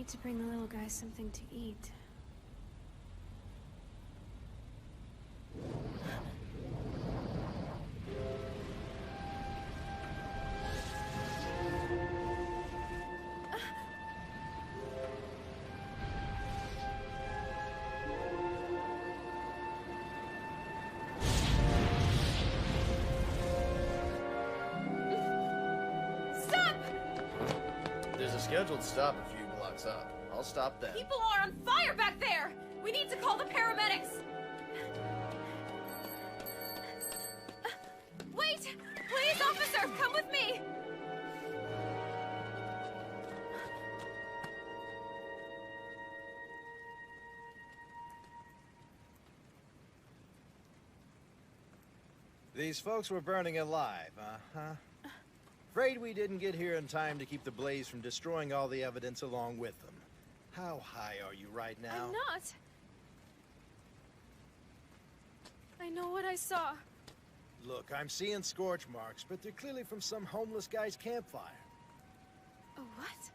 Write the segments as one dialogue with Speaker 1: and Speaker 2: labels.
Speaker 1: need to bring the little guy something to eat.
Speaker 2: Scheduled stop a few blocks up. I'll stop then.
Speaker 3: People are on fire back there! We need to call the paramedics! Wait! Please, officer, come with me!
Speaker 4: These folks were burning alive, uh-huh. Afraid we didn't get here in time to keep the blaze from destroying all the evidence along with them. How high are you right now?
Speaker 1: I'm not. I know what I saw.
Speaker 4: Look, I'm seeing scorch marks, but they're clearly from some homeless guy's campfire.
Speaker 1: A what?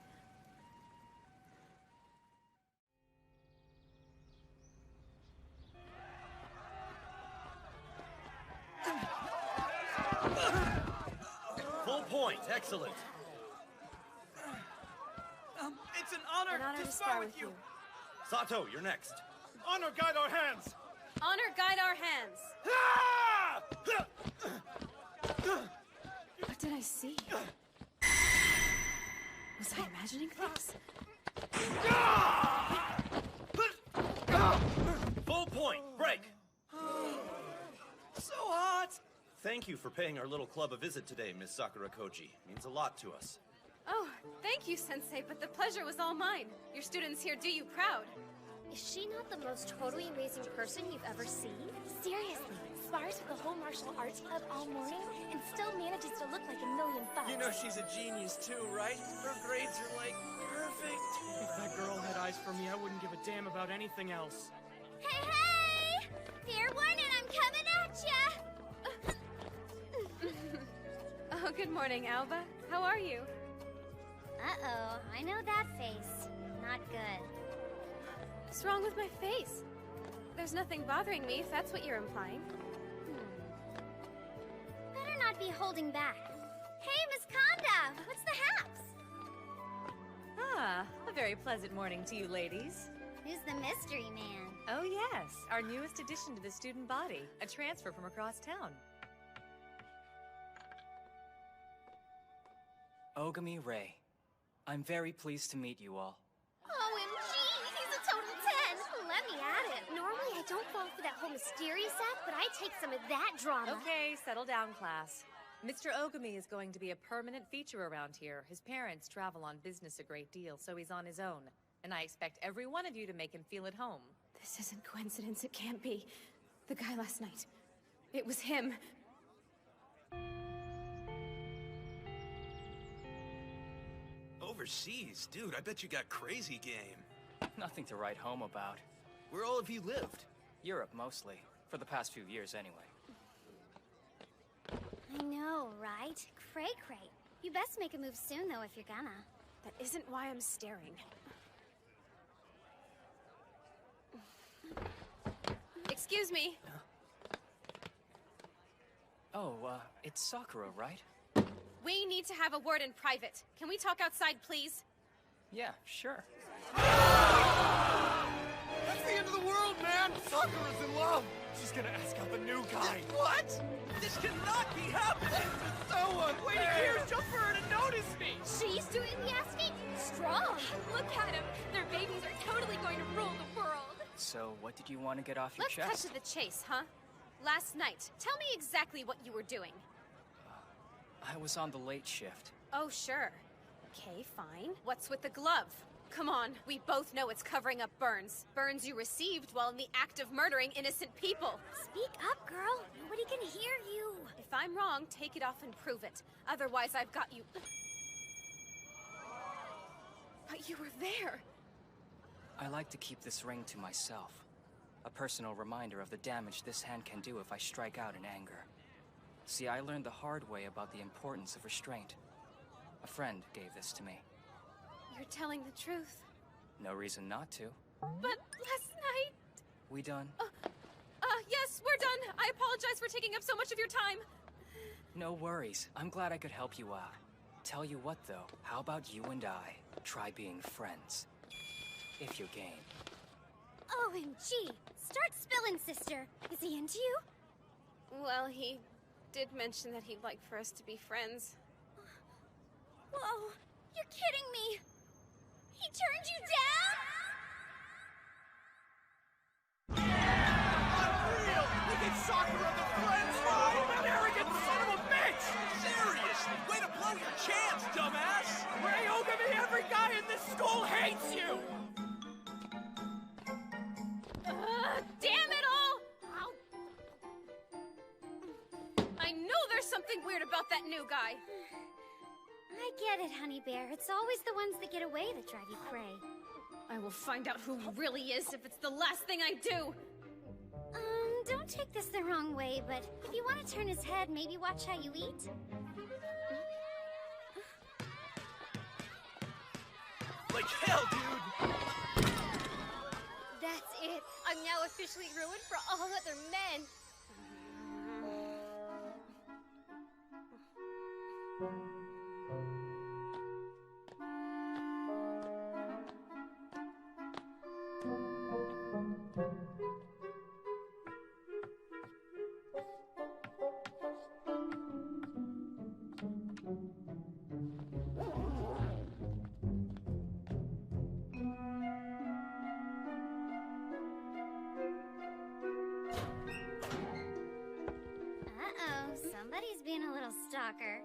Speaker 5: Full point, excellent.
Speaker 6: It's an honor to spar with you.
Speaker 5: Sato, you're next.
Speaker 6: Honor guide our hands.
Speaker 3: Honor guide our hands.
Speaker 1: What did I see? Was I imagining things?
Speaker 5: Full point, break.
Speaker 6: So hot.
Speaker 5: Thank you for paying our little club a visit today, Miss Sakura Koji. Means a lot to us.
Speaker 3: Oh, thank you, Sensei, but the pleasure was all mine. Your students here do you proud.
Speaker 7: Is she not the most totally amazing person you've ever seen? Seriously, spars with the whole martial arts club all morning and still manages to look like $1,000,000.
Speaker 6: You know she's a genius too, right? Her grades are like perfect. If that girl had eyes for me, I wouldn't give a damn about anything else.
Speaker 7: Hey, hey! Fair one, and I'm coming at ya!
Speaker 3: Oh, good morning, Alba. How are you?
Speaker 7: Uh-oh, I know that face. Not good.
Speaker 3: What's wrong with my face? There's nothing bothering me, if that's what you're implying.
Speaker 7: Better not be holding back. Hey, Miss Konda! What's the haps?
Speaker 8: Ah, a very pleasant morning to you ladies.
Speaker 7: Who's the mystery man?
Speaker 8: Oh yes, our newest addition to the student body, a transfer from across town.
Speaker 9: Ogami Ray. I'm very pleased to meet you all.
Speaker 7: OMG, he's a total 10! Let me at it. Normally I don't fall for that whole mysterious act, but I take some of that drama.
Speaker 8: Okay, settle down, class. Mr. Ogami is going to be a permanent feature around here. His parents travel on business a great deal, so he's on his own. And I expect every one of you to make him feel at home.
Speaker 1: This isn't coincidence, it can't be. The guy last night. It was him.
Speaker 6: Overseas? Dude, I bet you got crazy game.
Speaker 9: Nothing to write home about.
Speaker 6: Where all of you lived?
Speaker 9: Europe, mostly. For the past few years, anyway.
Speaker 7: I know, right? Cray-cray. You best make a move soon, though, if you're gonna.
Speaker 1: That isn't why I'm staring.
Speaker 3: Excuse me.
Speaker 9: Oh, it's Sakura, right?
Speaker 3: We need to have a word in private. Can we talk outside, please?
Speaker 9: Yeah, sure.
Speaker 6: That's the end of the world, man! Sakura's in love! She's gonna ask out the new guy. What? This cannot be happening! This is so unfair! Wait here, just for her to notice me!
Speaker 7: She's doing the asking? Strong! Look at him! Their babies are totally going to rule the world!
Speaker 9: So, what did you want to get off your
Speaker 3: Let's cut
Speaker 9: chest?
Speaker 3: to the chase, huh? Last night, tell me exactly what you were doing.
Speaker 9: I was on the late shift.
Speaker 3: Oh, sure. Okay, fine. What's with the glove? Come on, we both know it's covering up burns. Burns you received while in the act of murdering innocent people.
Speaker 7: Speak up, girl! Nobody can hear you!
Speaker 3: If I'm wrong, take it off and prove it. Otherwise, I've got you... But you were there!
Speaker 9: I like to keep this ring to myself. A personal reminder of the damage this hand can do if I strike out in anger. See, I learned the hard way about the importance of restraint. A friend gave this to me.
Speaker 3: You're telling the truth.
Speaker 9: No reason not to.
Speaker 3: But last night...
Speaker 9: We done?
Speaker 3: Yes, we're done. I apologize for taking up so much of your time.
Speaker 9: No worries. I'm glad I could help you out. Tell you what, though. How about you and I try being friends? If you're game.
Speaker 7: OMG! Start spilling, sister. Is he into you?
Speaker 3: Well, he did mention that he'd like for us to be friends.
Speaker 7: Whoa! You're kidding me! He turned you down?
Speaker 6: Unreal! We get Sakura the Friends line! That arrogant son of a bitch! Seriously, way to blow your chance, dumbass! Ray Ogami, every guy in this school hates you!
Speaker 3: Damn it all! I know there's something weird about that new guy.
Speaker 7: I get it, Honey Bear. It's always the ones that get away that drive you cray.
Speaker 3: I will find out who he really is if it's the last thing I do.
Speaker 7: Don't take this the wrong way, but if you want to turn his head, maybe watch how you eat.
Speaker 6: Like hell, dude!
Speaker 7: That's it. I'm now officially ruined for all other men. Somebody's being a little stalker.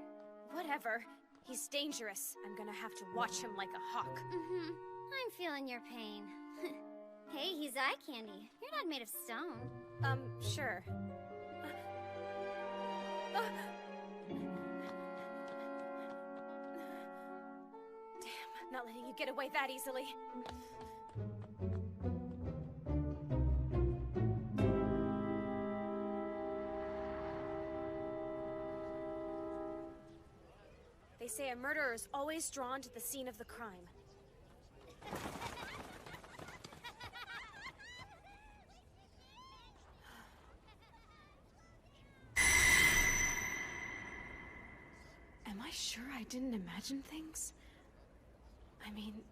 Speaker 3: Whatever. He's dangerous. I'm gonna have to watch him like a hawk.
Speaker 7: I'm feeling your pain. Hey, he's eye candy. You're not made of stone.
Speaker 3: Sure. Damn, not letting you get away that easily. They say a murderer is always drawn to the scene of the crime. Am I sure I didn't imagine things? I mean,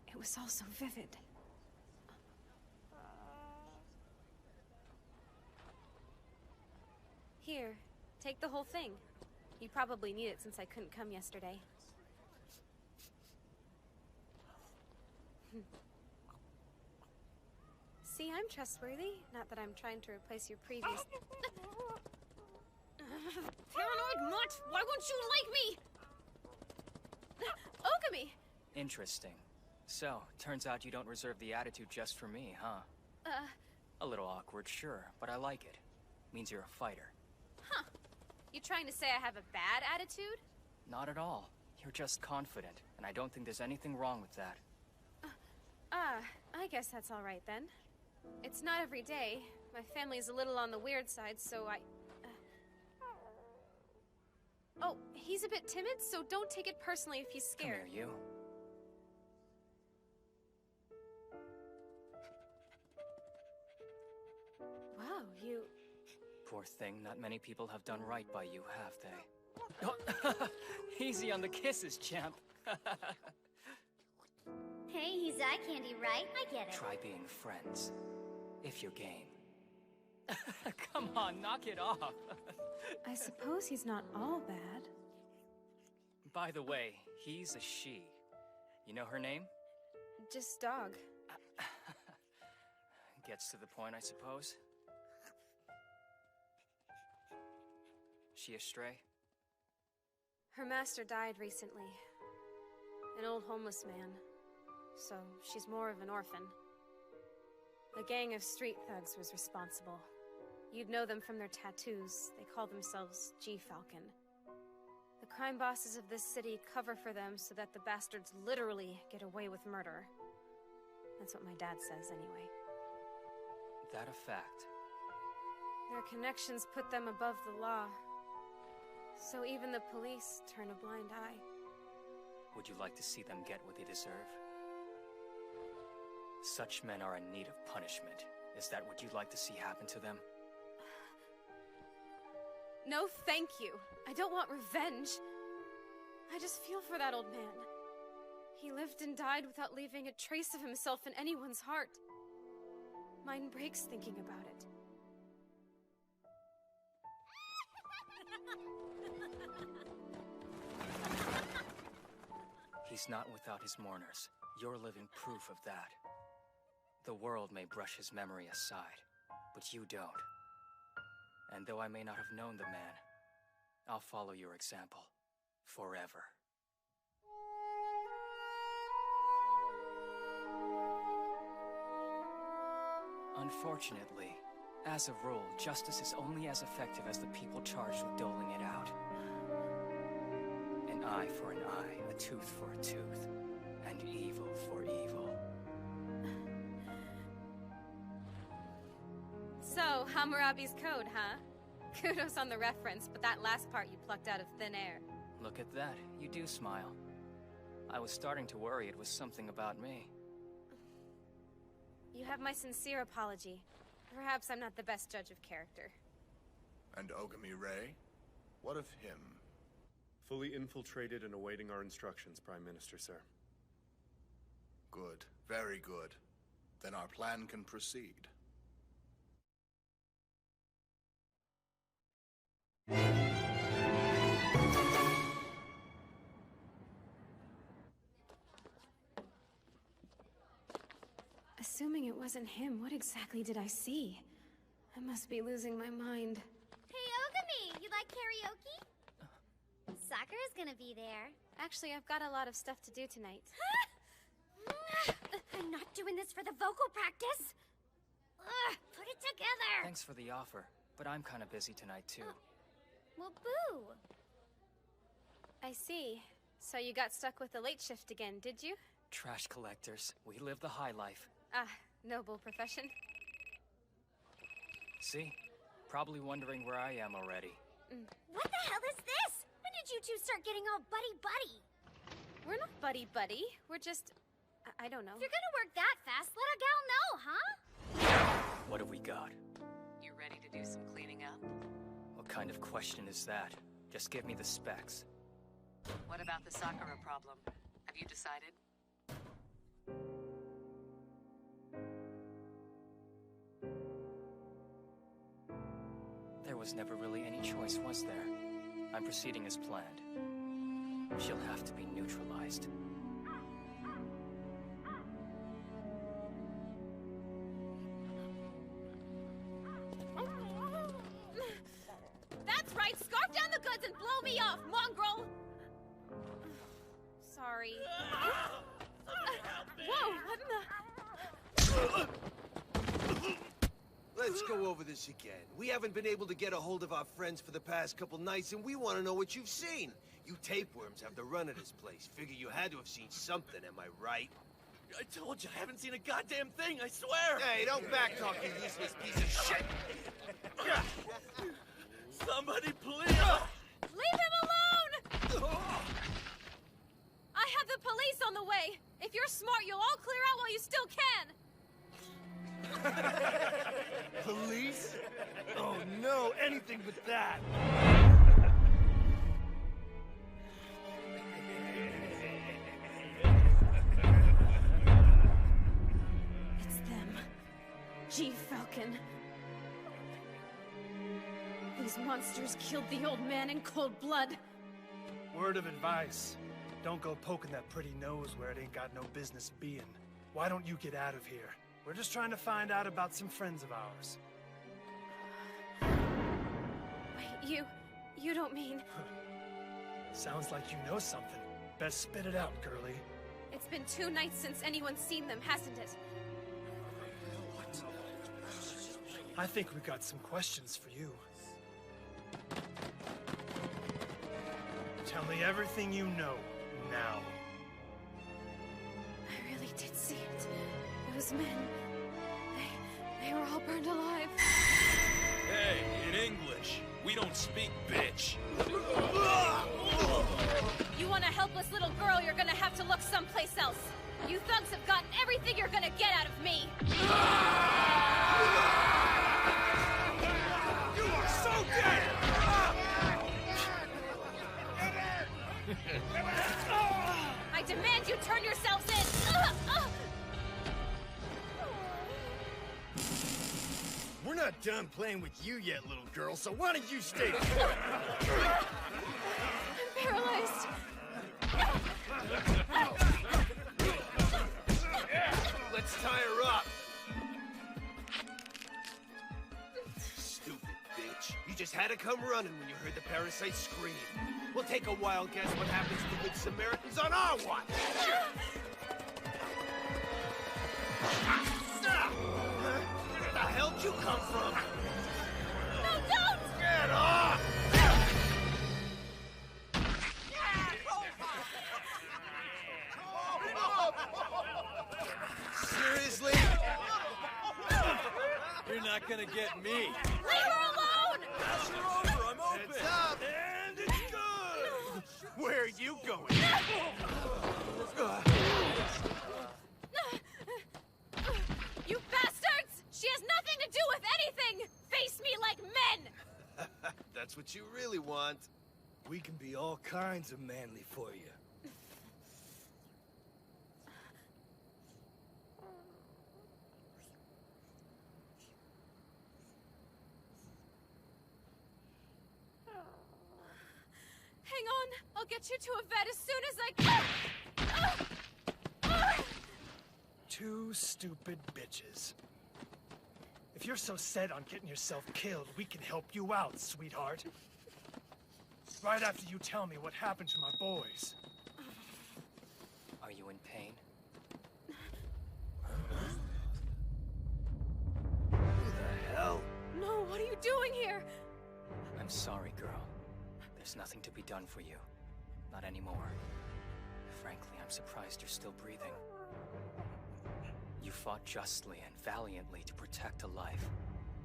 Speaker 3: it was all so vivid. Here, take the whole thing. You probably need it since I couldn't come yesterday. See, I'm trustworthy. Not that I'm trying to replace your previous... Paranoid mutt! Why won't you like me? Ogami!
Speaker 9: Interesting. So, turns out you don't reserve the attitude just for me, huh? A little awkward, sure, but I like it. Means you're a fighter.
Speaker 3: Huh. You trying to say I have a bad attitude?
Speaker 9: Not at all. You're just confident, and I don't think there's anything wrong with that.
Speaker 3: I guess that's all right then. It's not every day. My family's a little on the weird side, so I... Oh, he's a bit timid, so don't take it personally if he's scared.
Speaker 9: Come here, you.
Speaker 3: Wow, you...
Speaker 9: Poor thing, not many people have done right by you, have they? Easy on the kisses, champ.
Speaker 7: Hey, he's eye candy, right? I get it.
Speaker 9: Try being friends, if you're game. Come on, knock it off.
Speaker 3: I suppose he's not all bad.
Speaker 9: By the way, he's a she. You know her name?
Speaker 3: Just dog.
Speaker 9: Gets to the point, I suppose. She a stray?
Speaker 3: Her master died recently. An old homeless man. So, she's more of an orphan. A gang of street thugs was responsible. You'd know them from their tattoos. They call themselves G-Falcon. The crime bosses of this city cover for them so that the bastards literally get away with murder. That's what my dad says, anyway.
Speaker 9: That a fact?
Speaker 3: Their connections put them above the law. So even the police turn a blind eye.
Speaker 9: Would you like to see them get what they deserve? Such men are in need of punishment. Is that what you'd like to see happen to them?
Speaker 3: No, thank you. I don't want revenge. I just feel for that old man. He lived and died without leaving a trace of himself in anyone's heart. Mine breaks thinking about it.
Speaker 9: He's not without his mourners. You're living proof of that. The world may brush his memory aside, but you don't. And though I may not have known the man, I'll follow your example. Forever. Unfortunately, as a rule, justice is only as effective as the people charged with doling it out. An eye for an eye, a tooth for a tooth, and evil for evil.
Speaker 3: So, Hammurabi's code, huh? Kudos on the reference, but that last part you plucked out of thin air.
Speaker 9: Look at that, you do smile. I was starting to worry it was something about me.
Speaker 3: You have my sincere apology. Perhaps I'm not the best judge of character.
Speaker 2: And Ogami Ray? What of him?
Speaker 10: Fully infiltrated and awaiting our instructions, Prime Minister, sir.
Speaker 2: Good. Very good. Then our plan can proceed.
Speaker 3: Assuming it wasn't him, what exactly did I see? I must be losing my mind.
Speaker 7: Hey, Ogami, you like karaoke? Sakura's gonna be there.
Speaker 3: Actually, I've got a lot of stuff to do tonight.
Speaker 7: I'm not doing this for the vocal practice. Ugh, put it together.
Speaker 9: Thanks for the offer, but I'm kind of busy tonight too.
Speaker 7: Well, boo.
Speaker 3: I see. So you got stuck with the late shift again, did you?
Speaker 9: Trash collectors. We live the high life.
Speaker 3: Ah, noble profession.
Speaker 9: See? Probably wondering where I am already.
Speaker 7: What the hell is this? When did you two start getting all buddy-buddy?
Speaker 3: We're not buddy-buddy. We're just... I don't know.
Speaker 7: If you're gonna work that fast, let a gal know, huh?
Speaker 9: What have we got?
Speaker 8: You ready to do some cleaning up?
Speaker 9: What kind of question is that? Just give me the specs.
Speaker 8: What about the Sakura problem? Have you decided?
Speaker 9: There was never really any choice, was there? I'm proceeding as planned. She'll have to be neutralized.
Speaker 3: That's right! Scarf down the goods and blow me off, mongrel! Sorry. Whoa, what in the...
Speaker 11: Let's go over this again. We haven't been able to get a hold of our friends for the past couple nights, and we want to know what you've seen. You tapeworms have the run of this place. Figure you had to have seen something, am I right?
Speaker 6: I told you, I haven't seen a goddamn thing, I swear!
Speaker 11: Hey, don't backtalk, you useless piece of shit!
Speaker 6: Somebody please!
Speaker 3: Leave him alone! I have the police on the way! If you're smart, you'll all clear out while you still can!
Speaker 11: Police? Oh no, anything but that!
Speaker 3: It's them. G-Falcon. These monsters killed the old man in cold blood.
Speaker 12: Word of advice. Don't go poking that pretty nose where it ain't got no business being. Why don't you get out of here? We're just trying to find out about some friends of ours.
Speaker 3: Wait, you don't mean...
Speaker 12: Sounds like you know something. Best spit it out, girlie.
Speaker 3: It's been 2 nights since anyone's seen them, hasn't it?
Speaker 12: I think we've got some questions for you. Tell me everything you know, now.
Speaker 3: I really did see it. Those men, they were all burned alive.
Speaker 6: Hey, in English, we don't speak bitch.
Speaker 3: You want a helpless little girl, you're gonna have to look someplace else. You thugs have gotten everything you're gonna get out of me.
Speaker 13: not done playing with you yet, little girl, so why don't you stay put?
Speaker 1: I'm paralyzed.
Speaker 11: Let's tie her up. Stupid bitch. You just had to come running when you heard the parasite scream. We'll take a wild guess what happens to the Good Samaritans on our watch. Stop! Where the hell'd you come from?
Speaker 1: No, don't!
Speaker 11: Get off! Seriously?
Speaker 6: You're not gonna get me.
Speaker 1: Leave her alone!
Speaker 6: Pass her over, I'm open.
Speaker 11: Heads up! And it's good! Where are you going?
Speaker 1: You bastards! She has nothing to do with anything! Face me like men!
Speaker 11: That's what you really want.
Speaker 13: We can be all kinds of manly for you.
Speaker 1: Hang on, I'll get you to a vet as soon as I can.
Speaker 12: Two stupid bitches. If you're so set on getting yourself killed, we can help you out, sweetheart. Right after you tell me what happened to my boys.
Speaker 9: Are you in pain?
Speaker 11: Who the hell?
Speaker 1: No, what are you doing here?
Speaker 9: I'm sorry, girl. There's nothing to be done for you. Not anymore. Frankly, I'm surprised you're still breathing. You fought justly and valiantly to protect a life.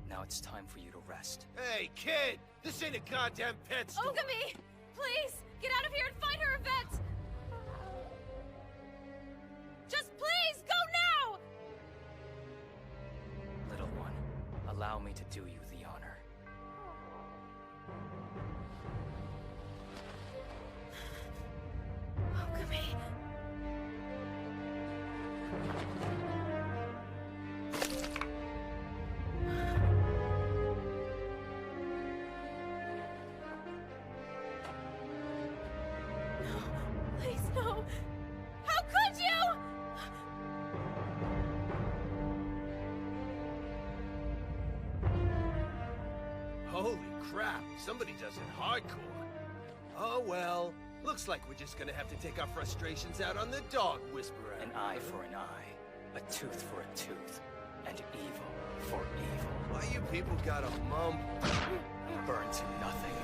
Speaker 9: Now it's time for you to rest.
Speaker 11: Hey, kid! This ain't a goddamn pet store!
Speaker 1: Ogami! Please, get out of here and find her a vet! Just please, go now!
Speaker 9: Little one, allow me to do you the honor.
Speaker 1: Ogami. Please, no! How could you?
Speaker 11: Holy crap, somebody does it hardcore. Oh well, looks like we're just gonna have to take our frustrations out on the dog whisperer.
Speaker 9: An eye for an eye, a tooth for a tooth, and evil for evil.
Speaker 11: Why you people gotta mumble?
Speaker 9: Burn to nothing.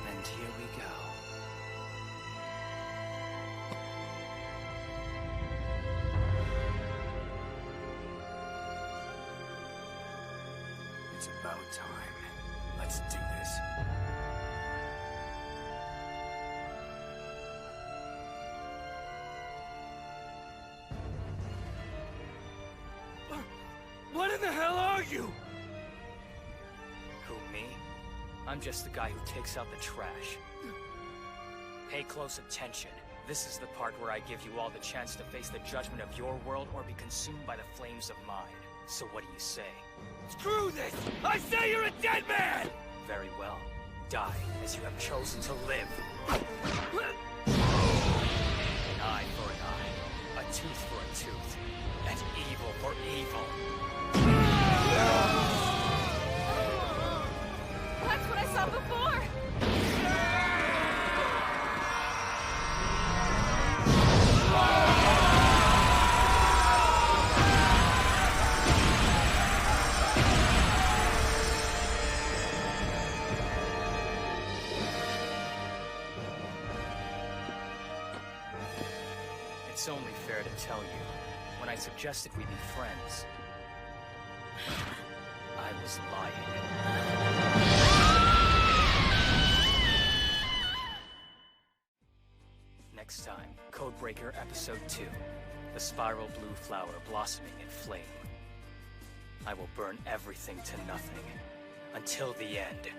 Speaker 9: And here we go.
Speaker 13: It's about time. Let's do this.
Speaker 11: What in the hell are you?
Speaker 9: Who, me? I'm just the guy who takes out the trash. Pay close attention. This is the part where I give you all the chance to face the judgment of your world or be consumed by the flames of mine. So what do you say?
Speaker 11: Screw this! I say you're a dead man!
Speaker 9: Very well. Die as you have chosen to live. An eye for an eye, a tooth for a tooth, and evil for evil.
Speaker 1: That's what I saw before!
Speaker 9: It's only fair to tell you, when I suggested we be friends, I was lying. Next time, Codebreaker Episode 2, The Spiral Blue Flower Blossoming in Flame. I will burn everything to nothing, Until the end.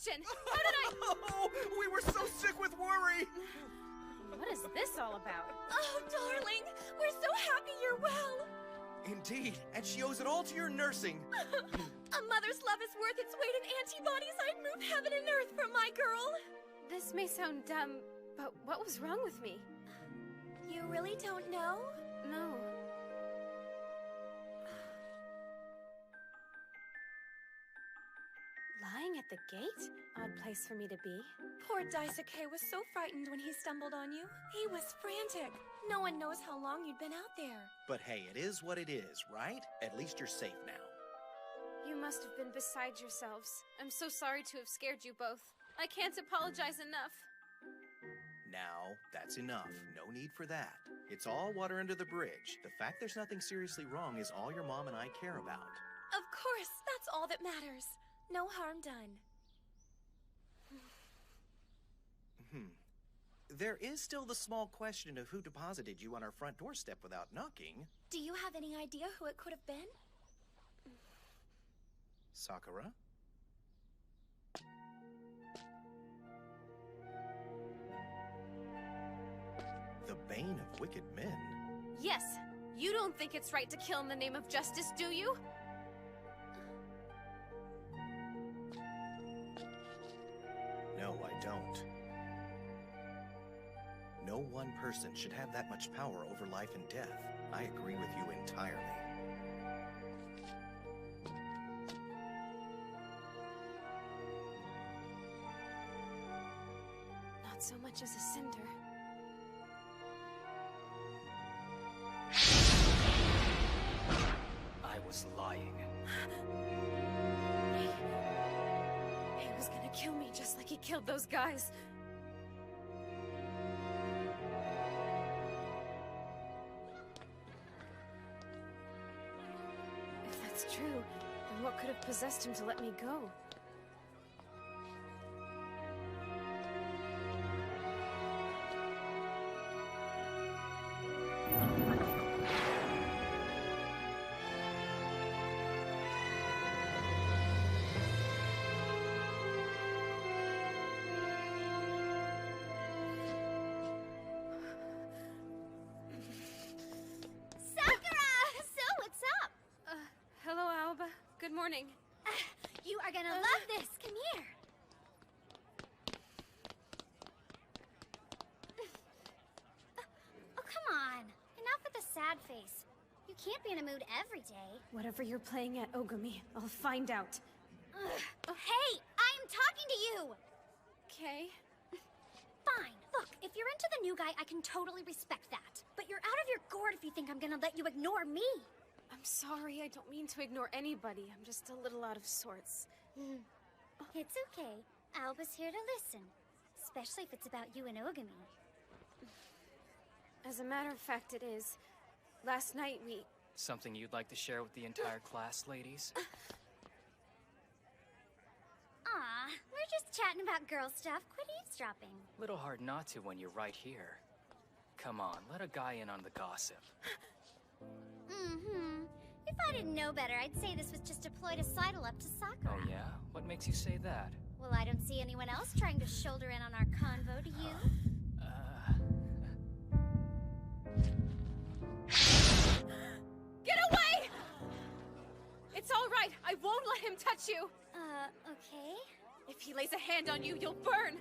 Speaker 1: How did I...
Speaker 6: Oh, we were so sick with worry!
Speaker 3: What is this all about?
Speaker 1: Oh, darling, we're so happy you're well.
Speaker 6: Indeed, and she owes it all to your nursing.
Speaker 1: A mother's love is worth its weight in antibodies. I'd move heaven and earth for my girl.
Speaker 3: This may sound dumb, but what was wrong with me?
Speaker 1: You really don't know?
Speaker 3: No. Lying at the gate? Odd place for me to be.
Speaker 1: Poor Daisuke was so frightened when he stumbled on you. He was frantic. No one knows how long you'd been out there.
Speaker 4: But hey, it is what it is, right? At least you're safe now.
Speaker 3: You must have been beside yourselves. I'm so sorry to have scared you both. I can't apologize enough.
Speaker 4: Now, that's enough. No need for that. It's all water under the bridge. The fact there's nothing seriously wrong is all your mom and I care about.
Speaker 1: Of course, that's all that matters. No harm done.
Speaker 4: There is still the small question of who deposited you on our front doorstep without knocking.
Speaker 1: Do you have any idea who it could have been?
Speaker 4: Sakura? The bane of wicked men?
Speaker 3: Yes. You don't think it's right to kill in the name of justice, do you?
Speaker 4: No, I don't. No one person should have that much power over life and death. I agree with you entirely.
Speaker 3: Not so much as a cinder.
Speaker 9: I was lying.
Speaker 3: He was gonna kill me just like he killed those guys. If that's true, then what could have possessed him to let me go? Hello, Alba. Good morning.
Speaker 7: You are gonna love this. Come here. Oh, come on. Enough with the sad face. You can't be in a mood every day.
Speaker 3: Whatever you're playing at, Ogami, I'll find out.
Speaker 7: Hey, I'm talking to you!
Speaker 3: Okay.
Speaker 7: Fine. Look, if you're into the new guy, I can totally respect that. But you're out of your gourd if you think I'm gonna let you ignore me.
Speaker 3: I'm sorry, I don't mean to ignore anybody. I'm just a little out of sorts.
Speaker 7: It's okay. Alba's here to listen. Especially if it's about you and Ogami.
Speaker 3: As a matter of fact, it is. Last night we...
Speaker 9: Something you'd like to share with the entire class, ladies?
Speaker 7: Aw, we're just chatting about girl stuff. Quit eavesdropping.
Speaker 9: Little hard not to when you're right here. Come on, let a guy in on the gossip.
Speaker 7: If I didn't know better, I'd say this was just a ploy to sidle up to Sakura.
Speaker 9: Oh yeah? What makes you say that?
Speaker 7: Well, I don't see anyone else trying to shoulder in on our convo, do you?
Speaker 3: Get away! It's all right. I won't let him touch you.
Speaker 7: Okay.
Speaker 3: If he lays a hand on you, you'll burn.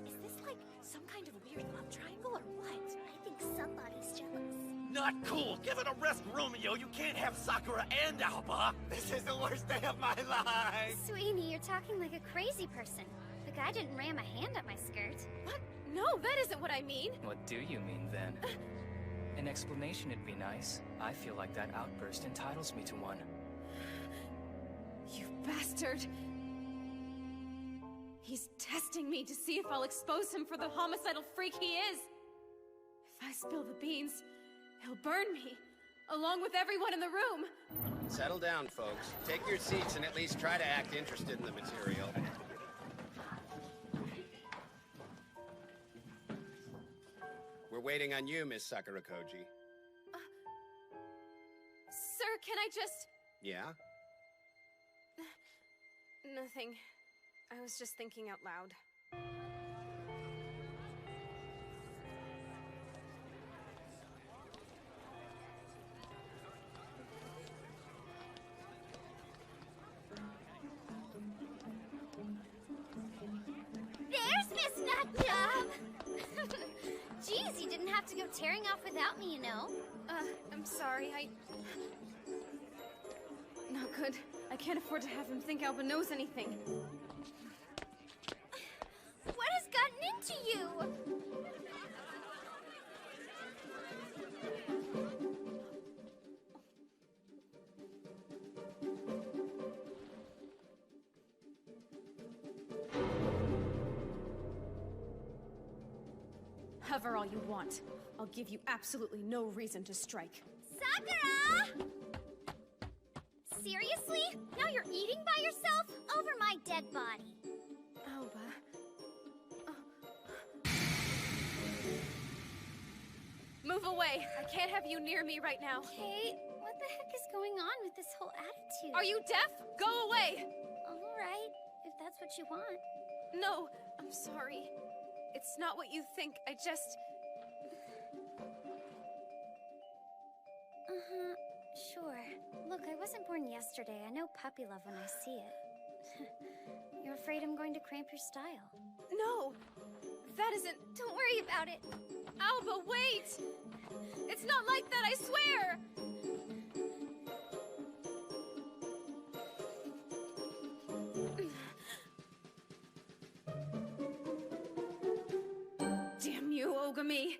Speaker 1: Is this like some kind of weird love triangle or what?
Speaker 7: I think somebody's jealous.
Speaker 6: Not cool! Give it a rest, Romeo! You can't have Sakura and Alba! This is the worst day of my life!
Speaker 7: Sweeney, you're talking like a crazy person. The guy didn't ram a hand up my skirt.
Speaker 3: What? No, that isn't what I mean.
Speaker 9: What do you mean, then? An explanation would be nice. I feel like that outburst entitles me to one.
Speaker 3: You bastard! He's testing me to see if I'll expose him for the homicidal freak he is! If I spill the beans, he'll burn me, along with everyone in the room!
Speaker 14: Settle down, folks. Take your seats and at least try to act interested in the material. We're waiting on you, Miss Sakurakoji.
Speaker 3: Sir, can I just...
Speaker 14: Yeah?
Speaker 3: Nothing. I was just thinking out loud.
Speaker 7: There's Miss Nutjob! Geez, you didn't have to go tearing off without me, you know.
Speaker 3: I'm sorry, Not good. I can't afford to have him think Alba knows anything.
Speaker 7: What has gotten into you?
Speaker 3: Hover all you want. I'll give you absolutely no reason to strike.
Speaker 7: Sakura! Seriously? Now you're eating by yourself? Over my dead body.
Speaker 3: Alba. Move away! I can't have you near me right now.
Speaker 7: Kate, what the heck is going on with this whole attitude?
Speaker 3: Are you deaf? Go away!
Speaker 7: Alright, if that's what you want.
Speaker 3: No, I'm sorry. It's not what you think. I just...
Speaker 7: Uh-huh, sure. Look, I wasn't born yesterday. I know puppy love when I see it. You're afraid I'm going to cramp your style?
Speaker 3: No! That isn't...
Speaker 7: Don't worry about it.
Speaker 3: Alba, wait! It's not like that, I swear! Damn you, Ogami!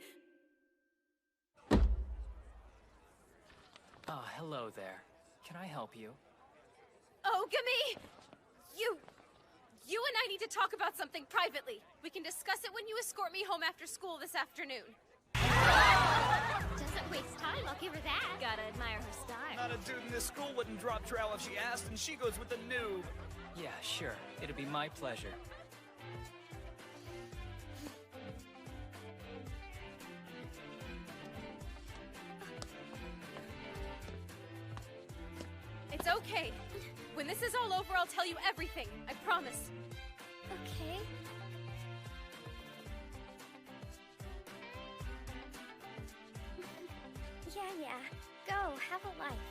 Speaker 9: Ah, hello there. Can I help you?
Speaker 3: Ogami! You and I need to talk about something privately. We can discuss it when you escort me home after school this afternoon.
Speaker 7: Doesn't waste time, I'll give her that.
Speaker 3: Gotta admire her style.
Speaker 6: Not a dude in this school wouldn't drop trowel if she asked, and she goes with the noob.
Speaker 9: Yeah, sure. It'll be my pleasure.
Speaker 3: It's okay. When this is all over, I'll tell you everything. I promise.
Speaker 7: Okay. Yeah. Go, have a life.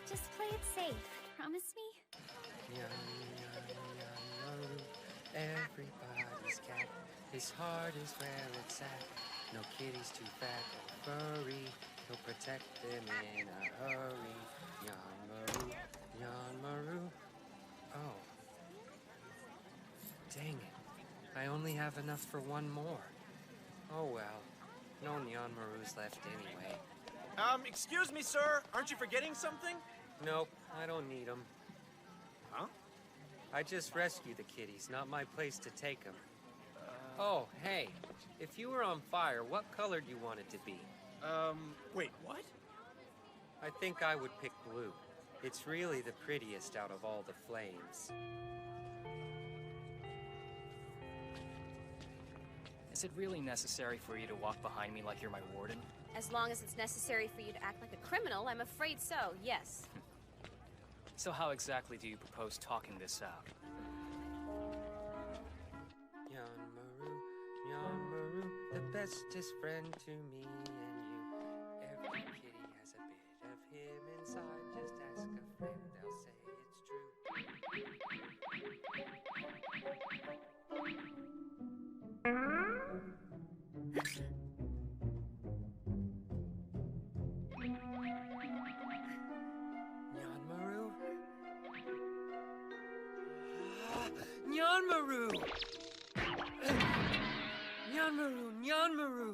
Speaker 7: Just play it safe. Promise me?
Speaker 15: Everybody's cat. His heart is where it's at. No kitty's too fat or furry. He'll protect them in a hurry. Yanmaru. Oh. Dang it. I only have enough for one more. Oh well. No Yanmarus left anyway.
Speaker 6: Excuse me, sir. Aren't you forgetting something?
Speaker 15: Nope, I don't need them.
Speaker 6: Huh?
Speaker 15: I just rescue the kitties, not my place to take them. Oh, hey. If you were on fire, what color do you want it to be?
Speaker 6: Wait, what?
Speaker 15: I think I would pick blue. It's really the prettiest out of all the flames.
Speaker 9: Is it really necessary for you to walk behind me like you're my warden?
Speaker 3: As long as it's necessary for you to act like a criminal, I'm afraid so, yes.
Speaker 9: So how exactly do you propose talking this out?
Speaker 15: Yanmaru, the bestest friend to me and you. Every kitty has a bit of him inside. Just ask a friend, they'll say it's true. Nyanmaru! Nyanmaru!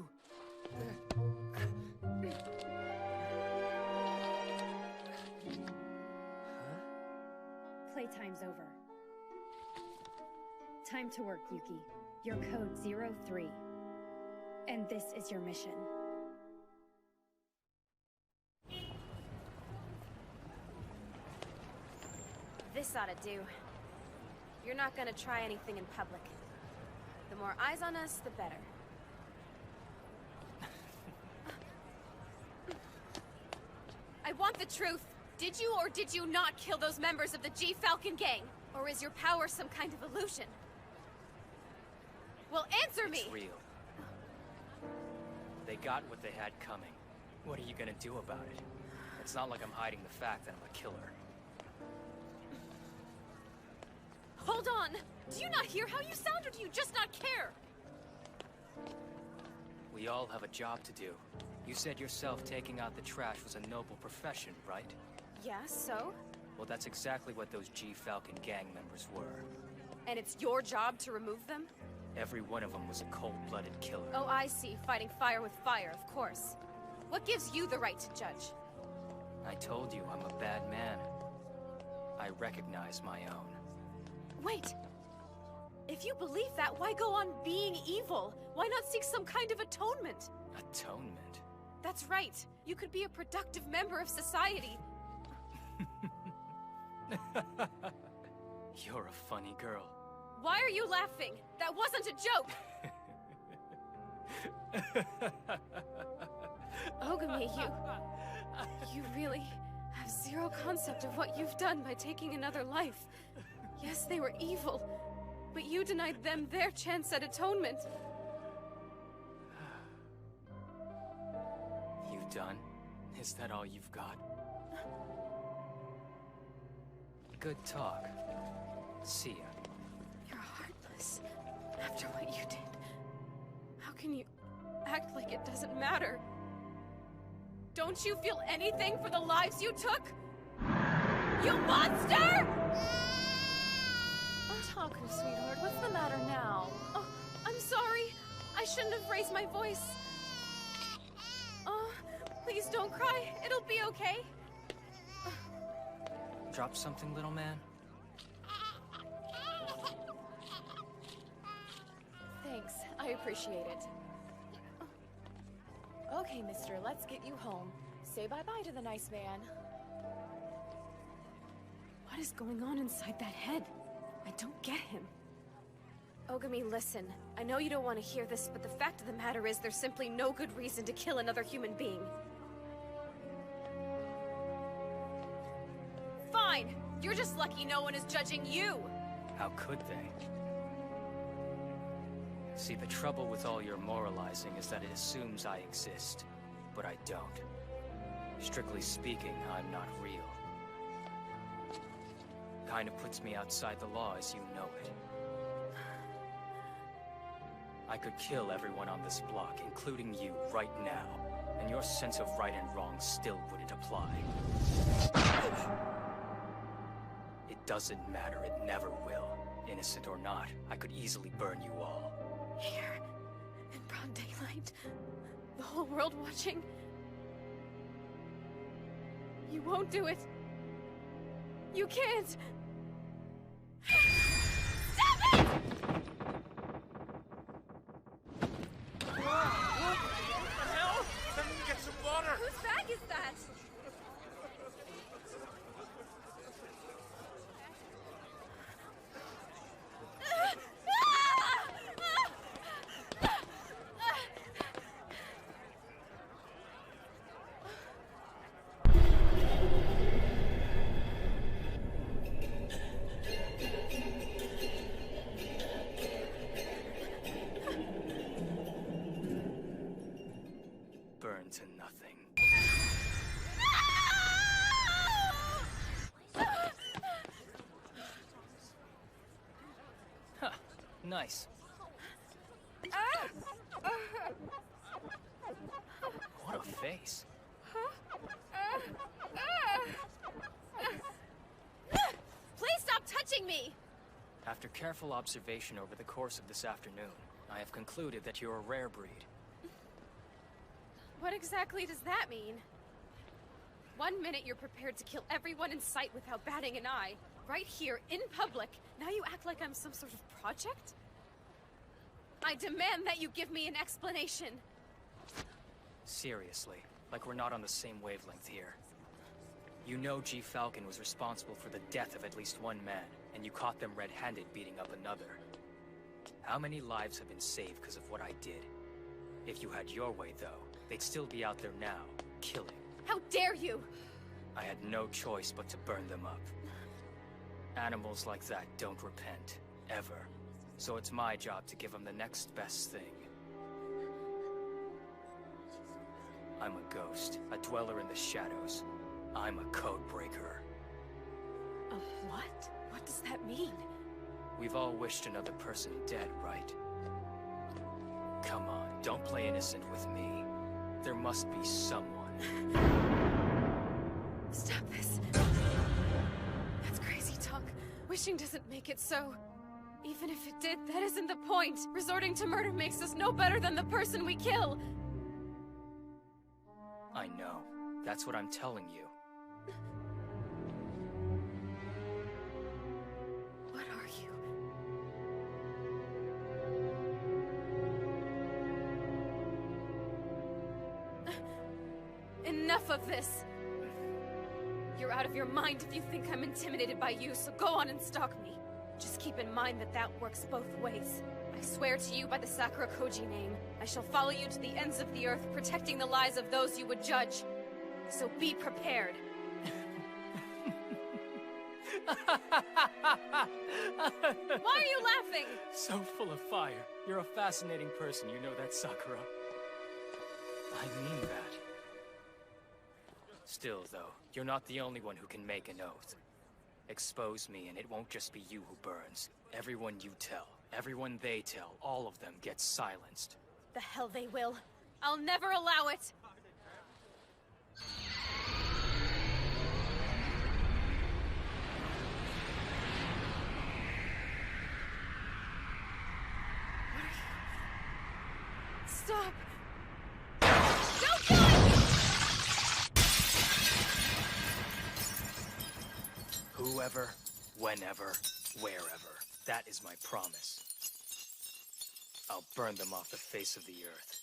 Speaker 16: time to work, Yuki. Your code 03. And this is your mission.
Speaker 3: This ought to do. You're not gonna try anything in public. The more eyes on us, the better. I want the truth. Did you or did you not kill those members of the G-Falcon gang? Or is your power some kind of illusion? Well, answer me!
Speaker 9: It's real. They got what they had coming. What are you gonna do about it? It's not like I'm hiding the fact that I'm a killer.
Speaker 3: Hold on! Do you not hear how you sound, or do you just not care?
Speaker 9: We all have a job to do. You said yourself taking out the trash was a noble profession, right?
Speaker 3: Yeah, so?
Speaker 9: Well, that's exactly what those G-Falcon gang members were.
Speaker 3: And it's your job to remove them?
Speaker 9: Every one of them was a cold-blooded killer.
Speaker 3: Oh, I see. Fighting fire with fire, of course. What gives you the right to judge?
Speaker 9: I told you I'm a bad man. I recognize my own.
Speaker 3: Wait! If you believe that, why go on being evil? Why not seek some kind of atonement?
Speaker 9: Atonement?
Speaker 3: That's right. You could be a productive member of society.
Speaker 9: You're a funny girl.
Speaker 3: Why are you laughing? That wasn't a joke! Ogami, you really have zero concept of what you've done by taking another life. Yes, they were evil, but you denied them their chance at atonement.
Speaker 9: You done? Is that all you've got? Good talk. See ya.
Speaker 3: You're heartless. After what you did. How can you act like it doesn't matter? Don't you feel anything for the lives you took? You monster! Taku, sweetheart, what's the matter now? Oh, I'm sorry. I shouldn't have raised my voice. Oh, please don't cry. It'll be okay.
Speaker 9: Drop something, little man?
Speaker 1: Thanks. I appreciate it. Okay, mister, let's get you home. Say bye-bye to the nice man.
Speaker 3: What is going on inside that head? I don't get him. Ogami, listen. I know you don't want to hear this, but the fact of the matter is there's simply no good reason to kill another human being. Fine! You're just lucky no one is judging you!
Speaker 9: How could they? See, the trouble with all your moralizing is that it assumes I exist, but I don't. Strictly speaking, I'm not real. Kind of puts me outside the law as you know it. I could kill everyone on this block, including you, right now, and your sense of right and wrong still wouldn't apply. It doesn't matter, it never will. Innocent or not, I could easily burn you all.
Speaker 3: Here, in broad daylight, the whole world watching. You won't do it. You can't. Stop it!
Speaker 6: What the hell? Let me get some water.
Speaker 3: Whose bag is that?
Speaker 9: Burn to nothing. Huh, nice. What a face.
Speaker 3: Please stop touching me!
Speaker 9: After careful observation over the course of this afternoon, I have concluded that you're a rare breed.
Speaker 3: What exactly does that mean? 1 minute you're prepared to kill everyone in sight without batting an eye, right here, in public. Now you act like I'm some sort of project? I demand that you give me an explanation.
Speaker 9: Seriously, like we're not on the same wavelength here. You know G. Falcon was responsible for the death of at least one man, and you caught them red-handed beating up another. How many lives have been saved because of what I did? If you had your way, though, they'd still be out there now, killing.
Speaker 3: How dare you!
Speaker 9: I had no choice but to burn them up. Animals like that don't repent, ever. So it's my job to give them the next best thing. I'm a ghost, a dweller in the shadows. I'm a code breaker.
Speaker 3: A what? What does that mean?
Speaker 9: We've all wished another person dead, right? Come on, don't play innocent with me. There must be someone.
Speaker 3: Stop this. That's crazy talk. Wishing doesn't make it so. Even if it did, that isn't the point. Resorting to murder makes us no better than the person we kill.
Speaker 9: I know. That's what I'm telling you.
Speaker 3: What are you? Enough of this! You're out of your mind if you think I'm intimidated by you, so go on and stalk me. Just keep in mind that that works both ways. I swear to you by the Sakura Koji name, I shall follow you to the ends of the earth, protecting the lives of those you would judge. So be prepared. Why are you laughing?
Speaker 9: So full of fire. You're a fascinating person, you know that, Sakura. I mean that. Still, though, you're not the only one who can make an oath. Expose me, and it won't just be you who burns. Everyone you tell, everyone they tell, all of them gets silenced.
Speaker 3: The hell they will. I'll never allow it! Stop! Don't do it!
Speaker 9: Whoever, whenever, wherever. That is my promise. I'll burn them off the face of the earth.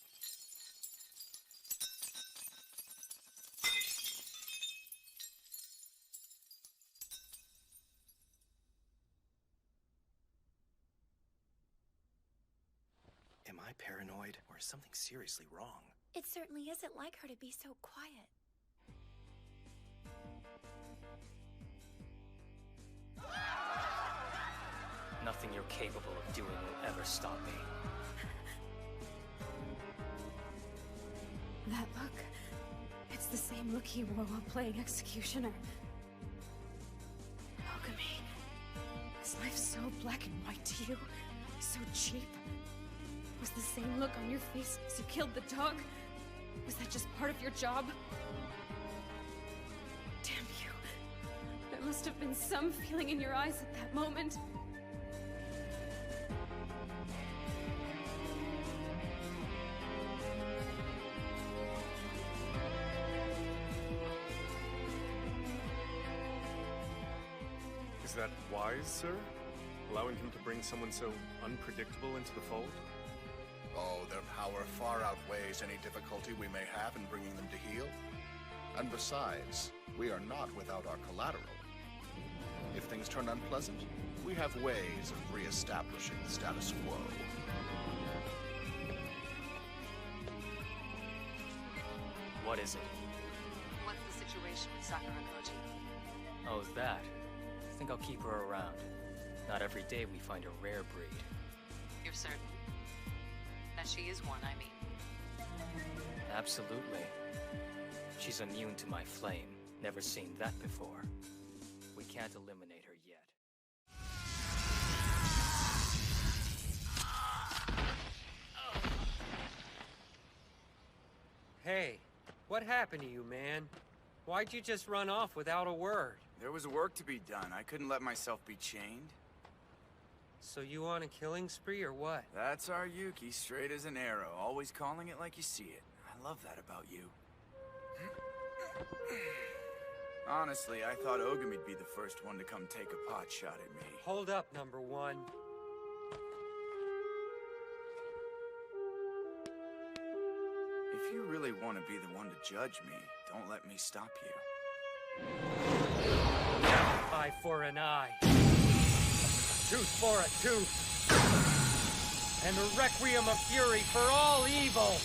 Speaker 17: Am I paranoid, or is something seriously wrong?
Speaker 7: It certainly isn't like her to be so quiet.
Speaker 9: Nothing you're capable of doing will ever stop me.
Speaker 3: That look. It's the same look he wore while playing Executioner. Ogami. Is life so black and white to you? So cheap? Was the same look on your face as you killed the dog? Was that just part of your job? Damn you. There must have been some feeling in your eyes at that moment.
Speaker 10: Is that wise, sir? Allowing him to bring someone so unpredictable into the fold?
Speaker 2: Oh, their power far outweighs any difficulty we may have in bringing them to heel. And besides, we are not without our collateral. If things turn unpleasant, we have ways of re-establishing the status quo.
Speaker 9: What is it?
Speaker 8: What's the situation with Sakura Koji?
Speaker 9: Oh, that? I think I'll keep her around. Not every day we find a rare breed.
Speaker 8: You're certain? That she is one, I mean.
Speaker 9: Absolutely. She's immune to my flame. Never seen that before. We can't eliminate her yet.
Speaker 15: Hey, what happened to you, man? Why'd you just run off without a word?
Speaker 18: There was work to be done. I couldn't let myself be chained.
Speaker 15: So you on a killing spree or what?
Speaker 18: That's our Yuki, straight as an arrow, always calling it like you see it. I love that about you. Honestly, I thought Ogami'd be the first one to come take a pot shot at me.
Speaker 15: Hold up, number one.
Speaker 18: If you really want to be the one to judge me, don't let me stop you.
Speaker 15: Eye for an eye. Tooth for a tooth. And a requiem of fury for all evil!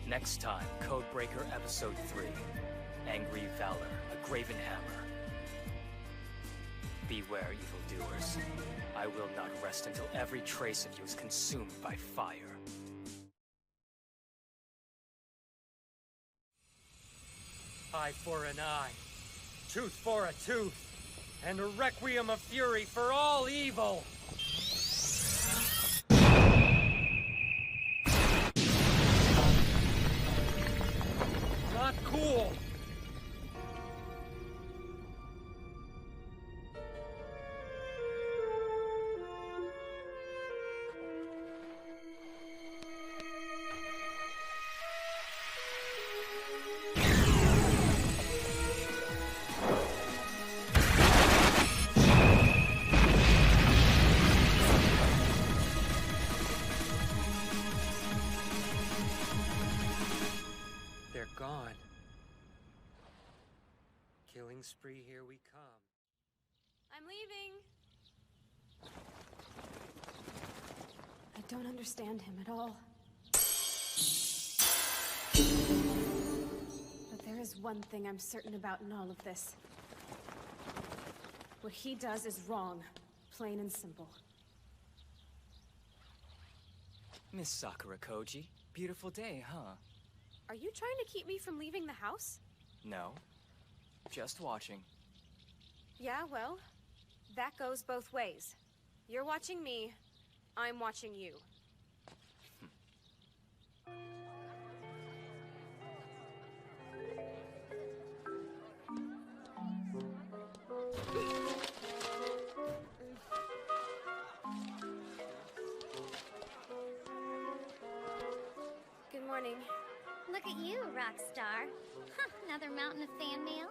Speaker 9: Next time, Codebreaker Episode 3. Angry Valor, a Graven Hammer. Beware, evildoers. I will not rest until every trace of you is consumed by fire.
Speaker 15: Eye for an eye. Tooth for a tooth. And a requiem of fury for all evil! Not cool! They're gone. Killing spree, here we come.
Speaker 3: I'm leaving. I don't understand him at all. But there is one thing I'm certain about in all of this. What he does is wrong, plain and simple.
Speaker 9: Miss Sakura Koji, beautiful day, huh?
Speaker 3: Are you trying to keep me from leaving the house?
Speaker 9: No. Just watching.
Speaker 3: Yeah, well, that goes both ways. You're watching me, I'm watching you. Good morning.
Speaker 7: Look at you, rock star. Huh, another mountain of fan mail?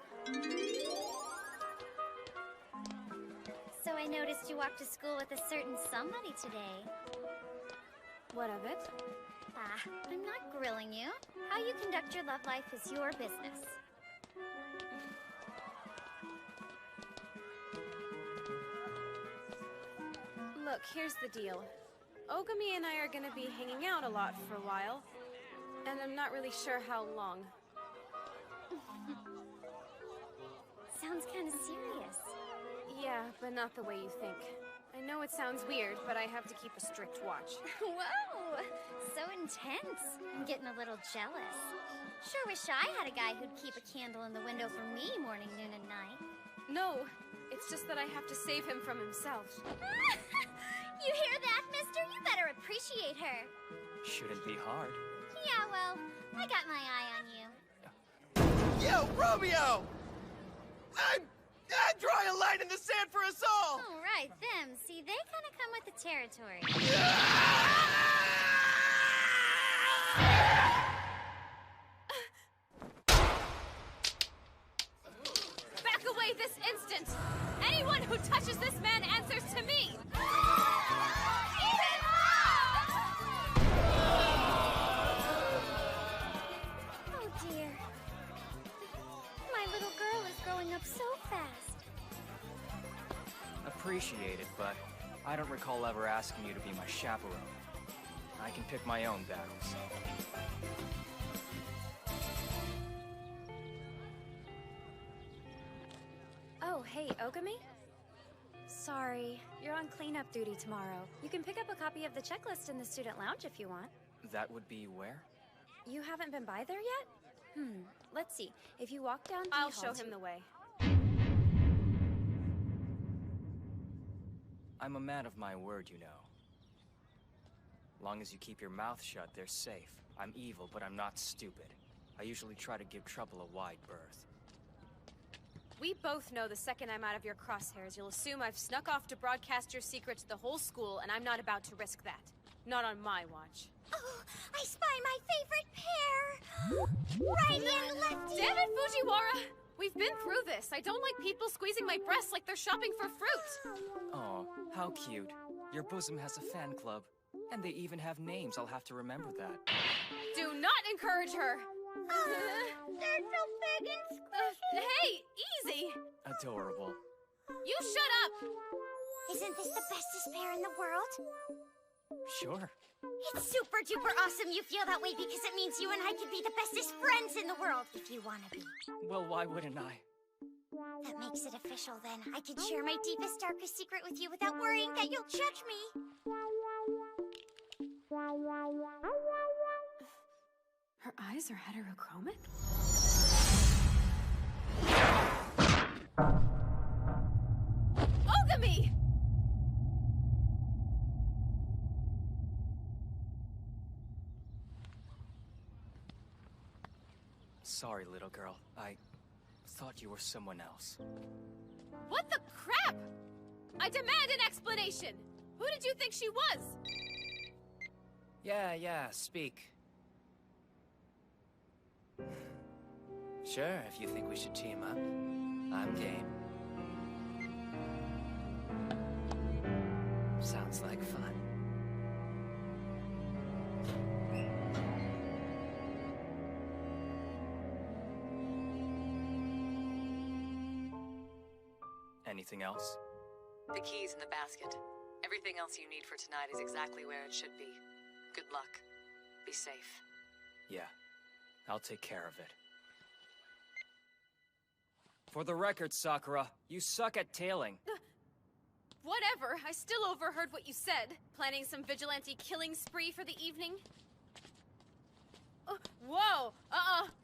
Speaker 7: So I noticed you walked to school with a certain somebody today.
Speaker 3: What of it?
Speaker 7: Ah, I'm not grilling you. How you conduct your love life is your business.
Speaker 3: Look, here's the deal. Ogami and I are gonna be hanging out a lot for a while. And I'm not really sure how long.
Speaker 7: Sounds kind of serious.
Speaker 3: Yeah, but not the way you think. I know it sounds weird, but I have to keep a strict watch.
Speaker 7: Whoa! So intense. I'm getting a little jealous. Sure wish I had a guy who'd keep a candle in the window for me morning, noon, and night.
Speaker 3: No, it's just that I have to save him from himself.
Speaker 7: You hear that, mister? You better appreciate her.
Speaker 9: Shouldn't be hard.
Speaker 7: Yeah, well, I got my eye on you.
Speaker 6: Yo, Romeo! I'm drawing a line in the sand for us all!
Speaker 7: Oh, right, them. See, they kind of come with the territory.
Speaker 3: Back away this instant! Anyone who touches this man answers to me!
Speaker 7: Oh, dear. My little girl is growing up so fast.
Speaker 9: Appreciate it, but I don't recall ever asking you to be my chaperone. I can pick my own battles.
Speaker 3: Oh, hey, Ogami? Sorry, you're on cleanup duty tomorrow. You can pick up a copy of the checklist in the student lounge if you want.
Speaker 9: That would be where?
Speaker 3: You haven't been by there yet? Let's see. If you walk down the
Speaker 19: I'll
Speaker 3: hall
Speaker 19: show him
Speaker 3: to-
Speaker 19: the way.
Speaker 9: I'm a man of my word, you know. Long as you keep your mouth shut, they're safe. I'm evil, but I'm not stupid. I usually try to give trouble a wide berth.
Speaker 3: We both know the second I'm out of your crosshairs, you'll assume I've snuck off to broadcast your secret to the whole school, and I'm not about to risk that. Not on my watch.
Speaker 7: Oh, I spy my favorite pair! Righty and lefty!
Speaker 1: Damn it, Fujiwara! We've been through this. I don't like people squeezing my breasts like they're shopping for fruit.
Speaker 9: Oh, how cute. Your bosom has a fan club. And they even have names. I'll have to remember that.
Speaker 1: Do not encourage her!
Speaker 7: They're so big and squishy!
Speaker 1: Hey, easy!
Speaker 9: Adorable.
Speaker 1: You shut up!
Speaker 7: Isn't this the bestest pair in the world?
Speaker 9: Sure.
Speaker 7: It's super duper awesome you feel that way because it means you and I could be the bestest friends in the world if you want to be.
Speaker 9: Well, why wouldn't I?
Speaker 7: That makes it official then. I can share my deepest, darkest secret with you without worrying that you'll judge me.
Speaker 3: Her eyes are heterochromic?
Speaker 1: Ogami!
Speaker 9: Sorry, little girl. I thought you were someone else.
Speaker 1: What the crap? I demand an explanation! Who did you think she was?
Speaker 9: Yeah, speak. Sure, if you think we should team up. I'm game. Sounds like fun. Anything else?
Speaker 8: The key's in the basket. Everything else you need for tonight is exactly where it should be. Good luck. Be safe.
Speaker 9: Yeah, I'll take care of it. For the record, Sakura, you suck at tailing.
Speaker 1: Whatever, I still overheard what you said. Planning some vigilante killing spree for the evening? Whoa!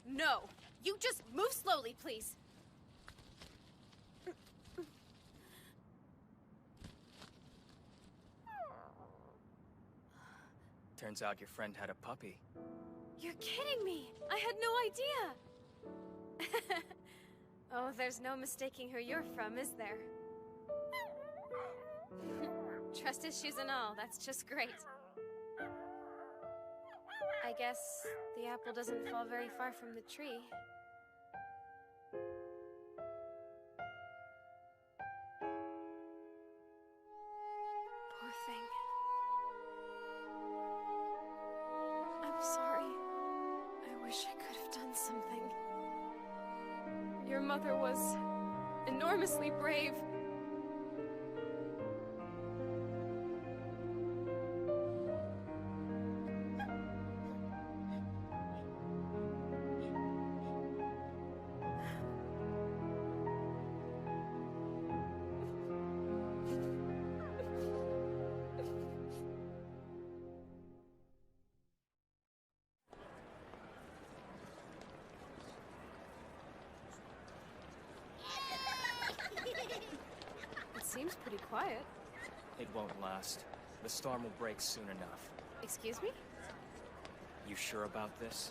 Speaker 1: No. You just move slowly, please.
Speaker 9: Turns out your friend had a puppy.
Speaker 3: You're kidding me! I had no idea! Oh, there's no mistaking who you're from, is there? Trust issues and all, that's just great. I guess the apple doesn't fall very far from the tree. Poor thing. I'm sorry. I wish I could have done something. Your mother was enormously brave. Seems pretty quiet.
Speaker 9: It won't last. The storm will break soon enough.
Speaker 3: Excuse me?
Speaker 9: You sure about this?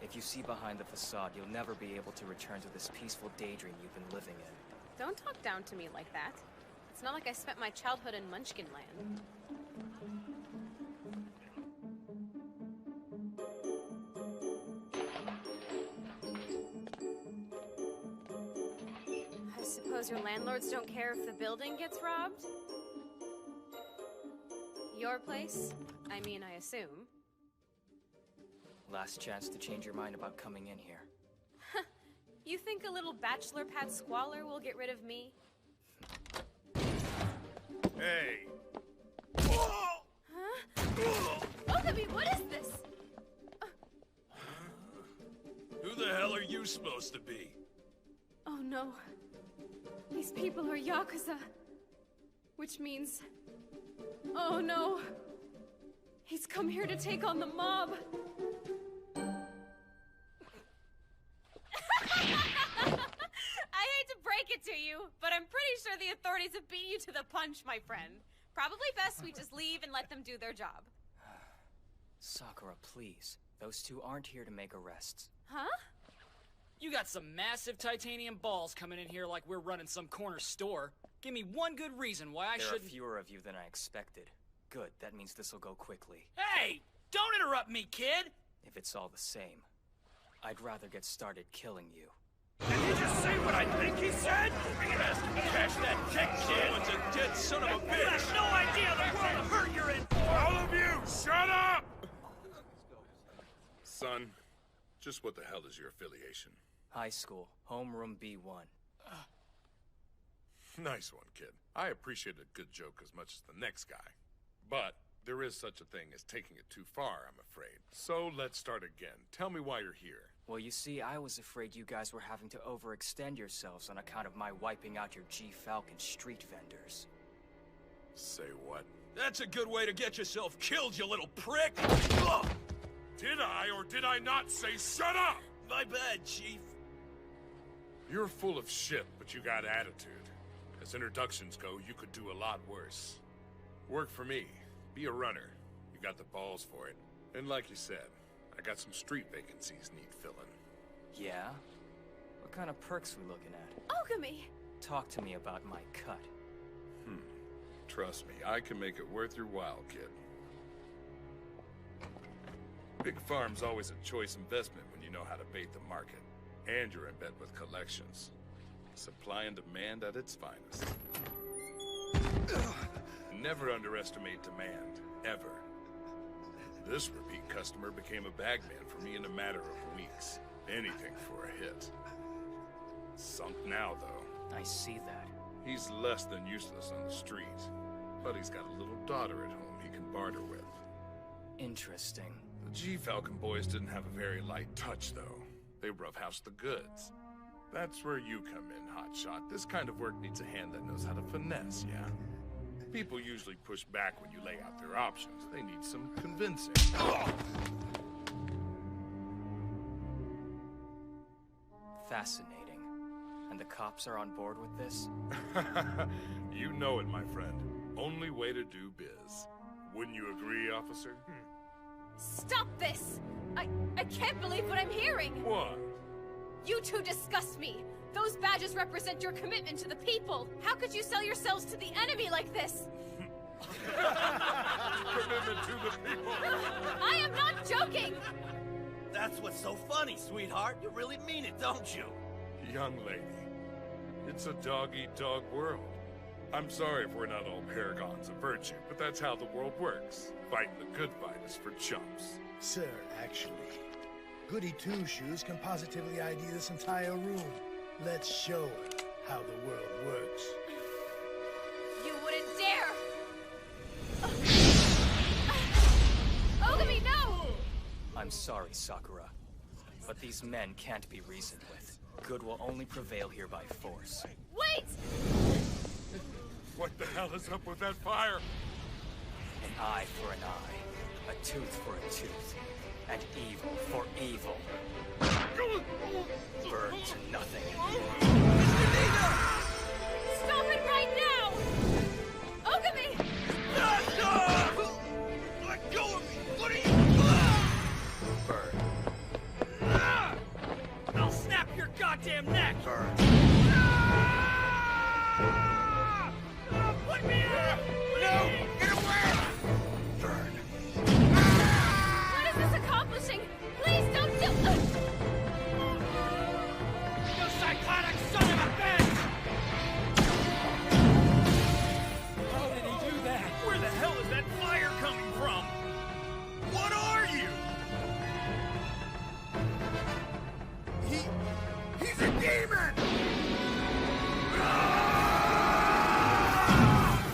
Speaker 9: If you see behind the facade, you'll never be able to return to this peaceful daydream you've been living in.
Speaker 3: Don't talk down to me like that. It's not like I spent my childhood in Munchkin Land. I suppose your landlords don't care if the building gets robbed? Your place? I mean, I assume.
Speaker 9: Last chance to change your mind about coming in here.
Speaker 3: You think a little bachelor pad squalor will get rid of me?
Speaker 10: Hey!
Speaker 3: Huh? Ogami, what is this?
Speaker 6: Who the hell are you supposed to be?
Speaker 3: Oh no. These people are Yakuza. Which means... Oh no. He's come here to take on the mob.
Speaker 1: I hate to break it to you, but I'm pretty sure the authorities have beat you to the punch, my friend. Probably best we just leave and let them do their job.
Speaker 9: Sakura, please. Those two aren't here to make arrests.
Speaker 1: Huh?
Speaker 19: You got some massive titanium balls coming in here like we're running some corner store. Give me one good reason why I shouldn't—
Speaker 9: There are fewer of you than I expected. Good, that means this'll go quickly.
Speaker 19: Hey! Don't interrupt me, kid!
Speaker 9: If it's all the same, I'd rather get started killing you.
Speaker 6: Did he just say what I think he said? Yes, cash that check, kid! Someone's a dead son of a bitch! You have no idea the world of hurt you're in!
Speaker 10: All of you, shut up! Son, just what the hell is your affiliation?
Speaker 9: High school, homeroom B1.
Speaker 10: Nice one, kid. I appreciate a good joke as much as the next guy. But there is such a thing as taking it too far, I'm afraid. So let's start again. Tell me why you're here.
Speaker 9: Well, you see, I was afraid you guys were having to overextend yourselves on account of my wiping out your G-Falcon street vendors.
Speaker 10: Say what?
Speaker 6: That's a good way to get yourself killed, you little prick! Ugh!
Speaker 10: Did I or did I not say shut up?
Speaker 6: My bad, Chief.
Speaker 10: You're full of shit, but you got attitude. As introductions go, you could do a lot worse. Work for me. Be a runner. You got the balls for it. And like you said, I got some street vacancies need filling.
Speaker 9: Yeah? What kind of perks we looking at?
Speaker 3: Ogami!
Speaker 9: Talk to me about my cut.
Speaker 10: Trust me, I can make it worth your while, kid. Big farm's always a choice investment when you know how to bait the market. And you're in bed with collections. Supply and demand at its finest. Never underestimate demand, ever. This repeat customer became a bagman for me in a matter of weeks. Anything for a hit. Sunk now, though.
Speaker 9: I see that.
Speaker 10: He's less than useless on the street. But he's got a little daughter at home he can barter with.
Speaker 9: Interesting.
Speaker 10: The G-Falcon boys didn't have a very light touch, though. They roughhoused the goods. That's where you come in, Hotshot. This kind of work needs a hand that knows how to finesse, yeah? People usually push back when you lay out their options. They need some convincing.
Speaker 9: Fascinating. And the cops are on board with this?
Speaker 10: You know it, my friend. Only way to do biz. Wouldn't you agree, officer?
Speaker 3: Stop this! I can't believe what I'm hearing!
Speaker 10: What?
Speaker 3: You two disgust me! Those badges represent your commitment to the people! How could you sell yourselves to the enemy like this?
Speaker 10: Commitment to the people!
Speaker 3: I am not joking!
Speaker 6: That's what's so funny, sweetheart. You really mean it, don't you?
Speaker 10: Young lady, it's a dog-eat-dog world. I'm sorry if we're not all paragons of virtue, but that's how the world works. Fighting the good fight is for chumps.
Speaker 12: Sir, actually, Goody Two-Shoes can positively ID this entire room. Let's show her how the world works.
Speaker 3: You wouldn't dare! Ogami, no!
Speaker 9: I'm sorry, Sakura. But these men can't be reasoned with. Good will only prevail here by force.
Speaker 3: Wait!
Speaker 10: What the hell is up with that fire?
Speaker 9: An eye for an eye, a tooth for a tooth, and evil for evil. Burn to nothing.
Speaker 3: Stop it right now! Ogami!
Speaker 6: Let go of me! What are you...
Speaker 9: Burn.
Speaker 19: I'll snap your goddamn neck!
Speaker 9: Burn.
Speaker 19: Put me out!
Speaker 6: No! Get away!
Speaker 9: Burn.
Speaker 3: What is this accomplishing? Please don't do...
Speaker 19: You psychotic son of a bitch! How did he do that? Where the hell is that fire coming from?
Speaker 6: What are you? He's a demon!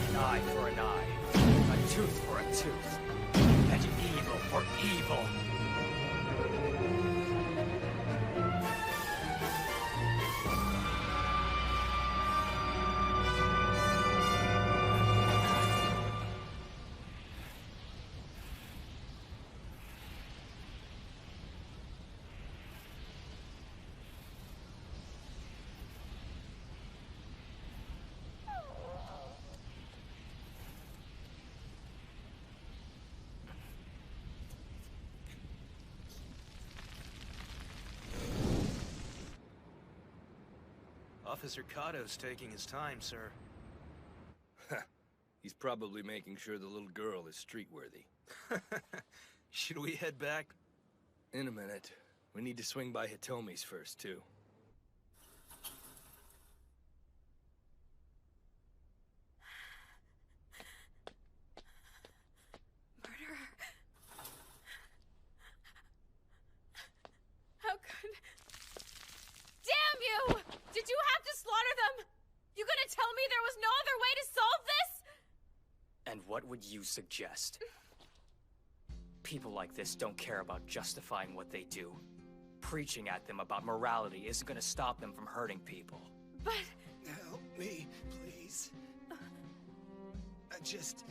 Speaker 9: An eye for an eye, a tooth for a tooth, and evil for evil.
Speaker 17: Officer Kato's taking his time, sir.
Speaker 20: He's probably making sure the little girl is street-worthy.
Speaker 11: Should we head back?
Speaker 20: In a minute. We need to swing by Hitomi's first, too.
Speaker 3: Murderer. How could... Damn you! Did you have to slaughter them? You gonna tell me there was no other way to solve this?
Speaker 9: And what would you suggest? People like this don't care about justifying what they do. Preaching at them about morality isn't gonna stop them from hurting people.
Speaker 3: But...
Speaker 13: Help me, please. I just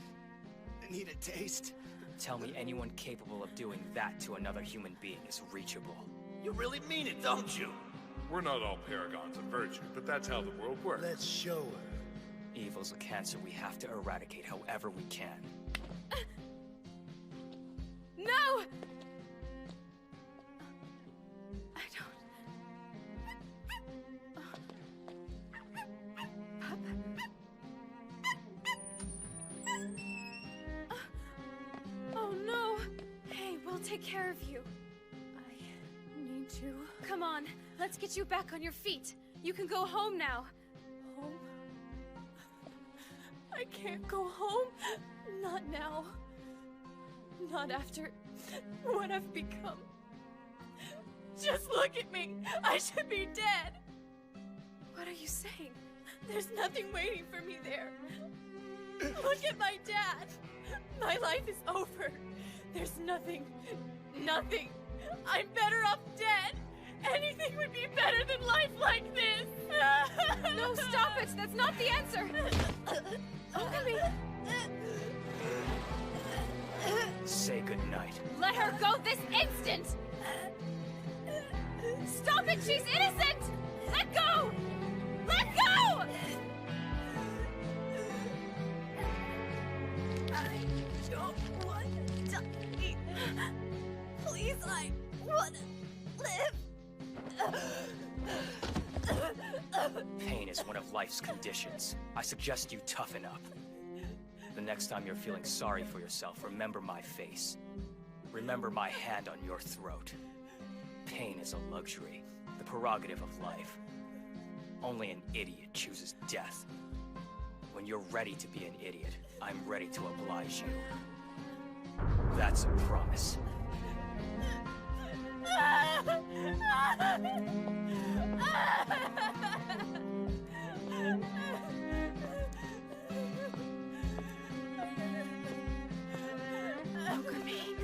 Speaker 13: need a taste.
Speaker 9: Tell me anyone capable of doing that to another human being is reachable.
Speaker 6: You really mean it, don't you?
Speaker 10: We're not all paragons of virtue, but that's how the world works.
Speaker 13: Let's show her.
Speaker 9: Evil's a cancer we have to eradicate however we can.
Speaker 3: No! I don't... Oh no! Hey, we'll take care of you. I need to... Come on, let's get you back on your feet. You can go home now. Home? I can't go home. Not now. Not after what I've become. Just look at me. I should be dead. What are you saying? There's nothing waiting for me there. Look at my dad. My life is over. There's nothing. Nothing. I'm better off dead. Anything would be better than life like this. No, stop it. That's not the answer. Ogami.
Speaker 9: Say goodnight.
Speaker 3: Let her go this instant! Stop it! She's innocent! Let go! Let go! I don't want to die. Please, I want to live.
Speaker 9: Pain is one of life's conditions. I suggest you toughen up. The next time you're feeling sorry for yourself, remember my face. Remember my hand on your throat. Pain is a luxury, the prerogative of life. Only an idiot chooses death. When you're ready to be an idiot, I'm ready to oblige you. That's a promise.
Speaker 3: Ogami,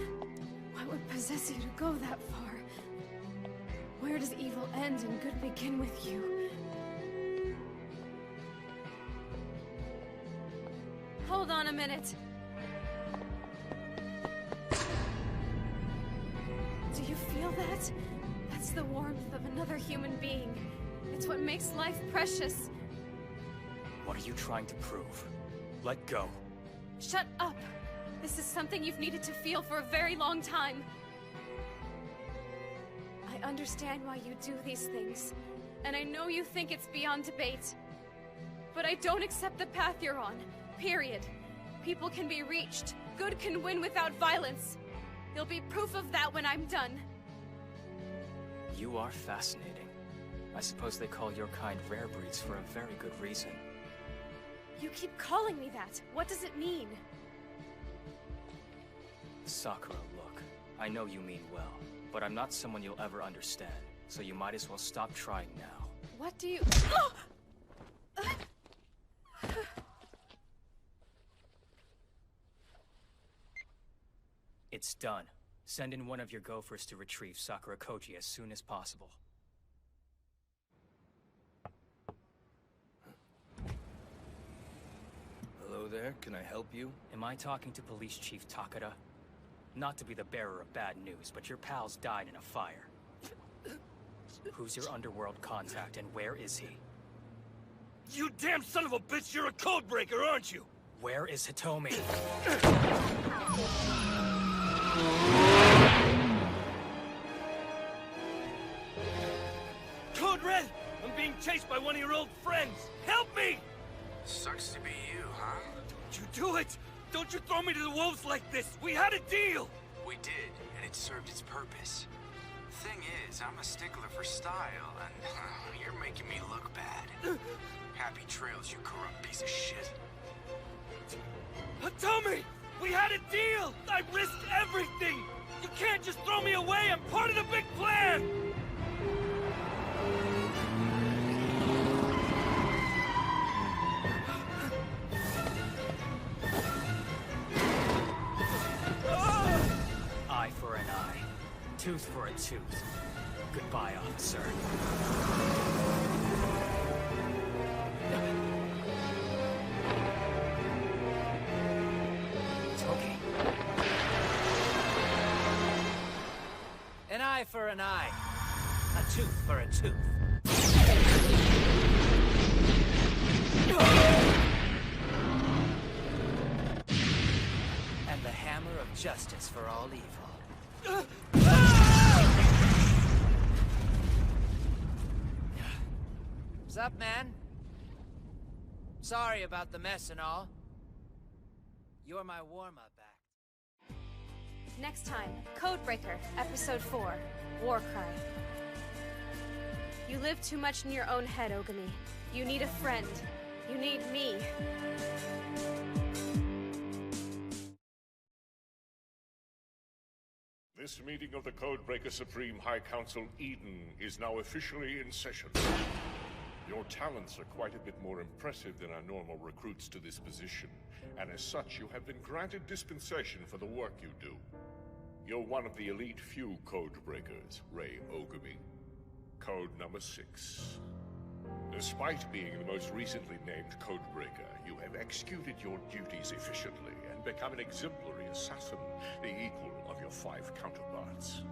Speaker 3: what would possess you to go that far? Where does evil end and good begin with you? Hold on a minute. Do you feel that? That's the warmth of another human being. It's what makes life precious.
Speaker 9: What are you trying to prove? Let go.
Speaker 3: Shut up! This is something you've needed to feel for a very long time. I understand why you do these things, and I know you think it's beyond debate. But I don't accept the path you're on, period. People can be reached. Good can win without violence. There'll be proof of that when I'm done.
Speaker 9: You are fascinating. I suppose they call your kind rare breeds for a very good reason.
Speaker 3: You keep calling me that. What does it mean?
Speaker 9: Sakura, look. I know you mean well, but I'm not someone you'll ever understand, so you might as well stop trying now.
Speaker 3: What do you...
Speaker 9: It's done. Send in one of your gophers to retrieve Sakura Koji as soon as possible.
Speaker 20: Hello there, can I help you?
Speaker 9: Am I talking to Police Chief Takada? Not to be the bearer of bad news, but your pals died in a fire. Who's your underworld contact and where is he?
Speaker 6: You damn son of a bitch, you're a codebreaker, aren't you?
Speaker 9: Where is Hitomi?
Speaker 6: Code Red! I'm being chased by one of your old friends! Help me!
Speaker 18: Sucks to be you, huh?
Speaker 6: Don't you do like this! We had a deal!
Speaker 18: We did, and it served its purpose. Thing is, I'm a stickler for style, and you're making me look bad. Happy trails, you corrupt piece of shit.
Speaker 6: Hitomi! We had a deal! I risked everything! You can't just throw me away! I'm part of the big plan!
Speaker 9: Eye for an eye. Tooth for a tooth. Goodbye, officer. Toki. An eye for an eye. A tooth for a tooth. And the hammer of justice for all evil. What's up, man? Sorry about the mess and all. You're my warm-up act.
Speaker 3: Next time, Codebreaker, Episode 4, Warcry. You live too much in your own head, Ogami. You need a friend. You need me.
Speaker 21: This meeting of the Codebreaker Supreme High Council Eden is now officially in session. Your talents are quite a bit more impressive than our normal recruits to this position, and as such you have been granted dispensation for the work you do. You're one of the elite few Codebreakers, Rei Ogami. Code number 6. Despite being the most recently named Codebreaker, you have executed your duties efficiently and become an exemplary assassin, the equal of your 5 counterparts.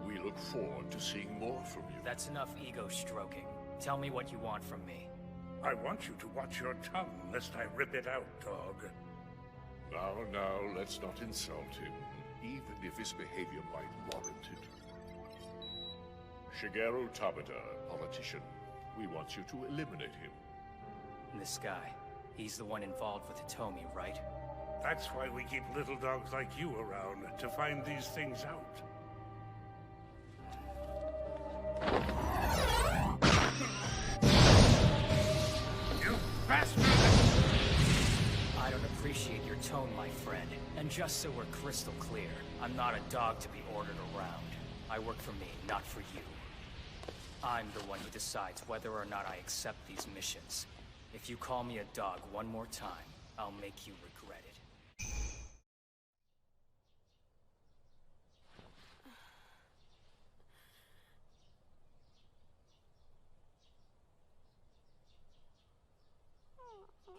Speaker 21: We look forward to seeing more from you.
Speaker 9: That's enough ego stroking. Tell me what you want from me.
Speaker 21: I want you to watch your tongue, lest I rip it out, dog. Now, let's not insult him, even if his behavior might warrant it. Shigeru Tabata, politician. We want you to eliminate him.
Speaker 9: This guy, he's the one involved with Hitomi, right?
Speaker 21: That's why we keep little dogs like you around, to find these things out. You bastard!
Speaker 9: I don't appreciate your tone, my friend. And just so we're crystal clear, I'm not a dog to be ordered around. I work for me, not for you. I'm the one who decides whether or not I accept these missions. If you call me a dog one more time, I'll make you regret it.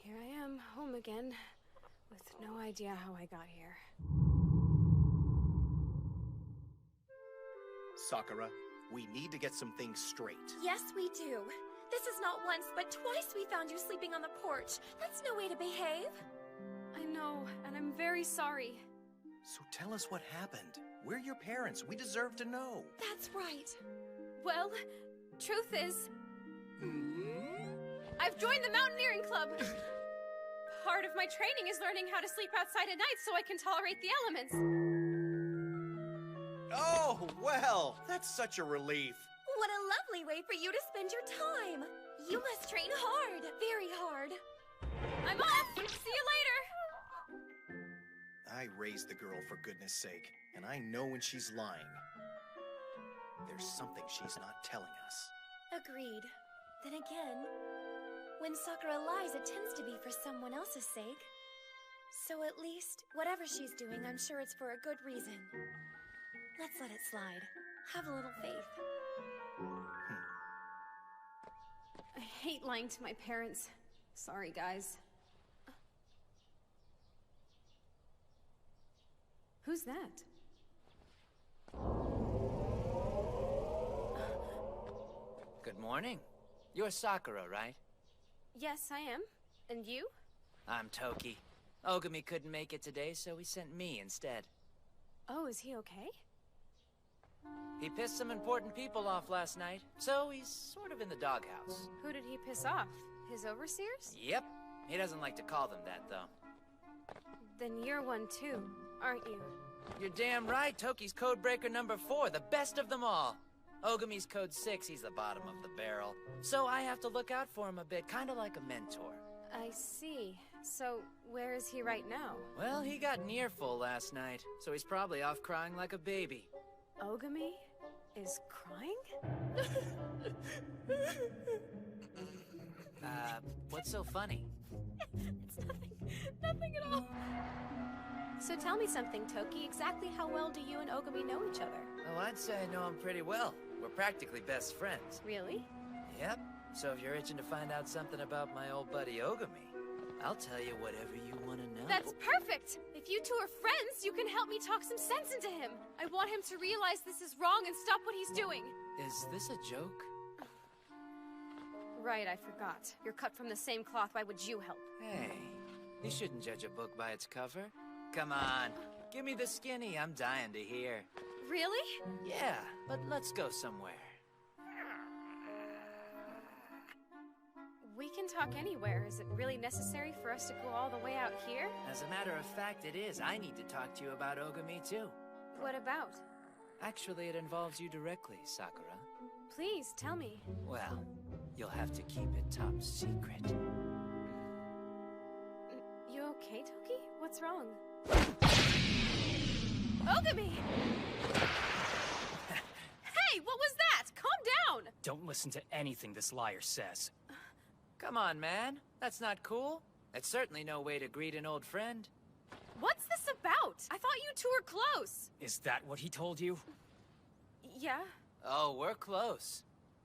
Speaker 3: Here I am, home again, with no idea how I got here.
Speaker 17: Sakura, we need to get some things straight.
Speaker 7: Yes, we do. This is not once, but twice we found you sleeping on the porch. That's no way to behave.
Speaker 3: I know, and I'm very sorry.
Speaker 17: So tell us what happened. We're your parents. We deserve to know.
Speaker 7: That's right.
Speaker 3: Well, truth is... I've joined the Mountaineering Club! Part of my training is learning how to sleep outside at night so I can tolerate the elements.
Speaker 17: Oh, well, that's such a relief.
Speaker 7: What a lovely way for you to spend your time. You must train hard, very hard.
Speaker 3: I'm off! See you later!
Speaker 17: I raised the girl, for goodness sake, and I know when she's lying. There's something she's not telling us.
Speaker 7: Agreed. Then again, when Sakura lies, it tends to be for someone else's sake. So at least, whatever she's doing, I'm sure it's for a good reason. Let's let it slide. Have a little faith.
Speaker 3: I hate lying to my parents. Sorry, guys. Who's that?
Speaker 22: Good morning. You're Sakura, right?
Speaker 3: Yes, I am. And you?
Speaker 22: I'm Toki. Ogami couldn't make it today, so he sent me instead.
Speaker 3: Oh, is he okay?
Speaker 22: He pissed some important people off last night, so he's sort of in the doghouse.
Speaker 3: Who did he piss off? His overseers?
Speaker 22: Yep. He doesn't like to call them that, though.
Speaker 3: Then you're one too. aren't you?
Speaker 22: You're damn right. Toki's Codebreaker number 4, the best of them all. Ogami's Code 6, he's the bottom of the barrel. So I have to look out for him a bit, kind of like a mentor.
Speaker 3: I see. So, where is he right now?
Speaker 22: Well, he got near full last night, so he's probably off crying like a baby.
Speaker 3: Ogami is crying?
Speaker 22: What's so funny?
Speaker 3: It's nothing at all. So tell me something, Toki. Exactly how well do you and Ogami know each other?
Speaker 22: Oh, I'd say I know him pretty well. We're practically best friends.
Speaker 3: Really?
Speaker 22: Yep. So if you're itching to find out something about my old buddy Ogami, I'll tell you whatever you want to know.
Speaker 3: That's perfect! If you two are friends, you can help me talk some sense into him. I want him to realize this is wrong and stop what he's doing.
Speaker 22: Is this a joke?
Speaker 3: Right, I forgot. You're cut from the same cloth. Why would you help?
Speaker 22: Hey, you shouldn't judge a book by its cover. Come on, give me the skinny. I'm dying to hear.
Speaker 3: Really?
Speaker 22: Yeah, but let's go somewhere.
Speaker 3: We can talk anywhere. Is it really necessary for us to go all the way out here?
Speaker 22: As a matter of fact, it is. I need to talk to you about Ogami, too.
Speaker 3: What about?
Speaker 22: Actually, it involves you directly, Sakura.
Speaker 3: Please, tell me.
Speaker 22: Well, you'll have to keep it top secret.
Speaker 3: You okay, Toki? What's wrong? Ogami! Hey, what was that? Calm down!
Speaker 9: Don't listen to anything this liar says.
Speaker 22: Come on, man. That's not cool. It's certainly no way to greet an old friend.
Speaker 3: What's this about? I thought you two were close.
Speaker 9: Is that what he told you?
Speaker 3: Yeah.
Speaker 22: Oh, we're close.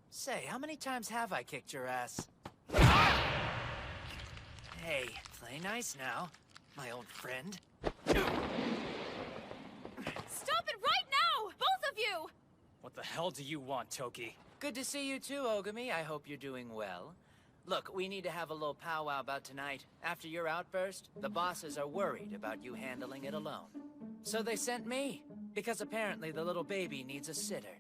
Speaker 22: Say, how many times have I kicked your ass? Hey, play nice now, my old friend.
Speaker 3: Stop it right now! Both of you!
Speaker 9: What the hell do you want, Toki?
Speaker 22: Good to see you too, Ogami. I hope you're doing well. Look, we need to have a little powwow about tonight. After your outburst, the bosses are worried about you handling it alone. So they sent me, because apparently the little baby needs a sitter.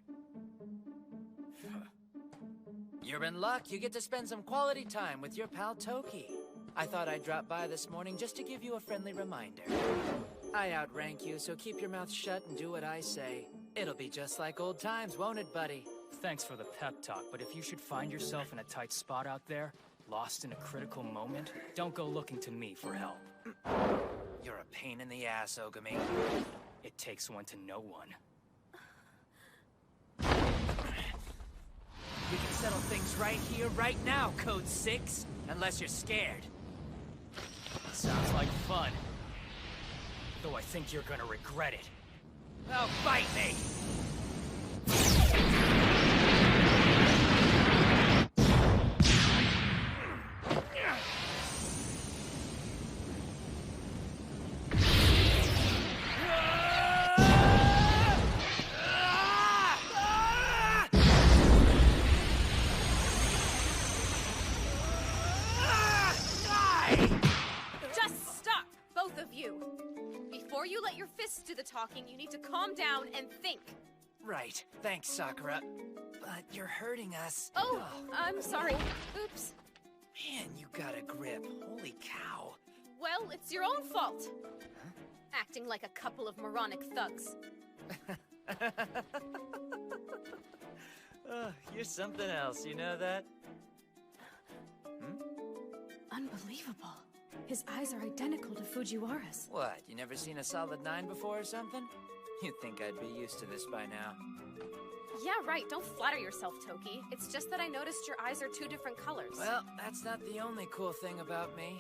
Speaker 22: You're in luck. You get to spend some quality time with your pal Toki. I thought I'd drop by this morning just to give you a friendly reminder. I outrank you, so keep your mouth shut and do what I say. It'll be just like old times, won't it, buddy?
Speaker 9: Thanks for the pep talk, but if you should find yourself in a tight spot out there, lost in a critical moment, don't go looking to me for help.
Speaker 22: You're a pain in the ass, Ogami.
Speaker 9: It takes one to know one.
Speaker 22: We can settle things right here, right now, Code 6. Unless you're scared.
Speaker 9: Sounds like fun. Though I think you're gonna regret it.
Speaker 22: Oh, bite me!
Speaker 3: Do the talking, you need to calm down and think.
Speaker 22: Right. Thanks, Sakura. But you're hurting us.
Speaker 3: Oh, I'm sorry. Oops.
Speaker 22: Man, you got a grip. Holy cow.
Speaker 3: Well, it's your own fault. Huh? Acting like a couple of moronic thugs.
Speaker 22: You're something else, you know that?
Speaker 3: Unbelievable. His eyes are identical to Fujiwara's.
Speaker 22: What, you never seen a solid 9 before or something? You'd think I'd be used to this by now.
Speaker 3: Yeah, right. Don't flatter yourself, Toki. It's just that I noticed your eyes are 2 different colors.
Speaker 22: Well, that's not the only cool thing about me.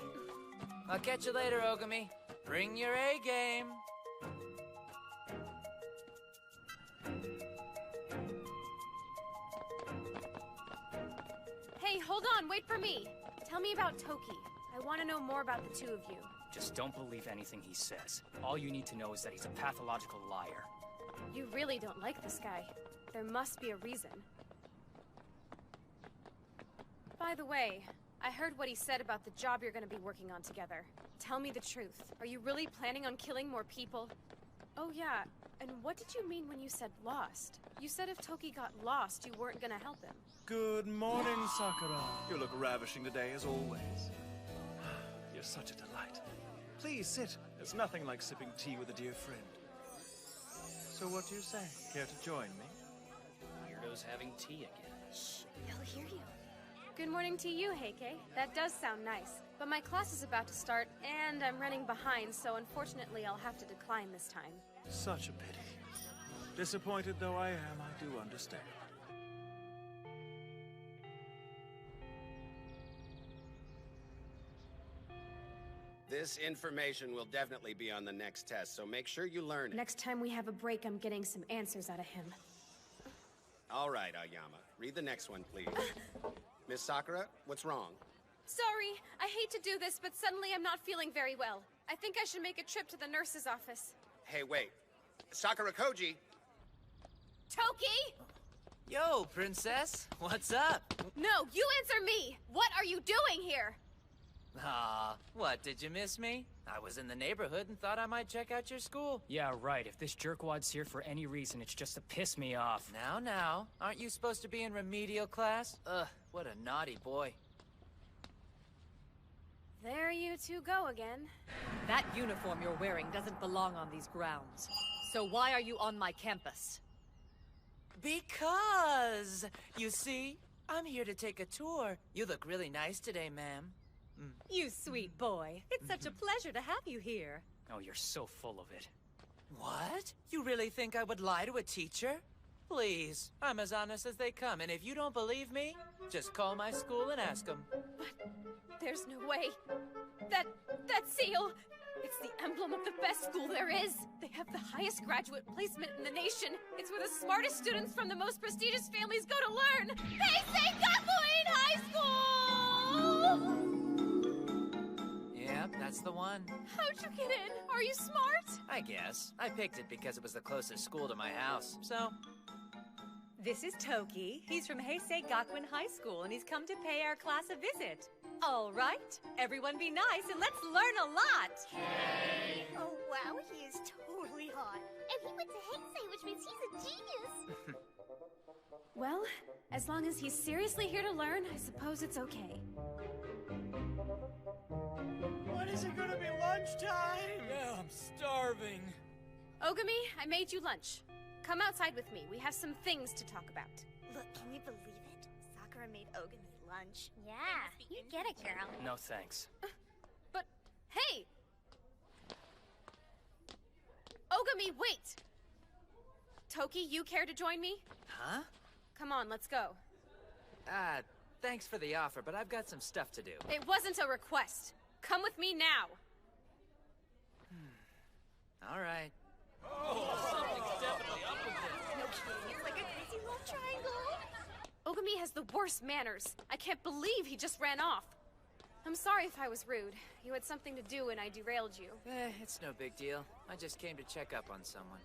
Speaker 22: I'll catch you later, Ogami. Bring your A game.
Speaker 3: Hey, hold on. Wait for me. Tell me about Toki. I want to know more about the 2 of you.
Speaker 9: Just don't believe anything he says. All you need to know is that he's a pathological liar.
Speaker 3: You really don't like this guy. There must be a reason. By the way, I heard what he said about the job you're going to be working on together. Tell me the truth. Are you really planning on killing more people? Oh yeah, and what did you mean when you said lost? You said if Toki got lost, you weren't going to help him.
Speaker 6: Good morning, Sakura. You look ravishing today, as always. You're such a delight. Please sit. There's nothing like sipping tea with a dear friend. So what do you say? Care to join me?
Speaker 9: Weirdo's having tea again.
Speaker 3: Shh, he'll hear you. Good morning to you, Heike. That does sound nice. But my class is about to start, and I'm running behind, so unfortunately I'll have to decline this time.
Speaker 6: Such a pity. Disappointed though I am, I do understand.
Speaker 14: This information will definitely be on the next test, so make sure you learn it.
Speaker 3: Next time we have a break, I'm getting some answers out of him.
Speaker 14: All right, Aoyama. Read the next one, please. Miss Sakura, what's wrong?
Speaker 3: Sorry, I hate to do this, but suddenly I'm not feeling very well. I think I should make a trip to the nurse's office.
Speaker 14: Hey, wait. Sakura Koji!
Speaker 1: Toki!
Speaker 22: Yo, princess. What's up?
Speaker 1: No, you answer me! What are you doing here?
Speaker 22: Aw, what, did you miss me? I was in the neighborhood and thought I might check out your school.
Speaker 9: Yeah, right. If this jerkwad's here for any reason, it's just to piss me off.
Speaker 22: Now, aren't you supposed to be in remedial class? Ugh, what a naughty boy.
Speaker 3: There you two go again.
Speaker 8: That uniform you're wearing doesn't belong on these grounds. So why are you on my campus?
Speaker 22: Because, you see, I'm here to take a tour. You look really nice today, ma'am.
Speaker 8: You sweet boy. It's such a pleasure to have you here.
Speaker 9: Oh, you're so full of it.
Speaker 22: What? You really think I would lie to a teacher? Please, I'm as honest as they come, and if you don't believe me, just call my school and ask them.
Speaker 3: But there's no way. That seal, it's the emblem of the best school there is. They have the highest graduate placement in the nation. It's where the smartest students from the most prestigious families go to learn. Heisei Gakuen High School!
Speaker 22: Yep, that's the one.
Speaker 3: How'd you get in? Are you smart?
Speaker 22: I guess. I picked it because it was the closest school to my house, so...
Speaker 8: This is Toki. He's from Heisei Gakuen High School, and he's come to pay our class a visit. All right, everyone be nice, and let's learn a lot!
Speaker 7: Oh, wow, he is totally hot. And he went to Heisei, which means he's a genius.
Speaker 3: Well, as long as he's seriously here to learn, I suppose it's okay.
Speaker 13: When is it gonna be lunchtime?
Speaker 19: Yeah, I'm starving.
Speaker 3: Ogami, I made you lunch. Come outside with me. We have some things to talk about.
Speaker 7: Look, can you believe it? Sakura made Ogami lunch. Yeah, you get it, girl.
Speaker 9: No thanks.
Speaker 3: But, hey! Ogami, wait! Toki, you care to join me?
Speaker 22: Huh?
Speaker 3: Come on, let's go.
Speaker 22: Thanks for the offer, but I've got some stuff to do.
Speaker 3: It wasn't a request. Come with me now.
Speaker 22: All right.
Speaker 19: Oh, something's definitely up with this.
Speaker 7: No kidding, it's like a crazy little triangle.
Speaker 3: Ogami has the worst manners. I can't believe he just ran off. I'm sorry if I was rude. You had something to do and I derailed you.
Speaker 22: It's no big deal. I just came to check up on someone.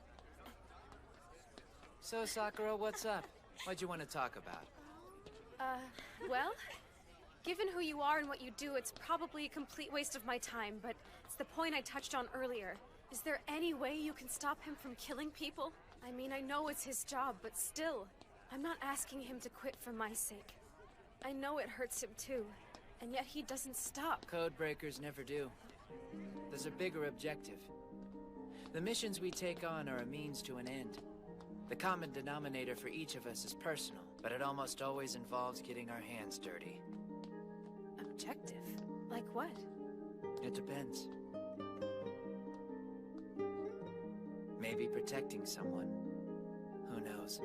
Speaker 22: So, Sakura, what's up? What'd you want to talk about?
Speaker 3: Well, given who you are and what you do, it's probably a complete waste of my time, but it's the point I touched on earlier. Is there any way you can stop him from killing people? I mean, I know it's his job, but still. I'm not asking him to quit for my sake. I know it hurts him too, and yet he doesn't stop.
Speaker 22: Codebreakers never do. There's a bigger objective. The missions we take on are a means to an end. The common denominator for each of us is personal, but it almost always involves getting our hands dirty.
Speaker 3: Objective? Like what?
Speaker 22: It depends. Maybe protecting someone. Who knows?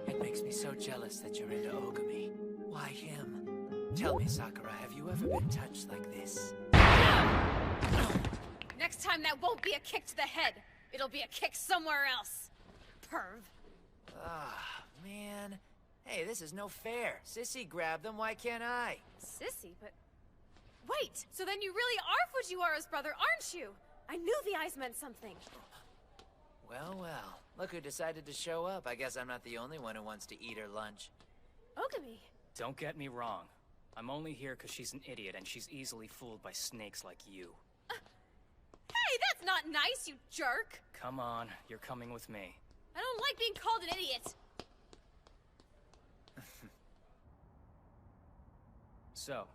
Speaker 22: It makes me so jealous that you're into Ogami. Why him? Tell me, Sakura, have you ever been touched like this?
Speaker 3: Next time that won't be a kick to the head. It'll be a kick somewhere else. Perv.
Speaker 22: Ah, man. Hey, this is no fair. Sissy grabbed them, why can't I?
Speaker 3: Sissy, but... Wait! So then you really are Fujiwara's brother, aren't you? I knew the eyes meant something.
Speaker 22: Well, well. Look who decided to show up. I guess I'm not the only one who wants to eat her lunch.
Speaker 3: Ogami.
Speaker 9: Don't get me wrong. I'm only here because she's an idiot and she's easily fooled by snakes like you.
Speaker 3: Hey, that's not nice, you jerk!
Speaker 9: Come on, you're coming with me.
Speaker 3: I don't like being called an idiot.
Speaker 9: So,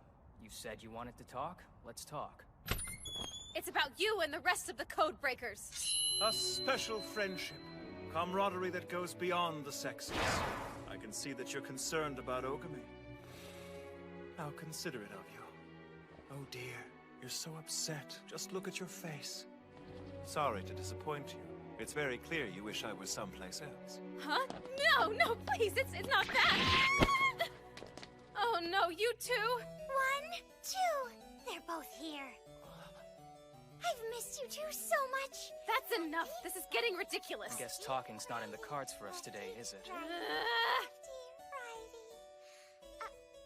Speaker 9: you said you wanted to talk? Let's talk.
Speaker 3: It's about you and the rest of the Codebreakers.
Speaker 4: A special friendship. Camaraderie that goes beyond the sexes. I can see that you're concerned about Ogami. How considerate of you. Oh dear, you're so upset. Just look at your face. Sorry to disappoint you. It's very clear you wish I was someplace else.
Speaker 3: Huh? No, please, it's not that. Oh no, you two.
Speaker 7: 1, 2. They're both here. I've missed you two so much.
Speaker 3: That's enough. This is getting ridiculous.
Speaker 9: I guess talking's not in the cards for us today, is it?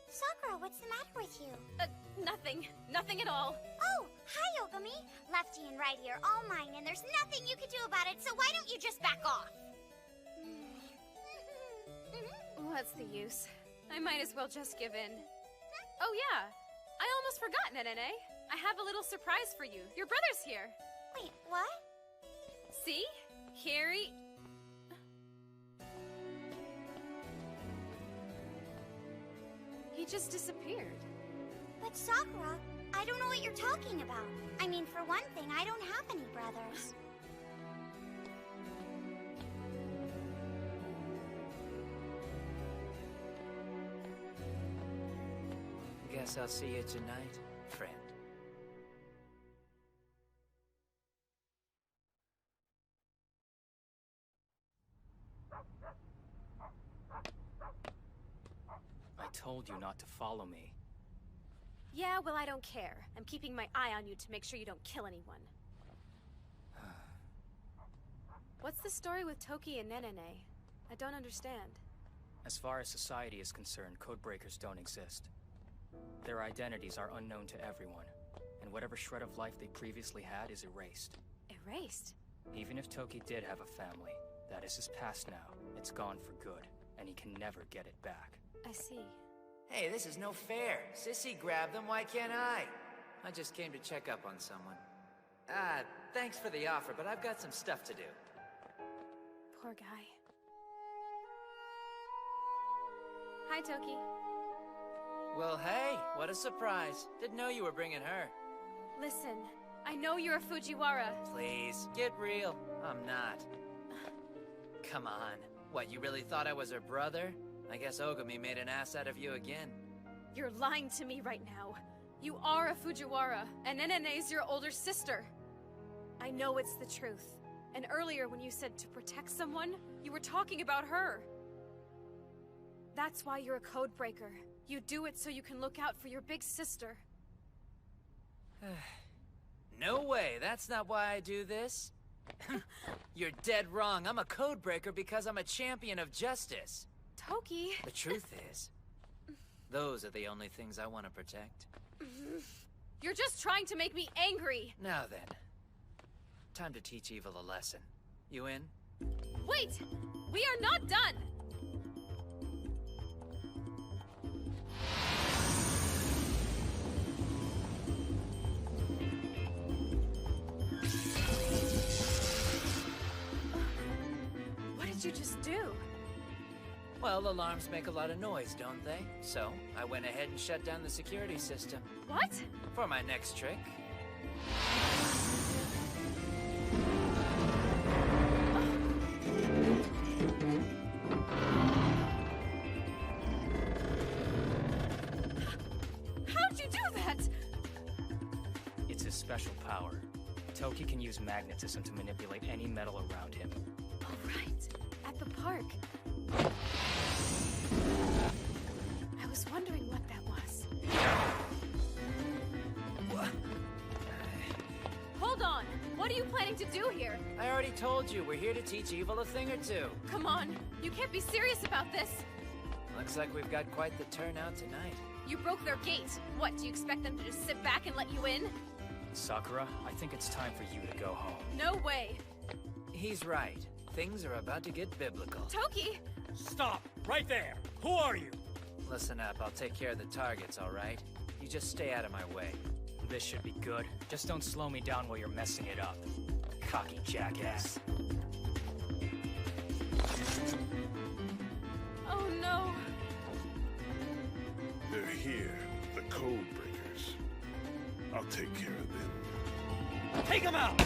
Speaker 7: Sakura, what's the matter with you?
Speaker 3: Nothing. Nothing at all.
Speaker 7: Oh, hi, Ogami. Lefty and Righty are all mine, and there's nothing you can do about it, so why don't you just back off?
Speaker 3: What's the use? I might as well just give in. Oh yeah, I almost forgot, Nene. I have a little surprise for you. Your brother's here.
Speaker 7: Wait, what?
Speaker 3: See? Here he just disappeared.
Speaker 7: But Sakura, I don't know what you're talking about. I mean, for one thing, I don't have any brothers.
Speaker 22: Guess I'll see you tonight, friend.
Speaker 9: I told you not to follow me.
Speaker 3: Yeah, well, I don't care. I'm keeping my eye on you to make sure you don't kill anyone. What's the story with Toki and Nenene? I don't understand.
Speaker 9: As far as society is concerned, Codebreakers don't exist. Their identities are unknown to everyone, and whatever shred of life they previously had is erased.
Speaker 3: Erased?
Speaker 9: Even if Toki did have a family, that is his past now. It's gone for good, and he can never get it back.
Speaker 3: I see.
Speaker 22: Hey, this is no fair. Sissy grabbed them, why can't I? I just came to check up on someone. Thanks for the offer, but I've got some stuff to do.
Speaker 3: Poor guy. Hi, Toki.
Speaker 22: Well, hey, what a surprise. Didn't know you were bringing her.
Speaker 3: Listen, I know you're a Fujiwara.
Speaker 22: Please, get real. I'm not. Come on. What, you really thought I was her brother? I guess Ogami made an ass out of you again.
Speaker 3: You're lying to me right now. You are a Fujiwara, and Nenene's your older sister. I know it's the truth. And earlier when you said to protect someone, you were talking about her. That's why you're a Codebreaker. You do it so you can look out for your big sister.
Speaker 22: No way, that's not why I do this. You're dead wrong. I'm a Codebreaker because I'm a champion of justice.
Speaker 3: Toki...
Speaker 22: The truth is, those are the only things I want to protect.
Speaker 3: You're just trying to make me angry.
Speaker 22: Now then, time to teach evil a lesson. You in?
Speaker 3: Wait! We are not done! What did you just do?
Speaker 22: Well, alarms make a lot of noise, don't they? So, I went ahead and shut down the security system.
Speaker 3: What?
Speaker 22: For my next trick.
Speaker 3: How'd you do that?
Speaker 9: It's his special power. Toki can use magnetism to manipulate any metal around him.
Speaker 3: All right. At the park. I was wondering what that was. Hold on. What are you planning to do here?
Speaker 22: I already told you, we're here to teach evil a thing or two.
Speaker 3: Come on. You can't be serious about this.
Speaker 22: Looks like we've got quite the turnout tonight.
Speaker 3: You broke their gate. What, do you expect them to just sit back and let you in?
Speaker 9: Sakura, I think it's time for you to go home.
Speaker 3: No way.
Speaker 22: He's right. Things are about to get biblical.
Speaker 3: Toki!
Speaker 19: Stop! Right there! Who are you?
Speaker 22: Listen up, I'll take care of the targets, alright? You just stay out of my way.
Speaker 9: This should be good. Just don't slow me down while you're messing it up. Cocky jackass.
Speaker 3: Oh no.
Speaker 10: They're here. The Code Breakers. I'll take care of them.
Speaker 19: Take him out!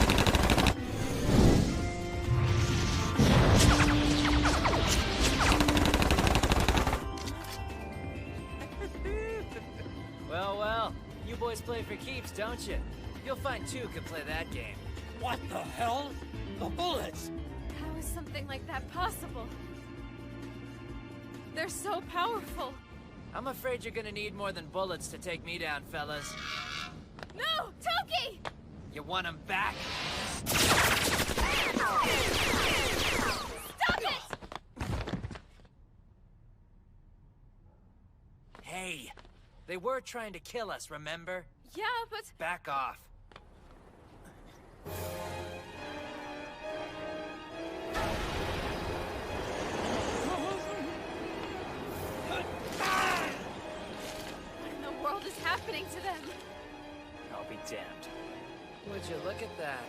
Speaker 22: Well, you boys play for keeps, don't you? You'll find two can play that game.
Speaker 19: What the hell? The bullets!
Speaker 3: How is something like that possible? They're so powerful.
Speaker 22: I'm afraid you're gonna need more than bullets to take me down, fellas.
Speaker 3: No! Toki!
Speaker 22: You want them back?
Speaker 3: Stop it!
Speaker 22: Hey, they were trying to kill us, remember?
Speaker 3: Yeah, but...
Speaker 22: Back off.
Speaker 3: What in the world is happening to them?
Speaker 22: I'll be damned. Would you look at that?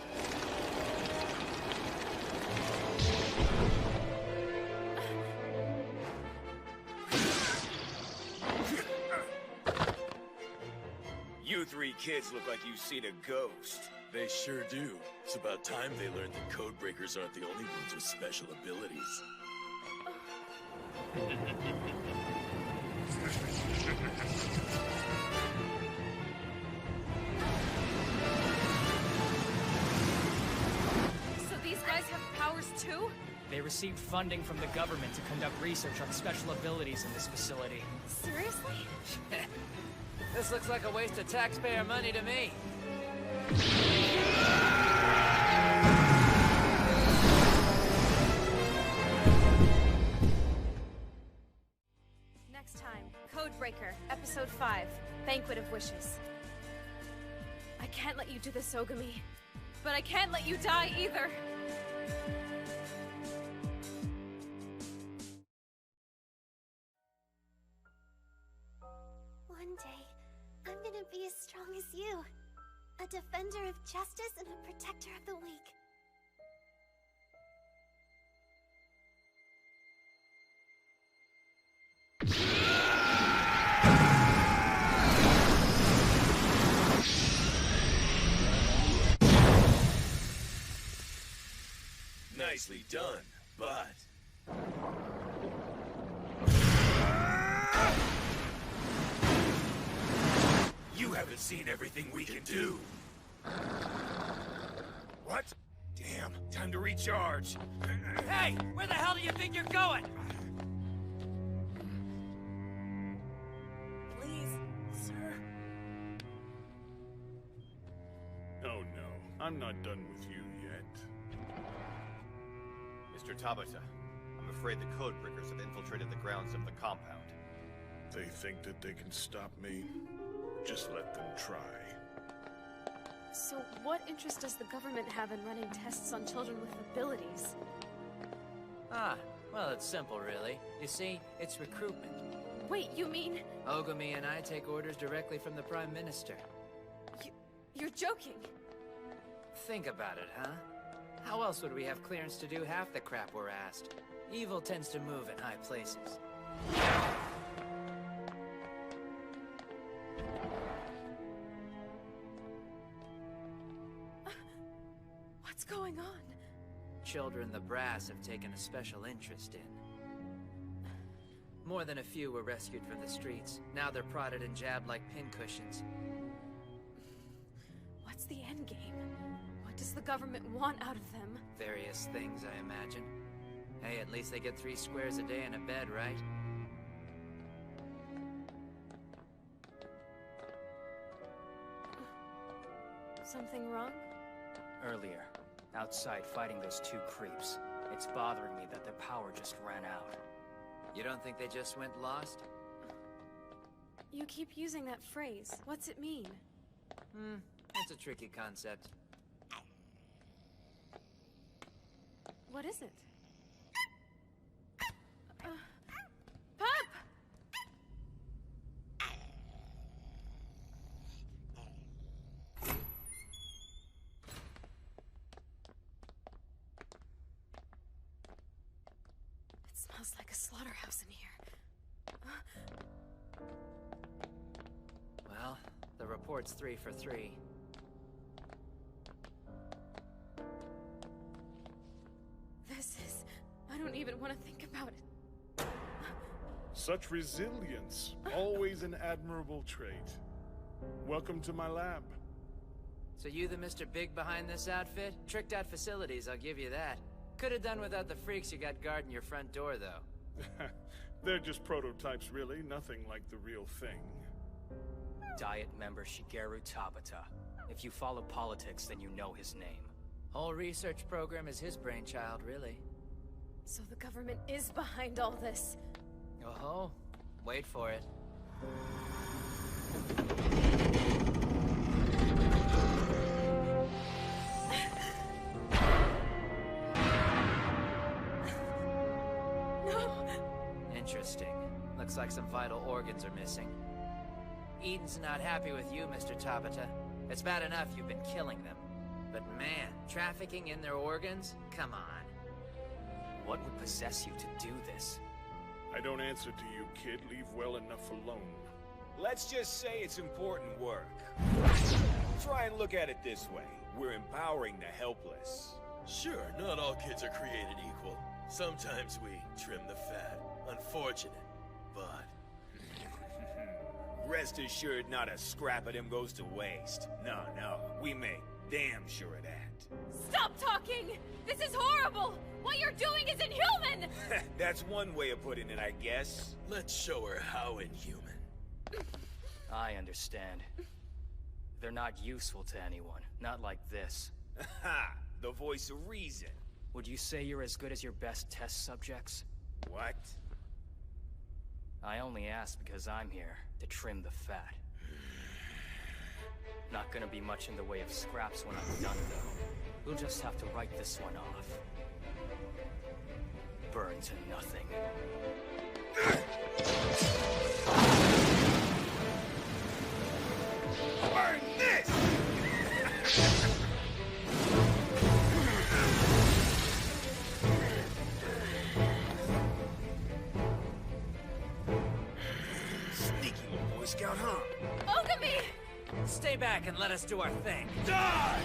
Speaker 6: You three kids look like you've seen a ghost.
Speaker 20: They sure do. It's about time they learned that Code Breakers aren't the only ones with special abilities.
Speaker 3: So these guys have powers too?
Speaker 5: They received funding from the government to conduct research on special abilities in this facility.
Speaker 3: Seriously?
Speaker 22: This looks like a waste of taxpayer money to me.
Speaker 3: Next time, Codebreaker, Episode 5, Banquet of Wishes. I can't let you do this, Ogami. But I can't let you die either!
Speaker 7: One day, I'm gonna be as strong as you. A defender of justice and a protector of the weak.
Speaker 20: Nicely done, but... You haven't seen everything we can do.
Speaker 13: What? Damn, time to recharge.
Speaker 22: Hey, where the hell do you think you're going?
Speaker 3: Please, sir.
Speaker 10: Oh no, I'm not done with you yet.
Speaker 16: Mr. Tabata, I'm afraid the Codebreakers have infiltrated the grounds of the compound.
Speaker 10: They think that they can stop me? Just let them try.
Speaker 3: So what interest does the government have in running tests on children with abilities?
Speaker 22: Ah, well, it's simple, really. You see, it's recruitment.
Speaker 3: Wait, you mean...
Speaker 22: Ogami and I take orders directly from the Prime Minister.
Speaker 3: You're joking.
Speaker 22: Think about it, huh? How else would we have clearance to do half the crap we're asked? Evil tends to move in high places.
Speaker 3: What's going on?
Speaker 22: Children the brass have taken a special interest in. More than a few were rescued from the streets. Now they're prodded and jabbed like pincushions.
Speaker 3: What's the endgame? What does the government want out of them?
Speaker 22: Various things, I imagine. Hey, at least they get 3 squares a day and a bed, right?
Speaker 3: Something wrong?
Speaker 5: Earlier, outside fighting those 2 creeps. It's bothering me that their power just ran out.
Speaker 22: You don't think they just went lost?
Speaker 3: You keep using that phrase. What's it mean?
Speaker 22: It's a tricky concept.
Speaker 3: What is it? Pup! It smells like a slaughterhouse in here.
Speaker 22: Well, the report's 3 for 3.
Speaker 3: This is... I don't even want to think about it.
Speaker 21: Such resilience, always an admirable trait. Welcome to my lab.
Speaker 22: So you the Mr. Big behind this outfit? Tricked out facilities, I'll give you that. Could have done without the freaks you got guarding your front door, though.
Speaker 21: They're just prototypes, really. Nothing like the real thing.
Speaker 9: Diet member Shigeru Tabata. If you follow politics, then you know his name.
Speaker 22: Whole research program is his brainchild, really.
Speaker 3: So the government is behind all this.
Speaker 22: Oh-ho. Wait for it.
Speaker 3: No!
Speaker 22: Interesting. Looks like some vital organs are missing. Eden's not happy with you, Mr. Tabata. It's bad enough you've been killing them. But man, trafficking in their organs? Come on.
Speaker 9: What would possess you to do this?
Speaker 21: I don't answer to you, kid. Leave well enough alone.
Speaker 2: Let's just say it's important work. Try and look at it this way. We're empowering the helpless.
Speaker 20: Sure, not all kids are created equal. Sometimes we trim the fat. Unfortunate, but...
Speaker 2: Rest assured not a scrap of them goes to waste. No, we make damn sure of that.
Speaker 1: Stop talking! This is horrible! What you're doing is inhuman!
Speaker 2: That's one way of putting it, I guess.
Speaker 20: Let's show her how inhuman.
Speaker 9: I understand. They're not useful to anyone. Not like this.
Speaker 2: Ha! The voice of reason.
Speaker 9: Would you say you're as good as your best test subjects?
Speaker 2: What?
Speaker 9: I only ask because I'm here to trim the fat. Not gonna be much in the way of scraps when I'm done, though. We'll just have to write this one off. Burn to nothing.
Speaker 2: Burn this! Sneaky little Boy Scout, huh?
Speaker 1: Ogami!
Speaker 22: Stay back and let us do our thing.
Speaker 2: Die!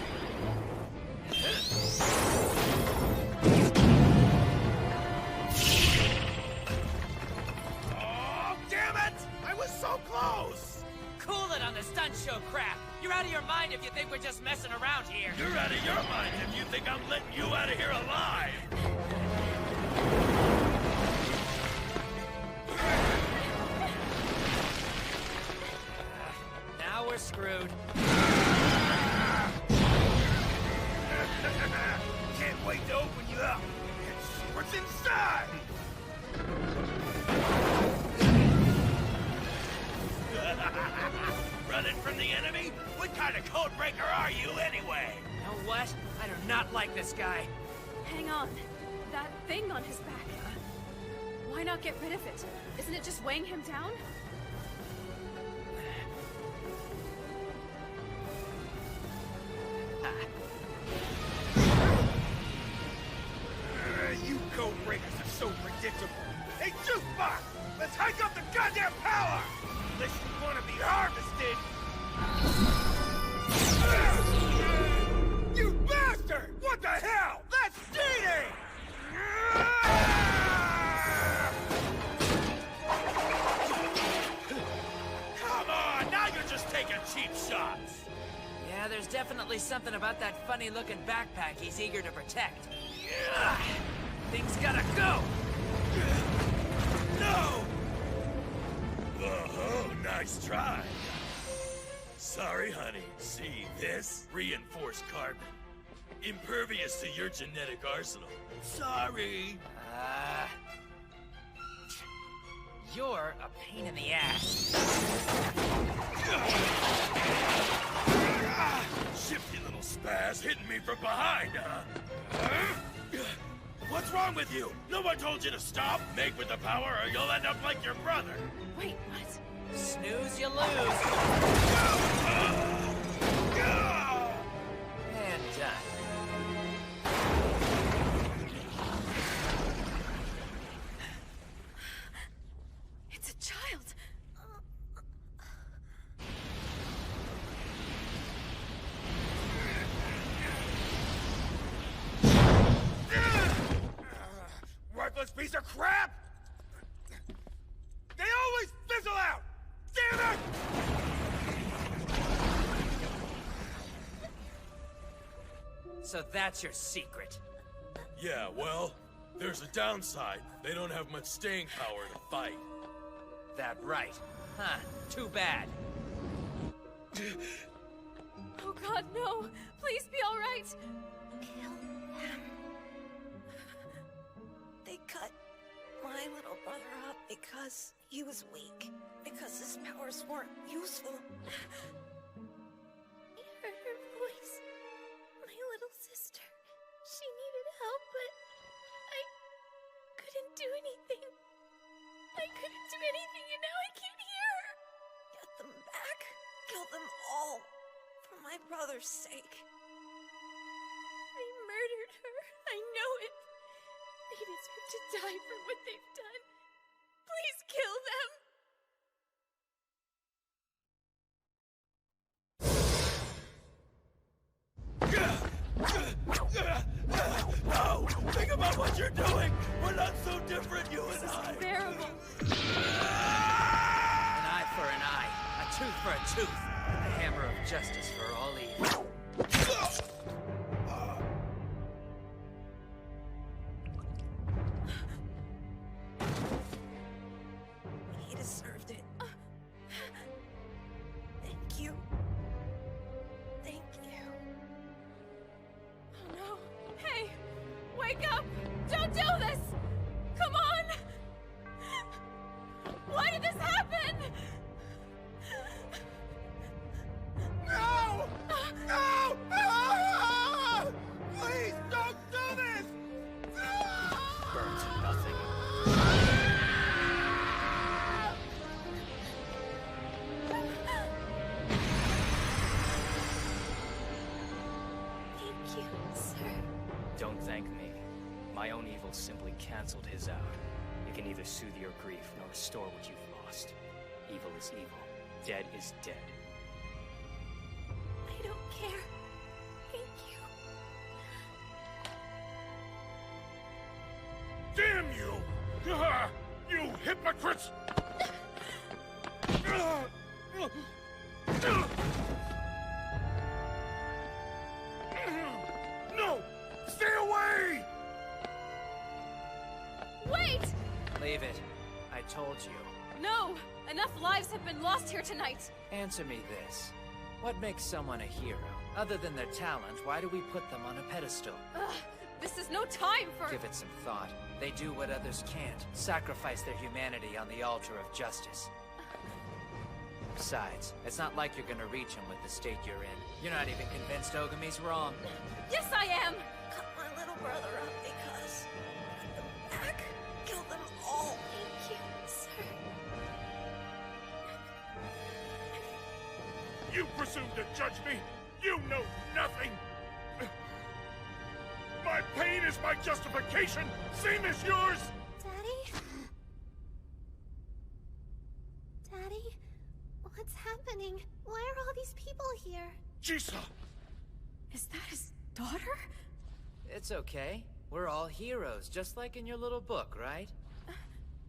Speaker 2: Oh, damn it! I was so close!
Speaker 22: Cool it on the stunt show crap. You're out of your mind if you think we're just messing around here.
Speaker 20: You're out of your mind if you think I'm letting you out of here alive!
Speaker 22: Now we're screwed.
Speaker 2: Can't wait to open you up and see what's inside!
Speaker 20: Running from the enemy? What kind of codebreaker are you anyway?
Speaker 22: You know what? I do not like this guy.
Speaker 3: Hang on. That thing on his back. Why not get rid of it? Isn't it just weighing him down?
Speaker 2: You codebreakers are so predictable. Hey, Jukebox! Let's hike up the goddamn power! Unless you want to be harvested! You bastard! What the hell? That's cheating!
Speaker 20: Come on, now you're just taking cheap shots!
Speaker 22: Yeah, there's definitely something about that funny-looking backpack he's eager to protect. Things gotta go!
Speaker 20: No! Oh, nice try. Sorry, honey. See this? Reinforced carbon. Impervious to your genetic arsenal. Sorry.
Speaker 22: You're a pain in the ass.
Speaker 20: Shifty little spaz hitting me from behind, huh? What's wrong with you? No one told you to stop. Make with the power or you'll end up like your brother.
Speaker 3: Wait, what?
Speaker 22: Snooze, you lose. And done.
Speaker 3: It's a child.
Speaker 22: So that's your secret.
Speaker 20: Yeah, well, there's a downside. They don't have much staying power to fight.
Speaker 22: That right. Huh, too bad.
Speaker 1: Oh God, no! Please be all right.
Speaker 7: Kill him. They cut my little brother up because he was weak. Because his powers weren't useful. You heard her voice. My little sister. She needed help, but I couldn't do anything. I couldn't do anything, and now I can't hear her. Get them back. Kill them all. For my brother's sake. They murdered her. I know it. They deserve to die for what they've done. Please kill them.
Speaker 20: No! Think about what you're doing! We're not so different, you and I!
Speaker 1: Unbearable.
Speaker 22: An eye for an eye, a tooth for a tooth, and the hammer of justice for all evil.
Speaker 7: He deserved it. Thank you. Thank you.
Speaker 1: Oh no. Hey! Wake up! Don't do this! Come on! Why did this happen?
Speaker 2: No! No! Ah! Please don't do this!
Speaker 22: Burnt to nothing.
Speaker 7: Thank you, sir.
Speaker 9: Don't thank me. My own evil simply canceled his out. You can neither soothe your grief nor restore what you've lost. Evil is evil. Dead is dead.
Speaker 7: I don't care. Thank you.
Speaker 2: Damn you! Ah, you hypocrites! No! Stay away!
Speaker 1: Wait!
Speaker 22: Leave it. I told you.
Speaker 1: No! Enough lives have been lost here tonight.
Speaker 22: Answer me this. What makes someone a hero? Other than their talent, why do we put them on a pedestal?
Speaker 1: Ugh, this is no time for—
Speaker 22: Give it some thought. They do what others can't. Sacrifice their humanity on the altar of justice. Besides, it's not like you're gonna reach him with the state you're in. You're not even convinced Ogami's wrong.
Speaker 1: Yes, I am!
Speaker 7: Cut my little brother up because... Get them back. Kill them all. Thank you, sir.
Speaker 2: You presume to judge me? You know nothing! My pain is my justification, same as yours!
Speaker 7: Daddy? Daddy? What's happening? Why are all these people here?
Speaker 2: Jisa!
Speaker 1: Is that his daughter?
Speaker 22: It's okay. We're all heroes, just like in your little book, right?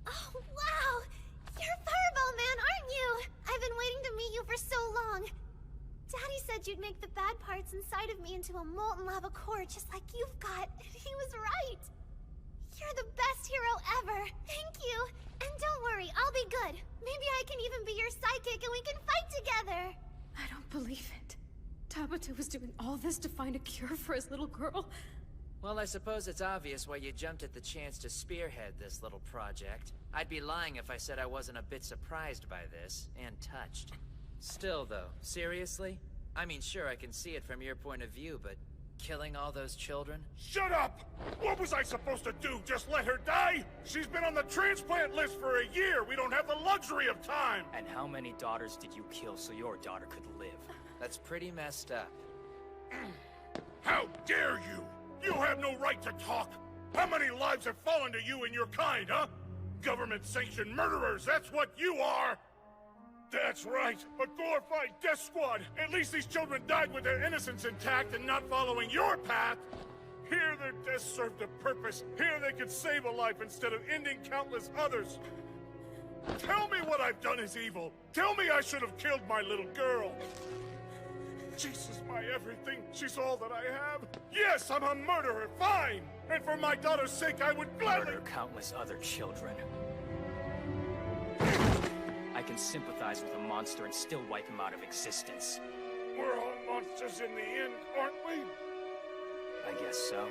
Speaker 7: Oh, wow! You're Fireball Man, aren't you? I've been waiting to meet you for so long. Daddy said you'd make the bad parts inside of me into a molten lava core just like you've got. He was right. You're the best hero ever. Thank you. And don't worry, I'll be good. Maybe I can even be your sidekick and we can fight together.
Speaker 1: I don't believe it. Tabata was doing all this to find a cure for his little girl.
Speaker 22: Well, I suppose it's obvious why you jumped at the chance to spearhead this little project. I'd be lying if I said I wasn't a bit surprised by this, and touched. Still, though, seriously? I mean, sure, I can see it from your point of view, but killing all those children?
Speaker 2: Shut up! What was I supposed to do? Just let her die? She's been on the transplant list for a year! We don't have the luxury of time!
Speaker 9: And how many daughters did you kill so your daughter could live?
Speaker 22: That's pretty messed up.
Speaker 2: How dare you! You have no right to talk! How many lives have fallen to you and your kind, huh? Government-sanctioned murderers, that's what you are! That's right, a glorified death squad! At least these children died with their innocence intact and not following your path! Here their deaths served a purpose. Here they could save a life instead of ending countless others. Tell me what I've done is evil. Tell me I should have killed my little girl. Jesus, my everything. She's all that I have. Yes, I'm a murderer, fine! And for my daughter's sake, I would gladly—
Speaker 9: Murder countless other children. I can sympathize with a monster and still wipe him out of existence.
Speaker 2: We're all monsters in the end, aren't we?
Speaker 9: I guess so.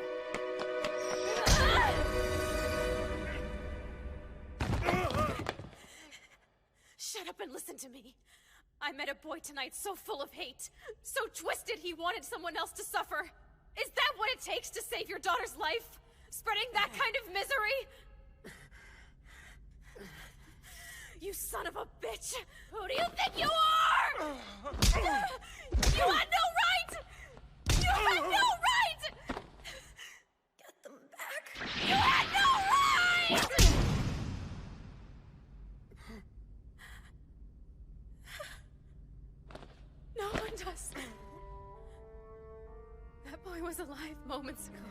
Speaker 3: Shut up and listen to me. I met a boy tonight so full of hate, so twisted he wanted someone else to suffer. Is that what it takes to save your daughter's life? Spreading that kind of misery? You son of a bitch! Who do you think you are? You had no right! You had no right! Get them back! You had no right! No one does. That boy was alive moments ago.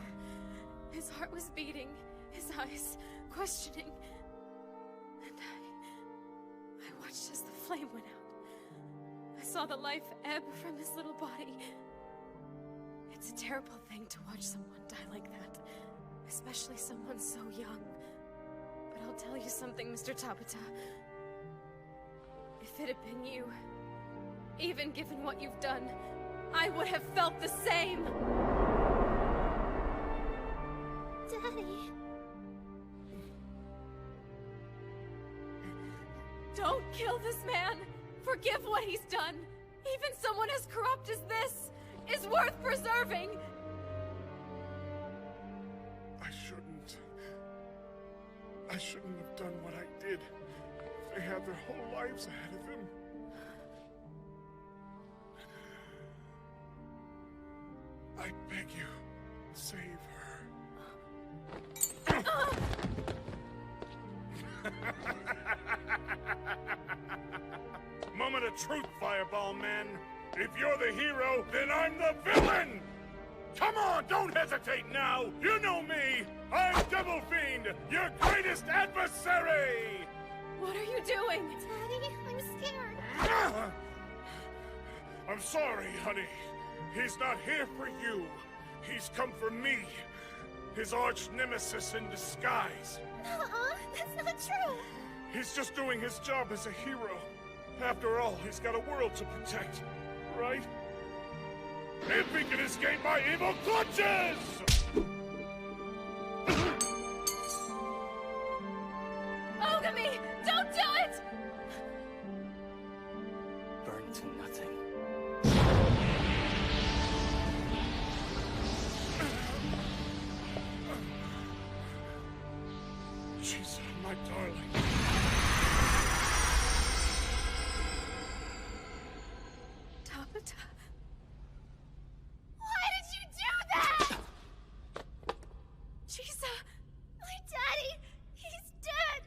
Speaker 3: His heart was beating, his eyes questioning. And I watched as the flame went out. I saw the life ebb from his little body. It's a terrible thing to watch someone die like that, especially someone so young. But I'll tell you something, Mr. Tabata. If it had been you, even given what you've done, I would have felt the same!
Speaker 7: Daddy...
Speaker 3: Don't kill this man! Forgive what he's done! Even someone as corrupt as this is worth preserving!
Speaker 2: I shouldn't have done what I did. They had their whole lives ahead of them. I beg you, save her. Moment of truth, Fireball Man. If you're the hero, then I'm the villain! Come on, don't hesitate now! You know me! I'm Devil Fiend, your greatest adversary!
Speaker 3: What are you doing?
Speaker 7: Daddy, I'm scared.
Speaker 2: I'm sorry, honey. He's not here for you. He's come for me. His arch nemesis in disguise.
Speaker 7: Nuh-uh, that's not true.
Speaker 2: He's just doing his job as a hero. After all, he's got a world to protect, right? If he can escape my evil clutches!
Speaker 3: Ogami! Don't do it!
Speaker 9: Burn to nothing.
Speaker 2: She's my darling.
Speaker 3: Tabata.
Speaker 7: Why did you do that?
Speaker 3: Chisa!
Speaker 7: My daddy, he's dead.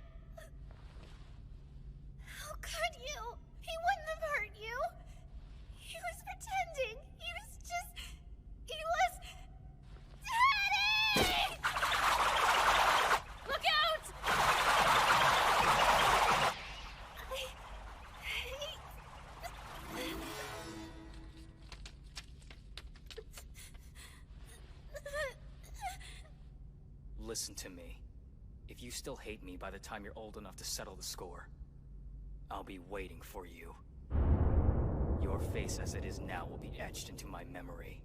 Speaker 7: How could you? He wouldn't have hurt you. He was pretending. He was just... He was... Daddy!
Speaker 3: Look out!
Speaker 9: Listen to me. If you still hate me by the time you're old enough to settle the score, I'll be waiting for you. Your face as it is now will be etched into my memory.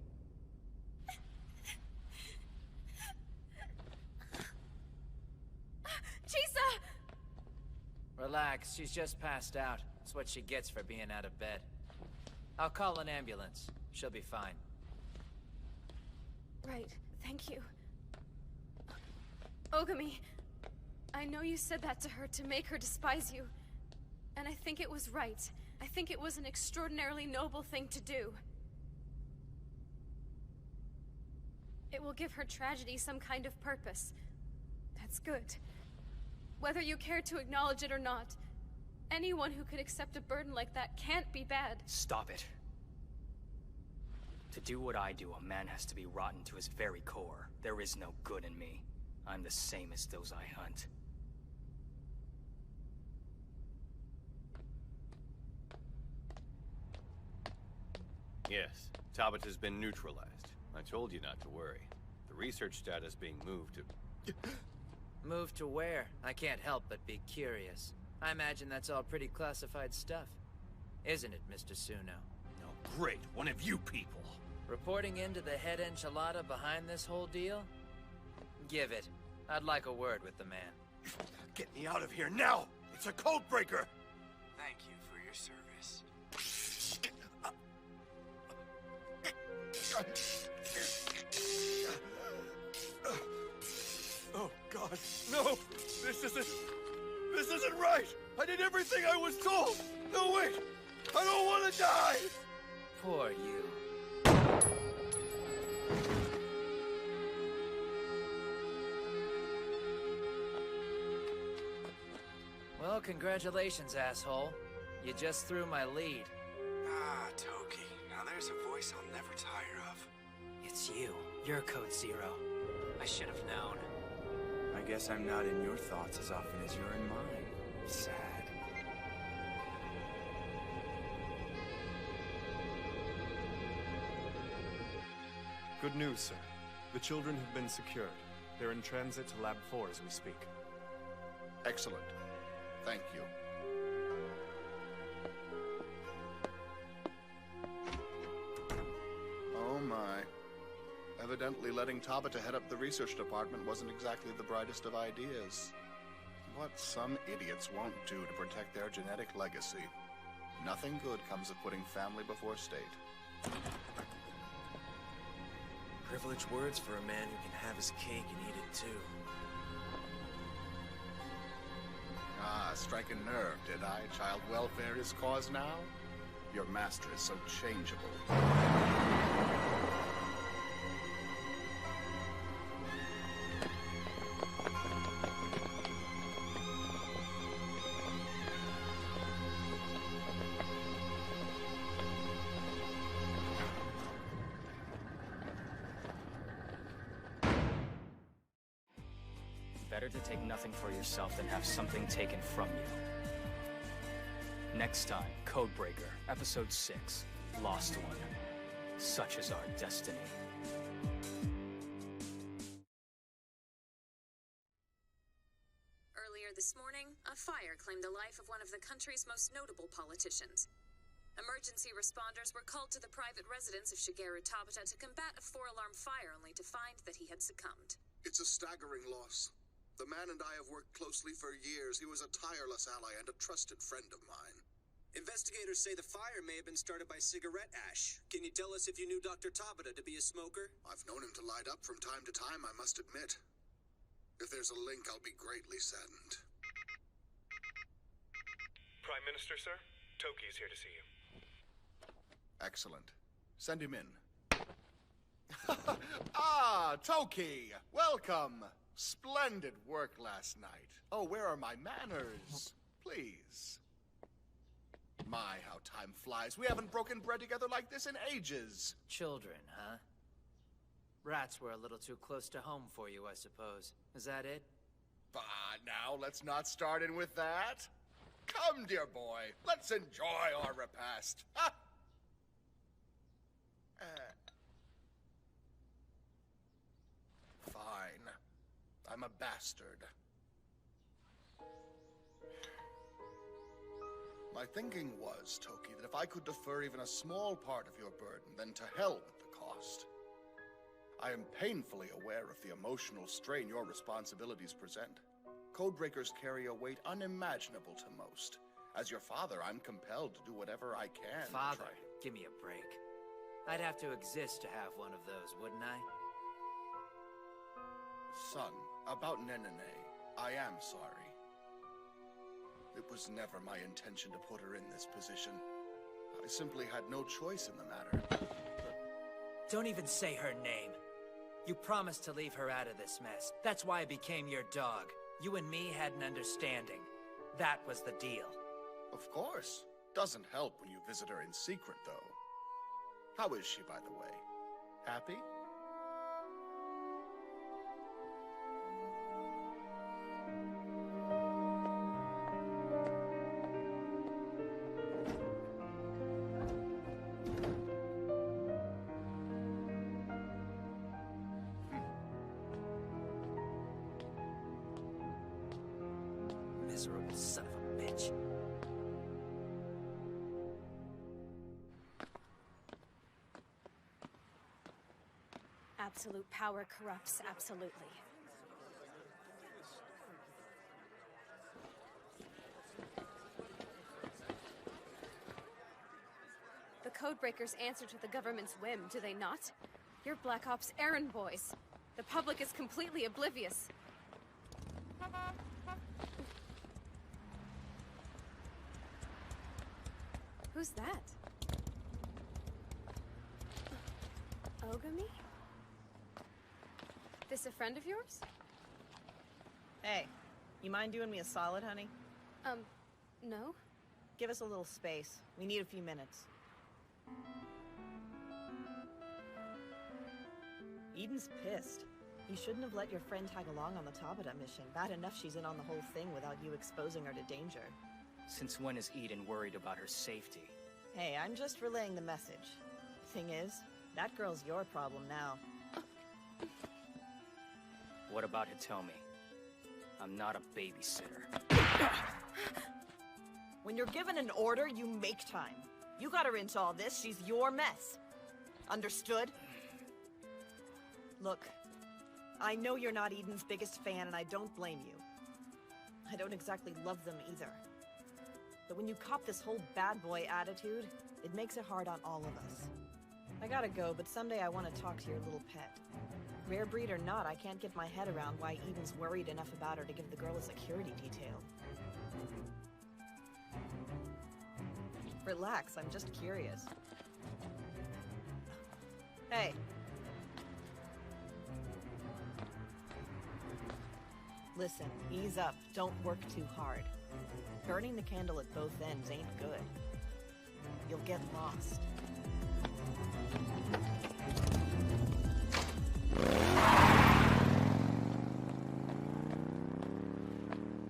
Speaker 3: Chisa!
Speaker 22: Relax, she's just passed out. That's what she gets for being out of bed. I'll call an ambulance. She'll be fine.
Speaker 3: Right, thank you. Ogami, I know you said that to her to make her despise you. And I think it was right. I think it was an extraordinarily noble thing to do. It will give her tragedy some kind of purpose. That's good. Whether you care to acknowledge it or not, anyone who could accept a burden like that can't be bad.
Speaker 9: Stop it. To do what I do, a man has to be rotten to his very core. There is no good in me. I'm the same as those I hunt.
Speaker 16: Yes, Tabata's been neutralized. I told you not to worry. The research data's being moved to...
Speaker 22: Move to where? I can't help but be curious. I imagine that's all pretty classified stuff. Isn't it, Mr. Suno?
Speaker 13: No, great. One of you people.
Speaker 22: Reporting into the head enchilada behind this whole deal? Give it. I'd like a word with the man.
Speaker 13: Get me out of here now! It's a code breaker!
Speaker 18: Thank you for your service.
Speaker 13: Oh, God. No! This isn't right! I did everything I was told! No, wait! I don't want to die!
Speaker 22: Poor you. Well, congratulations, asshole. You just threw my lead.
Speaker 18: Ah, Toki. Now there's a voice I'll never tire of.
Speaker 5: It's you. You're Code Zero. I should have known. I guess I'm not in your thoughts as often as you're in mine. Sad.
Speaker 12: Good news, sir. The children have been secured. They're in transit to Lab 4 as we speak.
Speaker 21: Excellent. Thank you. Oh my. Evidently letting Tabata head up the research department wasn't exactly the brightest of ideas. What some idiots won't do to protect their genetic legacy. Nothing good comes of putting family before state.
Speaker 6: Privileged words for a man who can have his cake and eat it too.
Speaker 21: Ah, strike a nerve, did I? Child welfare is cause now? Your master is so changeable.
Speaker 9: Better to take nothing for yourself than have something taken from you. Next time, Codebreaker, Episode 6, Lost One. Such is our destiny.
Speaker 15: Earlier this morning, a fire claimed the life of one of the country's most notable politicians. Emergency responders were called to the private residence of Shigeru Tabata to combat a 4-alarm fire, only to find that he had succumbed.
Speaker 23: It's a staggering loss. The man and I have worked closely for years. He was a tireless ally and a trusted friend of mine.
Speaker 11: Investigators say the fire may have been started by cigarette ash. Can you tell us if you knew Dr. Tabata to be a smoker?
Speaker 23: I've known him to light up from time to time, I must admit. If there's a link, I'll be greatly saddened.
Speaker 12: Prime Minister, sir? Toki's here to see you.
Speaker 21: Excellent. Send him in. Ah, Toki! Welcome! Splendid work last night. Oh, where are my manners? Please. My, how time flies. We haven't broken bread together like this in ages.
Speaker 22: Children, huh? Rats were a little too close to home for you, I suppose. Is that it?
Speaker 21: Bah, now let's not start in with that. Come, dear boy, let's enjoy our repast. Ha! Fine. I'm a bastard. My thinking was, Toki, that if I could defer even a small part of your burden, then to hell with the cost. I am painfully aware of the emotional strain your responsibilities present. Codebreakers carry a weight unimaginable to most. As your father, I'm compelled to do whatever I can.
Speaker 22: Father, give me a break. I'd have to exist to have one of those, wouldn't I?
Speaker 21: Son, about Nenene, I am sorry. It was never my intention to put her in this position. I simply had no choice in the matter.
Speaker 22: Don't even say her name. You promised to leave her out of this mess. That's why I became your dog. You and me had an understanding. That was the deal.
Speaker 21: Of course. Doesn't help when you visit her in secret, though. How is she, by the way? Happy?
Speaker 22: son of a bitch.
Speaker 3: Absolute power corrupts absolutely. The Codebreakers answer to the government's whim, do they not? You're Black Ops errand boys. The public is completely oblivious. Who's that? Ogami? This a friend of yours?
Speaker 8: Hey, you mind doing me a solid, honey?
Speaker 3: No?
Speaker 8: Give us a little space. We need a few minutes. Eden's pissed. You shouldn't have let your friend tag along on the Tabata mission. Bad enough she's in on the whole thing without you exposing her to danger.
Speaker 9: Since when is Eden worried about her safety?
Speaker 8: Hey, I'm just relaying the message. Thing is, that girl's your problem now.
Speaker 9: What about Hitomi? I'm not a babysitter.
Speaker 8: When you're given an order, you make time. You got her into all this, she's your mess. Understood? Look, I know you're not Eden's biggest fan, and I don't blame you. I don't exactly love them either. But when you cop this whole bad boy attitude, it makes it hard on all of us. I gotta go, but someday I want to talk to your little pet. Rare breed or not, I can't get my head around why Eden's worried enough about her to give the girl a security detail. Relax, I'm just curious. Hey. Listen, ease up. Don't work too hard. Burning the candle at both ends ain't good. You'll get lost.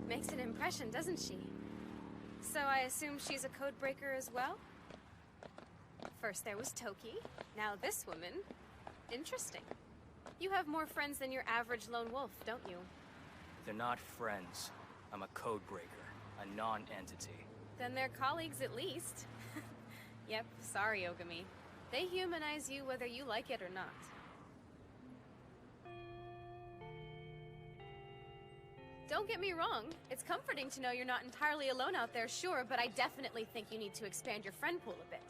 Speaker 3: Makes an impression, doesn't she? So I assume she's a codebreaker as well? First there was Toki, now this woman. Interesting. You have more friends than your average lone wolf, don't you?
Speaker 9: They're not friends. I'm a codebreaker, a non-entity.
Speaker 3: Then they're colleagues at least. Yep, sorry, Ogami. They humanize you whether you like it or not. Don't get me wrong, it's comforting to know you're not entirely alone out there, sure, but I definitely think you need to expand your friend pool a bit.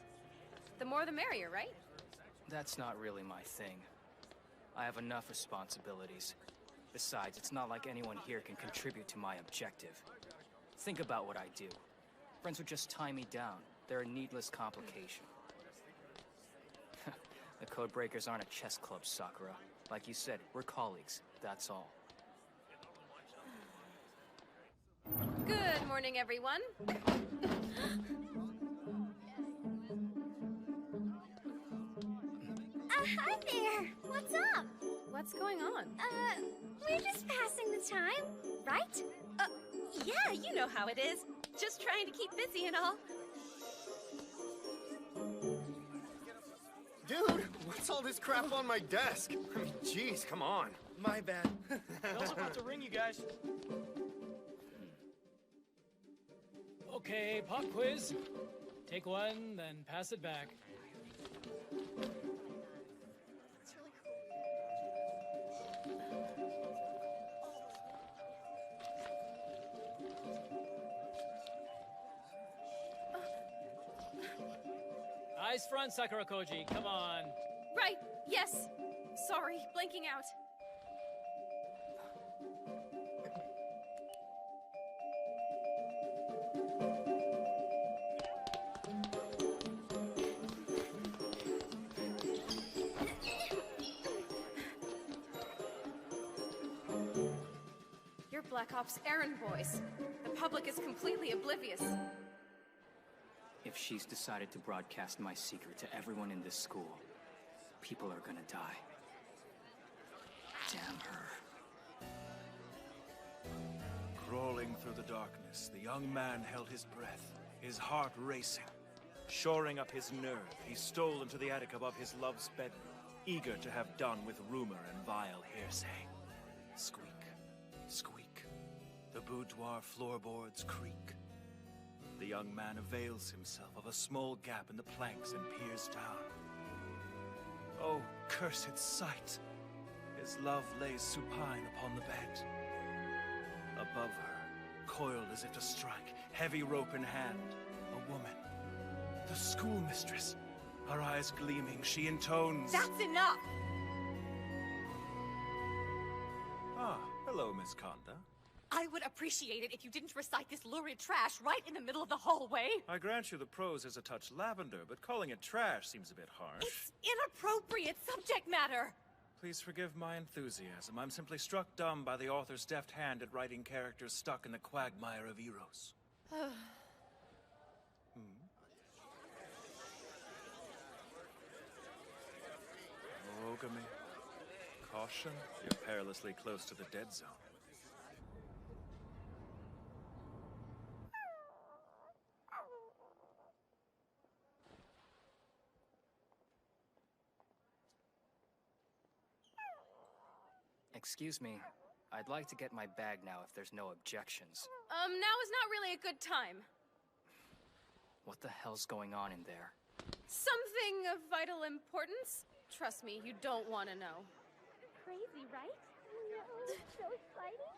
Speaker 3: The more the merrier, right?
Speaker 9: That's not really my thing. I have enough responsibilities. Besides, it's not like anyone here can contribute to my objective. Think about what I do. Friends would just tie me down. They're a needless complication. The Codebreakers aren't a chess club, Sakura. Like you said, we're colleagues, that's all.
Speaker 3: Good morning, everyone.
Speaker 7: Hi there! What's up?
Speaker 3: What's going on?
Speaker 7: We're just passing the time, right?
Speaker 1: Yeah, you know how it is. Just trying to keep busy and all.
Speaker 12: Dude, what's all this crap on my desk? I mean, jeez, come on.
Speaker 6: My bad. Bell's about to ring, you guys.
Speaker 19: Okay, pop quiz. Take one, then pass it back. Eyes front, Sakura Koji. Come on.
Speaker 3: Right, yes. Sorry, blanking out. You're Black Ops errand boys. The public is completely oblivious.
Speaker 9: If she's decided to broadcast my secret to everyone in this school, people are gonna die. Damn her.
Speaker 4: Crawling through the darkness, the young man held his breath, his heart racing. Shoring up his nerve, he stole into the attic above his love's bedroom, eager to have done with rumor and vile hearsay. Squeak, squeak. The boudoir floorboards creak. The young man avails himself of a small gap in the planks and peers down. Oh, cursed sight! His love lays supine upon the bed. Above her, coiled as if to strike, heavy rope in hand, a woman. The schoolmistress. Her eyes gleaming, she intones...
Speaker 1: That's enough!
Speaker 4: Ah, hello, Miss Conda.
Speaker 1: I would appreciate it if you didn't recite this lurid trash right in the middle of the hallway.
Speaker 4: I grant you the prose is a touch lavender, but calling it trash seems a bit harsh.
Speaker 1: It's inappropriate subject matter.
Speaker 4: Please forgive my enthusiasm. I'm simply struck dumb by the author's deft hand at writing characters stuck in the quagmire of Eros. Ogami, caution. You're perilously close to the dead zone.
Speaker 9: Excuse me. I'd like to get my bag now if there's no objections.
Speaker 1: Now is not really a good time.
Speaker 9: What the hell's going on in there?
Speaker 1: Something of vital importance? Trust me, you don't want to know.
Speaker 7: Crazy, right? No, so exciting.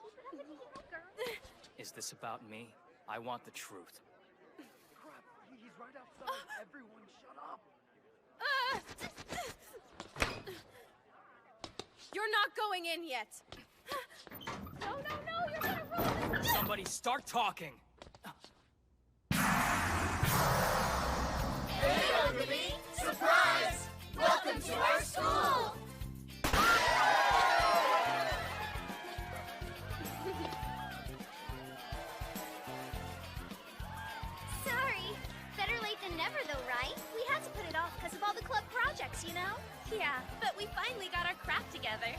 Speaker 9: Is this about me? I want the truth.
Speaker 6: Crap, he's right outside. Everyone shut up.
Speaker 1: You're not going in yet.
Speaker 7: No, you're gonna ruin this.
Speaker 9: Somebody start talking!
Speaker 10: Hey, Ogami! Surprise! Welcome to our school!
Speaker 7: Sorry. Better late than never, though, right? We had to put it off because of all the club projects, you know?
Speaker 3: Yeah, but we finally got our crap together.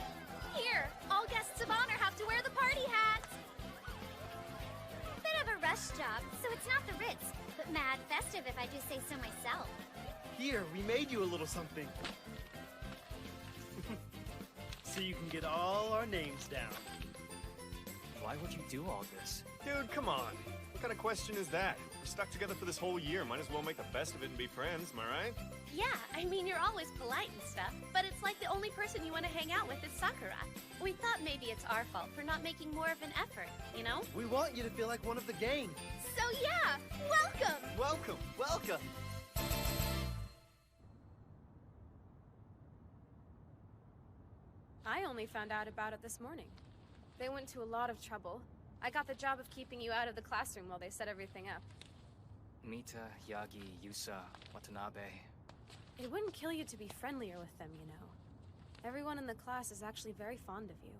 Speaker 7: Here, all guests of honor have to wear the party hats. Bit of a rush job, so it's not the Ritz, but mad festive if I do say so myself.
Speaker 6: Here, we made you a little something. So you can get all our names down.
Speaker 9: Why would you do all this?
Speaker 12: Dude, come on. What kind of question is that? We're stuck together for this whole year. Might as well make the best of it and be friends, am I right?
Speaker 3: Yeah, I mean, you're always polite and stuff, but it's like the only person you want to hang out with is Sakura. We thought maybe it's our fault for not making more of an effort, you know?
Speaker 6: We want you to feel like one of the gang.
Speaker 7: So yeah, welcome!
Speaker 6: Welcome, welcome!
Speaker 3: I only found out about it this morning. They went to a lot of trouble. I got the job of keeping you out of the classroom while they set everything up.
Speaker 9: Mita, Yagi, Yusa, Watanabe.
Speaker 3: It wouldn't kill you to be friendlier with them, you know. Everyone in the class is actually very fond of you.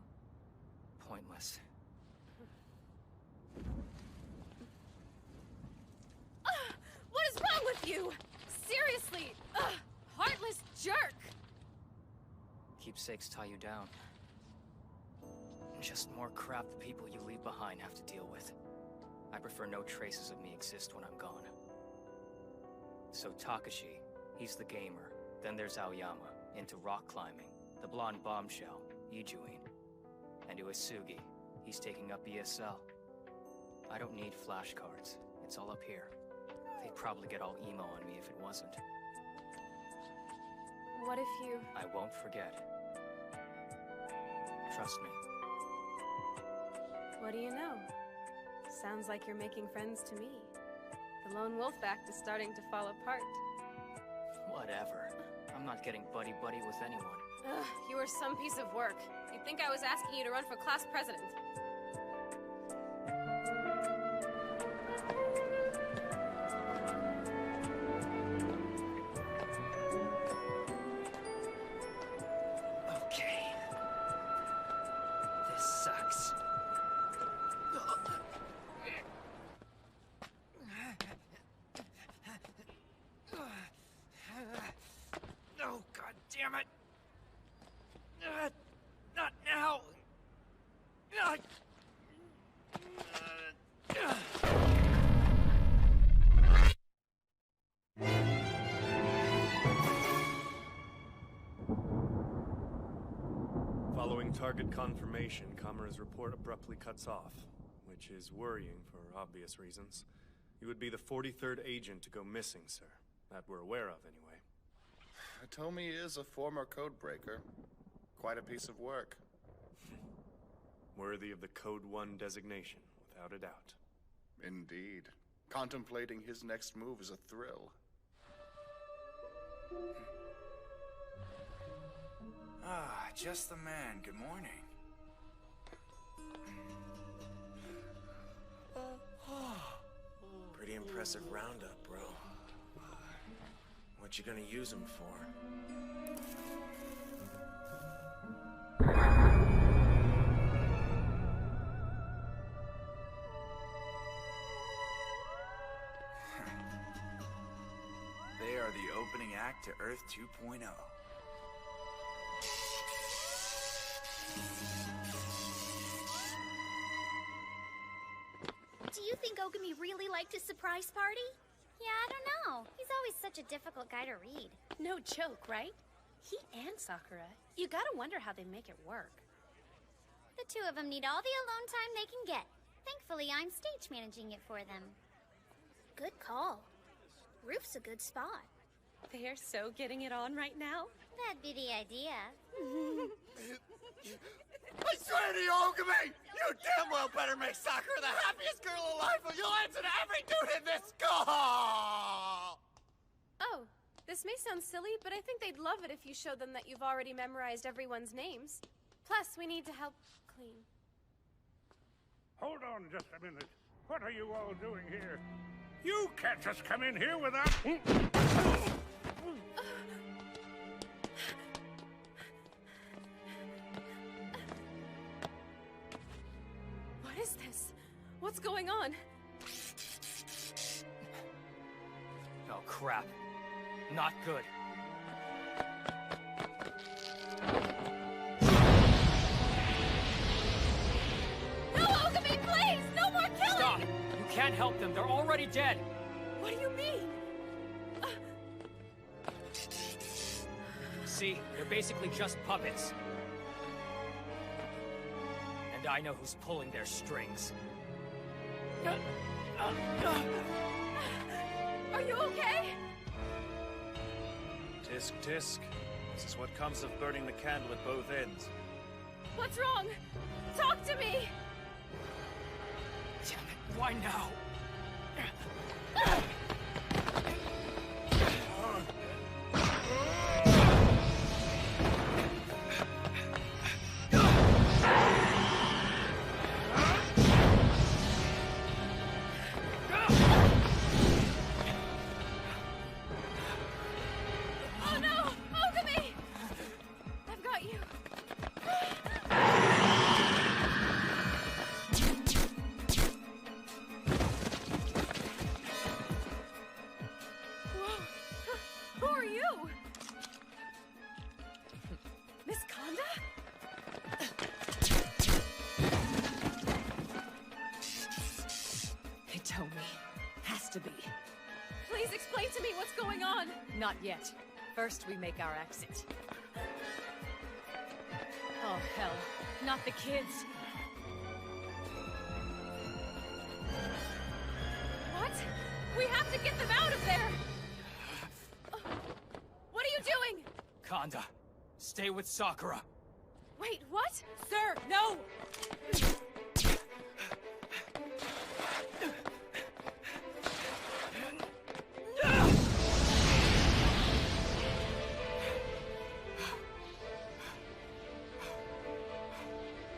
Speaker 9: Pointless.
Speaker 1: What is wrong with you? Seriously, heartless jerk!
Speaker 9: Keepsakes tie you down. Just more crap the people you leave behind have to deal with. I prefer no traces of me exist when I'm gone. So Takashi, he's the gamer. Then there's Aoyama, into rock climbing. The blonde bombshell, Ijuin. And Uesugi, he's taking up ESL. I don't need flashcards. It's all up here. They'd probably get all emo on me if it wasn't.
Speaker 3: What if you...
Speaker 9: I won't forget. Trust me.
Speaker 3: What do you know? Sounds like you're making friends to me. The lone wolf act is starting to fall apart.
Speaker 9: Whatever. I'm not getting buddy-buddy with anyone.
Speaker 3: Ugh, you are some piece of work. You'd think I was asking you to run for class president.
Speaker 9: Okay. This sucks.
Speaker 6: Oh, god damn it! Not now!
Speaker 12: Following target confirmation, Kamura's report abruptly cuts off, which which is worrying for obvious reasons. You would be the 43rd agent to go missing, sir. That we're aware of, anyway.
Speaker 14: Hitomi is a former codebreaker. Quite a piece of work.
Speaker 12: Worthy of the Code 1 designation, without a doubt.
Speaker 14: Indeed. Contemplating his next move is a thrill.
Speaker 18: Ah, just the man. Good morning.
Speaker 5: Pretty impressive roundup, bro. What you gonna use him for?
Speaker 18: They are the opening act to Earth 2.0.
Speaker 7: Do you think Ogami really liked his surprise party?
Speaker 17: Yeah, I don't know. He's always such a difficult guy to read.
Speaker 3: No joke, right? He and Sakura. You gotta wonder how they make it work.
Speaker 17: The two of them need all the alone time they can get. Thankfully, I'm stage managing it for them.
Speaker 7: Good call. Roof's a good spot.
Speaker 3: They are so getting it on right now.
Speaker 17: That'd be the idea.
Speaker 6: I swear to you, Ogami! You damn well better make Sakura the happiest girl alive, or you'll answer to every dude in this school!
Speaker 3: Oh, this may sound silly, but I think they'd love it if you showed them that you've already memorized everyone's names. Plus, we need to help clean.
Speaker 2: Hold on just a minute. What are you all doing here? You can't just come in here without...
Speaker 3: What is this? What's going on?
Speaker 9: Oh, crap. Not good.
Speaker 3: No, Ogami, please! No more killing!
Speaker 9: Stop! You can't help them. They're already dead.
Speaker 3: What do you mean?
Speaker 9: See? They're basically just puppets. And I know who's pulling their strings.
Speaker 3: Are you okay?
Speaker 4: Tisk, tisk. This is what comes of burning the candle at both ends.
Speaker 3: What's wrong? Talk to me!
Speaker 9: Damn it, why now?
Speaker 3: Oh no! Ogami! I've got you. Whoa. Who are you? Miss Kanda?
Speaker 20: Hitomi. Has to be.
Speaker 3: Please explain to me what's going on.
Speaker 20: Not yet. First, we make our exit. Oh, hell. Not the kids.
Speaker 3: What? We have to get them out of there! What are you doing?
Speaker 9: Kanda, stay with Sakura.
Speaker 3: Wait, what? Sir, no!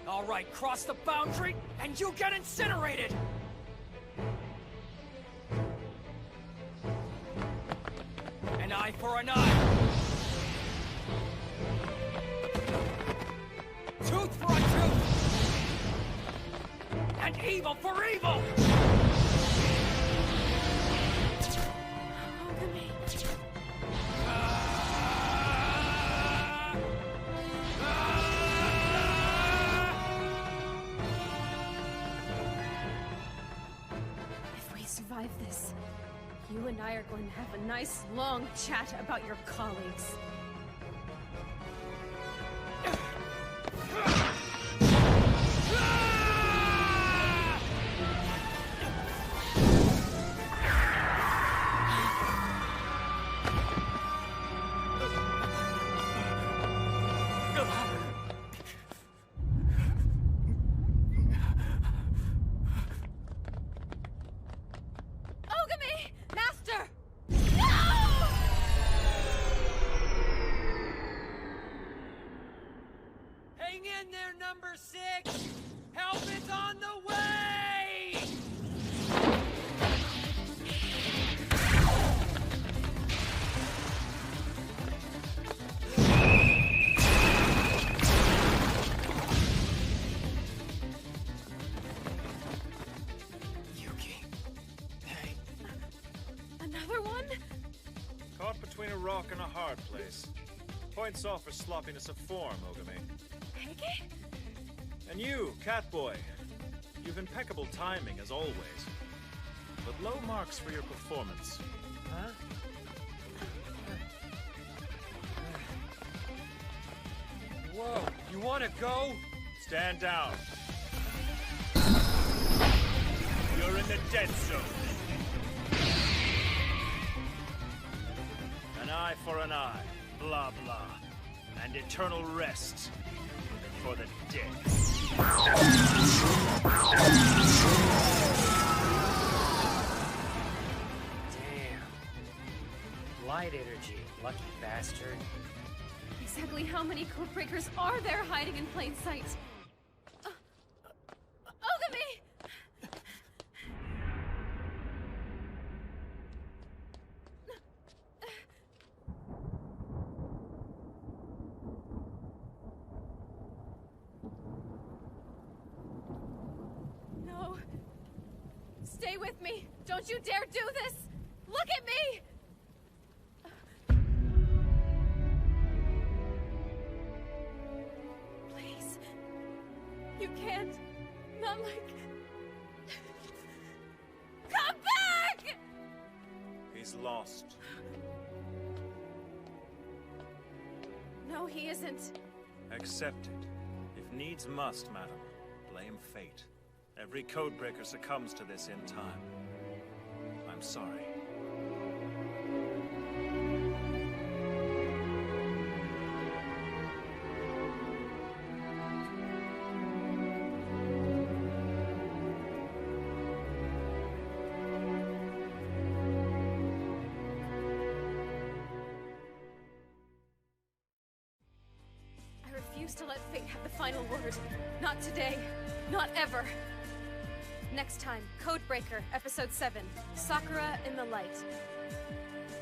Speaker 9: All right, cross the boundary, and you get incinerated! An eye for an eye! Tooth for a tooth! And evil for evil!
Speaker 3: If we survive this, you and I are going to have a nice, long chat about your colleagues.
Speaker 6: in there, number 6! Help is on the way!
Speaker 5: Yuki. Hey.
Speaker 3: Another one?
Speaker 4: Caught between a rock and a hard place. Points off for sloppiness of form, Ogami.
Speaker 3: Heike?
Speaker 4: And you, Catboy. You've impeccable timing, as always. But low marks for your performance.
Speaker 5: Huh?
Speaker 6: Whoa, you wanna go?
Speaker 4: Stand down. You're in the dead zone. An eye for an eye, blah blah. And eternal rest for the dead.
Speaker 9: Damn. Light energy, lucky bastard.
Speaker 3: Exactly how many Codebreakers are there hiding in plain sight? Ogami! No. Stay with me. Don't you dare do this! Look at me! Please. You can't. Not like... Come back!
Speaker 4: He's lost.
Speaker 3: No, he isn't.
Speaker 4: Accept it. If needs must, madam. Blame fate. Every codebreaker succumbs to this in time. I'm sorry.
Speaker 3: I refuse to let fate have the final word. Not today. Not ever. Next time, Codebreaker, Episode 7, Sakura in the Light.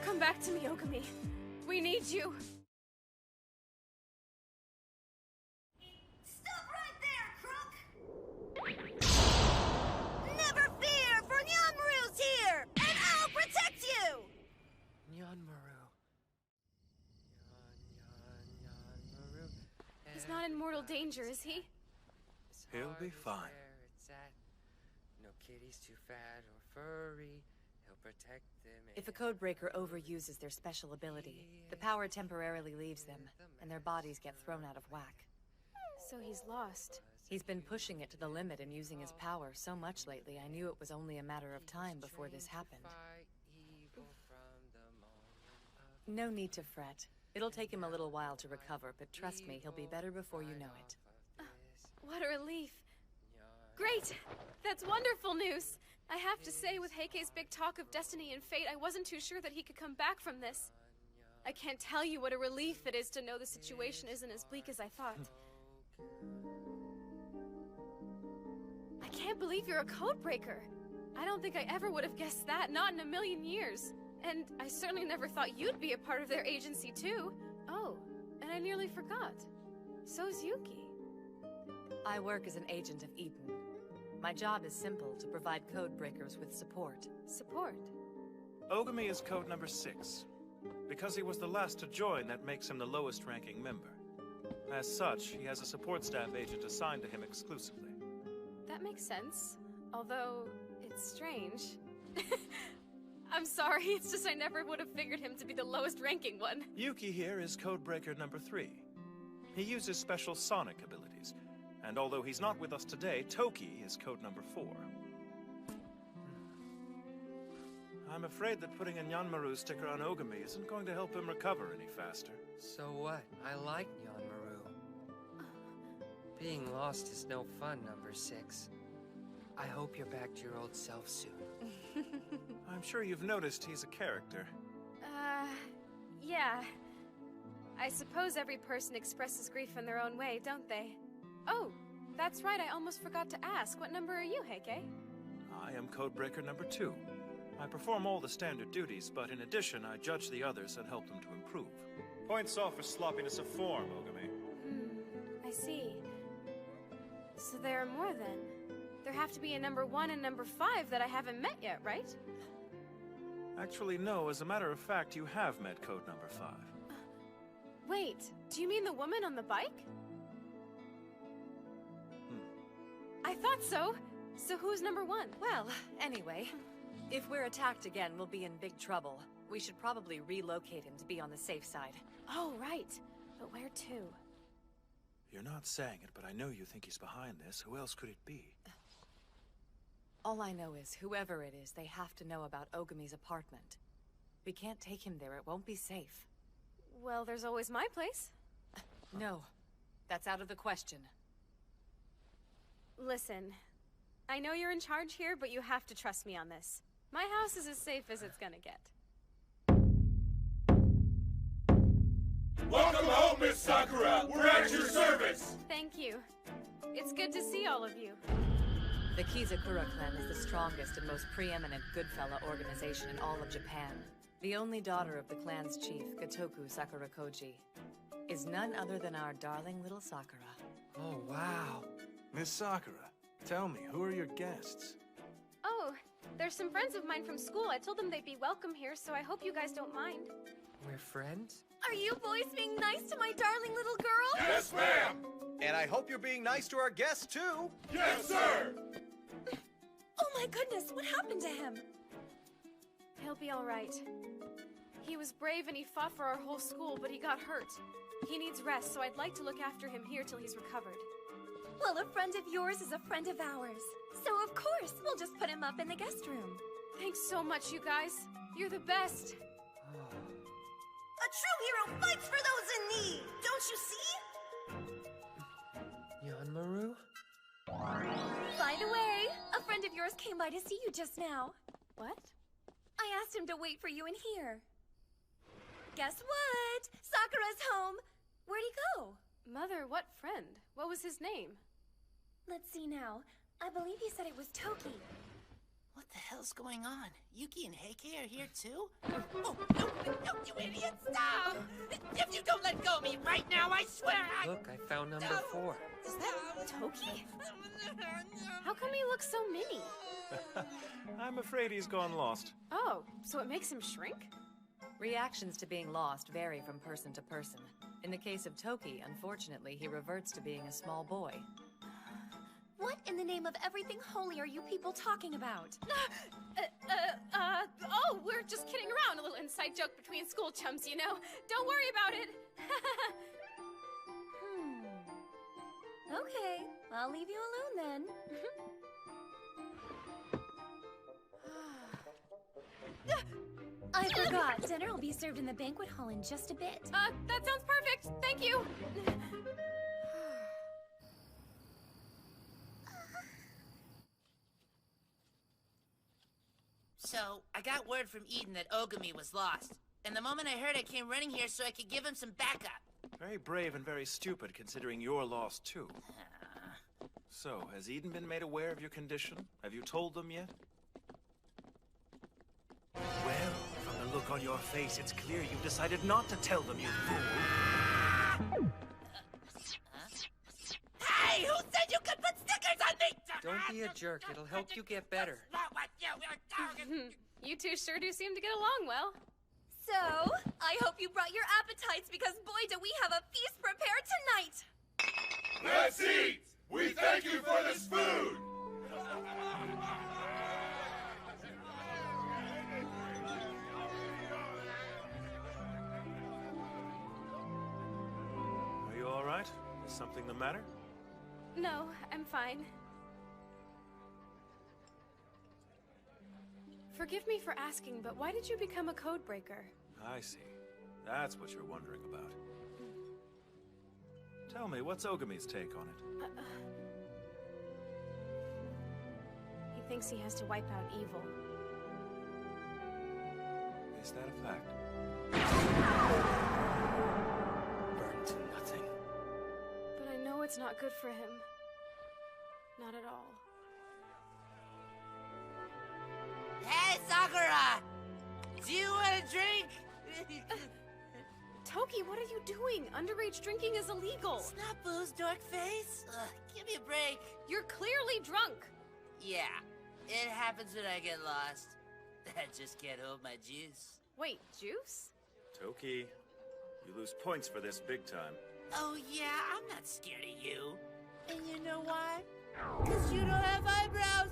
Speaker 3: Come back to me, Ogami. We need you.
Speaker 10: Stop right there, crook! Never fear, for Nyanmaru's here, and I'll protect you!
Speaker 9: Nyanmaru. Nyanmaru.
Speaker 3: He's not in mortal danger, is he?
Speaker 4: He'll be fine.
Speaker 9: No kitty's too fat or furry. He'll protect them.
Speaker 13: If a Codebreaker overuses their special ability, the power temporarily leaves them, and their bodies get thrown out of whack.
Speaker 3: So he's lost.
Speaker 13: He's been pushing it to the limit and using his power so much lately, I knew it was only a matter of time before this happened. No need to fret. It'll take him a little while to recover, but trust me, he'll be better before you know it.
Speaker 3: What a relief. Great! That's wonderful news! I have to say, with Heike's big talk of destiny and fate, I wasn't too sure that he could come back from this. I can't tell you what a relief it is to know the situation isn't as bleak as I thought. I can't believe you're a Codebreaker! I don't think I ever would have guessed that, not in a million years. And I certainly never thought you'd be a part of their agency, too. Oh, and I nearly forgot. So's Yuki.
Speaker 13: I work as an agent of Eden. My job is simple, to provide Codebreakers with support.
Speaker 3: Support?
Speaker 4: Ogami is code number 6. Because he was the last to join, that makes him the lowest ranking member. As such, he has a support staff agent assigned to him exclusively.
Speaker 3: That makes sense. Although, it's strange. I'm sorry, it's just I never would have figured him to be the lowest ranking one.
Speaker 4: Yuki here is Codebreaker number 3. He uses special sonic abilities. And although he's not with us today, Toki is code number 4. I'm afraid that putting a Nyanmaru sticker on Ogami isn't going to help him recover any faster.
Speaker 9: So what? I like Nyanmaru. Being lost is no fun, number 6. I hope you're back to your old self soon.
Speaker 4: I'm sure you've noticed he's a character.
Speaker 3: Yeah. I suppose every person expresses grief in their own way, don't they? Oh, that's right, I almost forgot to ask. What number are you, Heike?
Speaker 4: I am Codebreaker number 2. I perform all the standard duties, but in addition, I judge the others and help them to improve. Points off for sloppiness of form, Ogami.
Speaker 3: I see. So there are more then. There have to be a number 1 and number 5 that I haven't met yet, right?
Speaker 4: Actually, no. As a matter of fact, you have met code number 5.
Speaker 3: Wait, do you mean the woman on the bike? I thought so. So who's number 1?
Speaker 13: Well, anyway, if we're attacked again, we'll be in big trouble. We should probably relocate him to be on the safe side.
Speaker 3: Oh, right. But where to?
Speaker 4: You're not saying it, but I know you think he's behind this. Who else could it be?
Speaker 13: All I know is, whoever it is, they have to know about Ogami's apartment. We can't take him there, it won't be safe.
Speaker 3: Well, there's always my place.
Speaker 13: No, that's out of the question.
Speaker 3: Listen, I know you're in charge here, but you have to trust me on this. My house is as safe as it's gonna get.
Speaker 2: Welcome home, Miss Sakura! We're at your service!
Speaker 3: Thank you. It's good to see all of you.
Speaker 13: The Kizakura clan is the strongest and most preeminent Goodfella organization in all of Japan. The only daughter of the clan's chief, Gotoku Sakurakoji, is none other than our darling little Sakura.
Speaker 12: Oh, wow. Miss Sakura, tell me, who are your guests?
Speaker 3: Oh, there's some friends of mine from school. I told them they'd be welcome here, so I hope you guys don't mind.
Speaker 22: We're friends?
Speaker 7: Are you boys being nice to my darling little girl?
Speaker 2: Yes, ma'am!
Speaker 6: And I hope you're being nice to our guests, too.
Speaker 2: Yes, sir!
Speaker 7: Oh my goodness, what happened to him?
Speaker 3: He'll be all right. He was brave and he fought for our whole school, but he got hurt. He needs rest, so I'd like to look after him here till he's recovered.
Speaker 7: Well, a friend of yours is a friend of ours. So of course, we'll just put him up in the guest room.
Speaker 3: Thanks so much, you guys. You're the best.
Speaker 10: A true hero fights for those in need, don't you see?
Speaker 22: Yanmaru?
Speaker 7: By the way, a friend of yours came by to see you just now.
Speaker 3: What?
Speaker 7: I asked him to wait for you in here. Guess what? Sakura's home. Where'd he go?
Speaker 3: Mother, what friend? What was his name?
Speaker 7: Let's see now. I believe he said it was Toki.
Speaker 11: What the hell's going on? Yuki and Heike are here too? Oh, no, you idiot, stop! If you don't let go of me right now, I swear I...
Speaker 22: Look, I found number 4.
Speaker 3: Is that Toki? How come he looks so mini?
Speaker 4: I'm afraid he's gone lost.
Speaker 3: Oh, so it makes him shrink?
Speaker 13: Reactions to being lost vary from person to person. In the case of Toki, unfortunately, he reverts to being a small boy.
Speaker 7: What in the name of everything holy are you people talking about?
Speaker 3: Oh, we're just kidding around. A little inside joke between school chums, you know. Don't worry about it.
Speaker 7: Okay, I'll leave you alone then. I forgot. Dinner will be served in the banquet hall in just a bit.
Speaker 3: That sounds perfect. Thank you.
Speaker 11: So, I got word from Eden that Ogami was lost. And the moment I heard, I came running here so I could give him some backup.
Speaker 4: Very brave and very stupid, considering you're lost too. So, has Eden been made aware of your condition? Have you told them yet? Well, from the look on your face, it's clear you've decided not to tell them, you fool.
Speaker 11: Hey, who said you could put stickers on me?
Speaker 22: Don't be a jerk, it'll help you get better.
Speaker 3: You two sure do seem to get along well.
Speaker 7: So, I hope you brought your appetites because boy do we have a feast prepared tonight!
Speaker 2: Let's eat! We thank you for this food!
Speaker 4: Are you all right? Is something the matter?
Speaker 3: No, I'm fine. Forgive me for asking, but why did you become a code breaker?
Speaker 4: I see. That's what you're wondering about. Tell me, what's Ogami's take on it?
Speaker 3: He thinks he has to wipe out evil.
Speaker 4: Is that a fact?
Speaker 22: Burned to nothing.
Speaker 3: But I know that's not good for him. Not at all.
Speaker 11: Hey, Sakura! Do you want a drink?
Speaker 3: Toki, what are you doing? Underage drinking is illegal.
Speaker 11: It's not booze, dork face. Give me a break.
Speaker 3: You're clearly drunk.
Speaker 11: Yeah, it happens when I get lost. I just can't hold my juice.
Speaker 3: Wait, juice?
Speaker 4: Toki, you lose points for this big time.
Speaker 11: Oh yeah, I'm not scared of you. And you know why? Because you don't have eyebrows.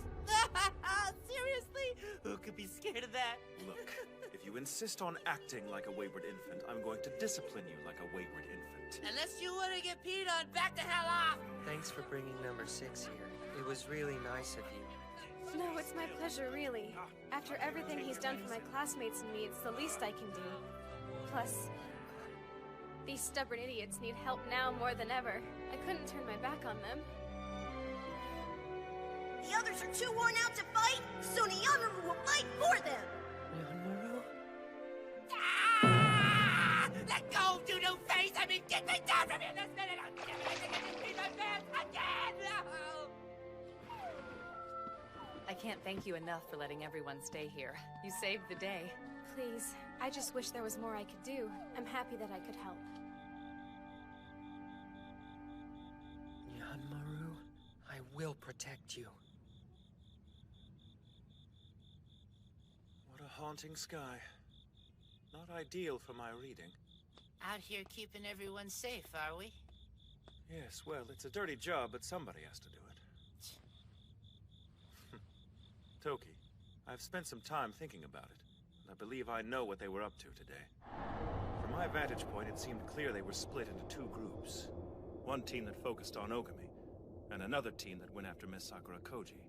Speaker 11: Seriously? Who could be scared of that?
Speaker 4: Look, if you insist on acting like a wayward infant, I'm going to discipline you like a wayward infant.
Speaker 11: Unless you want to get peed on, back the hell off!
Speaker 15: Thanks for bringing number 6 here. It was really nice of you.
Speaker 3: No, it's my pleasure, really. After everything he's done for my classmates and me, it's the least I can do. Plus, these stubborn idiots need help now more than ever. I couldn't turn my back on them.
Speaker 10: The others are too worn out to fight, so Nyanmaru will fight for them!
Speaker 15: Nyanmaru?
Speaker 11: Ah! Let go, doodoo face! I mean, get me down from here this minute! I'm gonna beat my pants again! No!
Speaker 13: I can't thank you enough for letting everyone stay here. You saved the day.
Speaker 3: Please, I just wish there was more I could do. I'm happy that I could help.
Speaker 15: Nyanmaru, I will protect you.
Speaker 4: What a haunting sky. Not ideal for my reading.
Speaker 11: Out here keeping everyone safe, are we?
Speaker 4: Yes, well, it's a dirty job, but somebody has to do it. Toki, I've spent some time thinking about it, and I believe I know what they were up to today. From my vantage point, it seemed clear they were split into 2 groups. One team that focused on Ogami, and another team that went after Miss Sakura Koji.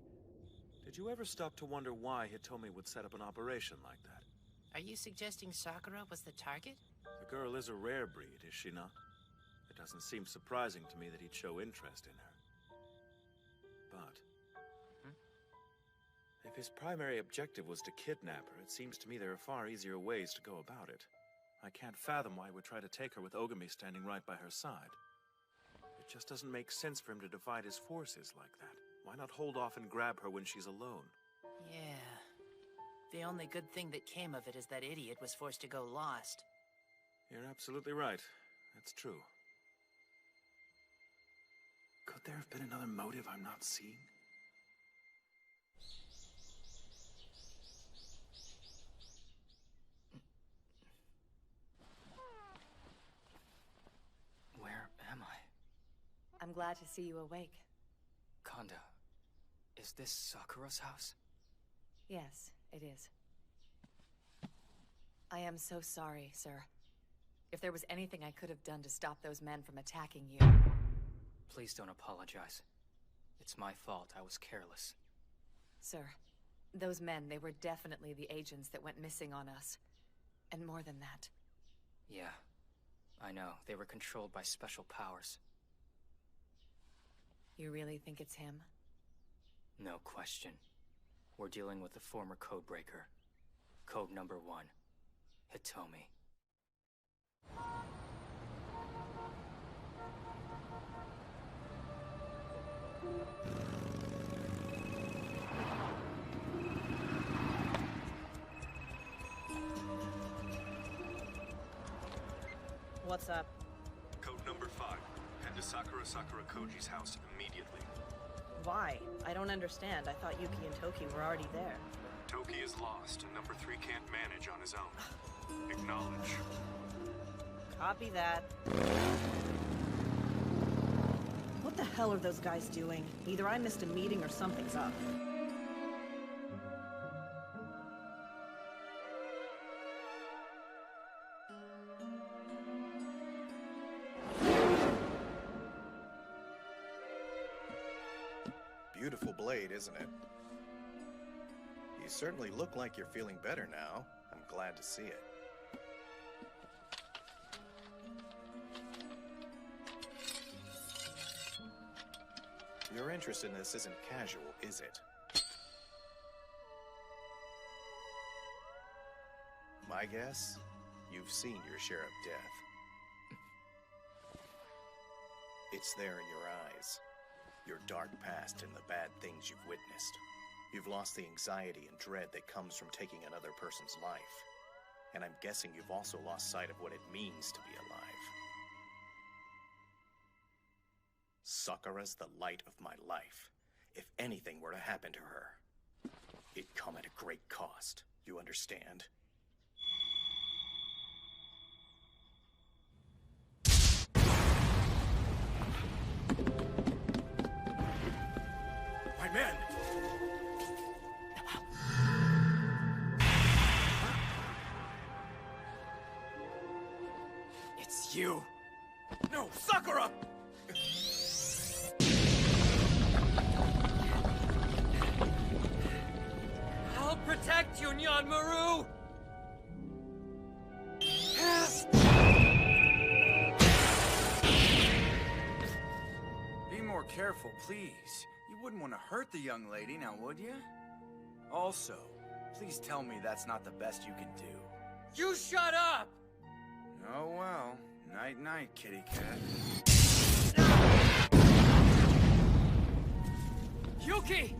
Speaker 4: Did you ever stop to wonder why Hitomi would set up an operation like that?
Speaker 11: Are you suggesting Sakura was the target?
Speaker 4: The girl is a rare breed, is she not? It doesn't seem surprising to me that he'd show interest in her. But if his primary objective was to kidnap her, it seems to me there are far easier ways to go about it. I can't fathom why he would try to take her with Ogami standing right by her side. It just doesn't make sense for him to divide his forces like that. Why not hold off and grab her when she's alone?
Speaker 11: Yeah. The only good thing that came of it is that idiot was forced to go lost.
Speaker 4: You're absolutely right. That's true. Could there have been another motive I'm not seeing?
Speaker 9: Where am I?
Speaker 13: I'm glad to see you awake.
Speaker 9: Kanda, is this Sakura's house?
Speaker 13: Yes, it is. I am so sorry, sir. If there was anything I could have done to stop those men from attacking you...
Speaker 9: Please don't apologize. It's my fault. I was careless.
Speaker 13: Sir, those men, they were definitely the agents that went missing on us. And more than that.
Speaker 9: Yeah, I know. They were controlled by special powers.
Speaker 13: You really think it's him?
Speaker 9: No question. We're dealing with the former Codebreaker. Code number 1. Hitomi.
Speaker 8: What's up?
Speaker 12: Code number 5. Head to Sakura Koji's house immediately.
Speaker 8: Why? I don't understand. I thought Yuki and Toki were already there.
Speaker 12: Toki is lost, and number 3 can't manage on his own. Acknowledge.
Speaker 8: Copy that. What the hell are those guys doing? Either I missed a meeting or something's up.
Speaker 14: Beautiful blade, isn't it? You certainly look like you're feeling better now. I'm glad to see it. Your interest in this isn't casual, is it? My guess? You've seen your share of death. It's there in your eyes. Your dark past and the bad things you've witnessed. You've lost the anxiety and dread that comes from taking another person's life. And I'm guessing you've also lost sight of what it means to be alive. Sakura's the light of my life. If anything were to happen to her, it'd come at a great cost. You understand?
Speaker 2: My men!
Speaker 9: It's you!
Speaker 2: No, Sakura!
Speaker 9: I'll protect you, Nyanmaru!
Speaker 18: Be more careful, please. You wouldn't want to hurt the young lady, now would you? Also, please tell me that's not the best you can do.
Speaker 9: You shut up!
Speaker 18: Oh well. Night-night, kitty cat.
Speaker 9: Yuki!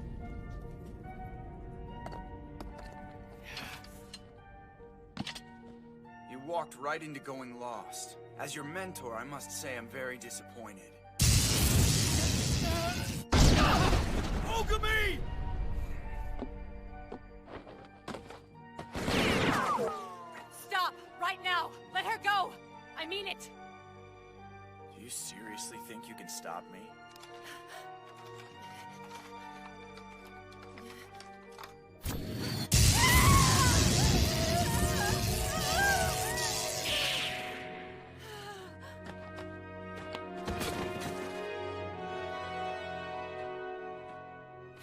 Speaker 18: You walked right into going lost. As your mentor, I must say I'm very disappointed.
Speaker 2: Ogami!
Speaker 20: Stop! Right now! Let her go! I mean it!
Speaker 18: Do you seriously think you can stop me?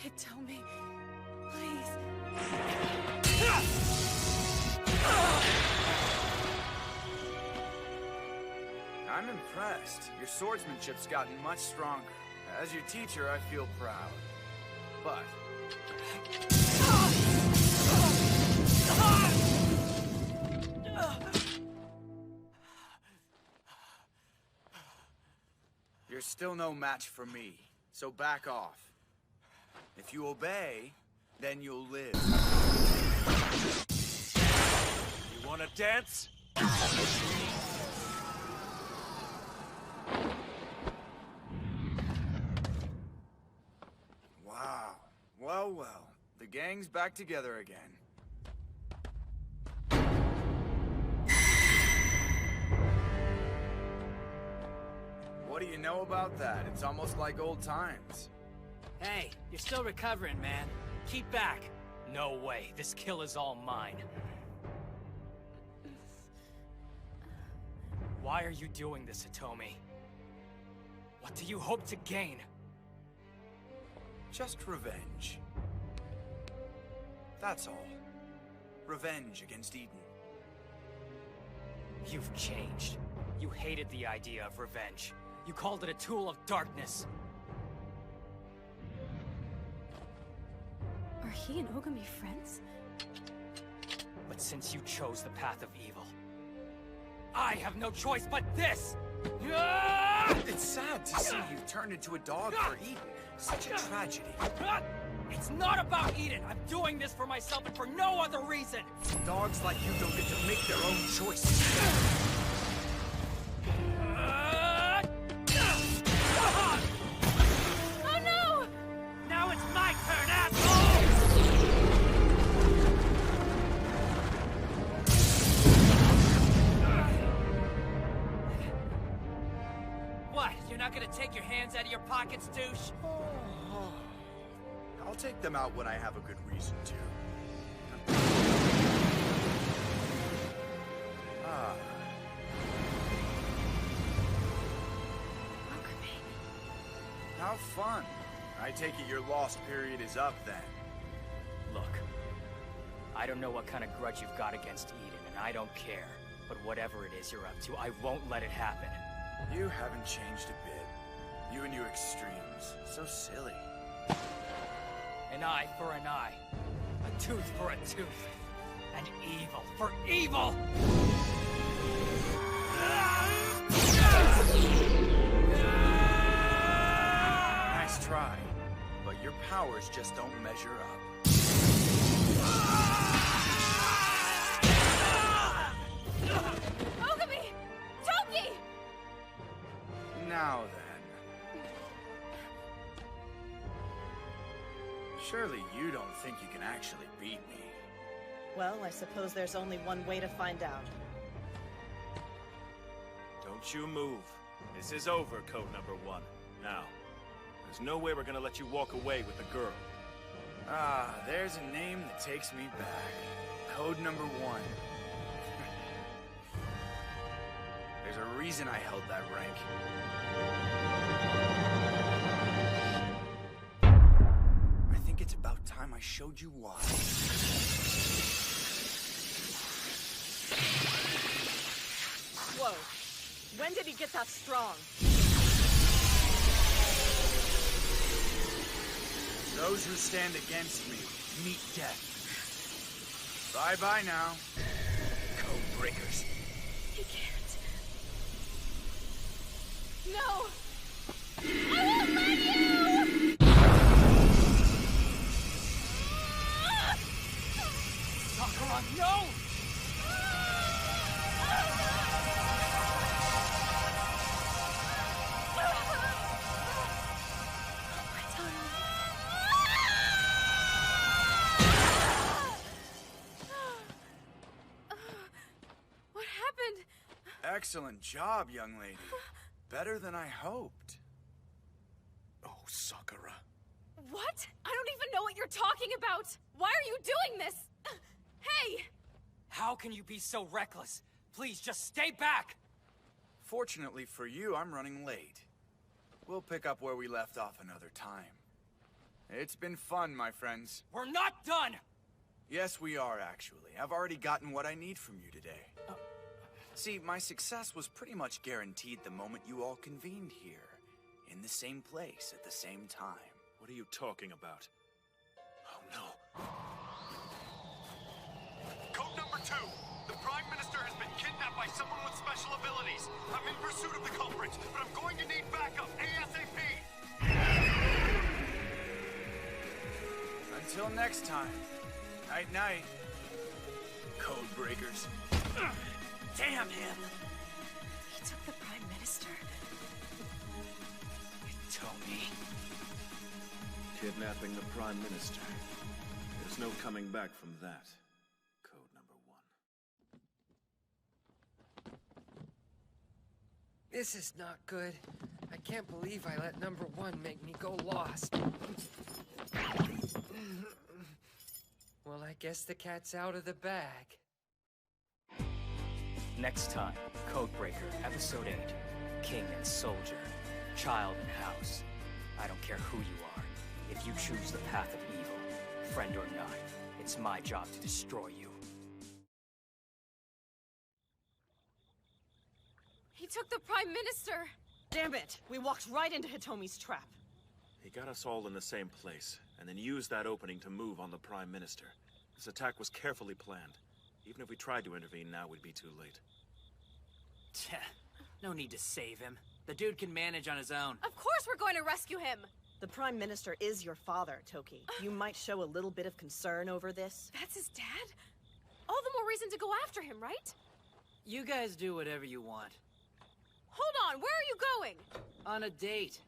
Speaker 20: Hitomi, please.
Speaker 18: I'm impressed. Your swordsmanship's gotten much stronger. As your teacher, I feel proud. But... you're still no match for me, so back off. If you obey, then you'll live.
Speaker 4: You wanna dance?
Speaker 18: Wow. Well, well. The gang's back together again. What do you know about that? It's almost like old times.
Speaker 9: Hey, you're still recovering, man. Keep back. No way. This kill is all mine. Why are you doing this, Hitomi? What do you hope to gain?
Speaker 18: Just revenge. That's all. Revenge against Eden.
Speaker 9: You've changed. You hated the idea of revenge. You called it a tool of darkness.
Speaker 3: Are he and Ogami friends?
Speaker 9: But since you chose the path of evil, I have no choice but this!
Speaker 18: It's sad to see you turned into a dog for Eden. Such a tragedy.
Speaker 9: It's not about Eden! I'm doing this for myself and for no other reason!
Speaker 18: Dogs like you don't get to make their own choices.
Speaker 20: Oh no!
Speaker 9: Now it's my turn, asshole! What? You're not gonna take your hands out of your pockets, douche?
Speaker 18: I'll take them out when I have a good reason to. How fun. I take it your lost period is up then.
Speaker 9: Look, I don't know what kind of grudge you've got against Eden, and I don't care. But whatever it is you're up to, I won't let it happen.
Speaker 18: You haven't changed a bit. You and your extremes. So silly.
Speaker 9: An eye for an eye. A tooth for a tooth. An evil for evil!
Speaker 5: Your powers just don't measure up.
Speaker 1: Ogami! Toki!
Speaker 5: Now then. Surely you don't think you can actually beat me.
Speaker 8: Well, I suppose there's only one way to find out.
Speaker 4: Don't you move. This is over, Code Number 1. Now, there's no way we're gonna let you walk away with the girl.
Speaker 5: Ah, there's a name that takes me back. Code Number 1. There's a reason I held that rank. I think it's about time I showed you why.
Speaker 8: Whoa. When did he get that strong?
Speaker 5: Those who stand against me meet death. Bye-bye now, Code Breakers.
Speaker 3: He can't. No! I won't let you!
Speaker 6: Sakura, no!
Speaker 3: What happened?
Speaker 5: Excellent job, young lady. Better than I hoped.
Speaker 14: Oh, Sakura.
Speaker 1: What? I don't even know what you're talking about! Why are you doing this? Hey!
Speaker 9: How can you be so reckless? Please, just stay back!
Speaker 5: Fortunately for you, I'm running late. We'll pick up where we left off another time. It's been fun, my friends.
Speaker 9: We're not done!
Speaker 5: Yes, we are, actually. I've already gotten what I need from you today. See, my success was pretty much guaranteed the moment you all convened here. In the same place, at the same time.
Speaker 4: What are you talking about? Oh, no.
Speaker 12: Code Number 2. The Prime Minister has been kidnapped by someone with special abilities. I'm in pursuit of the culprits, but I'm going to need backup ASAP.
Speaker 5: Until next time. Night-night. Code Breakers.
Speaker 9: Damn him!
Speaker 3: He took the Prime Minister.
Speaker 9: Tommy.
Speaker 19: Kidnapping the Prime Minister. There's no coming back from that. Code Number 1.
Speaker 15: This is not good. I can't believe I let Number 1 make me go lost. Well, I guess the cat's out of the bag.
Speaker 9: Next time, Codebreaker, Episode 8. King and Soldier. Child and House. I don't care who you are. If you choose the path of evil, friend or not, it's my job to destroy you.
Speaker 1: He took the Prime Minister!
Speaker 8: Damn it! We walked right into Hitomi's trap.
Speaker 4: He got us all in the same place, and then used that opening to move on the Prime Minister. This attack was carefully planned. Even if we tried to intervene now, we'd be too late.
Speaker 22: No need to save him. The dude can manage on his own.
Speaker 1: Of course we're going to rescue him!
Speaker 8: The Prime Minister is your father, Toki. You might show a little bit of concern over this.
Speaker 1: That's his dad? All the more reason to go after him, right?
Speaker 22: You guys do whatever you want.
Speaker 1: Hold on, where are you going?
Speaker 22: On a date.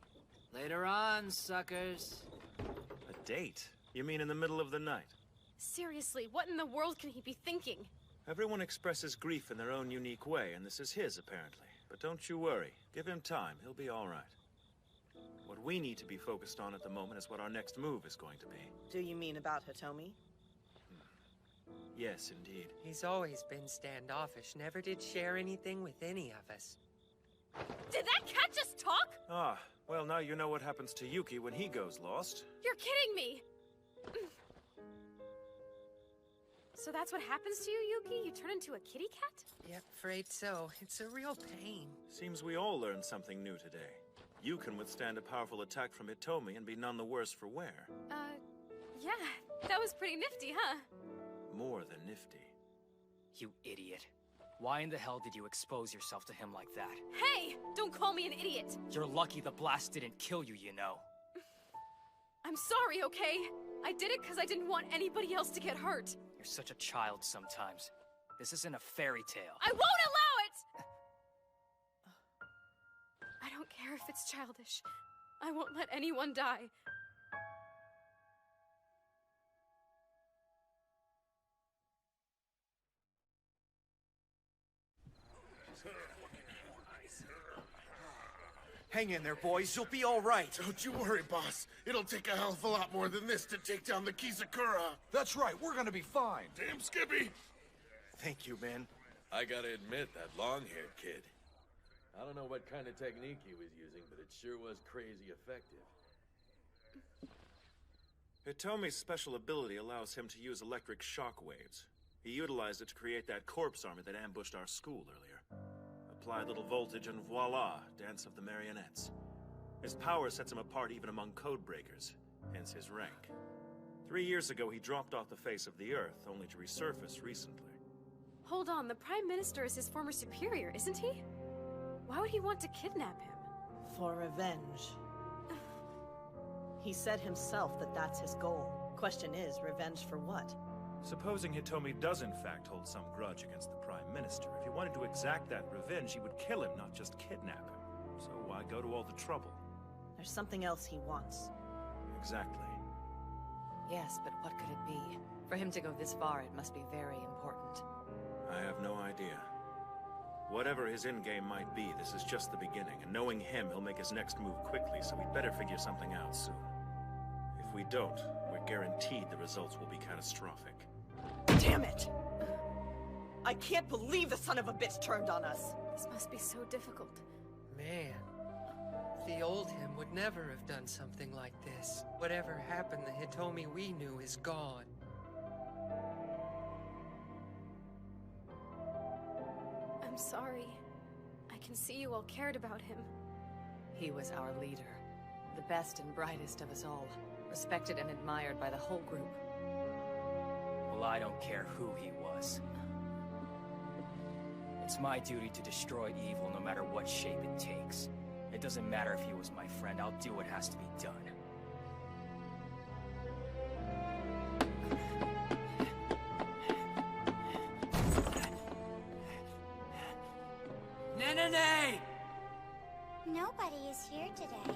Speaker 22: Later on, suckers.
Speaker 4: A date? You mean in the middle of the night?
Speaker 1: Seriously, what in the world can he be thinking?
Speaker 4: Everyone expresses grief in their own unique way, and this is his, apparently. But don't you worry. Give him time. He'll be all right. What we need to be focused on at the moment is what our next move is going to be.
Speaker 8: Do you mean about Hitomi?
Speaker 4: Yes, indeed.
Speaker 15: He's always been standoffish, never did share anything with any of us.
Speaker 1: Did that cat just talk?
Speaker 4: Ah, well, now you know what happens to Yuki when he goes lost.
Speaker 1: You're kidding me! So that's what happens to you, Yuki? You turn into a kitty cat?
Speaker 15: Yep, afraid so. It's a real pain.
Speaker 4: Seems we all learned something new today. You can withstand a powerful attack from Hitomi and be none the worse for wear.
Speaker 1: Yeah, that was pretty nifty, huh?
Speaker 4: More than nifty.
Speaker 9: You idiot. Why in the hell did you expose yourself to him like that?
Speaker 1: Hey! Don't call me an idiot!
Speaker 9: You're lucky the blast didn't kill you, you know.
Speaker 3: I'm sorry, okay? I did it because I didn't want anybody else to get hurt.
Speaker 9: You're such a child sometimes. This isn't a fairy tale.
Speaker 3: I won't allow it! I don't care if it's childish. I won't let anyone die.
Speaker 5: Hang in there, boys. You'll be all right.
Speaker 2: Don't you worry, boss. It'll take a hell of a lot more than this to take down the Kizakura.
Speaker 6: That's right, we're gonna be fine.
Speaker 2: Damn, Skippy!
Speaker 14: Thank you, man.
Speaker 16: I gotta admit, that long-haired kid. I don't know what kind of technique he was using, but it sure was crazy effective.
Speaker 4: Hitomi's special ability allows him to use electric shock waves. He utilized it to create that corpse army that ambushed our school earlier. Apply a little voltage and voila, Dance of the Marionettes. His power sets him apart even among codebreakers, hence his rank. 3 years ago, he dropped off the face of the Earth, only to resurface recently.
Speaker 3: Hold on, the Prime Minister is his former superior, isn't he? Why would he want to kidnap him?
Speaker 8: For revenge. He said himself that that's his goal. Question is, revenge for what?
Speaker 4: Supposing Hitomi does in fact hold some grudge against the Prime Minister, if he wanted to exact that revenge, he would kill him, not just kidnap him. So why go to all the trouble?
Speaker 8: There's something else he wants.
Speaker 4: Exactly.
Speaker 13: Yes, but what could it be? For him to go this far, it must be very important.
Speaker 4: I have no idea. Whatever his endgame might be, this is just the beginning, and knowing him, he'll make his next move quickly, so we'd better figure something out soon. If we don't, we're guaranteed the results will be catastrophic.
Speaker 8: Damn it! I can't believe the son of a bitch turned on us!
Speaker 3: This must be so difficult.
Speaker 15: Man, the old him would never have done something like this. Whatever happened, the Hitomi we knew is gone.
Speaker 3: I'm sorry. I can see you all cared about him.
Speaker 13: He was our leader. The best and brightest of us all. Respected and admired by the whole group.
Speaker 9: Well, I don't care who he was. It's my duty to destroy evil no matter what shape it takes. It doesn't matter if he was my friend, I'll do what has to be done. Nenene!
Speaker 17: Nobody is here today.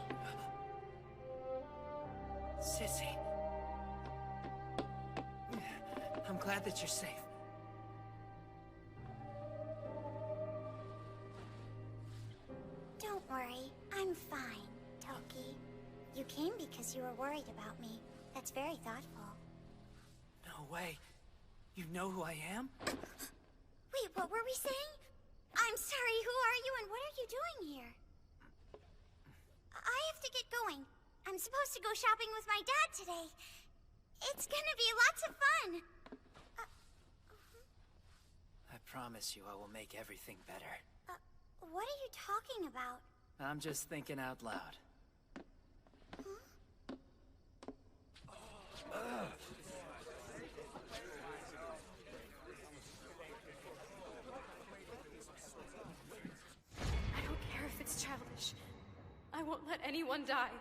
Speaker 15: Sissy. I'm glad that you're safe.
Speaker 17: Don't worry, I'm fine, Toki. You came because you were worried about me. That's very thoughtful.
Speaker 15: No way. You know who I am?
Speaker 17: Wait, what were we saying? I'm sorry, who are you and what are you doing here? I have to get going. I'm supposed to go shopping with my dad today. It's gonna be lots of fun.
Speaker 9: I promise you I will make everything better.
Speaker 17: What are you talking about?
Speaker 9: I'm just thinking out loud.
Speaker 3: I don't care if it's childish. I won't let anyone die.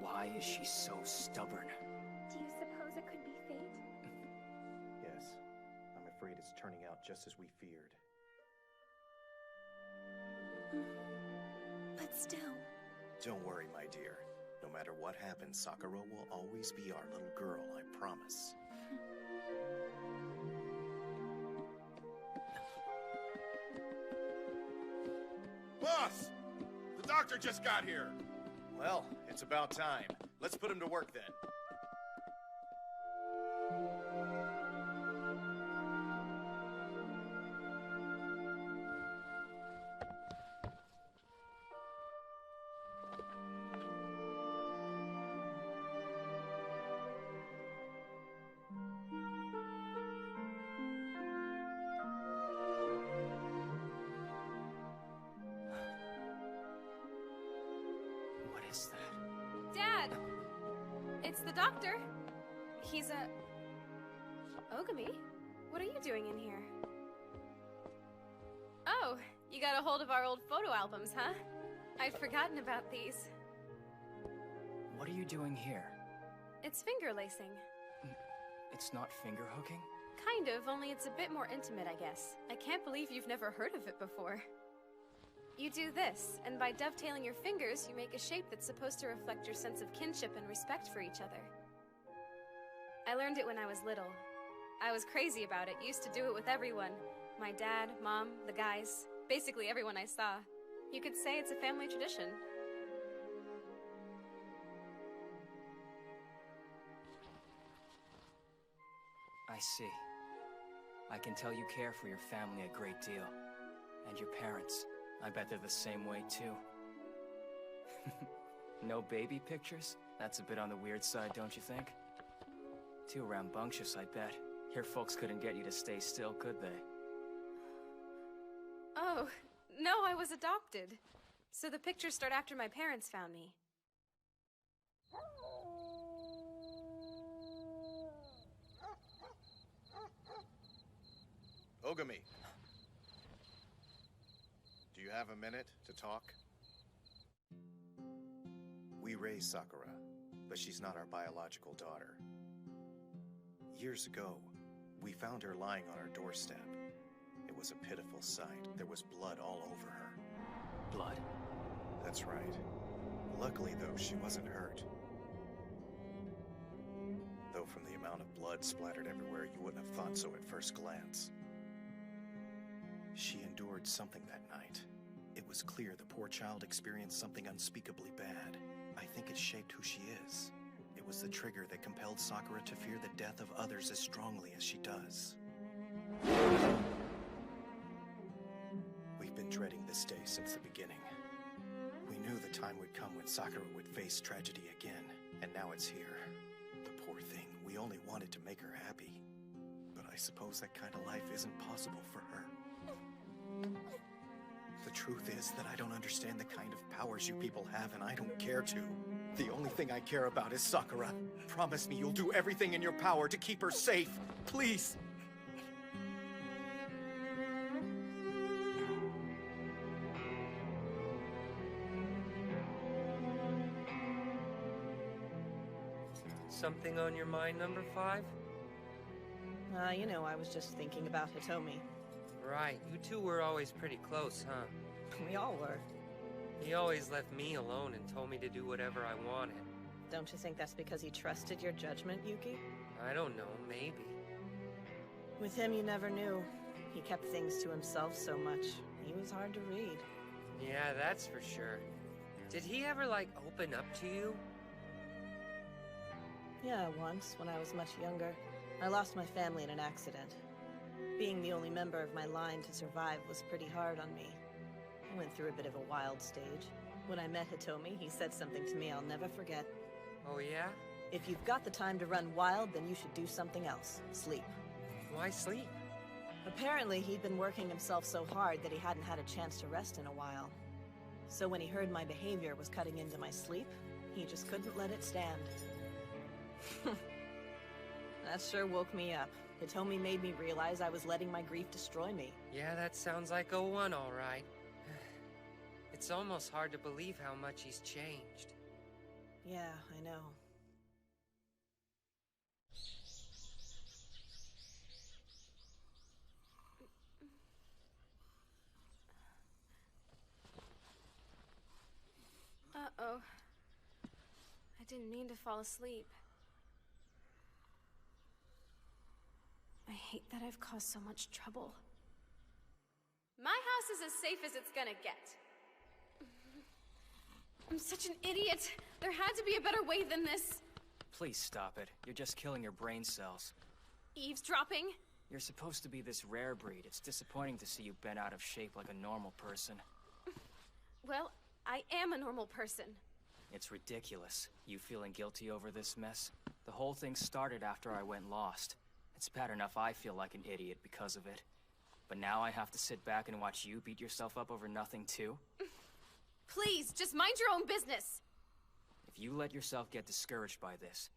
Speaker 9: Why is she so stubborn?
Speaker 17: Do you suppose it could be fate?
Speaker 14: Yes. I'm afraid it's turning out just as we feared.
Speaker 7: But still...
Speaker 14: Don't worry, my dear. No matter what happens, Sakura will always be our little girl, I promise.
Speaker 2: Boss! The doctor just got here!
Speaker 14: Well, it's about time. Let's put him to work then.
Speaker 9: What is that?
Speaker 3: Dad! It's the doctor. He's Ogami? What are you doing in here? Oh, you got a hold of our old photo albums, huh? I'd forgotten about these.
Speaker 9: What are you doing here?
Speaker 3: It's finger lacing.
Speaker 9: It's not finger hooking?
Speaker 3: Kind of, only it's a bit more intimate, I guess. I can't believe you've never heard of it before. You do this, and by dovetailing your fingers, you make a shape that's supposed to reflect your sense of kinship and respect for each other. I learned it when I was little. I was crazy about it, used to do it with everyone. My dad, mom, the guys, basically everyone I saw. You could say it's a family tradition.
Speaker 9: I see. I can tell you care for your family a great deal. And your parents. I bet they're the same way, too. No baby pictures? That's a bit on the weird side, don't you think? Too rambunctious, I bet. Your folks couldn't get you to stay still, could they?
Speaker 3: Oh, no, I was adopted. So the pictures start after my parents found me.
Speaker 14: Ogami. Do you have a minute to talk? We raised Sakura, but she's not our biological daughter. Years ago, we found her lying on our doorstep. It was a pitiful sight. There was blood all over her.
Speaker 9: Blood?
Speaker 14: That's right. Luckily, though, she wasn't hurt. Though from the amount of blood splattered everywhere, you wouldn't have thought so at first glance. She endured something that night. It was clear the poor child experienced something unspeakably bad. I think it shaped who she is. It was the trigger that compelled Sakura to fear the death of others as strongly as she does. We've been dreading this day since the beginning. We knew the time would come when Sakura would face tragedy again, and now it's here. The poor thing, we only wanted to make her happy. But I suppose that kind of life isn't possible for her. The truth is that I don't understand the kind of powers you people have, and I don't care to. The only thing I care about is Sakura. Promise me you'll do everything in your power to keep her safe. Please.
Speaker 15: Something on your mind, number 5?
Speaker 8: You know, I was just thinking about Hitomi.
Speaker 15: Right, you two were always pretty close, huh?
Speaker 8: We all were.
Speaker 15: He always left me alone and told me to do whatever I wanted.
Speaker 8: Don't you think that's because he trusted your judgment, Yuki?
Speaker 15: I don't know, maybe.
Speaker 8: With him, you never knew. He kept things to himself so much. He was hard to read.
Speaker 15: Yeah, that's for sure. Did he ever, like, open up to you?
Speaker 8: Yeah, once, when I was much younger. I lost my family in an accident. Being the only member of my line to survive was pretty hard on me. I went through a bit of a wild stage. When I met Hitomi, he said something to me I'll never forget.
Speaker 15: Oh, yeah?
Speaker 8: If you've got the time to run wild, then you should do something else. Sleep.
Speaker 15: Why sleep?
Speaker 8: Apparently, he'd been working himself so hard that he hadn't had a chance to rest in a while. So when he heard my behavior was cutting into my sleep, he just couldn't let it stand. That sure woke me up. Hitomi made me realize I was letting my grief destroy me.
Speaker 15: Yeah, that sounds like 01, all right. It's almost hard to believe how much he's changed.
Speaker 8: Yeah, I know.
Speaker 3: Uh-oh. I didn't mean to fall asleep. I hate that I've caused so much trouble. My house is as safe as it's gonna get. I'm such an idiot. There had to be a better way than this.
Speaker 9: Please stop it. You're just killing your brain cells.
Speaker 3: Eavesdropping?
Speaker 9: You're supposed to be this rare breed. It's disappointing to see you bent out of shape like a normal person.
Speaker 3: Well, I am a normal person.
Speaker 9: It's ridiculous. You feeling guilty over this mess? The whole thing started after I went lost. It's bad enough I feel like an idiot because of it. But now I have to sit back and watch you beat yourself up over nothing too?
Speaker 3: Please, just mind your own business!
Speaker 9: If you let yourself get discouraged by this,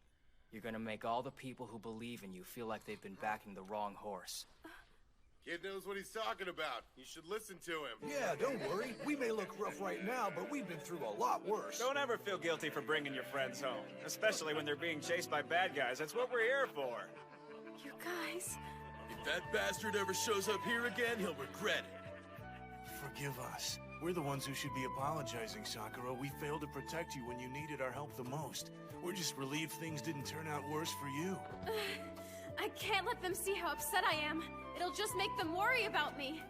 Speaker 9: you're gonna make all the people who believe in you feel like they've been backing the wrong horse.
Speaker 10: Kid knows what he's talking about. You should listen to him.
Speaker 6: Yeah, don't worry. We may look rough right now, but we've been through a lot worse.
Speaker 21: Don't ever feel guilty for bringing your friends home, especially when they're being chased by bad guys. That's what we're here for.
Speaker 3: You guys...
Speaker 6: If that bastard ever shows up here again, he'll regret it. Forgive us. We're the ones who should be apologizing, Sakura. We failed to protect you when you needed our help the most. We're just relieved things didn't turn out worse for you.
Speaker 3: I can't let them see how upset I am. It'll just make them worry about me.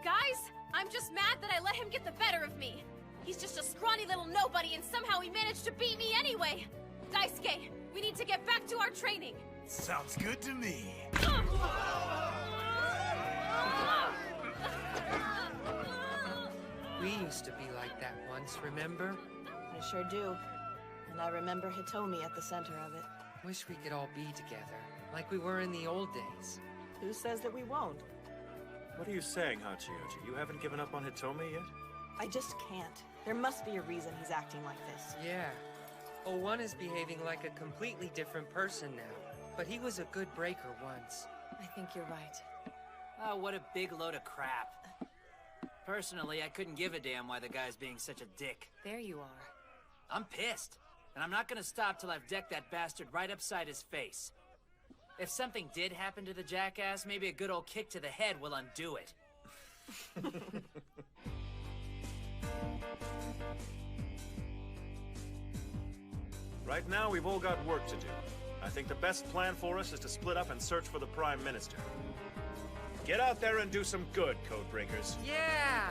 Speaker 3: Guys, I'm just mad that I let him get the better of me. He's just a scrawny little nobody and somehow he managed to beat me anyway. Daisuke, we need to get back to our training.
Speaker 6: Sounds good to me.
Speaker 15: We used to be like that once, remember?
Speaker 8: I sure do. And I remember Hitomi at the center of it.
Speaker 15: Wish we could all be together, like we were in the old days.
Speaker 8: Who says that we won't?
Speaker 4: What are you saying, Hachioji? You haven't given up on Hitomi yet?
Speaker 8: I just can't. There must be a reason he's acting like this.
Speaker 15: Yeah. O1 is behaving like a completely different person now. But he was a good breaker once.
Speaker 13: I think you're right.
Speaker 22: Oh, what a big load of crap. Personally, I couldn't give a damn why the guy's being such a dick.
Speaker 13: There you are.
Speaker 22: I'm pissed. And I'm not gonna stop till I've decked that bastard right upside his face. If something did happen to the jackass, maybe a good old kick to the head will undo it.
Speaker 4: Right now, we've all got work to do. I think the best plan for us is to split up and search for the Prime Minister. Get out there and do some good, Codebreakers.
Speaker 15: Yeah!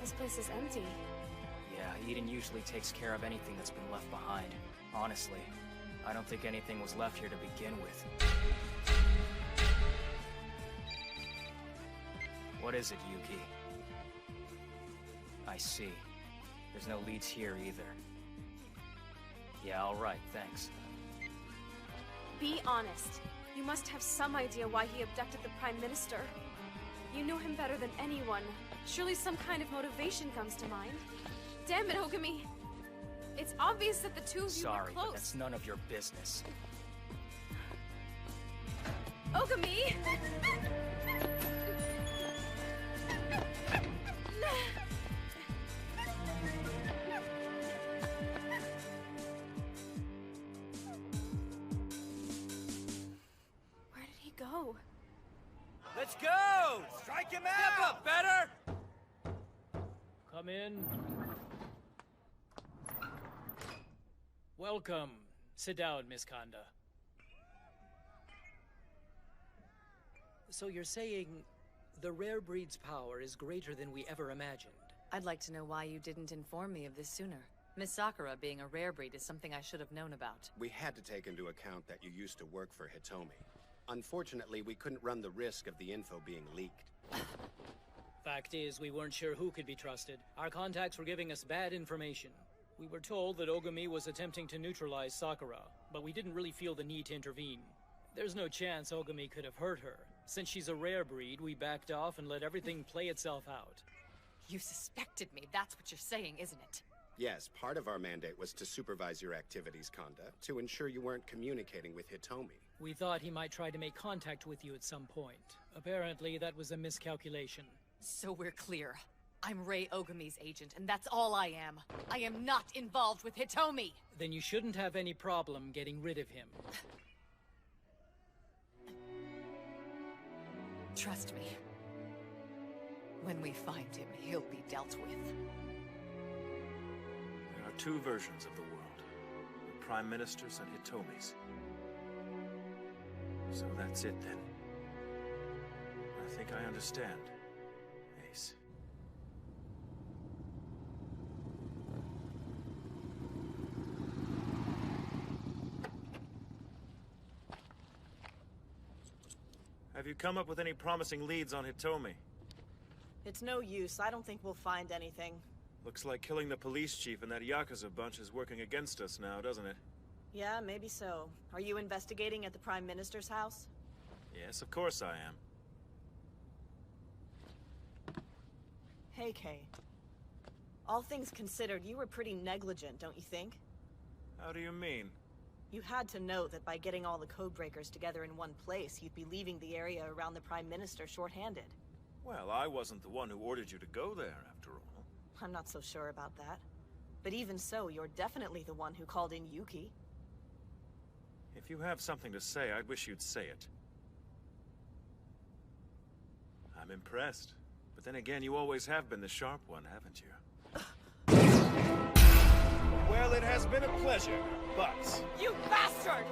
Speaker 3: This place is empty.
Speaker 9: Yeah, Eden usually takes care of anything that's been left behind. Honestly, I don't think anything was left here to begin with. What is it, Yuki? I see. There's no leads here either. Yeah, alright, thanks.
Speaker 3: Be honest. You must have some idea why he abducted the Prime Minister. You know him better than anyone. Surely some kind of motivation comes to mind. Damn it, Ogami! It's obvious that the two of you were
Speaker 9: Sorry,
Speaker 3: close.
Speaker 9: but that's none of your business.
Speaker 3: Ogami! Where did he go?
Speaker 21: Let's go! Strike him out! Step up, better!
Speaker 23: Come in. Welcome. Sit down, Miss Kanda. So you're saying the rare breed's power is greater than we ever imagined?
Speaker 13: I'd like to know why you didn't inform me of this sooner. Miss Sakura being a rare breed is something I should have known about.
Speaker 24: We had to take into account that you used to work for Hitomi. Unfortunately, we couldn't run the risk of the info being leaked.
Speaker 23: Fact is, we weren't sure who could be trusted. Our contacts were giving us bad information. We were told that Ogami was attempting to neutralize Sakura, but we didn't really feel the need to intervene. There's no chance Ogami could have hurt her. Since she's a rare breed, we backed off and let everything play itself out.
Speaker 13: You suspected me, that's what you're saying, isn't it?
Speaker 24: Yes, part of our mandate was to supervise your activities, Kanda, to ensure you weren't communicating with Hitomi.
Speaker 23: We thought he might try to make contact with you at some point. Apparently, that was a miscalculation.
Speaker 13: So we're clear. I'm Rei Ogami's agent, and that's all I am. I am not involved with Hitomi!
Speaker 23: Then you shouldn't have any problem getting rid of him.
Speaker 13: Trust me. When we find him, he'll be dealt with.
Speaker 4: There are two versions of the world. The Prime Minister's and Hitomi's. So that's it then. I think I understand. Ace. Have you come up with any promising leads on Hitomi?
Speaker 8: It's no use. I don't think we'll find anything.
Speaker 4: Looks like killing the police chief and that Yakuza bunch is working against us now, doesn't it?
Speaker 8: Yeah, maybe so. Are you investigating at the Prime Minister's house?
Speaker 4: Yes, of course I am.
Speaker 8: Hey, Kay. All things considered, you were pretty negligent, don't you think?
Speaker 4: How do you mean?
Speaker 8: You had to know that by getting all the Codebreakers together in one place, you'd be leaving the area around the Prime Minister short-handed.
Speaker 4: Well, I wasn't the one who ordered you to go there, after all.
Speaker 8: I'm not so sure about that. But even so, you're definitely the one who called in Yuki.
Speaker 4: If you have something to say, I wish you'd say it. I'm impressed. But then again, you always have been the sharp one, haven't you? Well, it has been a pleasure, but...
Speaker 8: You bastard!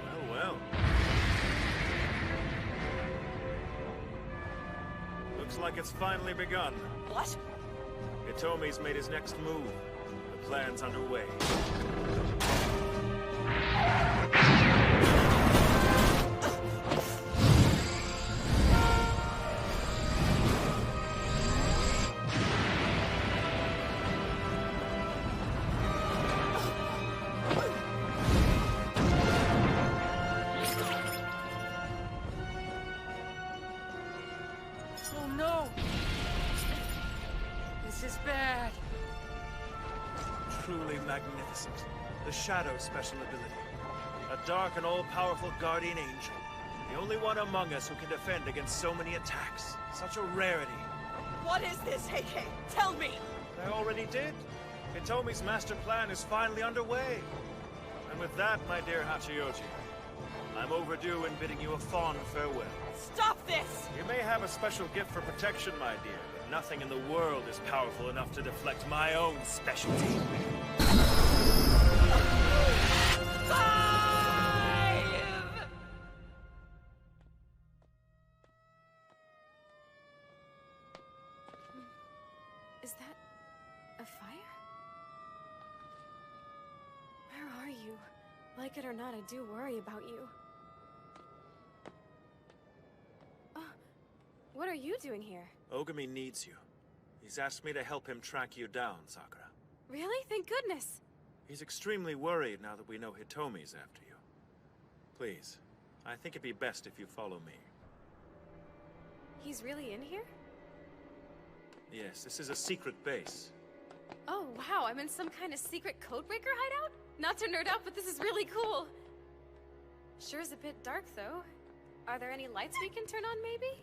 Speaker 4: Oh, well. Looks like it's finally begun.
Speaker 8: What?
Speaker 4: Hitomi's made his next move. The plan's underway.
Speaker 15: Oh no! This is bad.
Speaker 4: Truly magnificent. The Shadow special ability. A dark and all-powerful guardian angel. The only one among us who can defend against so many attacks. Such a rarity.
Speaker 8: What is this, Heike? Tell me!
Speaker 4: I already did. Hitomi's master plan is finally underway. And with that, my dear Hachiyoji, I'm overdue in bidding you a fond farewell.
Speaker 8: Stop this!
Speaker 4: You may have a special gift for protection, my dear, but nothing in the world is powerful enough to deflect my own specialty.
Speaker 3: Is that a fire? Where are you? Like it or not, I do worry about you. What are you doing here?
Speaker 4: Ogami needs you. He's asked me to help him track you down, Sakura.
Speaker 3: Really? Thank goodness.
Speaker 4: He's extremely worried now that we know Hitomi's after you. Please, I think it'd be best if you follow me.
Speaker 3: He's really in here?
Speaker 4: Yes, this is a secret base.
Speaker 3: Oh, wow, I'm in some kind of secret Codebreaker hideout? Not to nerd out, but this is really cool. Sure is a bit dark, though. Are there any lights we can turn on, maybe?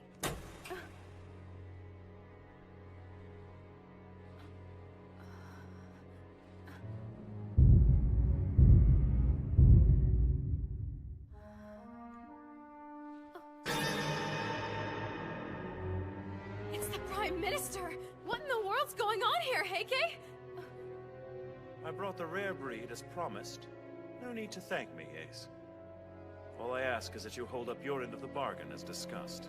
Speaker 3: It's the Prime Minister! What in the world's going on here, Heike?
Speaker 4: I brought the rare breed as promised. No need to thank me, Ace. All I ask is that you hold up your end of the bargain as discussed.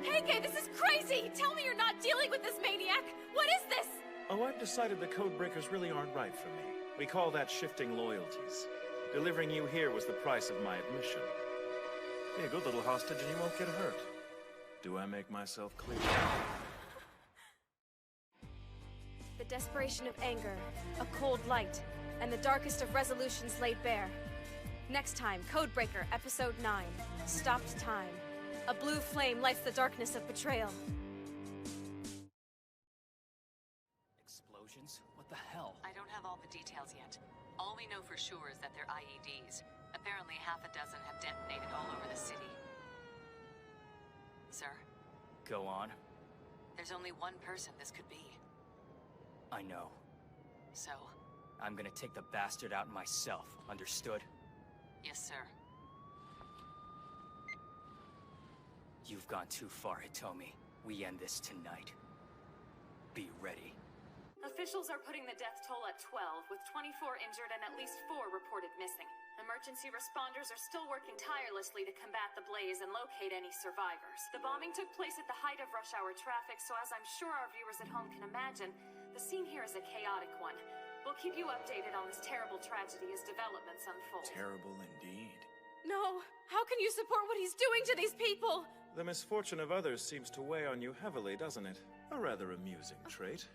Speaker 3: Heike, this is crazy! Tell me you're not dealing with this maniac! What is this?
Speaker 4: Oh, I've decided the Codebreakers really aren't right for me. We call that shifting loyalties. Delivering you here was the price of my admission. Be a good little hostage and you won't get hurt. Do I make myself clear?
Speaker 3: The desperation of anger, a cold light, and the darkest of resolutions laid bare. Next time, Codebreaker, Episode 9, Stopped Time. A blue flame lights the darkness of betrayal.
Speaker 9: Explosions? What the hell?
Speaker 13: I don't have all the details yet. All we know for sure is that they're IEDs. Apparently half a dozen have detonated all over the city. Sir?
Speaker 9: Go on.
Speaker 13: There's only one person this could be.
Speaker 9: I know.
Speaker 13: So?
Speaker 9: I'm gonna take the bastard out myself, understood?
Speaker 13: Yes, sir.
Speaker 9: You've gone too far, Hitomi. We end this tonight. Be ready.
Speaker 11: Officials are putting the death toll at 12, with 24 injured and at least 4 reported missing. Emergency responders are still working tirelessly to combat the blaze and locate any survivors. The bombing took place at the height of rush hour traffic, so as I'm sure our viewers at home can imagine, the scene here is a chaotic one. We'll keep you updated on this terrible tragedy as developments unfold.
Speaker 5: Terrible indeed.
Speaker 1: No, how can you support what he's doing to these people?
Speaker 4: The misfortune of others seems to weigh on you heavily, doesn't it? A rather amusing trait.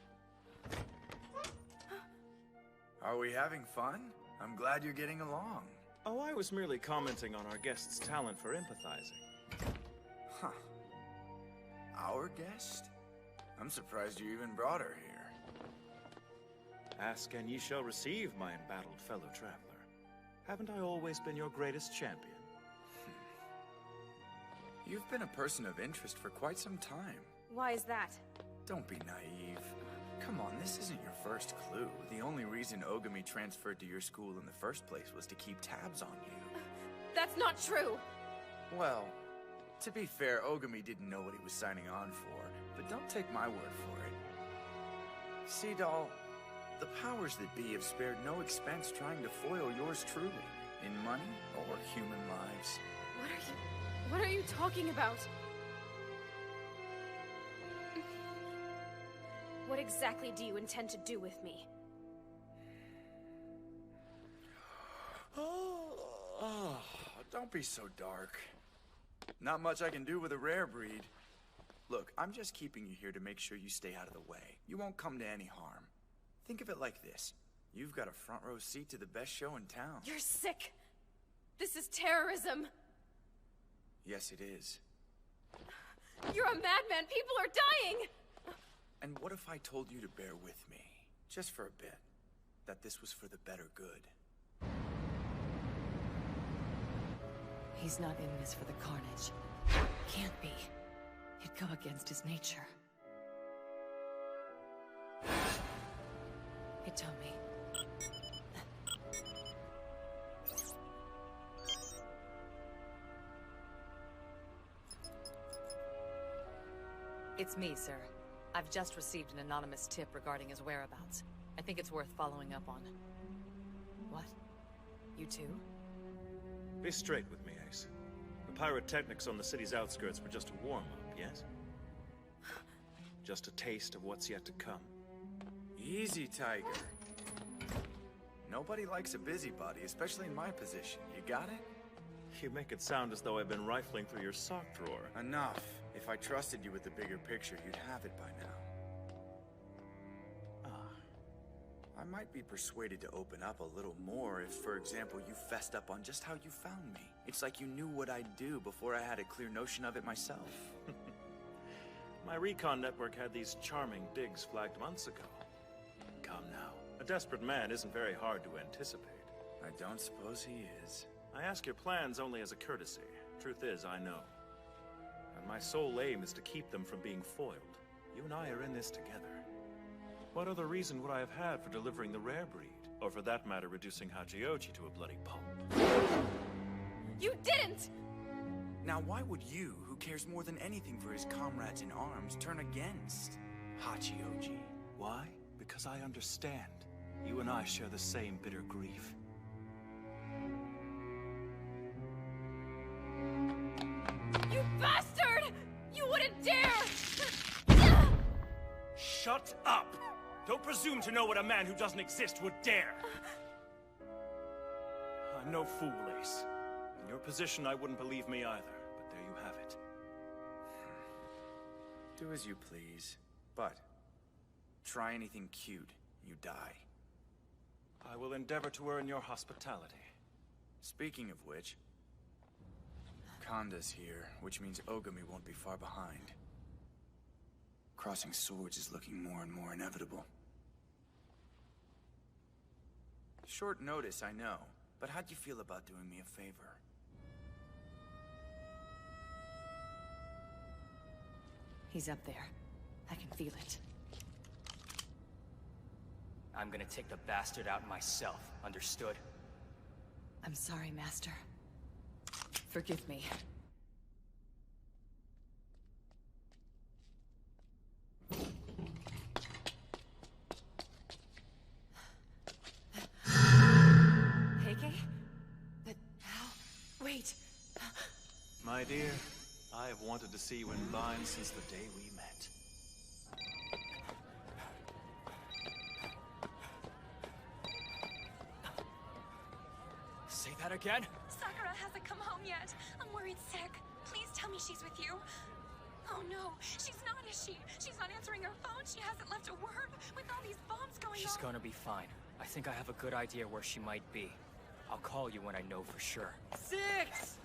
Speaker 5: Are we having fun? I'm glad you're getting along.
Speaker 4: Oh, I was merely commenting on our guest's talent for empathizing.
Speaker 5: Huh. Our guest? I'm surprised you even brought her here.
Speaker 4: Ask and ye shall receive, my embattled fellow traveler. Haven't I always been your greatest champion?
Speaker 5: You've been a person of interest for quite some time.
Speaker 3: Why is that?
Speaker 5: Don't be naive. Come on, this isn't your first clue. The only reason Ogami transferred to your school in the first place was to keep tabs on you.
Speaker 3: That's not true!
Speaker 5: Well, to be fair, Ogami didn't know what he was signing on for, but don't take my word for it. See, doll, the powers that be have spared no expense trying to foil yours truly, in money or human lives.
Speaker 3: What are you talking about? What exactly do you intend to do with me?
Speaker 5: Oh, don't be so dark. Not much I can do with a rare breed. Look, I'm just keeping you here to make sure you stay out of the way. You won't come to any harm. Think of it like this. You've got a front row seat to the best show in town.
Speaker 3: You're sick! This is terrorism!
Speaker 5: Yes, it is.
Speaker 3: You're a madman! People are dying!
Speaker 5: And what if I told you to bear with me, just for a bit, that this was for the better good?
Speaker 13: He's not in this for the carnage. Can't be. It'd go against his nature. Hitomi. It's me, sir. I've just received an anonymous tip regarding his whereabouts. I think it's worth following up on. What? You too?
Speaker 4: Be straight with me, Ace. The pyrotechnics on the city's outskirts were just a warm-up, yes? Just a taste of what's yet to come.
Speaker 5: Easy, Tiger. Nobody likes a busybody, especially in my position. You got it?
Speaker 4: You make it sound as though I've been rifling through your sock drawer.
Speaker 5: Enough. If I trusted you with the bigger picture, you'd have it by now. I might be persuaded to open up a little more if, for example, you fessed up on just how you found me. It's like you knew what I'd do before I had a clear notion of it myself.
Speaker 4: My recon network had these charming digs flagged months ago. Come now. A desperate man isn't very hard to anticipate.
Speaker 5: I don't suppose he is.
Speaker 4: I ask your plans only as a courtesy. Truth is, I know. And my sole aim is to keep them from being foiled. You and I are in this together. What other reason would I have had for delivering the rare breed? Or for that matter, reducing Hachioji to a bloody pulp?
Speaker 3: You didn't!
Speaker 5: Now why would you, who cares more than anything for his comrades in arms, turn against Hachioji?
Speaker 4: Why? Because I understand. You and I share the same bitter grief.
Speaker 3: You bastard! You wouldn't dare!
Speaker 4: Shut up! Don't presume to know what a man who doesn't exist would dare! I'm no fool, Ace. In your position, I wouldn't believe me either, but there you have it.
Speaker 5: Do as you please, but try anything cute, you die.
Speaker 4: I will endeavor to earn your hospitality.
Speaker 5: Speaking of which, Konda's here, which means Ogami won't be far behind. Crossing swords is looking more and more inevitable. Short notice, I know, but how'd you feel about doing me a favor?
Speaker 13: He's up there. I can feel it.
Speaker 9: I'm gonna take the bastard out myself, understood?
Speaker 13: I'm sorry, Master. Forgive me. Heike? But how? Wait.
Speaker 4: My dear, I have wanted to see you in line since the day we met.
Speaker 9: Say that again?
Speaker 7: Sakura, hasn't come home yet. I'm worried sick. Please tell me she's with you. Oh no, she's not, is she? She's not answering her phone. She hasn't left a word with all these bombs going on.
Speaker 9: She's gonna be fine. I think I have a good idea where she might be. I'll call you when I know for sure.
Speaker 15: 6!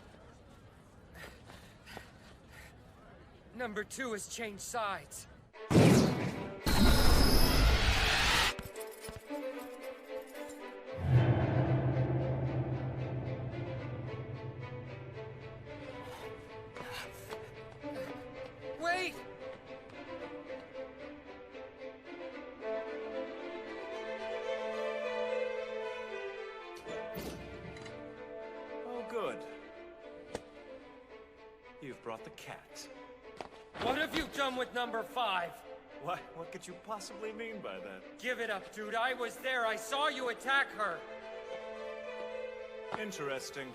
Speaker 15: Number 2 has changed sides. Wait!
Speaker 4: Oh, good. You've brought the cat.
Speaker 15: What have you done with number 5?
Speaker 4: What could you possibly mean by that?
Speaker 15: Give it up, dude. I was there. I saw you attack her.
Speaker 4: Interesting.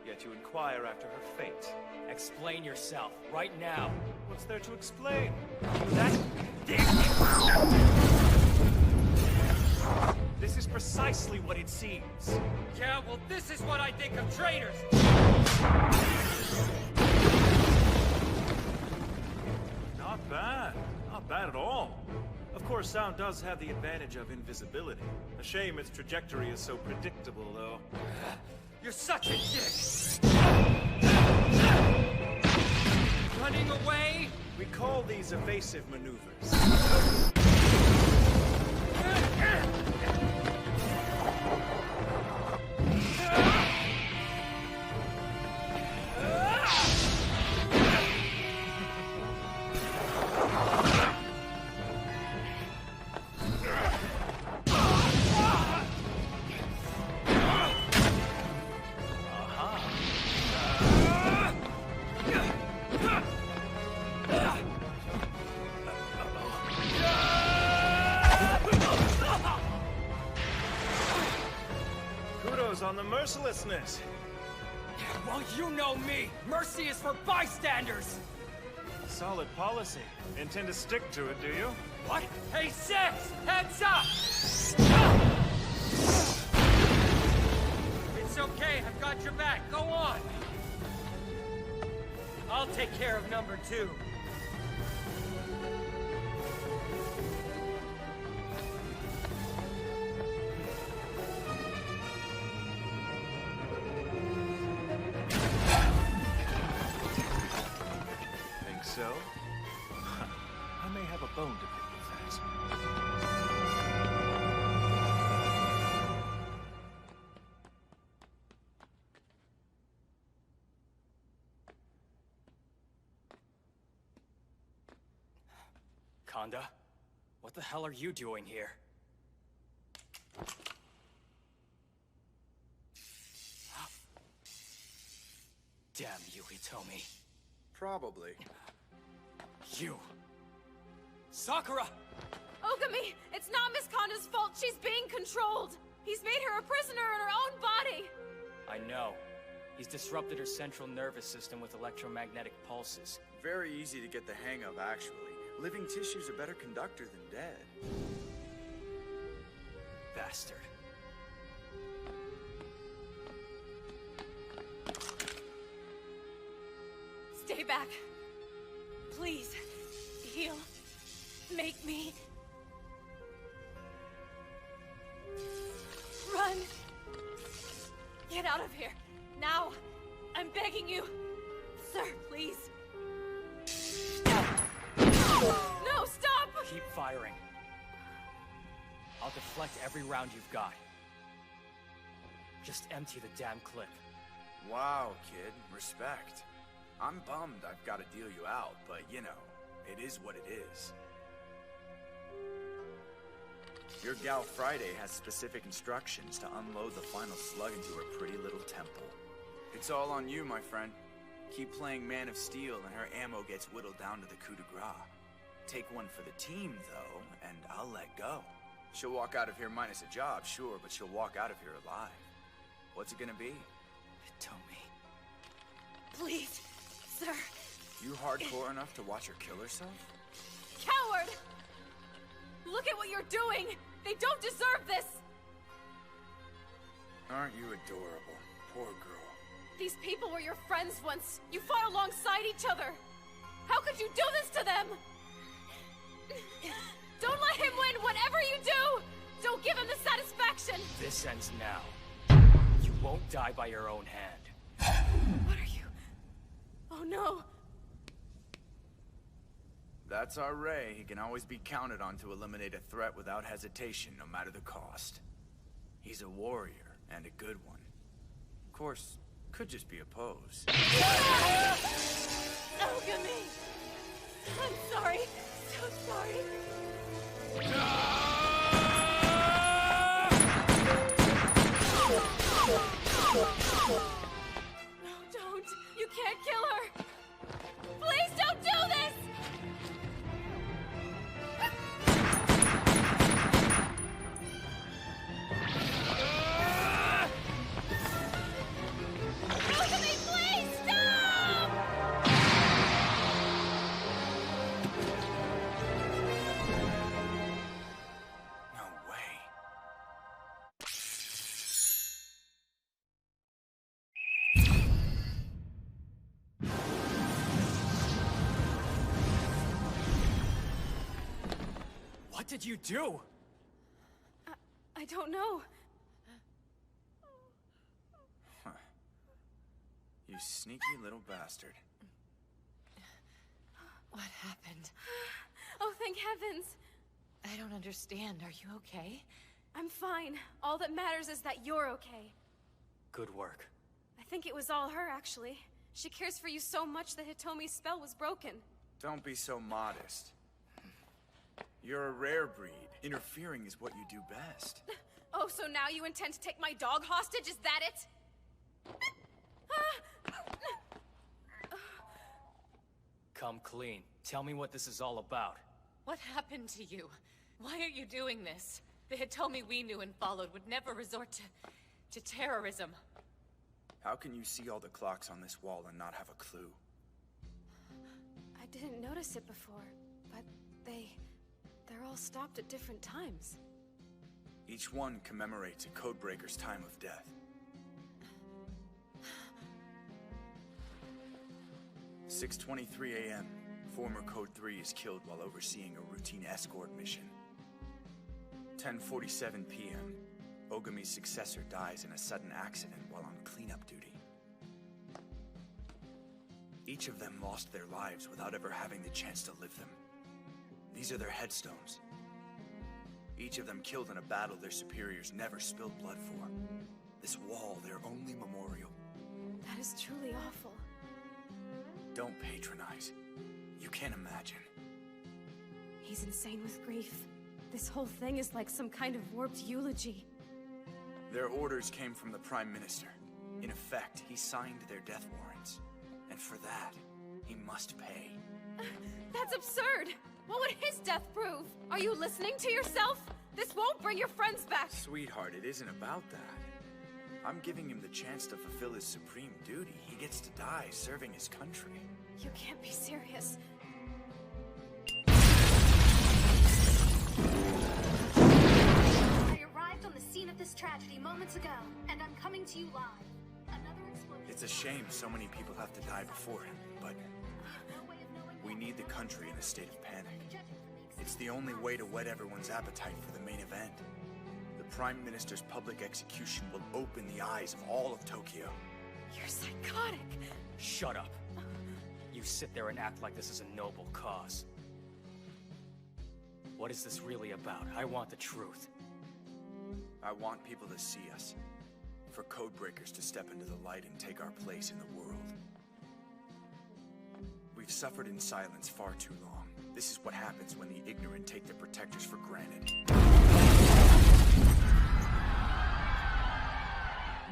Speaker 4: Yet you inquire after her fate.
Speaker 9: Explain yourself, right now.
Speaker 4: What's there to explain? This is precisely what it seems.
Speaker 15: Yeah, well, this is what I think of traitors.
Speaker 4: Not bad. Not bad at all. Of course, sound does have the advantage of invisibility. A shame its trajectory is so predictable, though.
Speaker 15: You're such a dick! Running away?
Speaker 4: We call these evasive maneuvers. On the mercilessness.
Speaker 15: Well, you know me. Mercy is for bystanders.
Speaker 4: Solid policy. Intend to stick to it, do you?
Speaker 15: What? Hey, 6! Heads up! It's okay. I've got your back. Go on. I'll take care of number 2.
Speaker 4: So? I may have a bone to pick with that.
Speaker 9: Kanda, what the hell are you doing here? Damn you, Hitomi.
Speaker 5: Probably.
Speaker 9: You! Sakura!
Speaker 3: Ogami! It's not Miss Kanda's fault. She's being controlled. He's made her a prisoner in her own body.
Speaker 9: I know. He's disrupted her central nervous system with electromagnetic pulses.
Speaker 5: Very easy to get the hang of, actually. Living tissue's a better conductor than dead.
Speaker 9: Bastard.
Speaker 3: Stay back. Please. Heal. Make me. Run. Get out of here. Now. I'm begging you. Sir, please. No, stop!
Speaker 9: Keep firing. I'll deflect every round you've got. Just empty the damn clip.
Speaker 5: Wow, kid. Respect. I'm bummed I've got to deal you out, but you know, it is what it is. Your gal Friday has specific instructions to unload the final slug into her pretty little temple. It's all on you, my friend. Keep playing Man of Steel and her ammo gets whittled down to the coup de grace. Take one for the team, though, and I'll let go. She'll walk out of here minus a job, sure, but she'll walk out of here alive. What's it gonna be?
Speaker 9: Hitomi.
Speaker 3: Please, sir.
Speaker 5: You hardcore enough to watch her kill herself?
Speaker 3: Coward! Look at what you're doing! They don't deserve this!
Speaker 5: Aren't you adorable? Poor girl.
Speaker 3: These people were your friends once. You fought alongside each other. How could you do this to them? Don't let him win, whatever you do! Don't give him the satisfaction!
Speaker 9: This ends now. You won't die by your own hand.
Speaker 3: What are you? Oh no!
Speaker 5: That's our Ray. He can always be counted on to eliminate a threat without hesitation, no matter the cost. He's a warrior, and a good one. Of course, could just be a pose.
Speaker 3: Ogami! I'm sorry. So sorry. No, don't. You can't kill her. Please don't do this! Ogami, please stop!
Speaker 5: No way.
Speaker 9: What did you do?
Speaker 3: I don't know.
Speaker 5: Huh. You sneaky little bastard.
Speaker 13: What happened?
Speaker 3: Oh, thank heavens.
Speaker 13: I don't understand. Are you okay?
Speaker 3: I'm fine. All that matters is that you're okay.
Speaker 9: Good work.
Speaker 3: I think it was all her, actually. She cares for you so much that Hitomi's spell was broken.
Speaker 5: Don't be so modest. You're a rare breed. Interfering is what you do best.
Speaker 3: Oh, so now you intend to take my dog hostage? Is that it?
Speaker 9: Come clean. Tell me what this is all about.
Speaker 13: What happened to you? Why are you doing this? The Hitomi we knew and followed would never resort to terrorism.
Speaker 5: How can you see all the clocks on this wall and not have a clue?
Speaker 3: I didn't notice it before, but they're all stopped at different times.
Speaker 5: Each one commemorates a Codebreaker's time of death. "6:23 a.m. Former Code 3 is killed while overseeing a routine escort mission. 10:47 p.m. Ogami's successor dies in a sudden accident while on cleanup duty. Each of them lost their lives without ever having the chance to live them. These are their headstones. Each of them killed in a battle their superiors never spilled blood for. This wall, their only memorial.
Speaker 3: That is truly awful.
Speaker 5: Don't patronize. You can't imagine.
Speaker 3: He's insane with grief. This whole thing is like some kind of warped eulogy.
Speaker 5: Their orders came from the Prime Minister. In effect, he signed their death warrants. And for that, he must pay.
Speaker 3: That's absurd! What would his death prove? Are you listening to yourself? This won't bring your friends back!
Speaker 5: Sweetheart, it isn't about that. I'm giving him the chance to fulfill his supreme duty. He gets to die serving his country.
Speaker 3: You can't be serious.
Speaker 11: I arrived on the scene of this tragedy moments ago, and I'm coming to you live. Another explosion.
Speaker 5: It's a shame so many people have to die before him, but we need the country in a state of panic. It's the only way to whet everyone's appetite for the main event. The Prime Minister's public execution will open the eyes of all of Tokyo.
Speaker 3: You're psychotic!
Speaker 9: Shut up. You sit there and act like this is a noble cause. What is this really about? I want the truth.
Speaker 5: I want people to see us. For Codebreakers to step into the light and take our place in the world. We've suffered in silence far too long. This is what happens when the ignorant take their protectors for granted.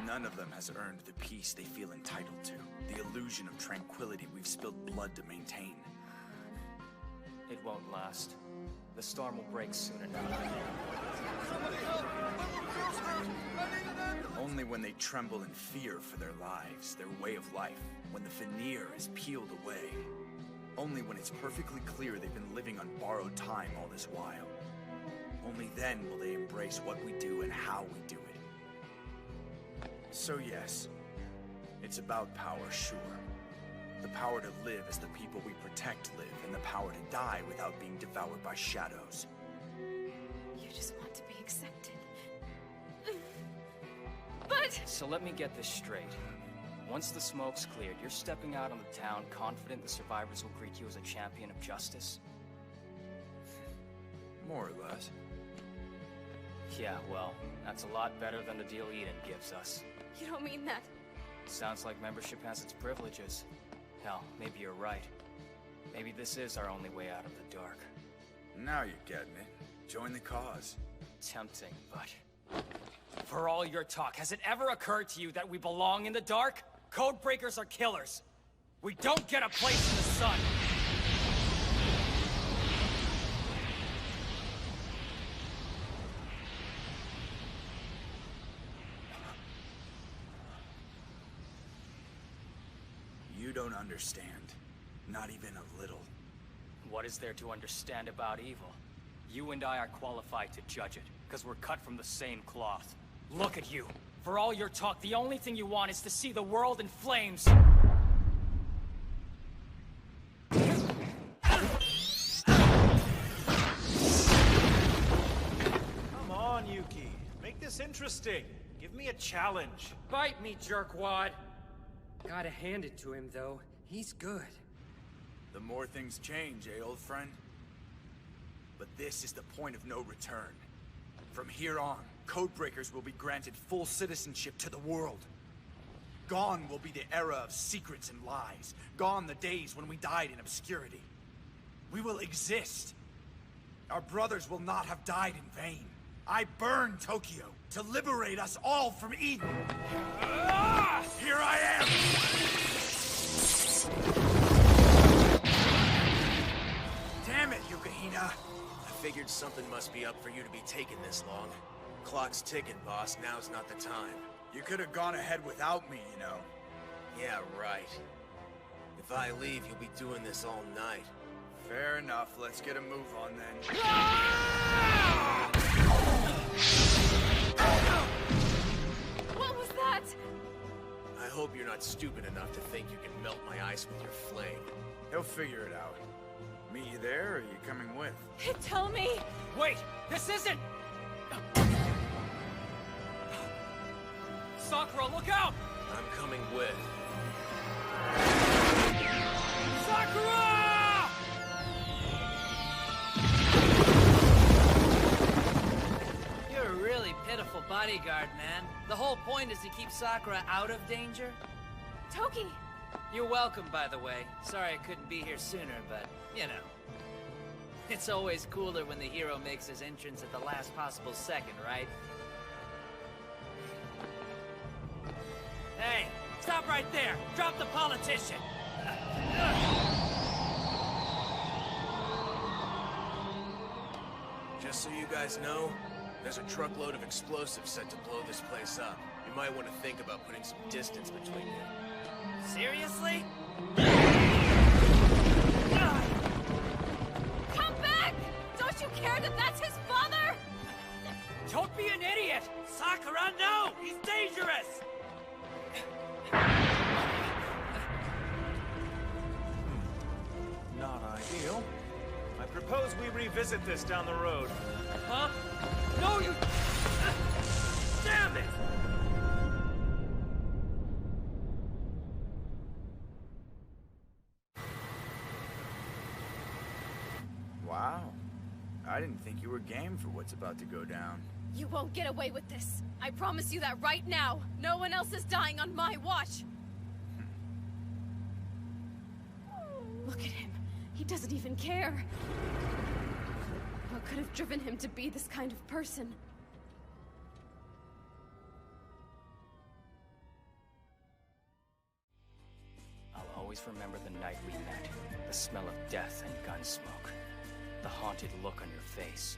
Speaker 5: None of them has earned the peace they feel entitled to. The illusion of tranquility we've spilled blood to maintain.
Speaker 9: It won't last. The storm will break soon enough.
Speaker 5: Only when they tremble in fear for their lives, their way of life, when the veneer is peeled away. Only when it's perfectly clear they've been living on borrowed time all this while. Only then will they embrace what we do and how we do it. So yes, It's about power, sure. The power to live as the people we protect live, and the power to die without being devoured by shadows.
Speaker 3: You just want to be accepted. But...
Speaker 9: So let me get this straight. Once the smoke's cleared, you're stepping out on the town confident the survivors will greet you as a champion of justice?
Speaker 5: More or less.
Speaker 9: Yeah, well, that's a lot better than the deal Eden gives us.
Speaker 3: You don't mean that.
Speaker 9: Sounds like membership has its privileges. Hell, maybe you're right. Maybe this is our only way out of the dark.
Speaker 5: Now you're getting it. Join the cause.
Speaker 9: Tempting, but... For all your talk, has it ever occurred to you that we belong in the dark? Codebreakers are killers. We don't get a place in the sun.
Speaker 5: You don't understand. Not even a little.
Speaker 9: What is there to understand about evil? You and I are qualified to judge it, because we're cut from the same cloth. Look at you. For all your talk, the only thing you want is to see the world in flames.
Speaker 4: Come on, Yuki. Make this interesting. Give me a challenge.
Speaker 15: Bite me, jerkwad. Gotta hand it to him, though. He's good.
Speaker 5: The more things change, eh, old friend? But this is the point of no return. From here on, Codebreakers will be granted full citizenship to the world. Gone will be the era of secrets and lies. Gone the days when we died in obscurity. We will exist. Our brothers will not have died in vain. I burned Tokyo to liberate us all from Eden. Here I am! Damn it, Yukahina!
Speaker 6: I figured something must be up for you to be taking this long. Clock's ticking, boss. Now's not the time.
Speaker 5: You could have gone ahead without me, you know.
Speaker 6: Yeah, right. If I leave, you'll be doing this all night.
Speaker 5: Fair enough. Let's get a move on then.
Speaker 3: What was that?
Speaker 6: I hope you're not stupid enough to think you can melt my ice with your flame.
Speaker 5: He'll figure it out. Meet you there, or are you coming with?
Speaker 3: Tell me!
Speaker 9: Wait! This isn't... Sakura, look out!
Speaker 6: I'm coming with.
Speaker 9: Sakura!
Speaker 22: You're a really pitiful bodyguard, man. The whole point is to keep Sakura out of danger.
Speaker 3: Toki!
Speaker 22: You're welcome, by the way. Sorry I couldn't be here sooner, but, you know. It's always cooler when the hero makes his entrance at the last possible second, right? Hey, stop right there! Drop the politician!
Speaker 6: Just so you guys know, there's a truckload of explosives set to blow this place up. You might want to think about putting some distance between you.
Speaker 22: Seriously?
Speaker 3: Come back! Don't you care that that's his father?
Speaker 22: Don't be an idiot! Sakura, no! He's dangerous!
Speaker 4: Not ideal. I propose we revisit this down the road.
Speaker 22: Huh? No, you... Damn it!
Speaker 5: Wow. I didn't think you were game for what's about to go down.
Speaker 3: You won't get away with this. I promise you that right now. No one else is dying on my watch. Look at him. He doesn't even care. What could have driven him to be this kind of person?
Speaker 9: I'll always remember the night we met. The smell of death and gun smoke. The haunted look on your face.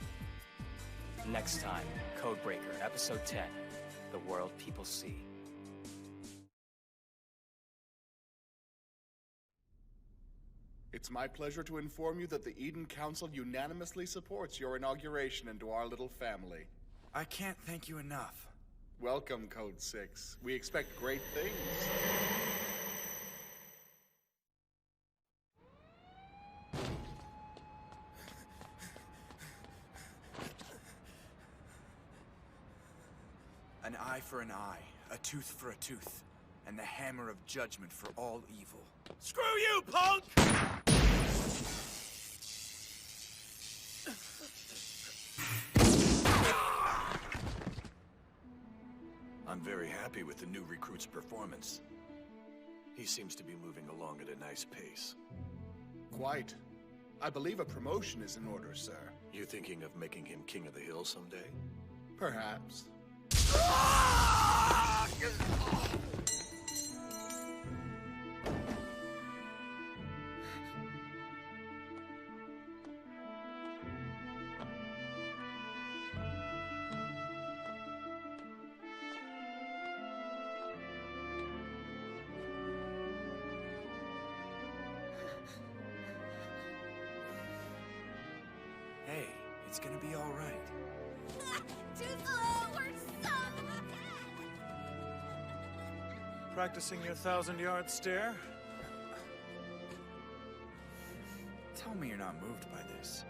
Speaker 9: Next time, Codebreaker, Episode 10. The World People See.
Speaker 10: It's my pleasure to inform you that the Eden Council unanimously supports your inauguration into our little family.
Speaker 5: I can't thank you enough.
Speaker 10: Welcome, Code 6. We expect great things.
Speaker 5: An eye for an eye, a tooth for a tooth, and the hammer of judgment for all evil.
Speaker 21: Screw you, punk!
Speaker 6: I'm very happy with the new recruit's performance. He seems to be moving along at a nice pace.
Speaker 10: Quite. I believe a promotion is in order, sir.
Speaker 6: You thinking of making him king of the hill someday?
Speaker 10: Perhaps.
Speaker 5: Hey, it's gonna be all right.
Speaker 17: Too slow, we're so...
Speaker 4: Practicing your 1,000-yard stare?
Speaker 5: Tell me you're not moved by this.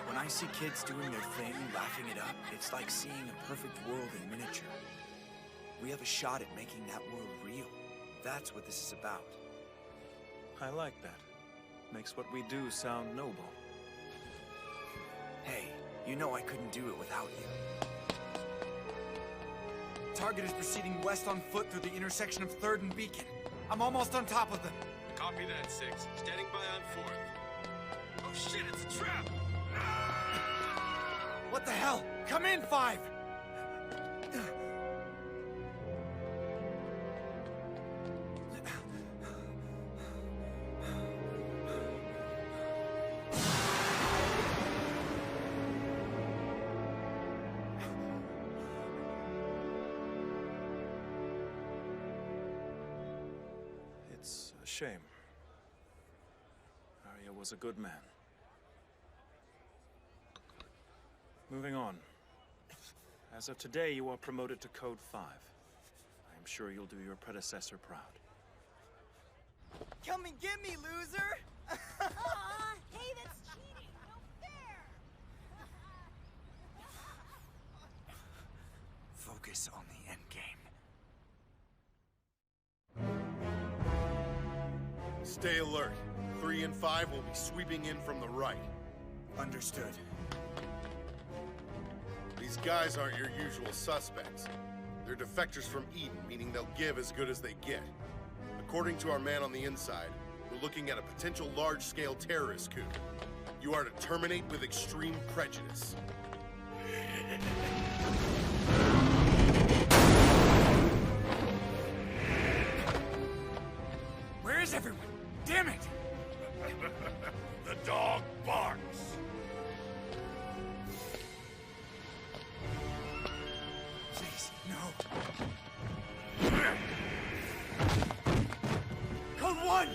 Speaker 5: When I see kids doing their thing, laughing it up, it's like seeing a perfect world in miniature. We have a shot at making that world real. That's what this is about.
Speaker 4: I like that. Makes what we do sound noble.
Speaker 5: Hey, you know I couldn't do it without you. Target is proceeding west on foot through the intersection of 3rd and Beacon. I'm almost on top of them.
Speaker 12: Copy that, 6. Standing by on 4th. Oh shit, it's a trap!
Speaker 5: What the hell? Come in, 5!
Speaker 4: It's a shame. Arya was a good man. Moving on. As of today, you are promoted to Code 5. I am sure you'll do your predecessor proud.
Speaker 18: Come and get me, loser!
Speaker 17: Aw, hey, that's cheating. No fair.
Speaker 5: Focus on the end game.
Speaker 2: Stay alert. 3 and 5 will be sweeping in from the right.
Speaker 5: Understood.
Speaker 2: These guys aren't your usual suspects. They're defectors from Eden, meaning they'll give as good as they get. According to our man on the inside, we're looking at a potential large-scale terrorist coup. You are to terminate with extreme prejudice.
Speaker 5: Where is everyone? Damn it!
Speaker 2: The dog barks.
Speaker 5: Please, no. Code 1!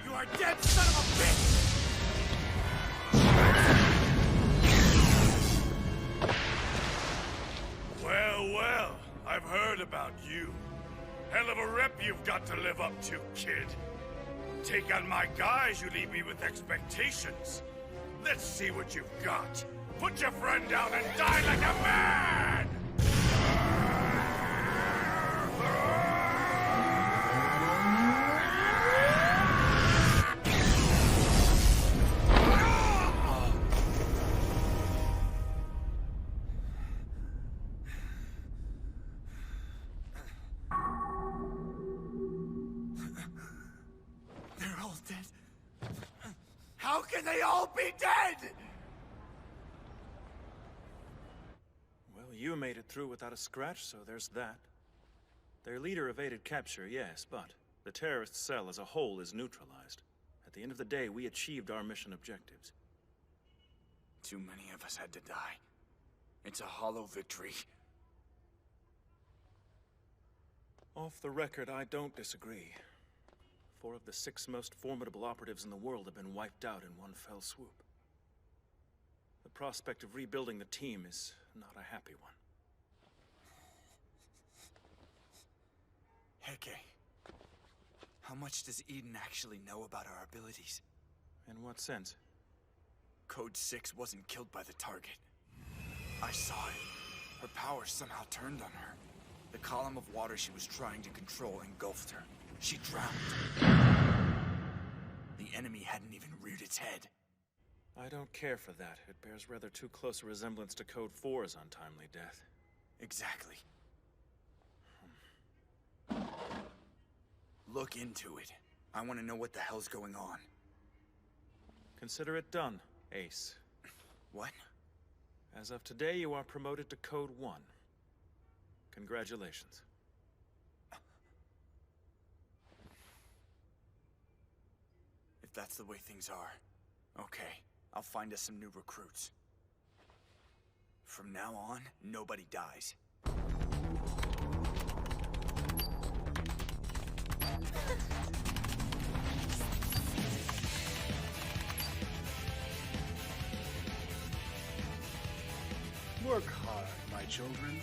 Speaker 5: You are dead, son of a bitch!
Speaker 2: Well, well, I've heard about you. Hell of a rep you've got to live up to, kid. Take on my guys, you leave me with expectations. Let's see what you've got. Put your friend down and die like a man!
Speaker 5: They're all dead. How can they all be dead?
Speaker 4: Well, you made it through without a scratch, so there's that. Their leader evaded capture, yes, but the terrorist cell as a whole is neutralized. At the end of the day, we achieved our mission objectives.
Speaker 5: Too many of us had to die. It's a hollow victory.
Speaker 4: Off the record, I don't disagree. 4 of the 6 most formidable operatives in the world have been wiped out in one fell swoop. The prospect of rebuilding the team is not a happy one.
Speaker 5: Heike, how much does Eden actually know about our abilities?
Speaker 4: In what sense?
Speaker 5: Code 6 wasn't killed by the target. I saw it. Her power somehow turned on her. The column of water she was trying to control engulfed her. She drowned. The enemy hadn't even reared its head.
Speaker 4: I don't care for that. It bears rather too close a resemblance to Code 4's untimely death.
Speaker 5: Exactly. Look into it. I want to know what the hell's going on.
Speaker 4: Consider it done, Ace.
Speaker 5: What?
Speaker 4: As of today, you are promoted to Code 1. Congratulations.
Speaker 5: If that's the way things are, okay. I'll find us some new recruits. From now on, nobody dies.
Speaker 10: Work hard, my children.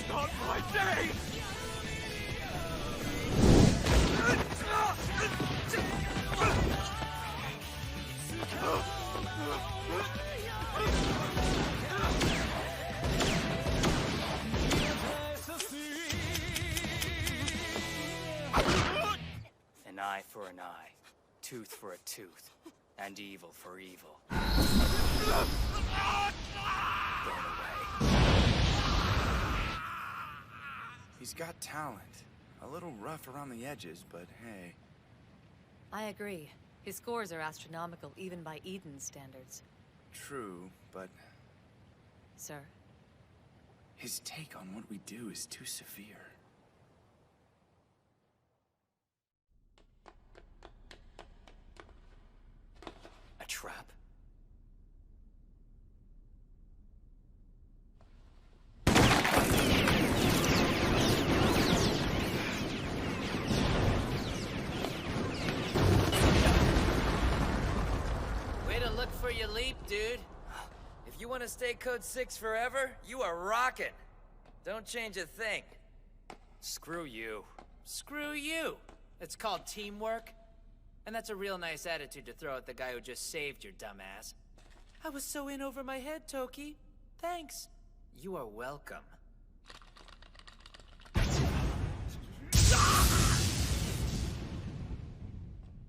Speaker 2: Not my day!
Speaker 9: An eye for an eye, tooth for a tooth, and evil for evil. Burn away.
Speaker 5: He's got talent. A little rough around the edges, but hey.
Speaker 13: I agree. His scores are astronomical even by Eden's standards.
Speaker 5: True, but
Speaker 13: Sir?
Speaker 5: his take on what we do is too severe.
Speaker 9: A trap?
Speaker 22: Way to look for your leap, dude. If you want to stay Code 6 forever, you are rockin'. Don't change a thing.
Speaker 9: Screw you.
Speaker 22: Screw you. It's called teamwork. And that's a real nice attitude to throw at the guy who just saved your dumbass. I was so in over my head, Toki. Thanks. You are welcome.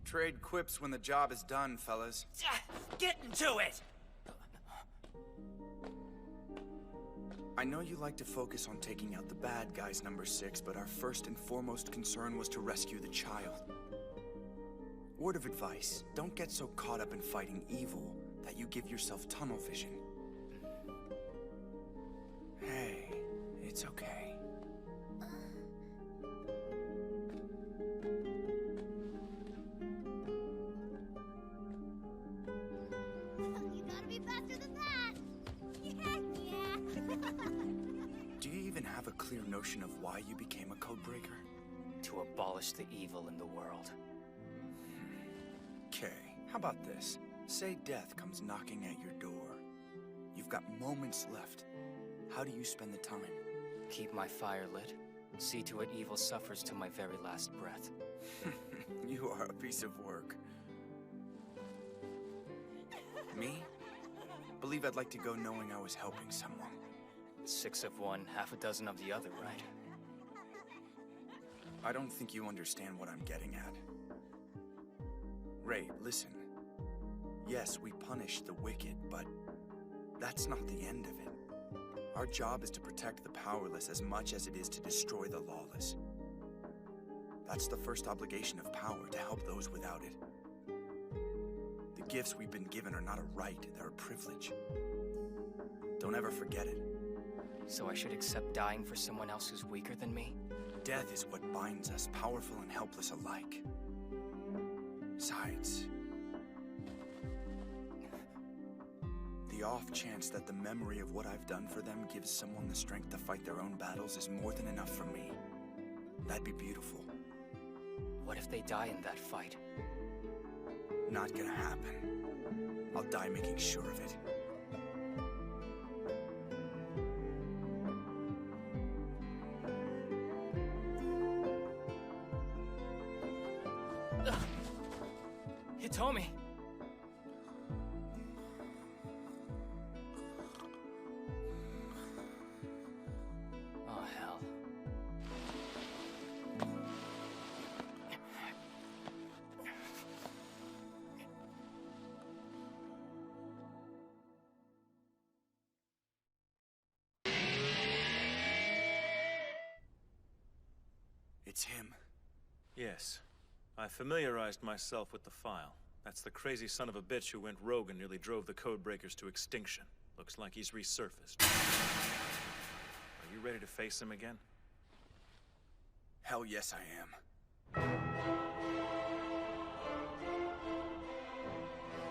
Speaker 5: Trade quips when the job is done, fellas.
Speaker 22: Get into it!
Speaker 5: I know you like to focus on taking out the bad guys, Number 6, but our first and foremost concern was to rescue the child. Word of advice, don't get so caught up in fighting evil that you give yourself tunnel vision. Hey, it's okay.
Speaker 17: You gotta be faster than that! Yeah.
Speaker 5: Do you even have a clear notion of why you became a codebreaker?
Speaker 9: To abolish the evil in the world.
Speaker 5: Okay, how about this? Say death comes knocking at your door. You've got moments left. How do you spend the time?
Speaker 9: Keep my fire lit. See to it evil suffers to my very last breath.
Speaker 5: You are a piece of work. Me? Believe I'd like to go knowing I was helping someone.
Speaker 9: 6 of one, half a dozen of the other, right?
Speaker 5: I don't think you understand what I'm getting at. Ray, listen. Yes, we punish the wicked, but that's not the end of it. Our job is to protect the powerless as much as it is to destroy the lawless. That's the first obligation of power, to help those without it. The gifts we've been given are not a right, they're a privilege. Don't ever forget it.
Speaker 9: So I should accept dying for someone else who's weaker than me?
Speaker 5: Death is what binds us, powerful and helpless alike. Besides, the off chance that the memory of what I've done for them gives someone the strength to fight their own battles is more than enough for me. That'd be beautiful.
Speaker 9: What if they die in that fight?
Speaker 5: Not gonna happen. I'll die making sure of it.
Speaker 9: Hitomi! Oh, hell.
Speaker 5: It's him.
Speaker 4: Yes. I familiarized myself with the file. That's the crazy son of a bitch who went rogue and nearly drove the Codebreakers to extinction. Looks like he's resurfaced. Are you ready to face him again?
Speaker 5: Hell yes, I am.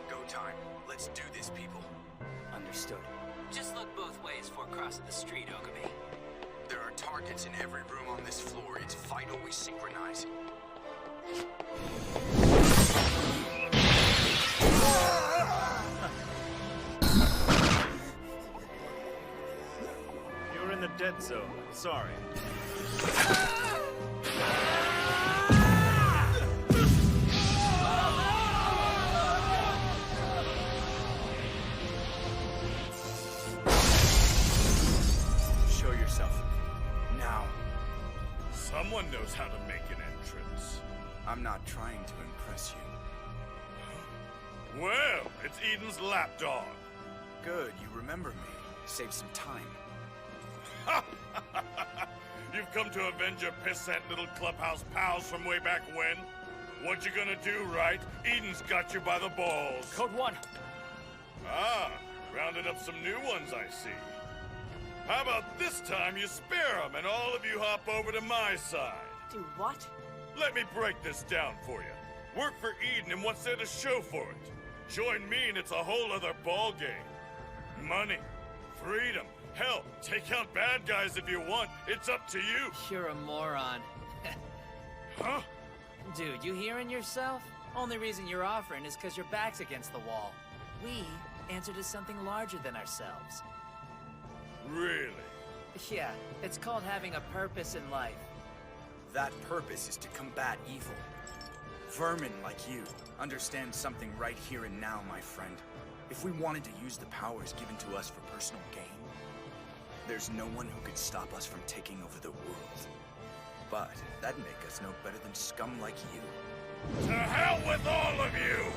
Speaker 5: Go time. Let's do this, people.
Speaker 9: Understood.
Speaker 22: Just look both ways before crossing the street, Ogami.
Speaker 5: There are targets in every room on this floor. It's vital we synchronize.
Speaker 4: You're in the dead zone. Sorry.
Speaker 5: Show yourself. Now.
Speaker 2: Someone knows how to make an entrance.
Speaker 5: I'm not trying to impress you.
Speaker 2: Well, it's Eden's lapdog.
Speaker 5: Good, you remember me. Save some time.
Speaker 2: You've come to avenge your pissant little clubhouse pals from way back when? What you gonna do, right? Eden's got you by the balls.
Speaker 9: Code 1.
Speaker 2: Ah, rounding up some new ones, I see. How about this time you spare them and all of you hop over to my side?
Speaker 8: Do what?
Speaker 2: Let me break this down for you. Work for Eden and what's there to show for it? Join me and it's a whole other ballgame. Money, freedom, hell, take out bad guys if you want. It's up to you.
Speaker 22: You're a moron.
Speaker 2: Huh?
Speaker 22: Dude, you hearing yourself? Only reason you're offering is because your back's against the wall. We answer to something larger than ourselves.
Speaker 2: Really?
Speaker 22: Yeah, it's called having a purpose in life.
Speaker 5: That purpose is to combat evil. Vermin like you understand something right here and now, my friend. If we wanted to use the powers given to us for personal gain, there's no one who could stop us from taking over the world. But that'd make us no better than scum like you.
Speaker 2: To hell with all of you!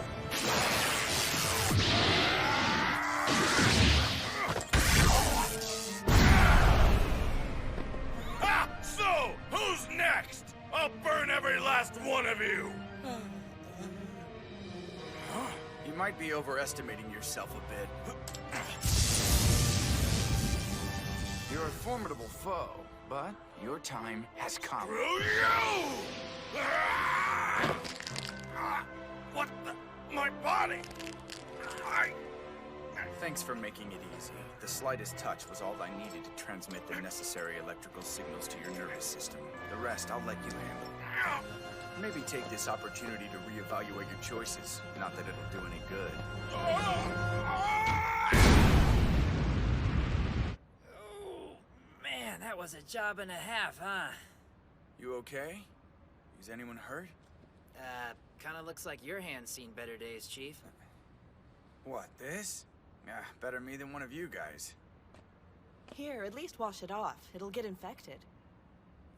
Speaker 2: Ah! So, who's next? I'll burn every last one of you!
Speaker 5: You might be overestimating yourself a bit. You're a formidable foe, but your time has come.
Speaker 2: Screw you! What the? My body!
Speaker 5: Thanks for making it easy. The slightest touch was all I needed to transmit the necessary electrical signals to your nervous system. The rest I'll let you handle. Maybe take this opportunity to reevaluate your choices. Not that it'll do any good.
Speaker 22: Oh, man, that was a job and a half, huh?
Speaker 5: You okay? Is anyone hurt?
Speaker 22: Kinda looks like your hand's seen better days, Chief.
Speaker 5: What, this? Yeah, better me than one of you guys.
Speaker 8: Here, at least wash it off. It'll get infected.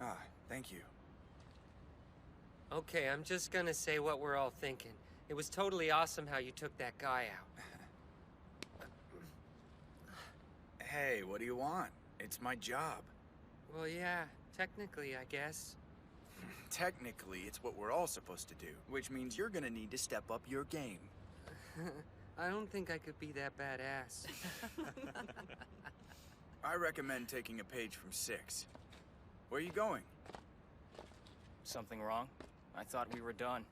Speaker 5: Ah, thank you.
Speaker 15: Okay, I'm just gonna say what we're all thinking. It was totally awesome how you took that guy out.
Speaker 5: Hey, what do you want? It's my job.
Speaker 15: Well, yeah, technically, I guess.
Speaker 5: Technically, it's what we're all supposed to do, which means you're gonna need to step up your game.
Speaker 15: I don't think I could be that badass.
Speaker 5: I recommend taking a page from 6. Where are you going?
Speaker 9: Something wrong? I thought we were done.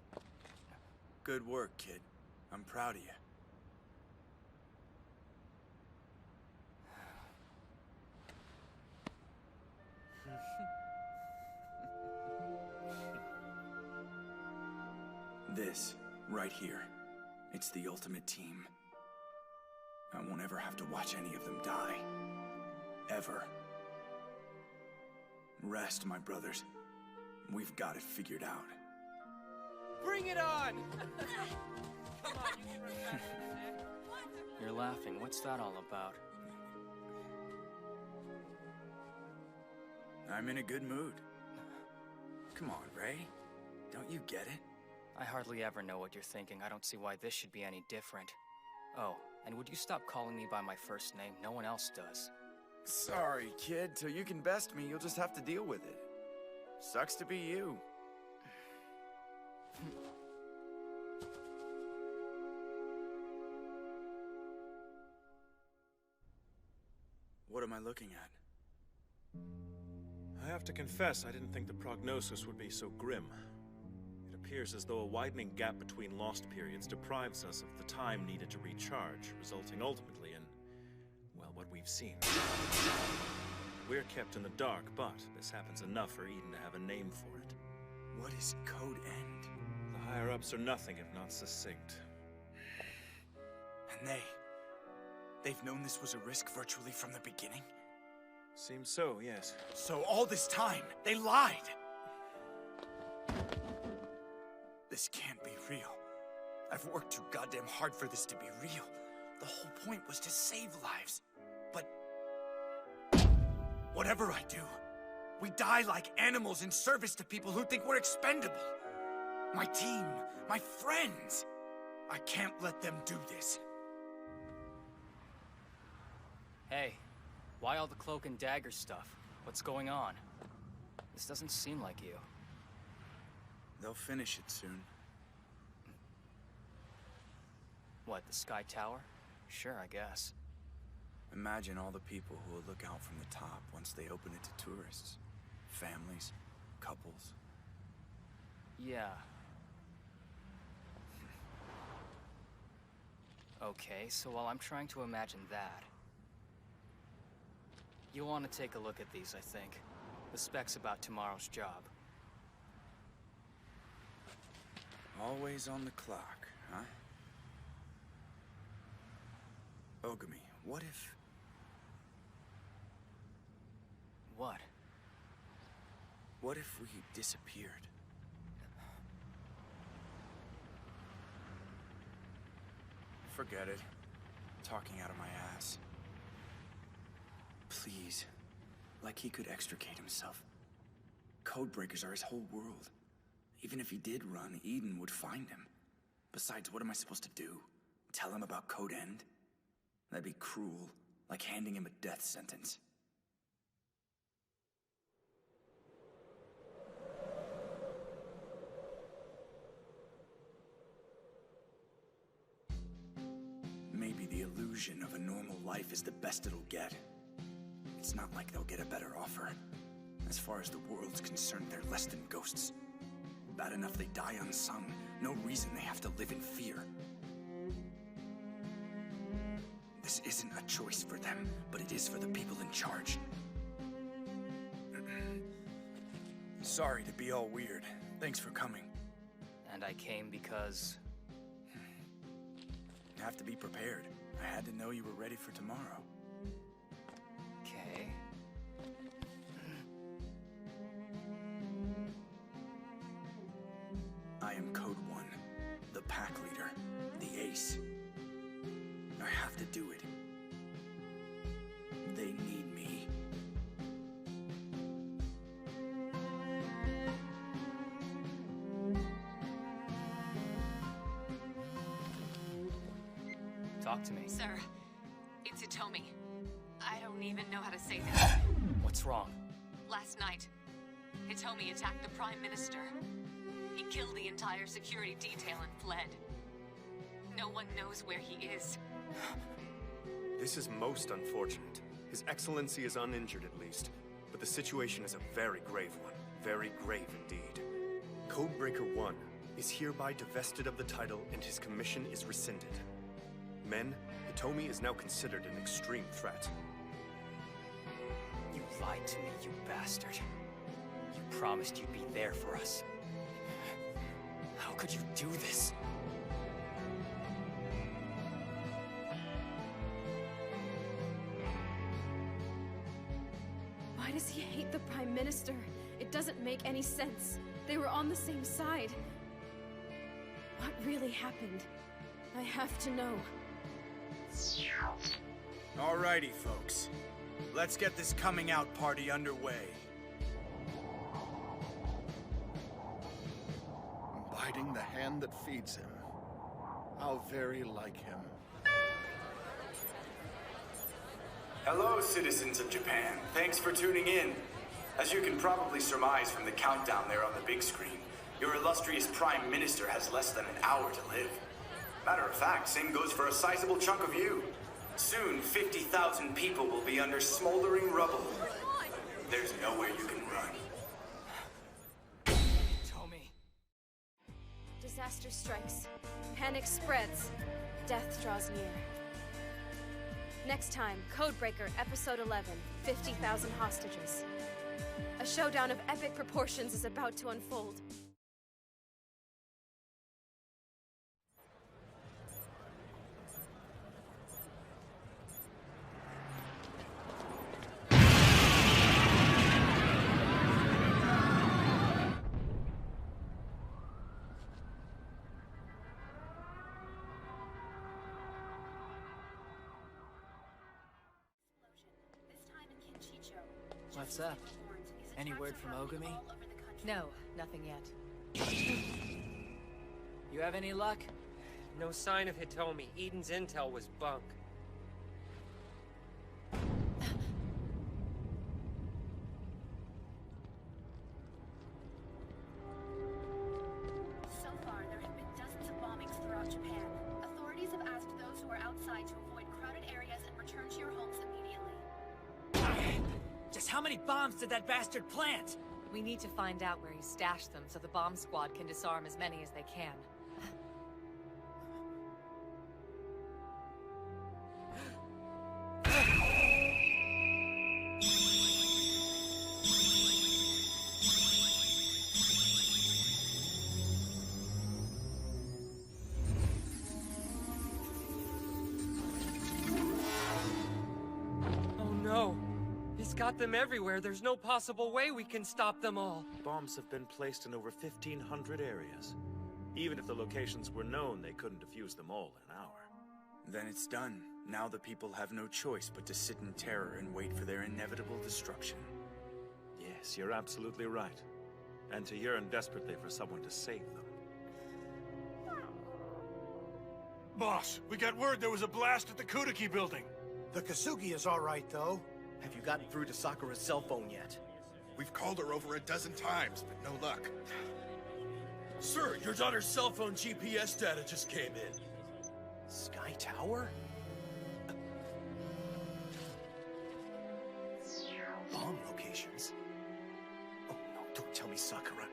Speaker 5: Good work, kid. I'm proud of you. This, right here, it's the ultimate team. I won't ever have to watch any of them die. Ever. Rest, my brothers. We've got it figured out.
Speaker 15: Bring it on!
Speaker 9: Come on, you can run back. You're laughing. What's that all about?
Speaker 5: I'm in a good mood. Come on, Ray. Don't you get it?
Speaker 9: I hardly ever know what you're thinking. I don't see why this should be any different. Oh, and would you stop calling me by my first name? No one else does.
Speaker 5: Sorry, kid. Till you can best me, you'll just have to deal with it. Sucks to be you. What am I looking at?
Speaker 4: I have to confess, I didn't think the prognosis would be so grim. It appears as though a widening gap between lost periods deprives us of the time needed to recharge, resulting ultimately in, well, what we've seen. We're kept in the dark, but this happens enough for Eden to have a name for it.
Speaker 5: What is Code End?
Speaker 4: The higher-ups are nothing if not succinct.
Speaker 5: And they've known this was a risk virtually from the beginning?
Speaker 4: Seems so, yes.
Speaker 5: So all this time, they lied! This can't be real. I've worked too goddamn hard for this to be real. The whole point was to save lives. But whatever I do, we die like animals in service to people who think we're expendable. My team, my friends. I can't let them do this.
Speaker 9: Hey, why all the cloak and dagger stuff? What's going on? This doesn't seem like you.
Speaker 5: They'll finish it soon.
Speaker 9: What, the Sky Tower? Sure, I guess.
Speaker 5: Imagine all the people who will look out from the top once they open it to tourists. Families, couples.
Speaker 9: Yeah. Okay, so while I'm trying to imagine that, you'll want to take a look at these, I think. The specs about tomorrow's job.
Speaker 5: Always on the clock, huh? Ogami, what if...
Speaker 9: What?
Speaker 5: What if we disappeared? Forget it. Talking out of my ass. Please. Like he could extricate himself. Codebreakers are his whole world. Even if he did run, Eden would find him. Besides, what am I supposed to do? Tell him about Code End? That'd be cruel. Like handing him a death sentence. Maybe the illusion of a normal life is the best it'll get. It's not like they'll get a better offer. As far as the world's concerned, they're less than ghosts. Bad enough they die unsung. No reason they have to live in fear. This isn't a choice for them, but it is for the people in charge. Sorry to be all weird. Thanks for coming.
Speaker 9: And I came because...
Speaker 5: You have to be prepared. I had to know you were ready for tomorrow.
Speaker 9: Okay.
Speaker 5: I am Code 1, the pack leader, the ace. I have to do it. They need me.
Speaker 9: Talk to me.
Speaker 11: Sir, it's Hitomi. I don't even know how to say this.
Speaker 9: What's wrong?
Speaker 11: Last night, Hitomi attacked the Prime Minister. He killed the entire security detail and fled. No one knows where he is.
Speaker 16: This is most unfortunate. His Excellency is uninjured at least, but the situation is a very grave one. Very grave indeed. Codebreaker 1 is hereby divested of the title and his commission is rescinded. Men, Hitomi is now considered an extreme threat.
Speaker 9: You lied to me, you bastard. You promised you'd be there for us. How could you do this?
Speaker 3: Why does he hate the Prime Minister? It doesn't make any sense. They were on the same side. What really happened? I have to know.
Speaker 5: Alrighty, folks. Let's get this coming out party underway.
Speaker 10: Biting the hand that feeds him. How very like him.
Speaker 5: Hello, citizens of Japan. Thanks for tuning in. As you can probably surmise from the countdown there on the big screen, your illustrious Prime Minister has less than an hour to live. Matter of fact, same goes for a sizable chunk of you. Soon, 50,000 people will be under smoldering rubble. There's nowhere you can run.
Speaker 9: Tommy.
Speaker 3: Disaster strikes. Panic spreads. Death draws near. Next time, Codebreaker Episode 11, 50,000 Hostages. A showdown of epic proportions is about to unfold.
Speaker 22: What's up? Any word from Ogami?
Speaker 13: No, nothing yet.
Speaker 22: You have any luck?
Speaker 15: No sign of Hitomi. Eden's intel was bunk.
Speaker 11: So far, there have been dozens of bombings throughout Japan. Authorities have asked those who are outside to avoid crowded areas and return to your homes immediately.
Speaker 22: Just how many bombs did that bastard plant?
Speaker 13: We need to find out where he stashed them so the bomb squad can disarm as many as they can.
Speaker 15: Oh no! He's got them everywhere. There's no possible way we can stop them all.
Speaker 4: Bombs have been placed in over 1,500 areas. Even if the locations were known, they couldn't defuse them all in an hour.
Speaker 5: Then it's done. Now the people have no choice but to sit in terror and wait for their inevitable destruction.
Speaker 4: Yes, you're absolutely right. And to yearn desperately for someone to save them.
Speaker 6: Boss, we got word there was a blast at the Kudaki building.
Speaker 18: The Kasugi is all right, though. Have you gotten through to Sakura's cell phone yet?
Speaker 10: We've called her over a dozen times, but no luck.
Speaker 12: Sir, your daughter's cell phone GPS data just came in.
Speaker 18: Sky Tower? Bomb locations? Oh no, don't tell me Sakura.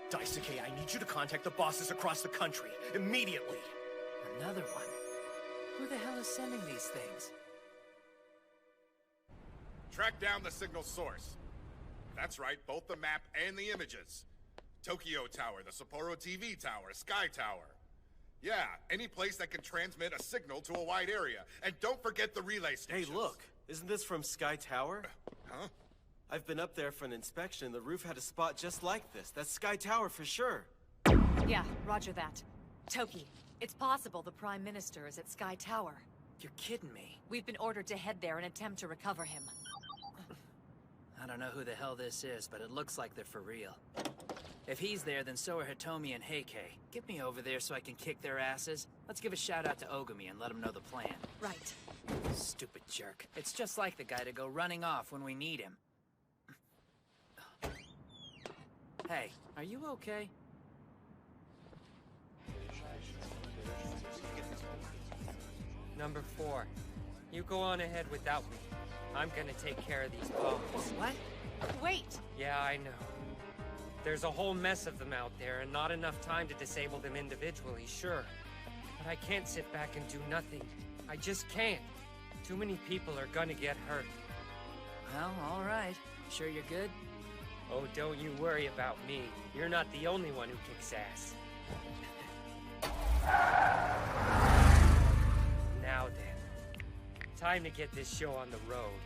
Speaker 18: Daisuke, I need you to contact the bosses across the country, immediately!
Speaker 22: Another one? Who the hell is sending these things?
Speaker 2: Track down the signal source. That's right, both the map and the images. Tokyo Tower, the Sapporo TV Tower, Sky Tower. Yeah, any place that can transmit a signal to a wide area. And don't forget the relay stations.
Speaker 19: Hey, look. Isn't this from Sky Tower?
Speaker 2: Huh?
Speaker 19: I've been up there for an inspection. The roof had a spot just like this. That's Sky Tower for sure.
Speaker 13: Yeah, roger that. Toki, it's possible the Prime Minister is at Sky Tower.
Speaker 22: You're kidding me.
Speaker 13: We've been ordered to head there and attempt to recover him.
Speaker 22: I don't know who the hell this is, but it looks like they're for real. If he's there, then so are Hitomi and Heike. Get me over there so I can kick their asses. Let's give a shout out to Ogami and let him know the plan.
Speaker 8: Right.
Speaker 22: Stupid jerk. It's just like the guy to go running off when we need him. Hey, are you okay?
Speaker 15: Number 4. You go on ahead without me. I'm gonna take care of these bombs.
Speaker 22: What?
Speaker 1: Wait!
Speaker 15: Yeah, I know. There's a whole mess of them out there, and not enough time to disable them individually, sure. But I can't sit back and do nothing. I just can't. Too many people are gonna get hurt.
Speaker 22: Well, all right. Sure you're good?
Speaker 15: Oh, don't you worry about me. You're not the only one who kicks ass. Now then, time to get this show on the road.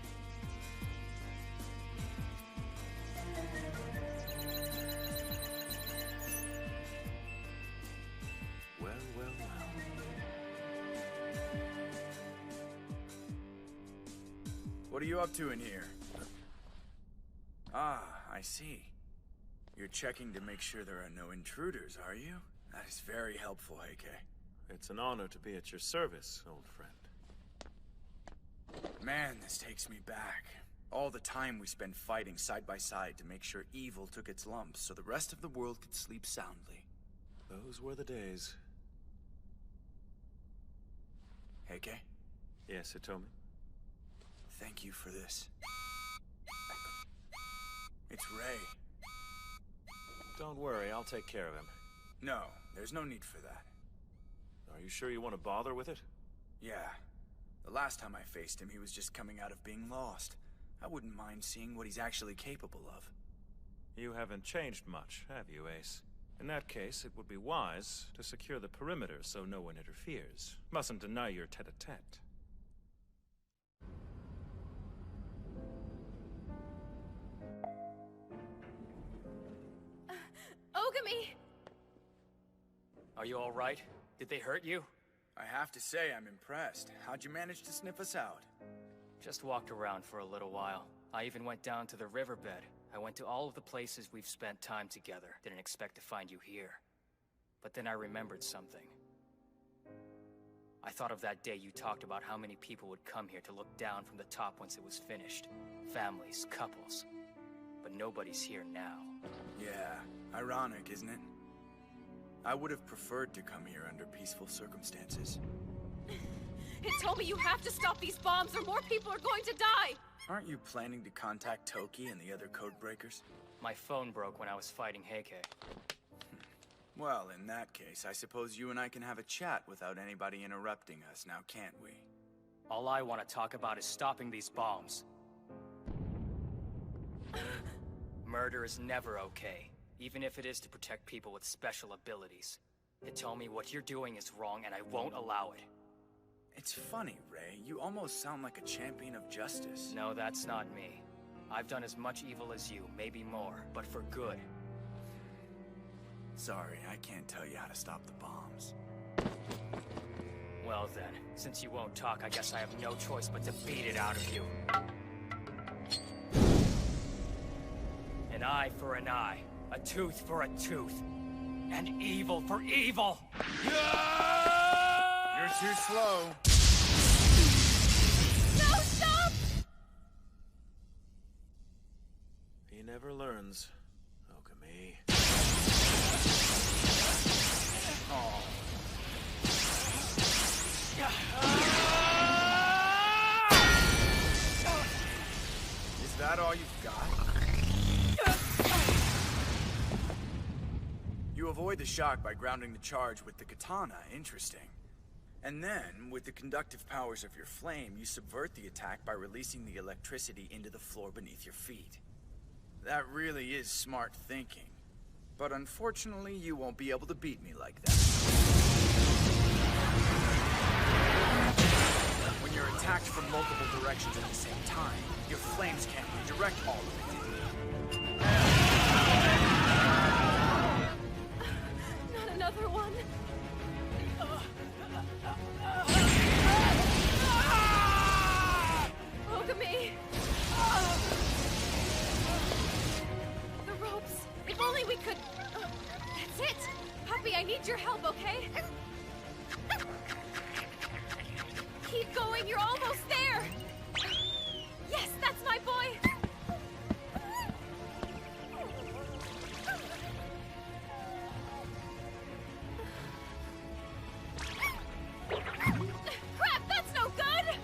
Speaker 10: Well, well, well.
Speaker 5: What are you up to in here? Ah, I see. You're checking to make sure there are no intruders, are you? That is very helpful, Heike.
Speaker 4: It's an honor to be at your service, old friend.
Speaker 5: Man, this takes me back. All the time we spent fighting side by side to make sure evil took its lumps so the rest of the world could sleep soundly.
Speaker 4: Those were the days.
Speaker 5: Heike?
Speaker 4: Yes, Hitomi?
Speaker 5: Thank you for this. It's Ray.
Speaker 4: Don't worry, I'll take care of him.
Speaker 5: No, there's no need for that.
Speaker 4: Are you sure you want to bother with it?
Speaker 5: Yeah. The last time I faced him, he was just coming out of being lost. I wouldn't mind seeing what he's actually capable of.
Speaker 4: You haven't changed much, have you, Ace? In that case, it would be wise to secure the perimeter so no one interferes. Mustn't deny your tete-a-tete.
Speaker 1: Ogami!
Speaker 22: Are you all right? Did they hurt you?
Speaker 5: I have to say, I'm impressed. How'd you manage to sniff us out?
Speaker 22: Just walked around for a little while. I even went down to the riverbed. I went to all of the places we've spent time together. Didn't expect to find you here. But then I remembered something. I thought of that day you talked about how many people would come here to look down from the top once it was finished. Families, couples. But nobody's here now.
Speaker 5: Yeah, ironic, isn't it? I would have preferred to come here under peaceful circumstances.
Speaker 1: Hitomi, you have to stop these bombs or more people are going to die!
Speaker 5: Aren't you planning to contact Toki and the other codebreakers?
Speaker 22: My phone broke when I was fighting Heike.
Speaker 5: Well, in that case, I suppose you and I can have a chat without anybody interrupting us, now can't we?
Speaker 22: All I want to talk about is stopping these bombs. Murder is never okay, even if it is to protect people with special abilities. Hitomi, what you're doing is wrong and I won't allow it.
Speaker 5: It's funny, Ray. You almost sound like a champion of justice.
Speaker 22: No, that's not me. I've done as much evil as you, maybe more, but for good.
Speaker 5: Sorry, I can't tell you how to stop the bombs.
Speaker 22: Well then, since you won't talk, I guess I have no choice but to beat it out of you. An eye for an eye, a tooth for a tooth, and evil for evil!
Speaker 5: You're too slow.
Speaker 1: No, stop!
Speaker 4: He never learns, Ogami.
Speaker 5: Oh. Is that all you've got? You avoid the shock by grounding the charge with the katana. Interesting. And then, with the conductive powers of your flame, you subvert the attack by releasing the electricity into the floor beneath your feet. That really is smart thinking. But unfortunately, you won't be able to beat me like that. When you're attacked from multiple directions at the same time, your flames can't redirect all of it.
Speaker 1: Not another one. Ogami! The ropes. If only we could...
Speaker 3: need your help, okay? Keep going, you're almost there! Yes, that's my boy! Crap, that's no good!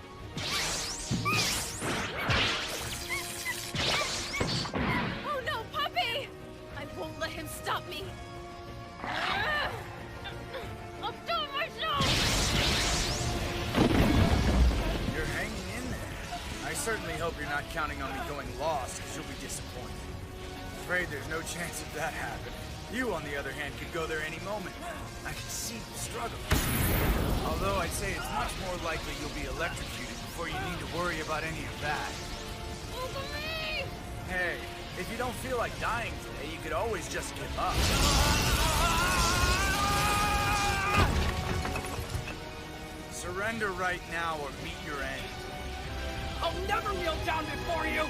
Speaker 3: Oh no, puppy! I won't let him stop me! I'll do it myself!
Speaker 5: You're hanging in there. I certainly hope you're not counting on me going lost, because you'll be disappointed. Afraid there's no chance of that happening. You, on the other hand, could go there any moment. I can see you struggling. Although I'd say it's much more likely you'll be electrocuted before you need to worry about any of that. Hey, if you don't feel like dying today, you could always just give up. Surrender right now or meet your end.
Speaker 14: I'll never kneel down before you!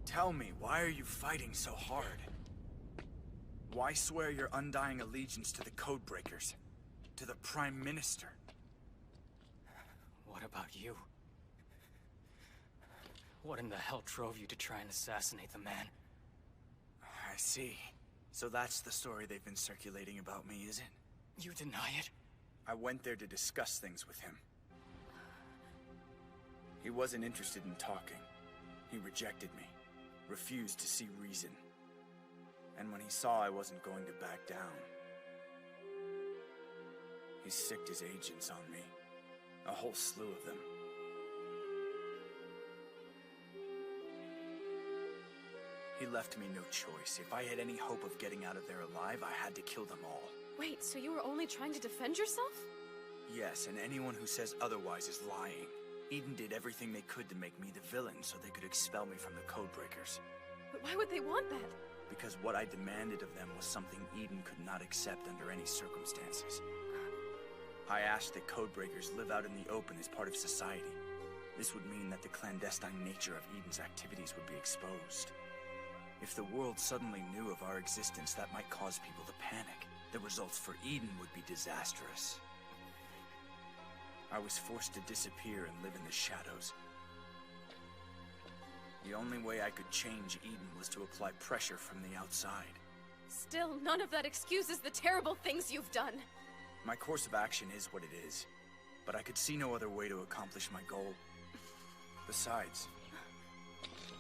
Speaker 5: Tell me, why are you fighting so hard? Why swear your undying allegiance to the Codebreakers? To the Prime Minister?
Speaker 9: What about you? What in the hell drove you to try and assassinate the man?
Speaker 5: I see. So that's the story they've been circulating about me, is it?
Speaker 9: You deny it?
Speaker 5: I went there to discuss things with him. He wasn't interested in talking. He rejected me. Refused to see reason. And when he saw I wasn't going to back down, he sicked his agents on me. A whole slew of them. He left me no choice. If I had any hope of getting out of there alive, I had to kill them all.
Speaker 3: Wait, so you were only trying to defend yourself?
Speaker 5: Yes, and anyone who says otherwise is lying. Eden did everything they could to make me the villain so they could expel me from the Codebreakers.
Speaker 3: But why would they want that?
Speaker 5: Because what I demanded of them was something Eden could not accept under any circumstances. I asked that Codebreakers live out in the open as part of society. This would mean that the clandestine nature of Eden's activities would be exposed. If the world suddenly knew of our existence, that might cause people to panic. The results for Eden would be disastrous. I was forced to disappear and live in the shadows. The only way I could change Eden was to apply pressure from the outside.
Speaker 3: Still, none of that excuses the terrible things you've done.
Speaker 5: My course of action is what it is, but I could see no other way to accomplish my goal. Besides,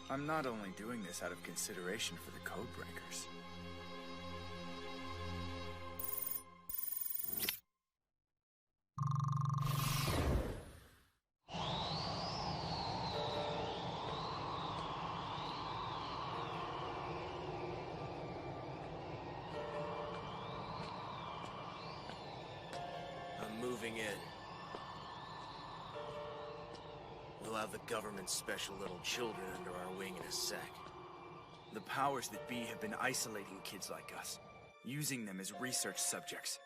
Speaker 5: I'm not only doing this out of consideration for the Codebreakers.
Speaker 18: Moving in. We'll have the government's special little children under our wing in a sec.
Speaker 5: The powers that be have been isolating kids like us, using them as research subjects.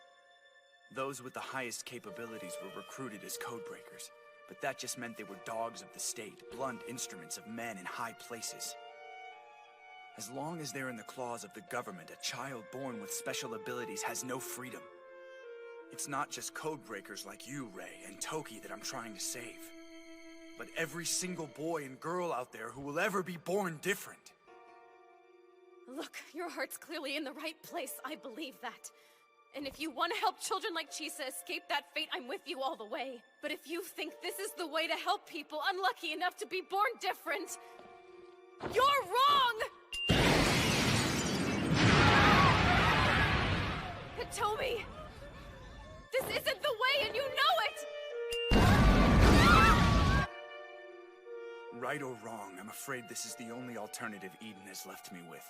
Speaker 5: Those with the highest capabilities were recruited as Codebreakers, but that just meant they were dogs of the state, blunt instruments of men in high places. As long as they're in the claws of the government, a child born with special abilities has no freedom. It's not just Codebreakers like you, Ray, and Toki that I'm trying to save. But every single boy and girl out there who will ever be born different.
Speaker 3: Look, your heart's clearly in the right place, I believe that. And if you want to help children like Chisa escape that fate, I'm with you all the way. But if you think this is the way to help people unlucky enough to be born different, you're wrong! Hitomi! This isn't the way, and you know it!
Speaker 5: Right or wrong, I'm afraid this is the only alternative Eden has left me with.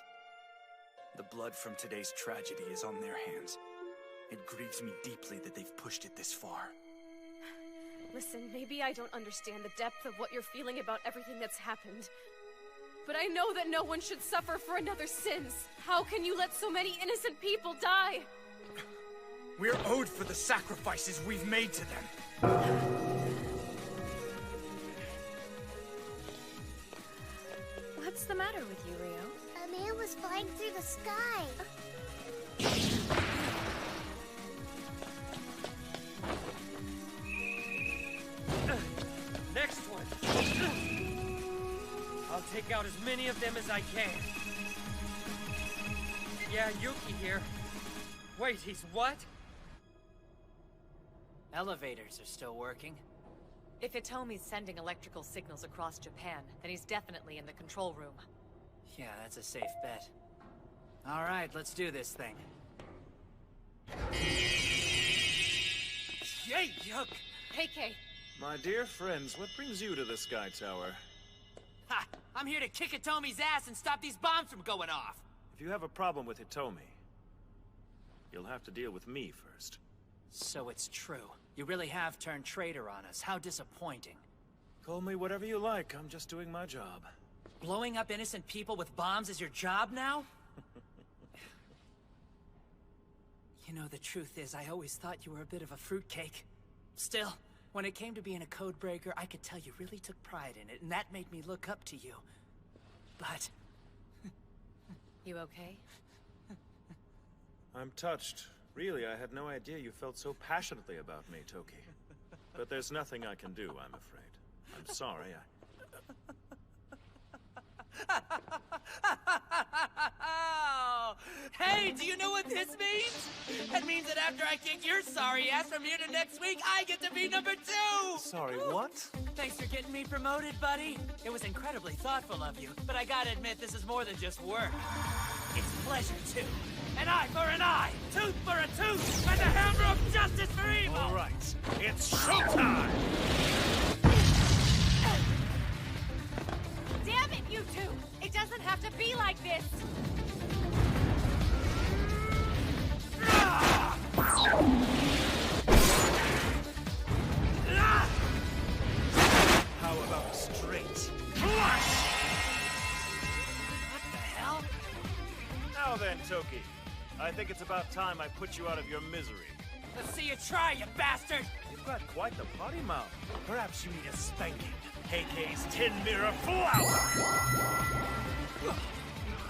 Speaker 5: The blood from today's tragedy is on their hands. It grieves me deeply that they've pushed it this far.
Speaker 3: Listen, maybe I don't understand the depth of what you're feeling about everything that's happened. But I know that no one should suffer for another's sins. How can you let so many innocent people die?
Speaker 18: We're owed for the sacrifices we've made to them.
Speaker 3: What's the matter with you, Rio?
Speaker 17: A man was flying through the sky.
Speaker 15: Next one. I'll take out as many of them as I can. Yeah, Yuki here. Wait, he's what?
Speaker 22: Elevators are still working.
Speaker 13: If Hitomi's sending electrical signals across Japan, then he's definitely in the control room.
Speaker 22: Yeah, that's a safe bet. All right, let's do this thing.
Speaker 4: Yay, yuck!
Speaker 3: Hey, Kay.
Speaker 4: My dear friends, what brings you to the Sky Tower?
Speaker 22: Ha! I'm here to kick Hitomi's ass and stop these bombs from going off!
Speaker 4: If you have a problem with Hitomi, you'll have to deal with me first.
Speaker 22: So it's true. You really have turned traitor on us. How disappointing.
Speaker 4: Call me whatever you like, I'm just doing my job.
Speaker 22: Blowing up innocent people with bombs is your job now? You know, the truth is, I always thought you were a bit of a fruitcake. Still, when it came to being a codebreaker, I could tell you really took pride in it, and that made me look up to you. But...
Speaker 13: You okay?
Speaker 4: I'm touched. Really, I had no idea you felt so passionately about me, Toki. But there's nothing I can do, I'm afraid. I'm sorry,
Speaker 22: Hey, do you know what this means? That means that after I kick your sorry ass from here to next week, I get to be number 2!
Speaker 4: Sorry, what?
Speaker 22: Thanks for getting me promoted, buddy. It was incredibly thoughtful of you, but I gotta admit, this is more than just work. It's pleasure, too. An eye for an eye, tooth for a tooth, and the hammer of justice for evil!
Speaker 4: All right, it's showtime!
Speaker 1: Damn it, you two! It doesn't have to be like this!
Speaker 4: How about a straight
Speaker 22: What the hell?
Speaker 4: Now then, Toki. I think it's about time I put you out of your misery.
Speaker 22: Let's see you try, you bastard!
Speaker 4: You've got quite the potty mouth. Perhaps you need a spanking. Heikei's Tin Mirror Flower!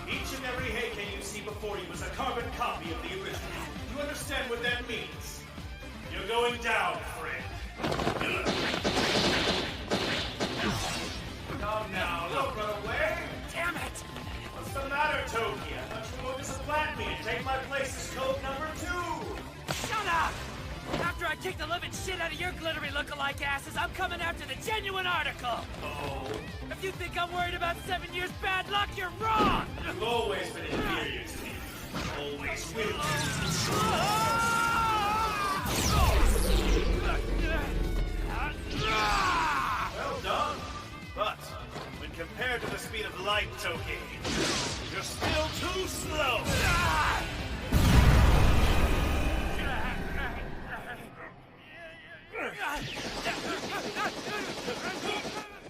Speaker 7: Each and every Heikei you see before you is a carbon copy of the original. You understand what that means? You're going down, friend. Come now, don't run away!
Speaker 22: Damn it!
Speaker 7: What's the matter, Toki? I thought you were going to supplant me and take my place as code number 2!
Speaker 22: Shut up! After I kick the living shit out of your glittery look-alike asses, I'm coming after the genuine article!
Speaker 7: Oh.
Speaker 22: If you think I'm worried about 7 years bad luck, you're wrong!
Speaker 7: You've always been inferior to me. Always will. Well done. But, when compared to the speed of light, Toki, you're still too slow!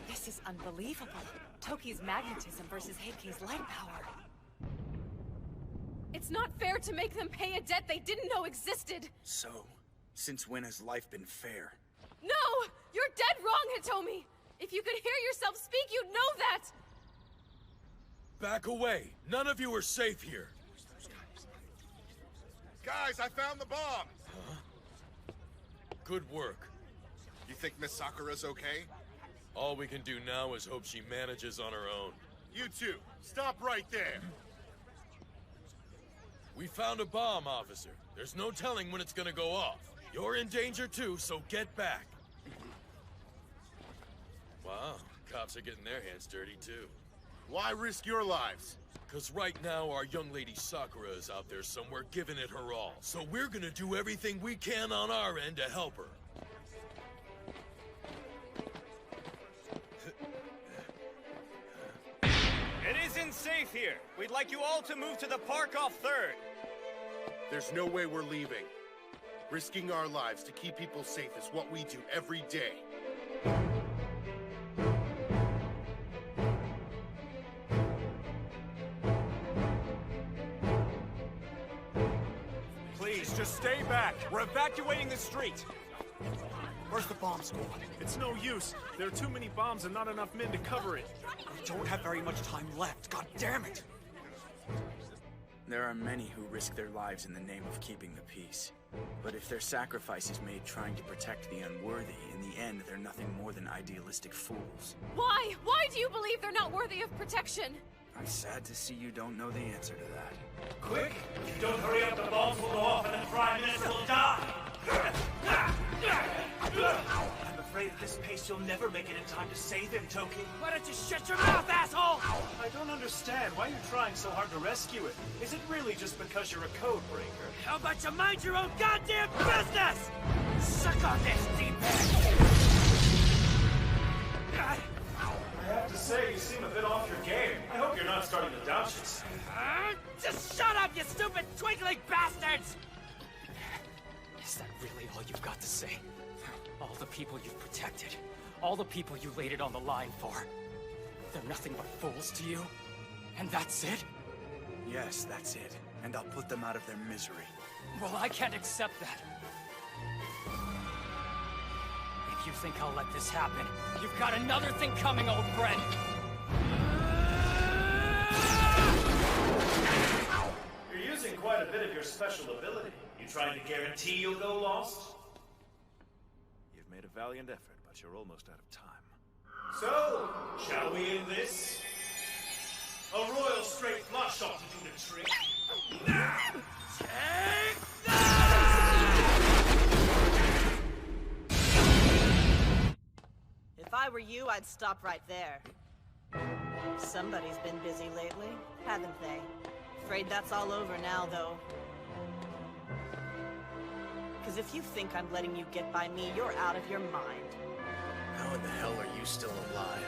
Speaker 13: This is unbelievable. Toki's magnetism versus Heikei's light power.
Speaker 3: It's not fair to make them pay a debt they didn't know existed!
Speaker 5: So, since when has life been fair?
Speaker 3: No! You're dead wrong, Hitomi! If you could hear yourself speak, you'd know that!
Speaker 20: Back away! None of you are safe here!
Speaker 10: Guys, I found the bomb!
Speaker 20: Huh? Good work.
Speaker 10: You think Miss Sakura's okay?
Speaker 20: All we can do now is hope she manages on her own.
Speaker 10: You two, stop right there!
Speaker 20: We found a bomb, officer. There's no telling when it's gonna go off. You're in danger too, so get back. Wow, cops are getting their hands dirty too.
Speaker 10: Why risk your lives?
Speaker 20: Because right now our young lady Sakura is out there somewhere giving it her all. So we're gonna do everything we can on our end to help her.
Speaker 21: It isn't safe here. We'd like you all to move to the park off 3rd.
Speaker 10: There's no way we're leaving. Risking our lives to keep people safe is what we do every day.
Speaker 18: We're evacuating the street! Where's the bomb squad?
Speaker 4: It's no use. There are too many bombs and not enough men to cover it.
Speaker 18: We don't have very much time left. God damn it!
Speaker 5: There are many who risk their lives in the name of keeping the peace. But if their sacrifice is made trying to protect the unworthy, in the end they're nothing more than idealistic fools.
Speaker 1: Why? Why do you believe they're not worthy of protection?
Speaker 5: I'm sad to see you don't know the answer to that.
Speaker 7: Quick! If you don't hurry up, the bombs will go off and the Prime Minister will die! I'm afraid at this pace you'll never make it in time to save him, Toki.
Speaker 14: Why don't you shut your mouth, asshole?
Speaker 7: I don't understand. Why are you trying so hard to rescue it? Is it really just because you're a code breaker?
Speaker 14: How about you mind your own goddamn business? Suck on this, D-pad!
Speaker 7: I have to say, you seem a bit off your game. I hope you're not starting to doubt yourself.
Speaker 14: Just shut up, you stupid twinkling bastards!
Speaker 9: Is that really all you've got to say? All the people you've protected, all the people you laid it on the line for, they're nothing but fools to you? And that's it?
Speaker 5: Yes, that's it. And I'll put them out of their misery.
Speaker 9: Well, I can't accept that. If you think I'll let this happen, you've got another thing coming, old friend!
Speaker 7: You're using quite a bit of your special ability. You trying to guarantee you'll go lost?
Speaker 4: You've made a valiant effort, but you're almost out of time.
Speaker 7: So, shall we end this? A royal straight flush ought to do the trick.
Speaker 14: Take
Speaker 8: If I were you, I'd stop right there. Somebody's been busy lately, haven't they? Afraid that's all over now, though. Because if you think I'm letting you get by me, you're out of your mind.
Speaker 6: How in the hell are you still alive?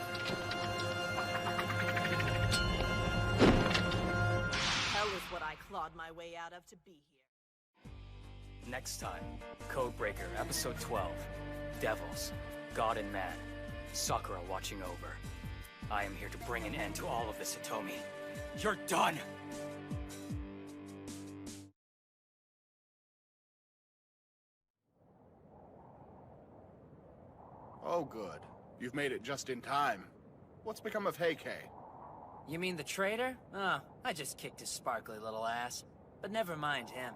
Speaker 8: Hell is what I clawed my way out of to be here.
Speaker 9: Next time, Codebreaker, Episode 12. Devils, God and Man. Sakura watching over. I am here to bring an end to all of this, Hitomi. You're done!
Speaker 10: Oh, good. You've made it just in time. What's become of Heike?
Speaker 22: You mean the traitor? Oh, I just kicked his sparkly little ass. But never mind him.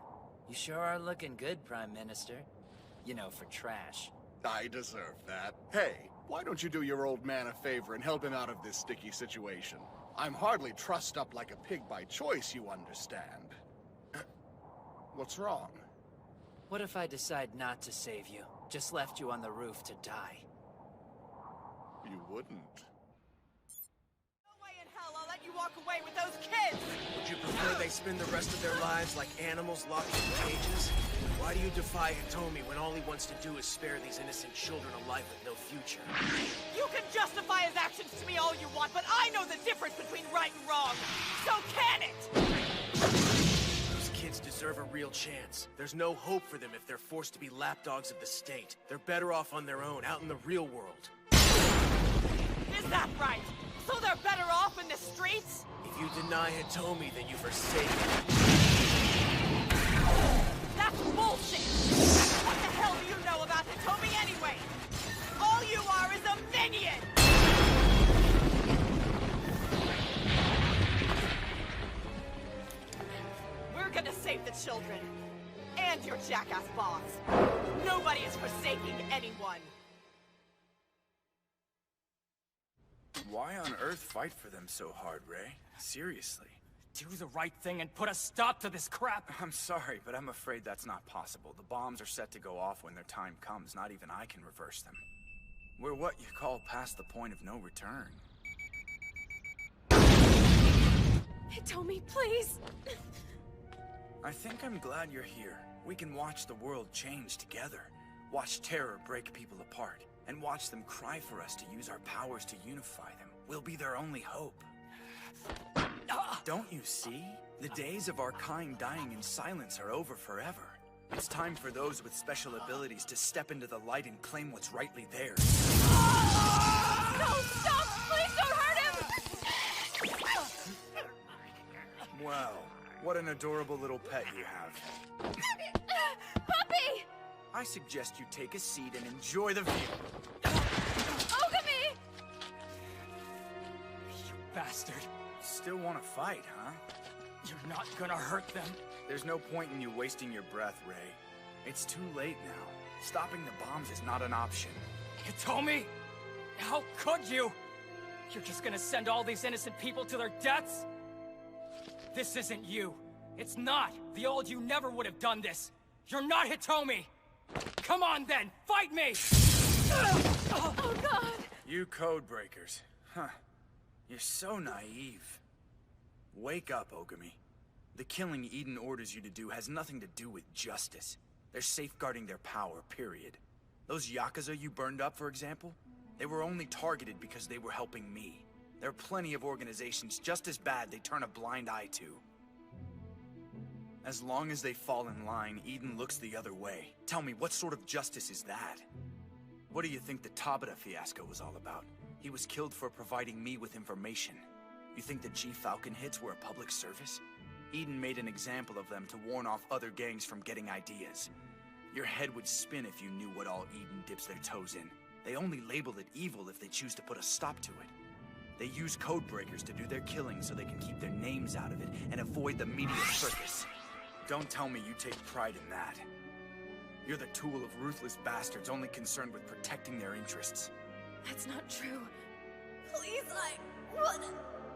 Speaker 22: You sure are looking good, Prime Minister. You know, for trash.
Speaker 10: I deserve that. Hey, why don't you do your old man a favor and help him out of this sticky situation? I'm hardly trussed up like a pig by choice, you understand. What's wrong?
Speaker 22: What if I decide not to save you? Just left you on the roof to die?
Speaker 10: You wouldn't.
Speaker 8: No way in hell I'll let you walk away with those kids!
Speaker 18: Would you prefer they spend the rest of their lives like animals locked in cages? Why do you defy Hitomi when all he wants to do is spare these innocent children a life with no future?
Speaker 8: You can justify his actions to me all you want, but I know the difference between right and wrong! So can it!
Speaker 18: Those kids deserve a real chance. There's no hope for them if they're forced to be lapdogs of the state. They're better off on their own, out in the real world.
Speaker 8: Is that right? So they're better off in the streets?
Speaker 18: If you deny Hitomi, then you forsake him.
Speaker 8: That's bullshit! What the hell do you know about Hitomi anyway? All you are is a minion! We're gonna save the children. And your jackass boss. Nobody is forsaking anyone.
Speaker 5: Why on earth fight for them so hard, Ray? Seriously.
Speaker 9: Do the right thing and put a stop to this crap!
Speaker 5: I'm sorry, but I'm afraid that's not possible. The bombs are set to go off when their time comes. Not even I can reverse them. We're what you call past the point of no return.
Speaker 1: Hitomi, please!
Speaker 5: I think I'm glad you're here. We can watch the world change together. Watch terror break people apart. And watch them cry for us to use our powers to unify them. We'll be their only hope. Don't you see? The days of our kind dying in silence are over forever. It's time for those with special abilities to step into the light and claim what's rightly theirs.
Speaker 1: No, stop! Please don't hurt him!
Speaker 5: Wow, what an adorable little pet you have.
Speaker 1: Puppy!
Speaker 5: I suggest you take a seat and enjoy the view.
Speaker 1: Ogami!
Speaker 9: You bastard.
Speaker 5: Still want to fight, huh?
Speaker 9: You're not gonna hurt them.
Speaker 5: There's no point in you wasting your breath, Ray. It's too late now. Stopping the bombs is not an option.
Speaker 9: Hitomi? How could you? You're just gonna send all these innocent people to their deaths? This isn't you. It's not. The old you never would have done this. You're not Hitomi. Come on then, fight me!
Speaker 1: Oh God!
Speaker 5: You code breakers. Huh. You're so naive. Wake up, Ogami. The killing Eden orders you to do has nothing to do with justice. They're safeguarding their power, period. Those Yakuza you burned up, for example, they were only targeted because they were helping me. There are plenty of organizations just as bad they turn a blind eye to. As long as they fall in line, Eden looks the other way. Tell me, what sort of justice is that? What do you think the Tabata fiasco was all about? He was killed for providing me with information. You think the G-Falcon hits were a public service? Eden made an example of them to warn off other gangs from getting ideas. Your head would spin if you knew what all Eden dips their toes in. They only label it evil if they choose to put a stop to it. They use code breakers to do their killing so they can keep their names out of it and avoid the media circus. Don't tell me you take pride in that. You're the tool of ruthless bastards only concerned with protecting their interests.
Speaker 1: That's not true. Please, I wanna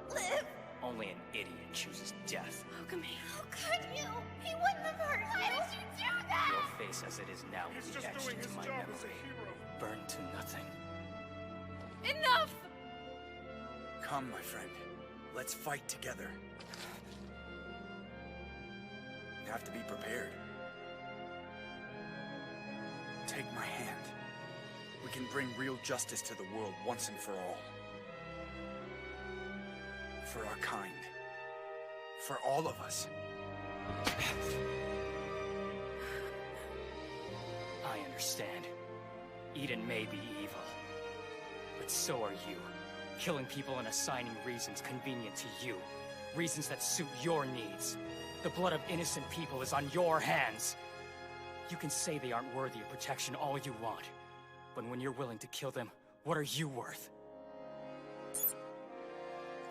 Speaker 1: live.
Speaker 9: Only an idiot chooses death.
Speaker 1: Ogami.
Speaker 17: How could you? He wouldn't have hurt. Why did you do that?
Speaker 9: Your face as it is now will be etched into my memory. Burned to nothing.
Speaker 1: Enough!
Speaker 5: Come, my friend. Let's fight together. You have to be prepared. Take my hand. We can bring real justice to the world once and for all. For our kind. For all of us.
Speaker 9: I understand. Eden may be evil. But so are you. Killing people and assigning reasons convenient to you. Reasons that suit your needs. The blood of innocent people is on your hands. You can say they aren't worthy of protection all you want. But when you're willing to kill them, what are you worth?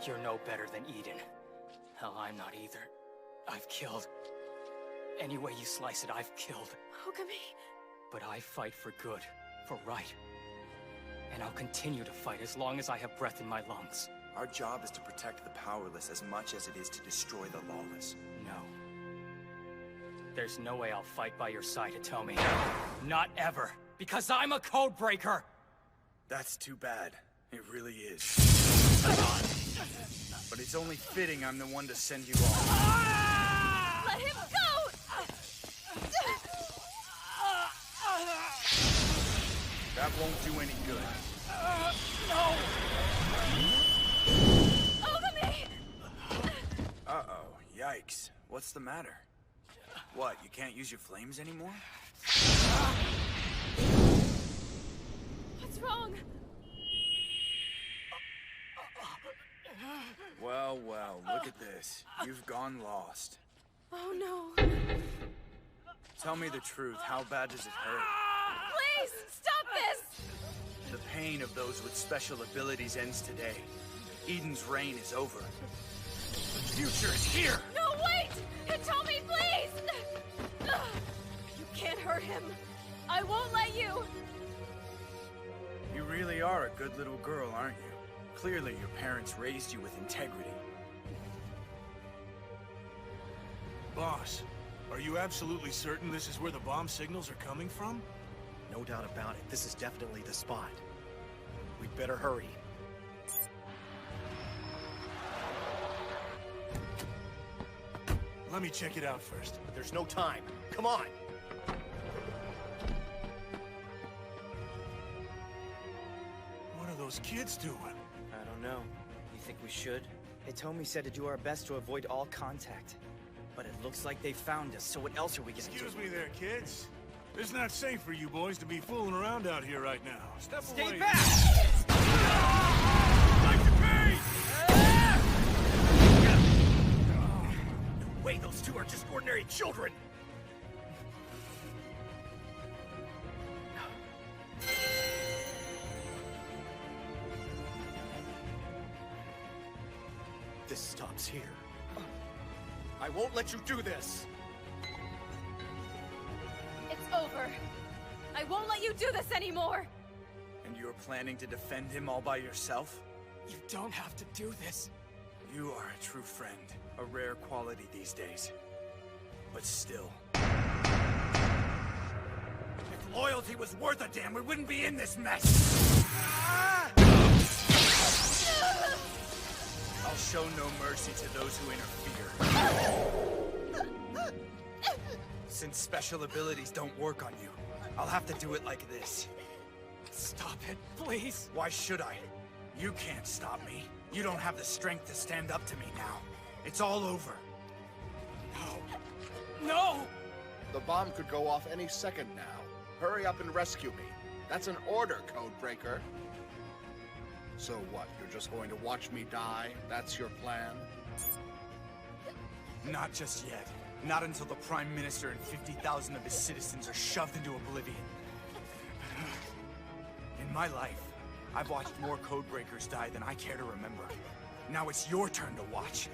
Speaker 9: You're no better than Eden. Hell, I'm not either. I've killed. Any way you slice it, I've killed.
Speaker 1: Ogami.
Speaker 9: But I fight for good, for right. And I'll continue to fight as long as I have breath in my lungs.
Speaker 5: Our job is to protect the powerless as much as it is to destroy the lawless.
Speaker 9: No. There's no way I'll fight by your side, Hitomi. Not ever. Because I'm a code breaker!
Speaker 5: That's too bad. It really is. But it's only fitting I'm the one to send you off.
Speaker 1: Let him go!
Speaker 5: That won't do any good.
Speaker 9: No!
Speaker 1: Ogami!
Speaker 5: Uh-oh. Yikes. What's the matter? What, you can't use your flames anymore?
Speaker 1: What's wrong?
Speaker 5: Well, well, look at this. You've gone lost.
Speaker 1: Oh no.
Speaker 5: Tell me the truth. How bad does it hurt?
Speaker 1: Please, stop this!
Speaker 5: The pain of those with special abilities ends today. Eden's reign is over. The future is here!
Speaker 1: No, wait! Hitomi, please! You can't hurt him. I won't let you.
Speaker 5: You really are a good little girl, aren't you? Clearly, your parents raised you with integrity.
Speaker 6: Boss, are you absolutely certain this is where the bomb signals are coming from?
Speaker 11: No doubt about it. This is definitely the spot. We'd better hurry.
Speaker 6: Let me check it out first.
Speaker 11: There's no time. Come on!
Speaker 6: What are those kids doing?
Speaker 16: I don't know. You think we should? Hitomi said to do our best to avoid all contact. But it looks like they found us, so what else are we gonna do?
Speaker 6: Excuse me there, kids. It's not safe for you boys to be fooling around out here right now. Step away.
Speaker 16: Stay back!
Speaker 11: No way, those two are just ordinary children! this stops here.
Speaker 10: I won't let you do this!
Speaker 1: It's over. I won't let you do this anymore!
Speaker 5: And you're planning to defend him all by yourself?
Speaker 9: You don't have to do this.
Speaker 5: You are a true friend. A rare quality these days. But still. If loyalty was worth a damn, we wouldn't be in this mess! I'll show no mercy to those who interfere. Since special abilities don't work on you, I'll have to do it like this.
Speaker 9: Stop it, please.
Speaker 5: Why should I? You can't stop me. You don't have the strength to stand up to me now. It's all over.
Speaker 9: No!
Speaker 10: The bomb could go off any second now. Hurry up and rescue me. That's an order, Codebreaker. So what, you're just going to watch me die? That's your plan?
Speaker 5: Not just yet. Not until the Prime Minister and 50,000 of his citizens are shoved into oblivion. In my life, I've watched more Codebreakers die than I care to remember. Now it's your turn to watch.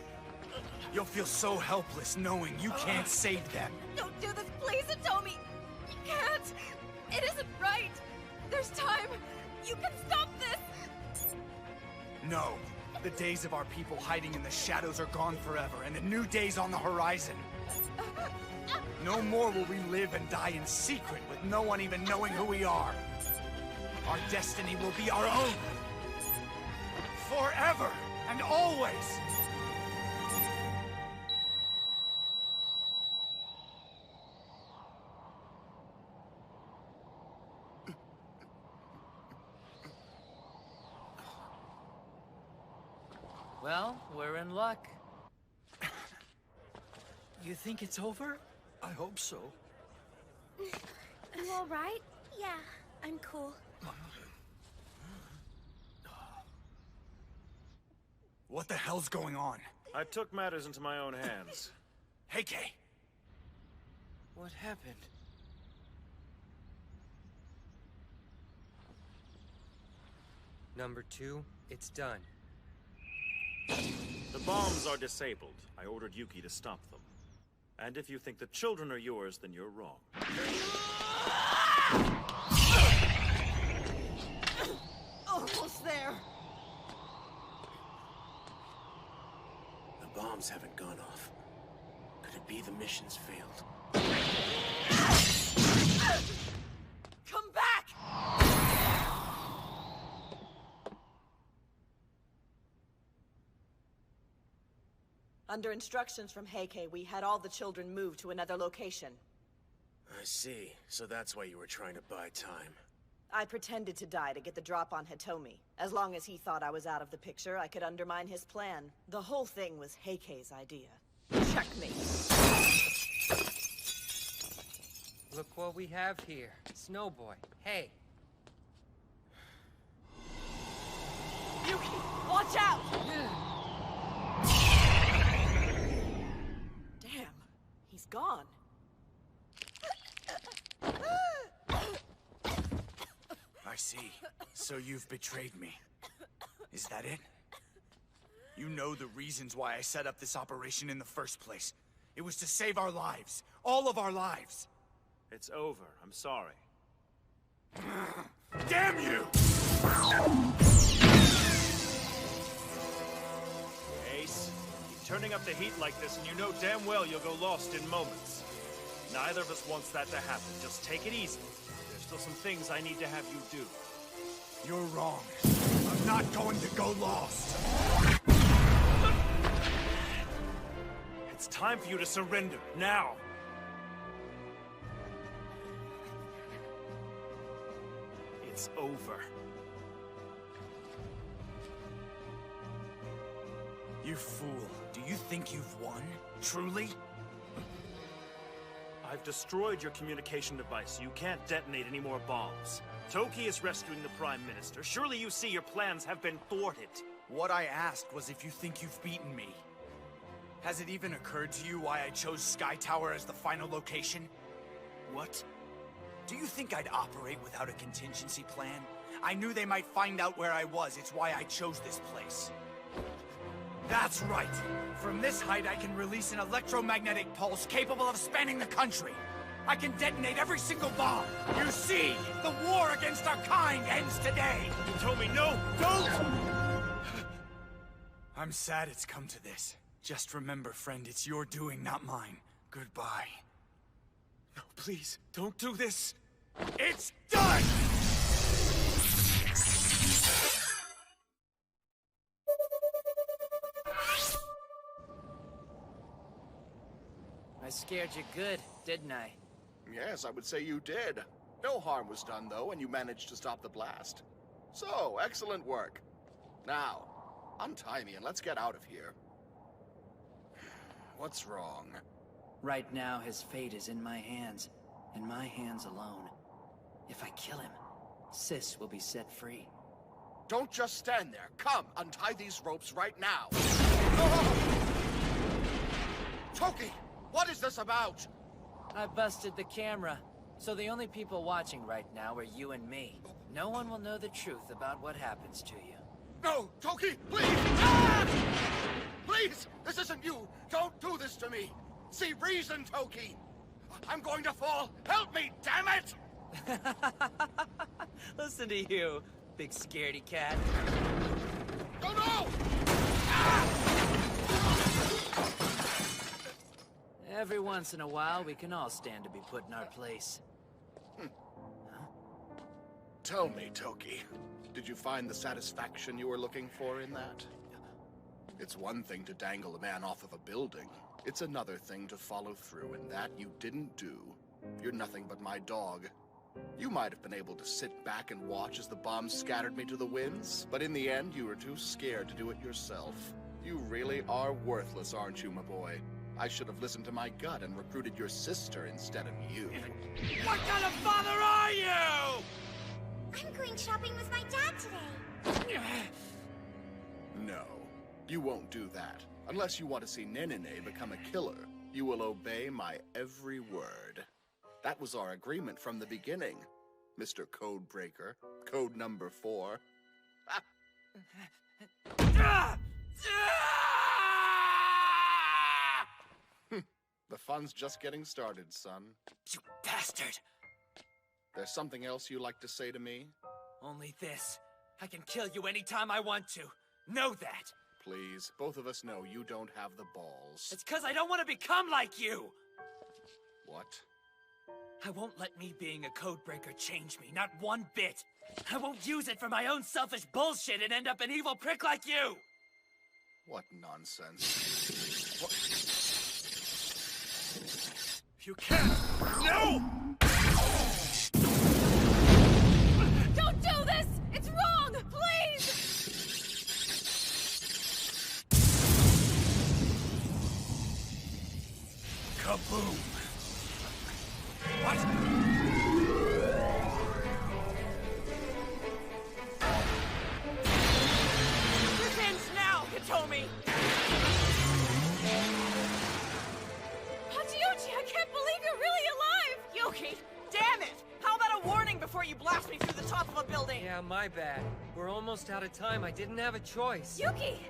Speaker 5: You'll feel so helpless knowing you can't save them.
Speaker 1: Don't do this, please, Hitomi! You can't! It isn't right! There's time! You can stop this!
Speaker 5: No. The days of our people hiding in the shadows are gone forever, and a new day's on the horizon. No more will we live and die in secret with no one even knowing who we are. Our destiny will be our own. Forever and always!
Speaker 22: Well, we're in luck.
Speaker 16: You think it's over?
Speaker 11: I hope so.
Speaker 17: You alright? Yeah, I'm cool.
Speaker 5: What the hell's going on?
Speaker 4: I took matters into my own hands.
Speaker 5: Hey, Kay.
Speaker 16: What happened?
Speaker 15: Number 2, it's done.
Speaker 4: The bombs are disabled. I ordered Yuki to stop them. And if you think the children are yours, then you're wrong.
Speaker 8: Almost there.
Speaker 11: The bombs haven't gone off. Could it be the mission's failed?
Speaker 8: Come back! Under instructions from Heike, we had all the children moved to another location.
Speaker 11: I see. So that's why you were trying to buy time.
Speaker 8: I pretended to die to get the drop on Hitomi. As long as he thought I was out of the picture, I could undermine his plan. The whole thing was Heike's idea. Checkmate.
Speaker 15: Look what we have here. Snowboy. Hey.
Speaker 8: Yuki, watch out! Damn, he's gone.
Speaker 5: I see. So you've betrayed me. Is that it? You know the reasons why I set up this operation in the first place. It was to save our lives. All of our lives.
Speaker 4: It's over. I'm sorry.
Speaker 5: Damn you!
Speaker 4: Ace, keep turning up the heat like this and you know damn well you'll go lost in moments. Neither of us wants that to happen. Just take it easy. There's still some things I need to have you do.
Speaker 5: You're wrong. I'm not going to go lost.
Speaker 4: It's time for you to surrender, now! It's over.
Speaker 5: You fool. Do you think you've won? Truly?
Speaker 4: I've destroyed your communication device, so you can't detonate any more bombs. Toki is rescuing the Prime Minister. Surely you see your plans have been thwarted.
Speaker 5: What I asked was if you think you've beaten me. Has it even occurred to you why I chose Sky Tower as the final location? What? Do you think I'd operate without a contingency plan? I knew they might find out where I was. It's why I chose this place. That's right. From this height, I can release an electromagnetic pulse capable of spanning the country. I can detonate every single bomb. You see, the war against our kind ends today.
Speaker 7: Hitomi, no, don't!
Speaker 5: I'm sad it's come to this. Just remember, friend, it's your doing, not mine. Goodbye.
Speaker 7: No, please, don't do this.
Speaker 5: It's done!
Speaker 22: I scared you good, didn't I?
Speaker 10: Yes, I would say you did. No harm was done, though, and you managed to stop the blast. So, excellent work. Now, untie me and let's get out of here.
Speaker 5: What's wrong?
Speaker 22: Right now, his fate is in my hands, and my hands alone. If I kill him, Sis will be set free.
Speaker 10: Don't just stand there. Come, untie these ropes right now. Toki, what is this about?
Speaker 22: I busted the camera, so the only people watching right now are you and me. No one will know the truth about what happens to you.
Speaker 10: No, Toki, please! Ah! Please, this isn't you. Don't do this to me. See reason, Toki. I'm going to fall. Help me, damn it!
Speaker 22: Listen to you, big scaredy cat.
Speaker 10: Oh no!
Speaker 22: Every once in a while, we can all stand to be put in our place.
Speaker 10: Tell me, Toki, did you find the satisfaction you were looking for in that? It's one thing to dangle a man off of a building. It's another thing to follow through, and that you didn't do. You're nothing but my dog. You might have been able to sit back and watch as the bombs scattered me to the winds, but in the end, you were too scared to do it yourself. You really are worthless, aren't you, my boy? I should have listened to my gut and recruited your sister instead of you.
Speaker 14: What kind of father are you?
Speaker 17: I'm going shopping with my dad today.
Speaker 10: No, you won't do that. Unless you want to see Nenene become a killer, you will obey my every word. That was our agreement from the beginning, Mr. Codebreaker. Code number 4. The fun's just getting started, son.
Speaker 22: You bastard!
Speaker 10: There's something else you like to say to me?
Speaker 22: Only this. I can kill you anytime I want to. Know that.
Speaker 10: Please, both of us know you don't have the balls.
Speaker 22: It's 'cause I don't want to become like you!
Speaker 10: What?
Speaker 22: I won't let me being a codebreaker change me, not one bit. I won't use it for my own selfish bullshit and end up an evil prick like you!
Speaker 10: What nonsense. What?
Speaker 7: You can't! No!
Speaker 1: Don't do this! It's wrong! Please!
Speaker 5: Kaboom! What?
Speaker 14: This ends now, Hitomi!
Speaker 1: Hachiyuchi, I can't believe you're really alive!
Speaker 14: Yuki, damn it! How about a warning before you blast me through the top of a building?
Speaker 15: Yeah, my bad. We're almost out of time. I didn't have a choice.
Speaker 1: Yuki!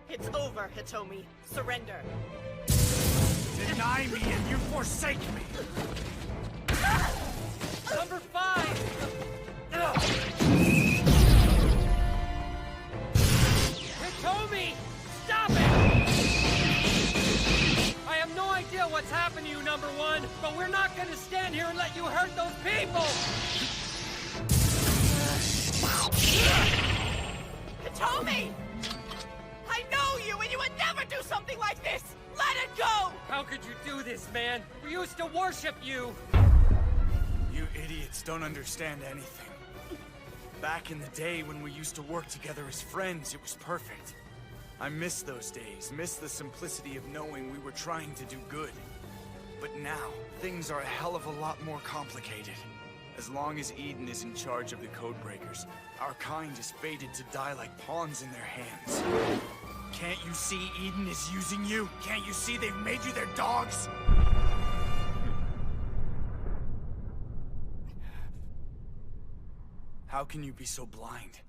Speaker 14: It's over, Hitomi. Surrender.
Speaker 5: Deny me and you forsake me!
Speaker 15: Number 5! Hitomi! Stop it! I have no idea what's happened to you, number 1, but we're not gonna stand here and let you hurt those people!
Speaker 14: Hitomi! I know you, and you would never do something like this! Let it go!
Speaker 15: How could you do this, man? We used to worship you!
Speaker 5: You idiots don't understand anything. Back in the day when we used to work together as friends, it was perfect. I miss those days, miss the simplicity of knowing we were trying to do good. But now, things are a hell of a lot more complicated. As long as Eden is in charge of the Codebreakers, our kind is fated to die like pawns in their hands. Can't you see Eden is using you? Can't you see they've made you their dogs? How can you be so blind?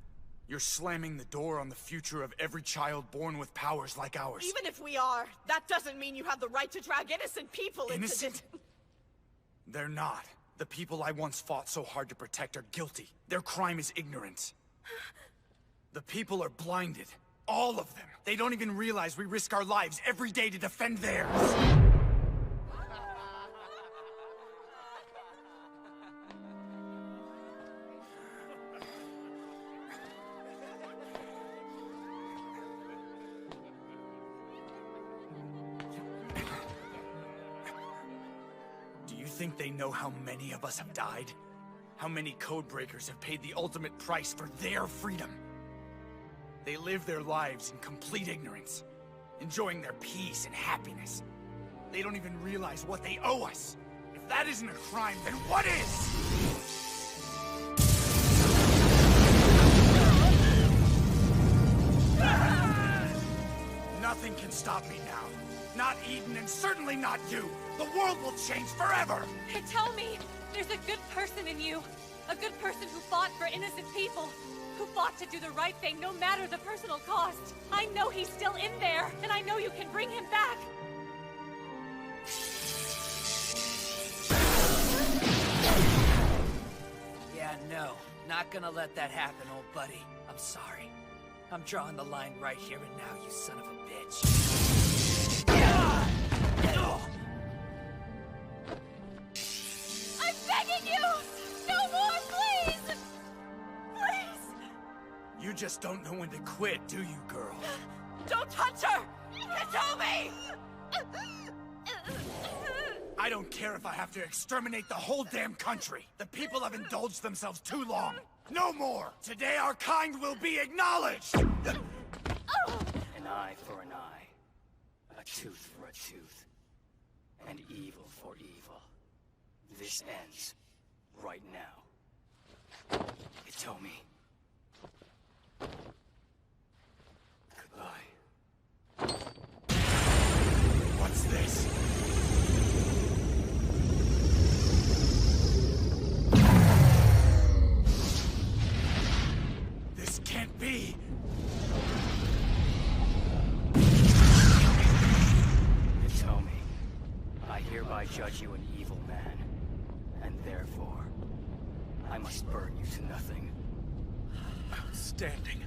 Speaker 5: You're slamming the door on the future of every child born with powers like ours.
Speaker 8: Even if we are, that doesn't mean you have the right to drag innocent people into
Speaker 5: Innocent? They're not. The people I once fought so hard to protect are guilty. Their crime is ignorance. The people are blinded. All of them. They don't even realize we risk our lives every day to defend theirs. Do you think they know how many of us have died? How many codebreakers have paid the ultimate price for their freedom? They live their lives in complete ignorance, enjoying their peace and happiness. They don't even realize what they owe us. If that isn't a crime, then what is? Nothing can stop me now. Not Eden, and certainly not you. The world will change forever!
Speaker 1: Hitomi, there's a good person in you. A good person who fought for innocent people. Who fought to do the right thing, no matter the personal cost. I know he's still in there, and I know you can bring him back.
Speaker 22: Yeah, no. Not gonna let that happen, old buddy. I'm sorry. I'm drawing the line right here and now, you son of a bitch.
Speaker 1: I'm begging you! No more, please! Please!
Speaker 5: You just don't know when to quit, do you, girl?
Speaker 8: Don't touch her! Hitomi!
Speaker 5: I don't care if I have to exterminate the whole damn country. The people have indulged themselves too long. No more! Today our kind will be acknowledged!
Speaker 9: An eye for an eye. A tooth for a tooth. And evil for evil. This ends right now. Hitomi. Goodbye.
Speaker 5: What's this? This can't be!
Speaker 9: Hitomi, I hereby judge you an evil man, and therefore, I must burn you to nothing.
Speaker 5: Outstanding.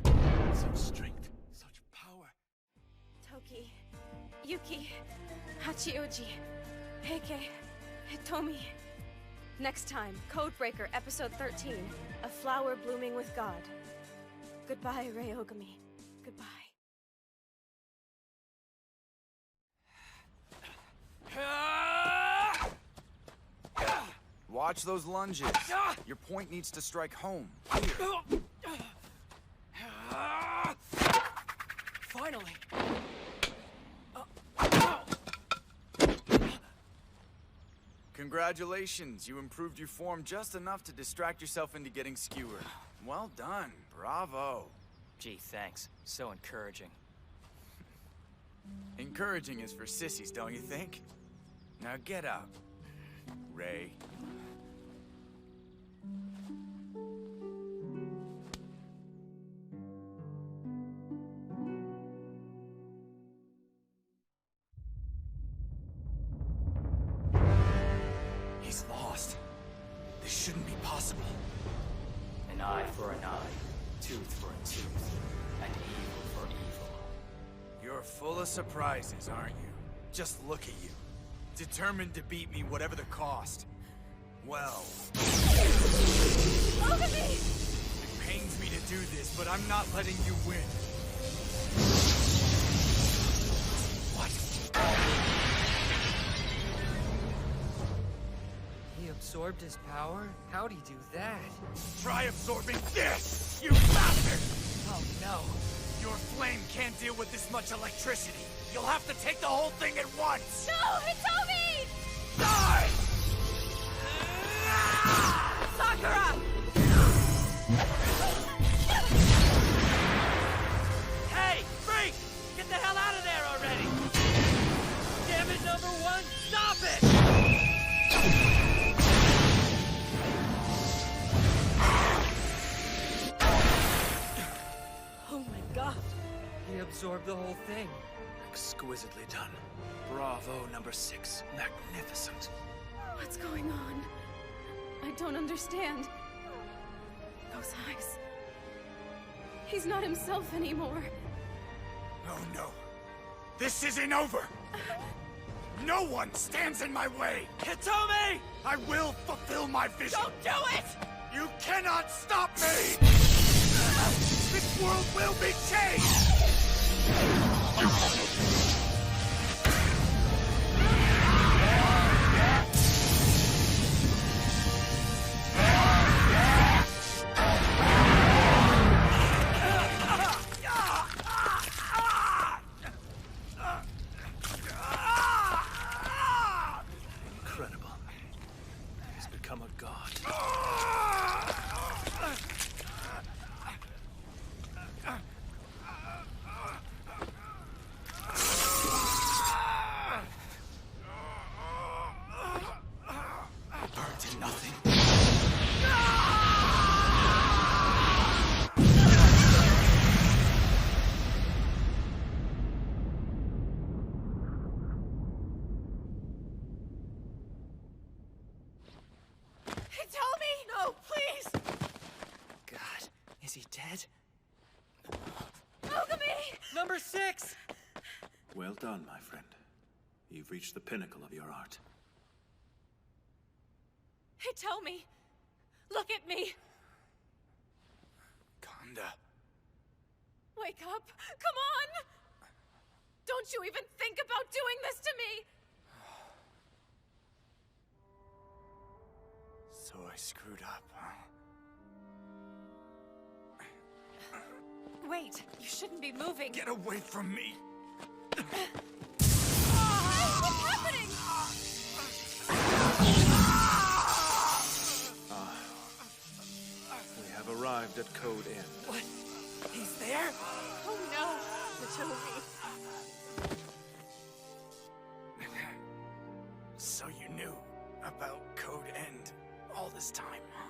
Speaker 5: Such strength, such power.
Speaker 3: Toki, Yuki, Hachioji, Heike, Hitomi. Next time, Codebreaker, Episode 13, A Flower Blooming with God. Goodbye, Ryogami. Goodbye.
Speaker 5: Watch those lunges. Your point needs to strike home. Here.
Speaker 22: Finally!
Speaker 5: Congratulations, you improved your form just enough to distract yourself into getting skewered. Well done, bravo.
Speaker 9: Gee, thanks. So encouraging.
Speaker 5: Encouraging is for sissies, don't you think? Now get up, Ray. He's lost. This shouldn't be possible.
Speaker 9: An eye for an eye, tooth for a tooth, and evil for evil.
Speaker 5: You're full of surprises, aren't you? Just look at you. Determined to beat me whatever the cost. Well...
Speaker 1: Ogami!
Speaker 5: It pains me to do this, but I'm not letting you win. What?
Speaker 15: He absorbed his power? How'd he do that?
Speaker 5: Try absorbing this, you bastard!
Speaker 22: Oh no.
Speaker 5: Your flame can't deal with this much electricity. You'll have to take the whole thing at once!
Speaker 1: No, Hitomi!
Speaker 5: Die!
Speaker 8: Sakura!
Speaker 22: Hey, freak! Get the hell out of there already! Damage number one, stop it!
Speaker 15: absorb the whole thing.
Speaker 4: Exquisitely done. Bravo, number 6. Magnificent.
Speaker 3: What's going on? I don't understand. Those eyes. He's not himself anymore.
Speaker 5: Oh no. This isn't over! No one stands in my way!
Speaker 14: Hitomi!
Speaker 5: I will fulfill my vision!
Speaker 14: Don't do it!
Speaker 5: You cannot stop me! This world will be changed!
Speaker 4: Incredible. He's become a god.
Speaker 5: Burnt to nothing.
Speaker 14: Hitomi! No, please!
Speaker 16: God, is he dead?
Speaker 14: Ogami!
Speaker 15: Number 6!
Speaker 4: Well done, my friend. You've reached the pinnacle of your art.
Speaker 1: Hitomi! Look at me!
Speaker 5: Kanda.
Speaker 3: Wake up! Come on! Don't you even think about doing this to me!
Speaker 5: So I screwed up, huh?
Speaker 1: Wait, you shouldn't be moving.
Speaker 5: Get away from me!
Speaker 1: What's happening?
Speaker 4: We have arrived at Code End.
Speaker 14: What? He's there?
Speaker 3: Oh no! Hitomi.
Speaker 5: So you knew about Code End all this time, huh?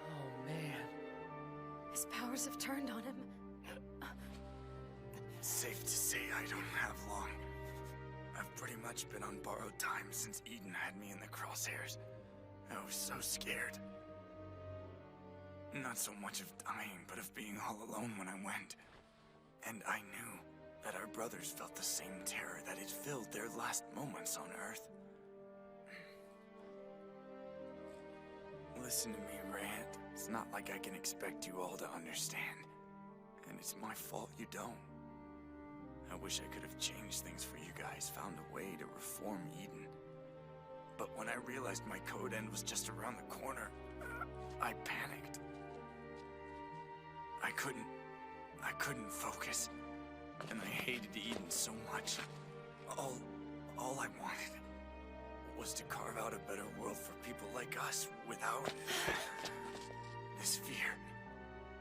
Speaker 15: Oh, man.
Speaker 3: His powers have turned on him.
Speaker 5: Safe to say I don't have long. I've pretty much been on borrowed time since Eden had me in the crosshairs. I was so scared. Not so much of dying, but of being all alone when I went. And I knew that our brothers felt the same terror that had filled their last moments on Earth. Listen to me rant. It's not like I can expect you all to understand. And it's my fault you don't. I wish I could have changed things for you guys, found a way to reform Eden. But when I realized my Code End was just around the corner, I panicked. I couldn't focus. And I hated Eden so much. All I wanted was to carve out a better world for people like us without this fear.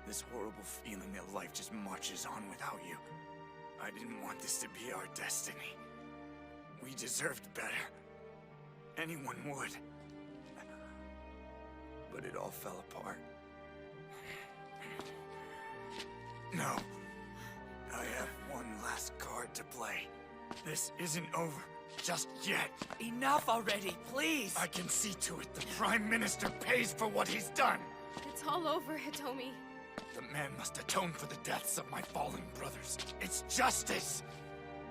Speaker 5: This horrible feeling that life just marches on without you. I didn't want this to be our destiny. We deserved better. Anyone would. But it all fell apart. No. I have one last card to play. This isn't over just yet.
Speaker 14: Enough already, please!
Speaker 5: I can see to it the Prime Minister pays for what he's done.
Speaker 3: It's all over, Hitomi.
Speaker 5: The man must atone for the deaths of my fallen brothers. It's justice.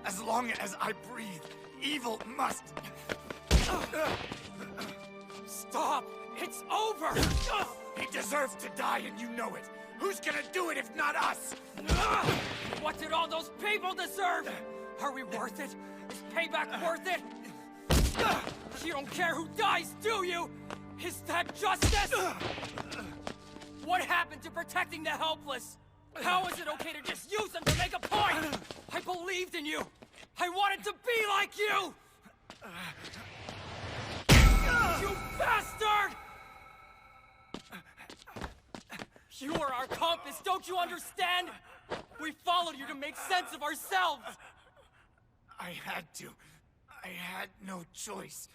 Speaker 5: As long as I breathe, evil must...
Speaker 14: Stop! It's over!
Speaker 5: He deserves to die and you know it. Who's gonna do it if not us?
Speaker 14: What did all those people deserve? Are we worth it? Is payback worth it? You don't care who dies, do you? Is that justice? What happened to protecting the helpless? How is it okay to just use them to make a point? I believed in you. I wanted to be like you! You bastard! You are our compass, don't you understand? We followed you to make sense of ourselves!
Speaker 5: I had to. I had no choice.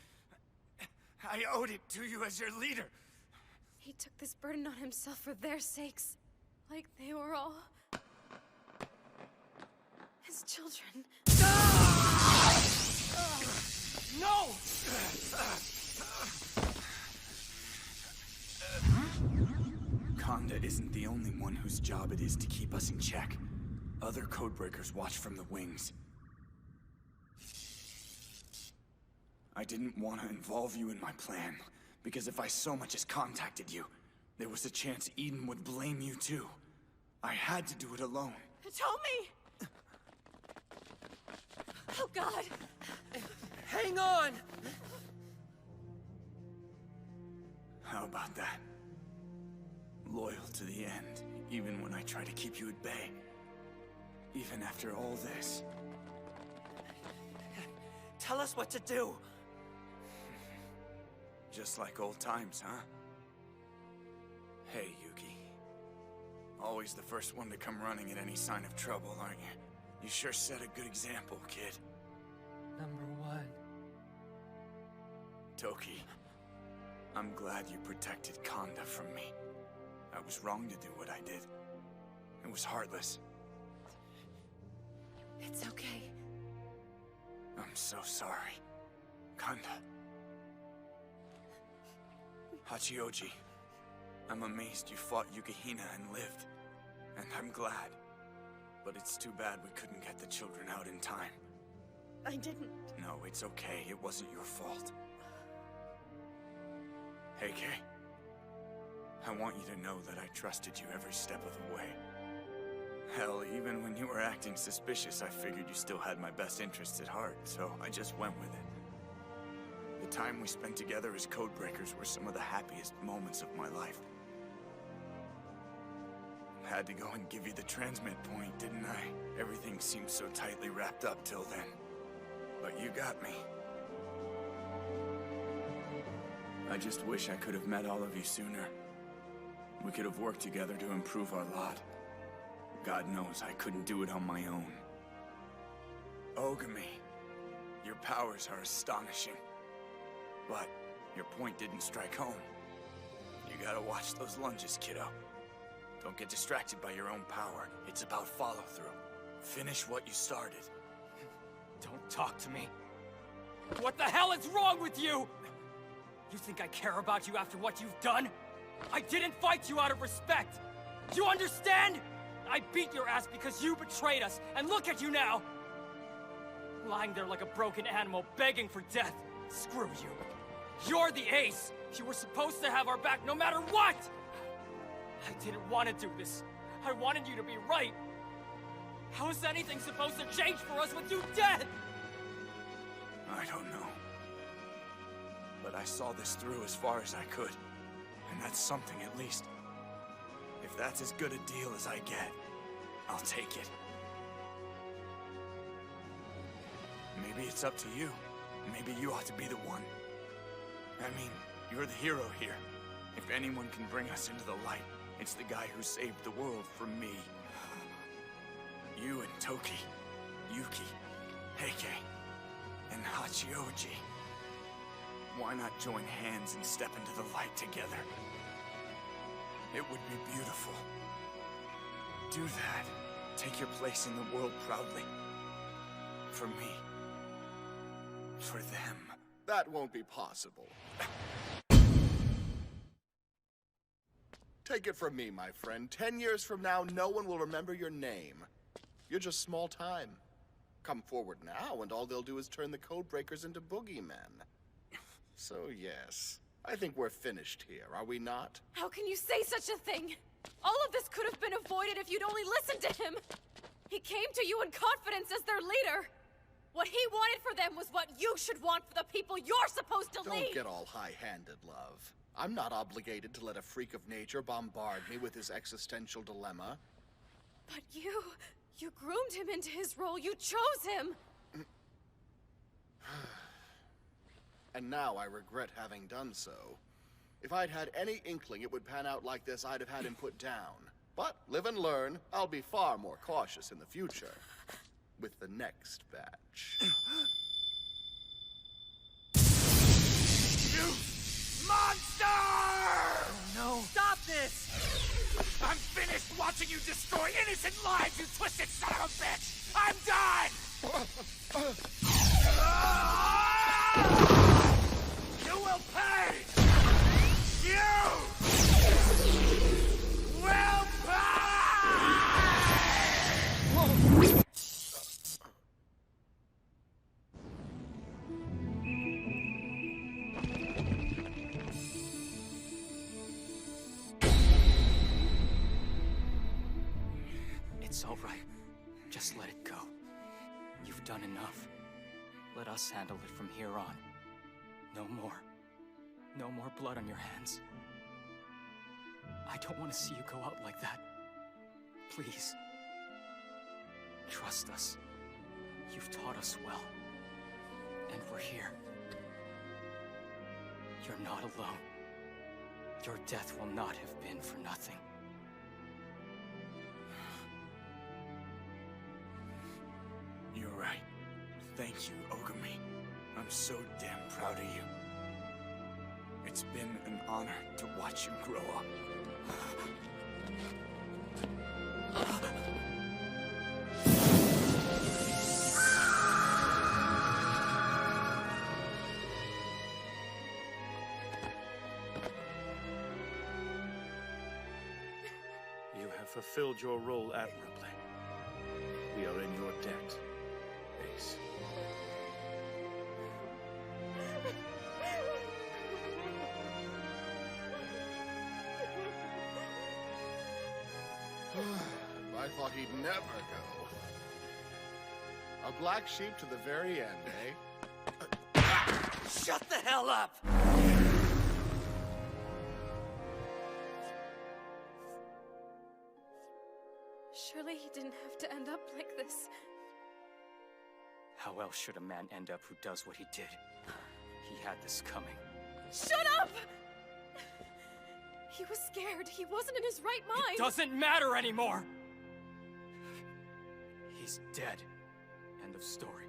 Speaker 5: I owed it to you as your leader.
Speaker 3: He took this burden on himself for their sakes. Like they were all... His children.
Speaker 14: No!
Speaker 5: Conda isn't the only one whose job it is to keep us in check. Other codebreakers watch from the wings. I didn't want to involve you in my plan, because if I so much as contacted you, there was a chance Eden would blame you too. I had to do it alone.
Speaker 3: Hitomi! Oh God!
Speaker 14: Hang on!
Speaker 5: How about that? Loyal to the end, even when I try to keep you at bay. Even after all this.
Speaker 16: Tell us what to do!
Speaker 5: Just like old times, huh? Hey, Yuki. Always the first one to come running at any sign of trouble, aren't you? You sure set a good example, kid.
Speaker 14: Number one.
Speaker 5: Toki, I'm glad you protected Conda from me. I was wrong to do what I did. It was heartless.
Speaker 3: It's okay.
Speaker 5: I'm so sorry. Conda. Hachioji, I'm amazed you fought Yukihina and lived. And I'm glad. But it's too bad we couldn't get the children out in time.
Speaker 8: I didn't.
Speaker 5: No, it's okay. It wasn't your fault. Hey, Kay. I want you to know that I trusted you every step of the way. Hell, even when you were acting suspicious, I figured you still had my best interests at heart, so I just went with it. The time we spent together as codebreakers were some of the happiest moments of my life. Had to go and give you the transmit point, didn't I? Everything seemed so tightly wrapped up till then. But you got me. I just wish I could have met all of you sooner. We could have worked together to improve our lot. God knows I couldn't do it on my own. Ogami, your powers are astonishing. But your point didn't strike home. You gotta watch those lunges, kiddo. Don't get distracted by your own power. It's about follow-through. Finish what you started.
Speaker 14: Don't talk to me. What the hell is wrong with you? You think I care about you after what you've done? I didn't fight you out of respect. You understand? I beat your ass because you betrayed us, and look at you now! Lying there like a broken animal, begging for death. Screw you. You're the ace! You were supposed to have our back no matter what! I didn't want to do this. I wanted you to be right. How is anything supposed to change for us with you dead?
Speaker 5: I don't know. But I saw this through as far as I could. And that's something at least. If that's as good a deal as I get, I'll take it. Maybe it's up to you. Maybe you ought to be the one. I mean, you're the hero here. If anyone can bring us into the light, it's the guy who saved the world from me. You and Toki, Yuki, Heike, and Hachioji. Why not join hands and step into the light together? It would be beautiful. Do that. Take your place in the world proudly. For me. For them.
Speaker 10: That won't be possible. Take it from me, my friend. 10 years from now, no one will remember your name. You're just small time. Come forward now, and all they'll do is turn the Codebreakers into boogeymen. So yes, I think we're finished here, are we not?
Speaker 3: How can you say such a thing? All of this could have been avoided if you'd only listened to him! He came to you in confidence as their leader! What he wanted for them was what you should want for the people you're supposed to lead!
Speaker 10: Don't get all high-handed, love. I'm not obligated to let a freak of nature bombard me with his existential dilemma.
Speaker 3: But you groomed him into his role. You chose him!
Speaker 10: And now I regret having done so. If I'd had any inkling it would pan out like this, I'd have had him put down. But live and learn, I'll be far more cautious in the future. With the next batch.
Speaker 14: You monster! Oh no. Stop this!
Speaker 5: I'm finished watching you
Speaker 14: destroy innocent lives, you twisted son of a bitch! I'm done! You will pay! You will pay!
Speaker 9: It's all right. Just let it go. You've done enough. Let us handle it from here on. No more. No more blood on your hands. I don't want to see you go out like that. Please. Trust us. You've taught us well. And we're here. You're not alone. Your death will not have been for nothing.
Speaker 5: You're right. Thank you, Ogami. I'm so damn proud of you. It's been an honor to watch you grow up.
Speaker 4: You have fulfilled your role admirably. We are in your debt, Ace.
Speaker 10: I thought he'd never go. A black sheep to the very end, eh?
Speaker 14: Shut the hell up!
Speaker 3: Surely he didn't have to end up like this.
Speaker 9: How else should a man end up who does what he did? He had this coming.
Speaker 3: Shut up! He was scared. He wasn't in his right mind.
Speaker 9: It doesn't matter anymore! He's dead. End of story.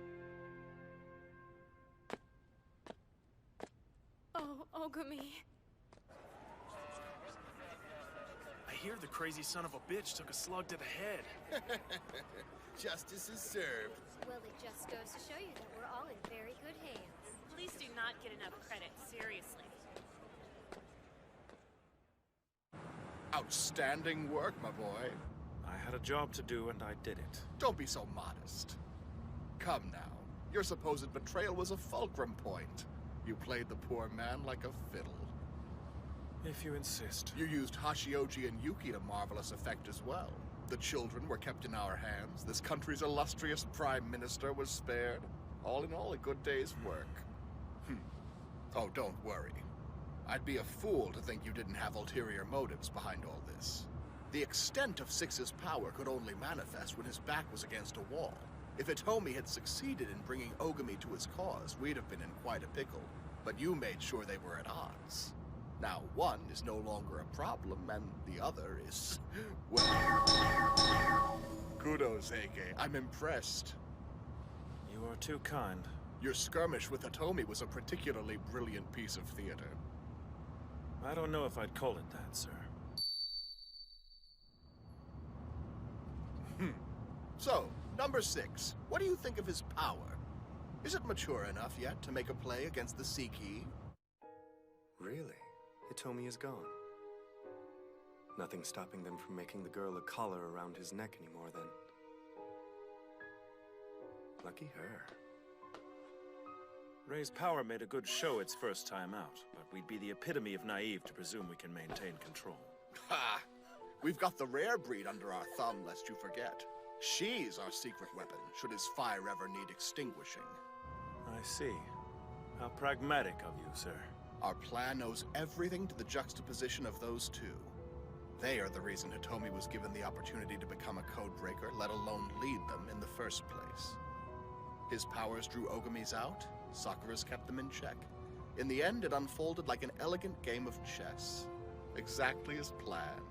Speaker 3: Oh, Ogami.
Speaker 6: I hear the crazy son of a bitch took a slug to the head.
Speaker 10: Justice is served.
Speaker 17: Well, it just goes to show you that we're all in very good hands.
Speaker 1: Police do not get enough credit, seriously.
Speaker 10: Outstanding work, my boy.
Speaker 4: I had a job to do and I did it.
Speaker 10: Don't be so modest. Come now. Your supposed betrayal was a fulcrum point. You played the poor man like a fiddle.
Speaker 4: If you insist.
Speaker 10: You used Hashioji and Yuki to marvelous effect as well. The children were kept in our hands. This country's illustrious prime minister was spared. All in all, a good day's work. Oh, don't worry. I'd be a fool to think you didn't have ulterior motives behind all this. The extent of Six's power could only manifest when his back was against a wall. If Hitomi had succeeded in bringing Ogami to his cause, we'd have been in quite a pickle. But you made sure they were at odds. Now, one is no longer a problem, and the other is... well... Kudos, Eike. I'm impressed.
Speaker 4: You are too kind.
Speaker 10: Your skirmish with Hitomi was a particularly brilliant piece of theater.
Speaker 4: I don't know if I'd call it that, sir.
Speaker 10: So, number 6. What do you think of his power? Is it mature enough yet to make a play against the Sea Key?
Speaker 2: Really? Hitomi is gone. Nothing stopping them from making the girl a collar around his neck anymore, then. Lucky her.
Speaker 4: Ray's power made a good show its first time out, but we'd be the epitome of naive to presume we can maintain control.
Speaker 10: Ha! We've got the rare breed under our thumb, lest you forget. She's our secret weapon, should his fire ever need extinguishing.
Speaker 4: I see. How pragmatic of you, sir.
Speaker 10: Our plan owes everything to the juxtaposition of those two. They are the reason Hitomi was given the opportunity to become a codebreaker, let alone lead them in the first place. His powers drew Ogami's out, Sakura's kept them in check. In the end, it unfolded like an elegant game of chess. Exactly as planned.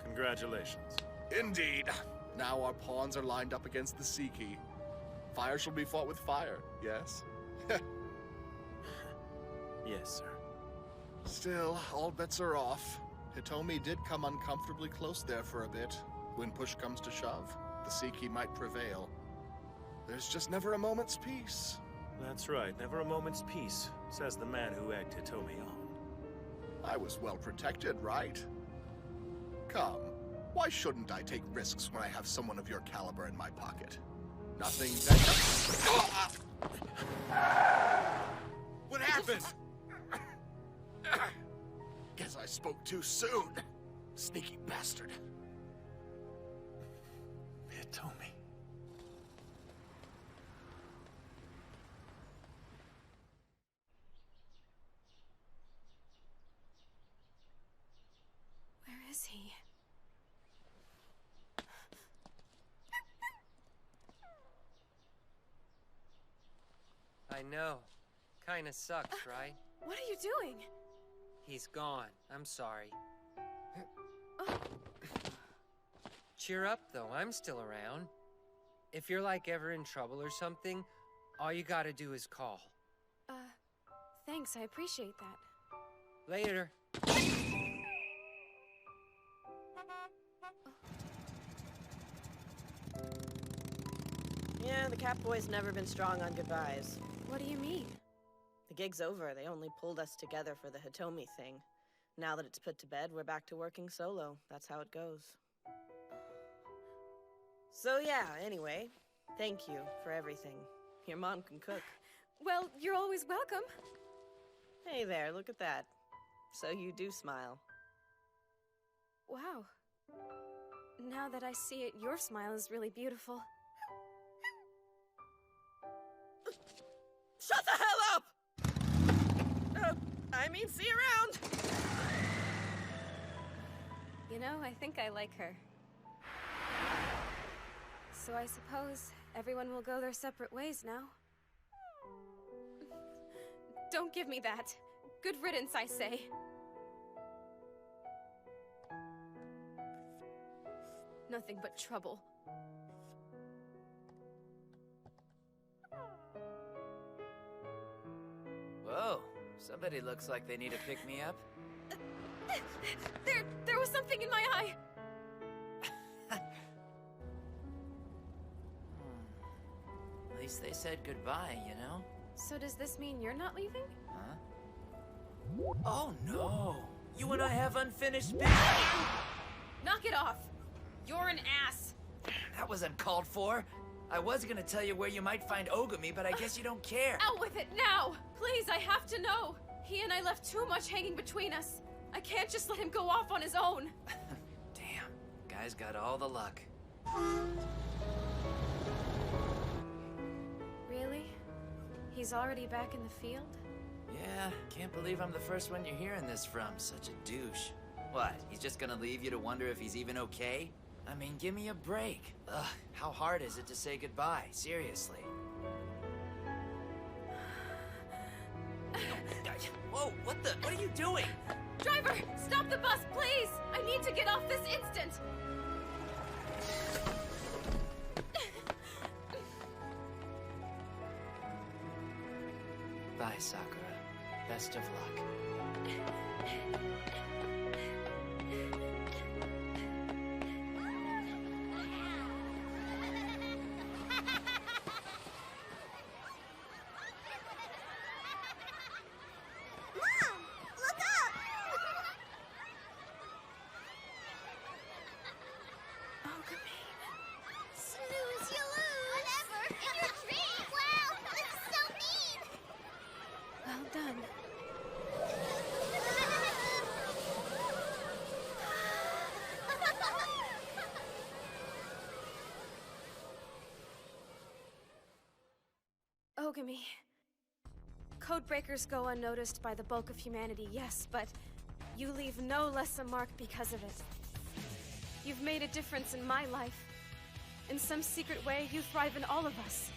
Speaker 4: Congratulations.
Speaker 10: Indeed. Now our pawns are lined up against the Sea Key. Fire shall be fought with fire, yes?
Speaker 4: Yes, sir.
Speaker 10: Still, all bets are off. Hitomi did come uncomfortably close there for a bit. When push comes to shove, the Seiki might prevail. There's just never a moment's peace.
Speaker 4: That's right, never a moment's peace, says the man who egged Hitomi on.
Speaker 10: I was well protected, right? Come, why shouldn't I take risks when I have someone of your caliber in my pocket? Nothing that...
Speaker 6: What happened?
Speaker 10: Guess I spoke too soon. Sneaky bastard.
Speaker 4: Hitomi.
Speaker 3: Where is he?
Speaker 15: I know. Kinda sucks, right?
Speaker 3: What are you doing?
Speaker 15: He's gone. I'm sorry. Cheer up, though. I'm still around. If you're, like, ever in trouble or something, all you gotta do is call.
Speaker 3: Thanks, I appreciate that.
Speaker 15: Later.
Speaker 8: Yeah, the Catboy's never been strong on goodbyes.
Speaker 3: What do you mean?
Speaker 8: The gig's over. They only pulled us together for the Hitomi thing. Now that it's put to bed, we're back to working solo. That's how it goes. So yeah, anyway, thank you for everything. Your mom can cook.
Speaker 3: Well, you're always welcome.
Speaker 8: Hey there, look at that. So you do smile.
Speaker 3: Wow. Now that I see it, your smile is really beautiful.
Speaker 8: Shut the hell up! I mean, see you around!
Speaker 3: You know, I think I like her. So I suppose everyone will go their separate ways now. Don't give me that. Good riddance, I say. Nothing but trouble.
Speaker 22: Whoa, somebody looks like they need to pick me up.
Speaker 3: There was something in my eye!
Speaker 22: At least they said goodbye, you know?
Speaker 3: So does this mean you're not leaving?
Speaker 22: Huh? Oh no! You and I have unfinished business!
Speaker 3: Knock it off! You're an ass!
Speaker 22: That was uncalled for. I was gonna tell you where you might find Ogami, but I guess you don't care.
Speaker 3: Out with it now! Please, I have to know! He and I left too much hanging between us. I can't just let him go off on his own.
Speaker 22: Damn, guy's got all the luck.
Speaker 3: Really? He's already back in the field?
Speaker 22: Yeah, can't believe I'm the first one you're hearing this from. Such a douche. What, he's just gonna leave you to wonder if he's even okay? I mean, give me a break. Ugh, how hard is it to say goodbye? Seriously. Whoa, what are you doing?
Speaker 3: Driver, stop the bus, please! I need to get off this instant!
Speaker 22: Bye, Sakura. Best of luck.
Speaker 3: Ogami. Codebreakers go unnoticed by the bulk of humanity, yes, but you leave no less a mark because of it. You've made a difference in my life. In some secret way, you thrive in all of us.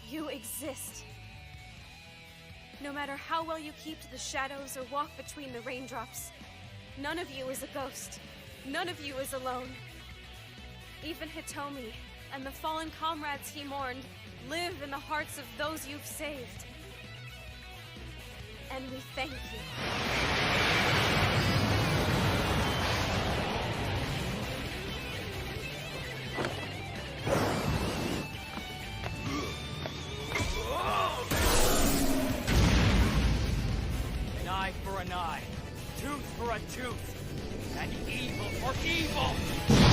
Speaker 3: You exist. No matter how well you keep to the shadows or walk between the raindrops, none of you is a ghost. None of you is alone. Even Hitomi and the fallen comrades he mourned live in the hearts of those you've saved. And we thank you.
Speaker 14: a tooth. And evil for evil!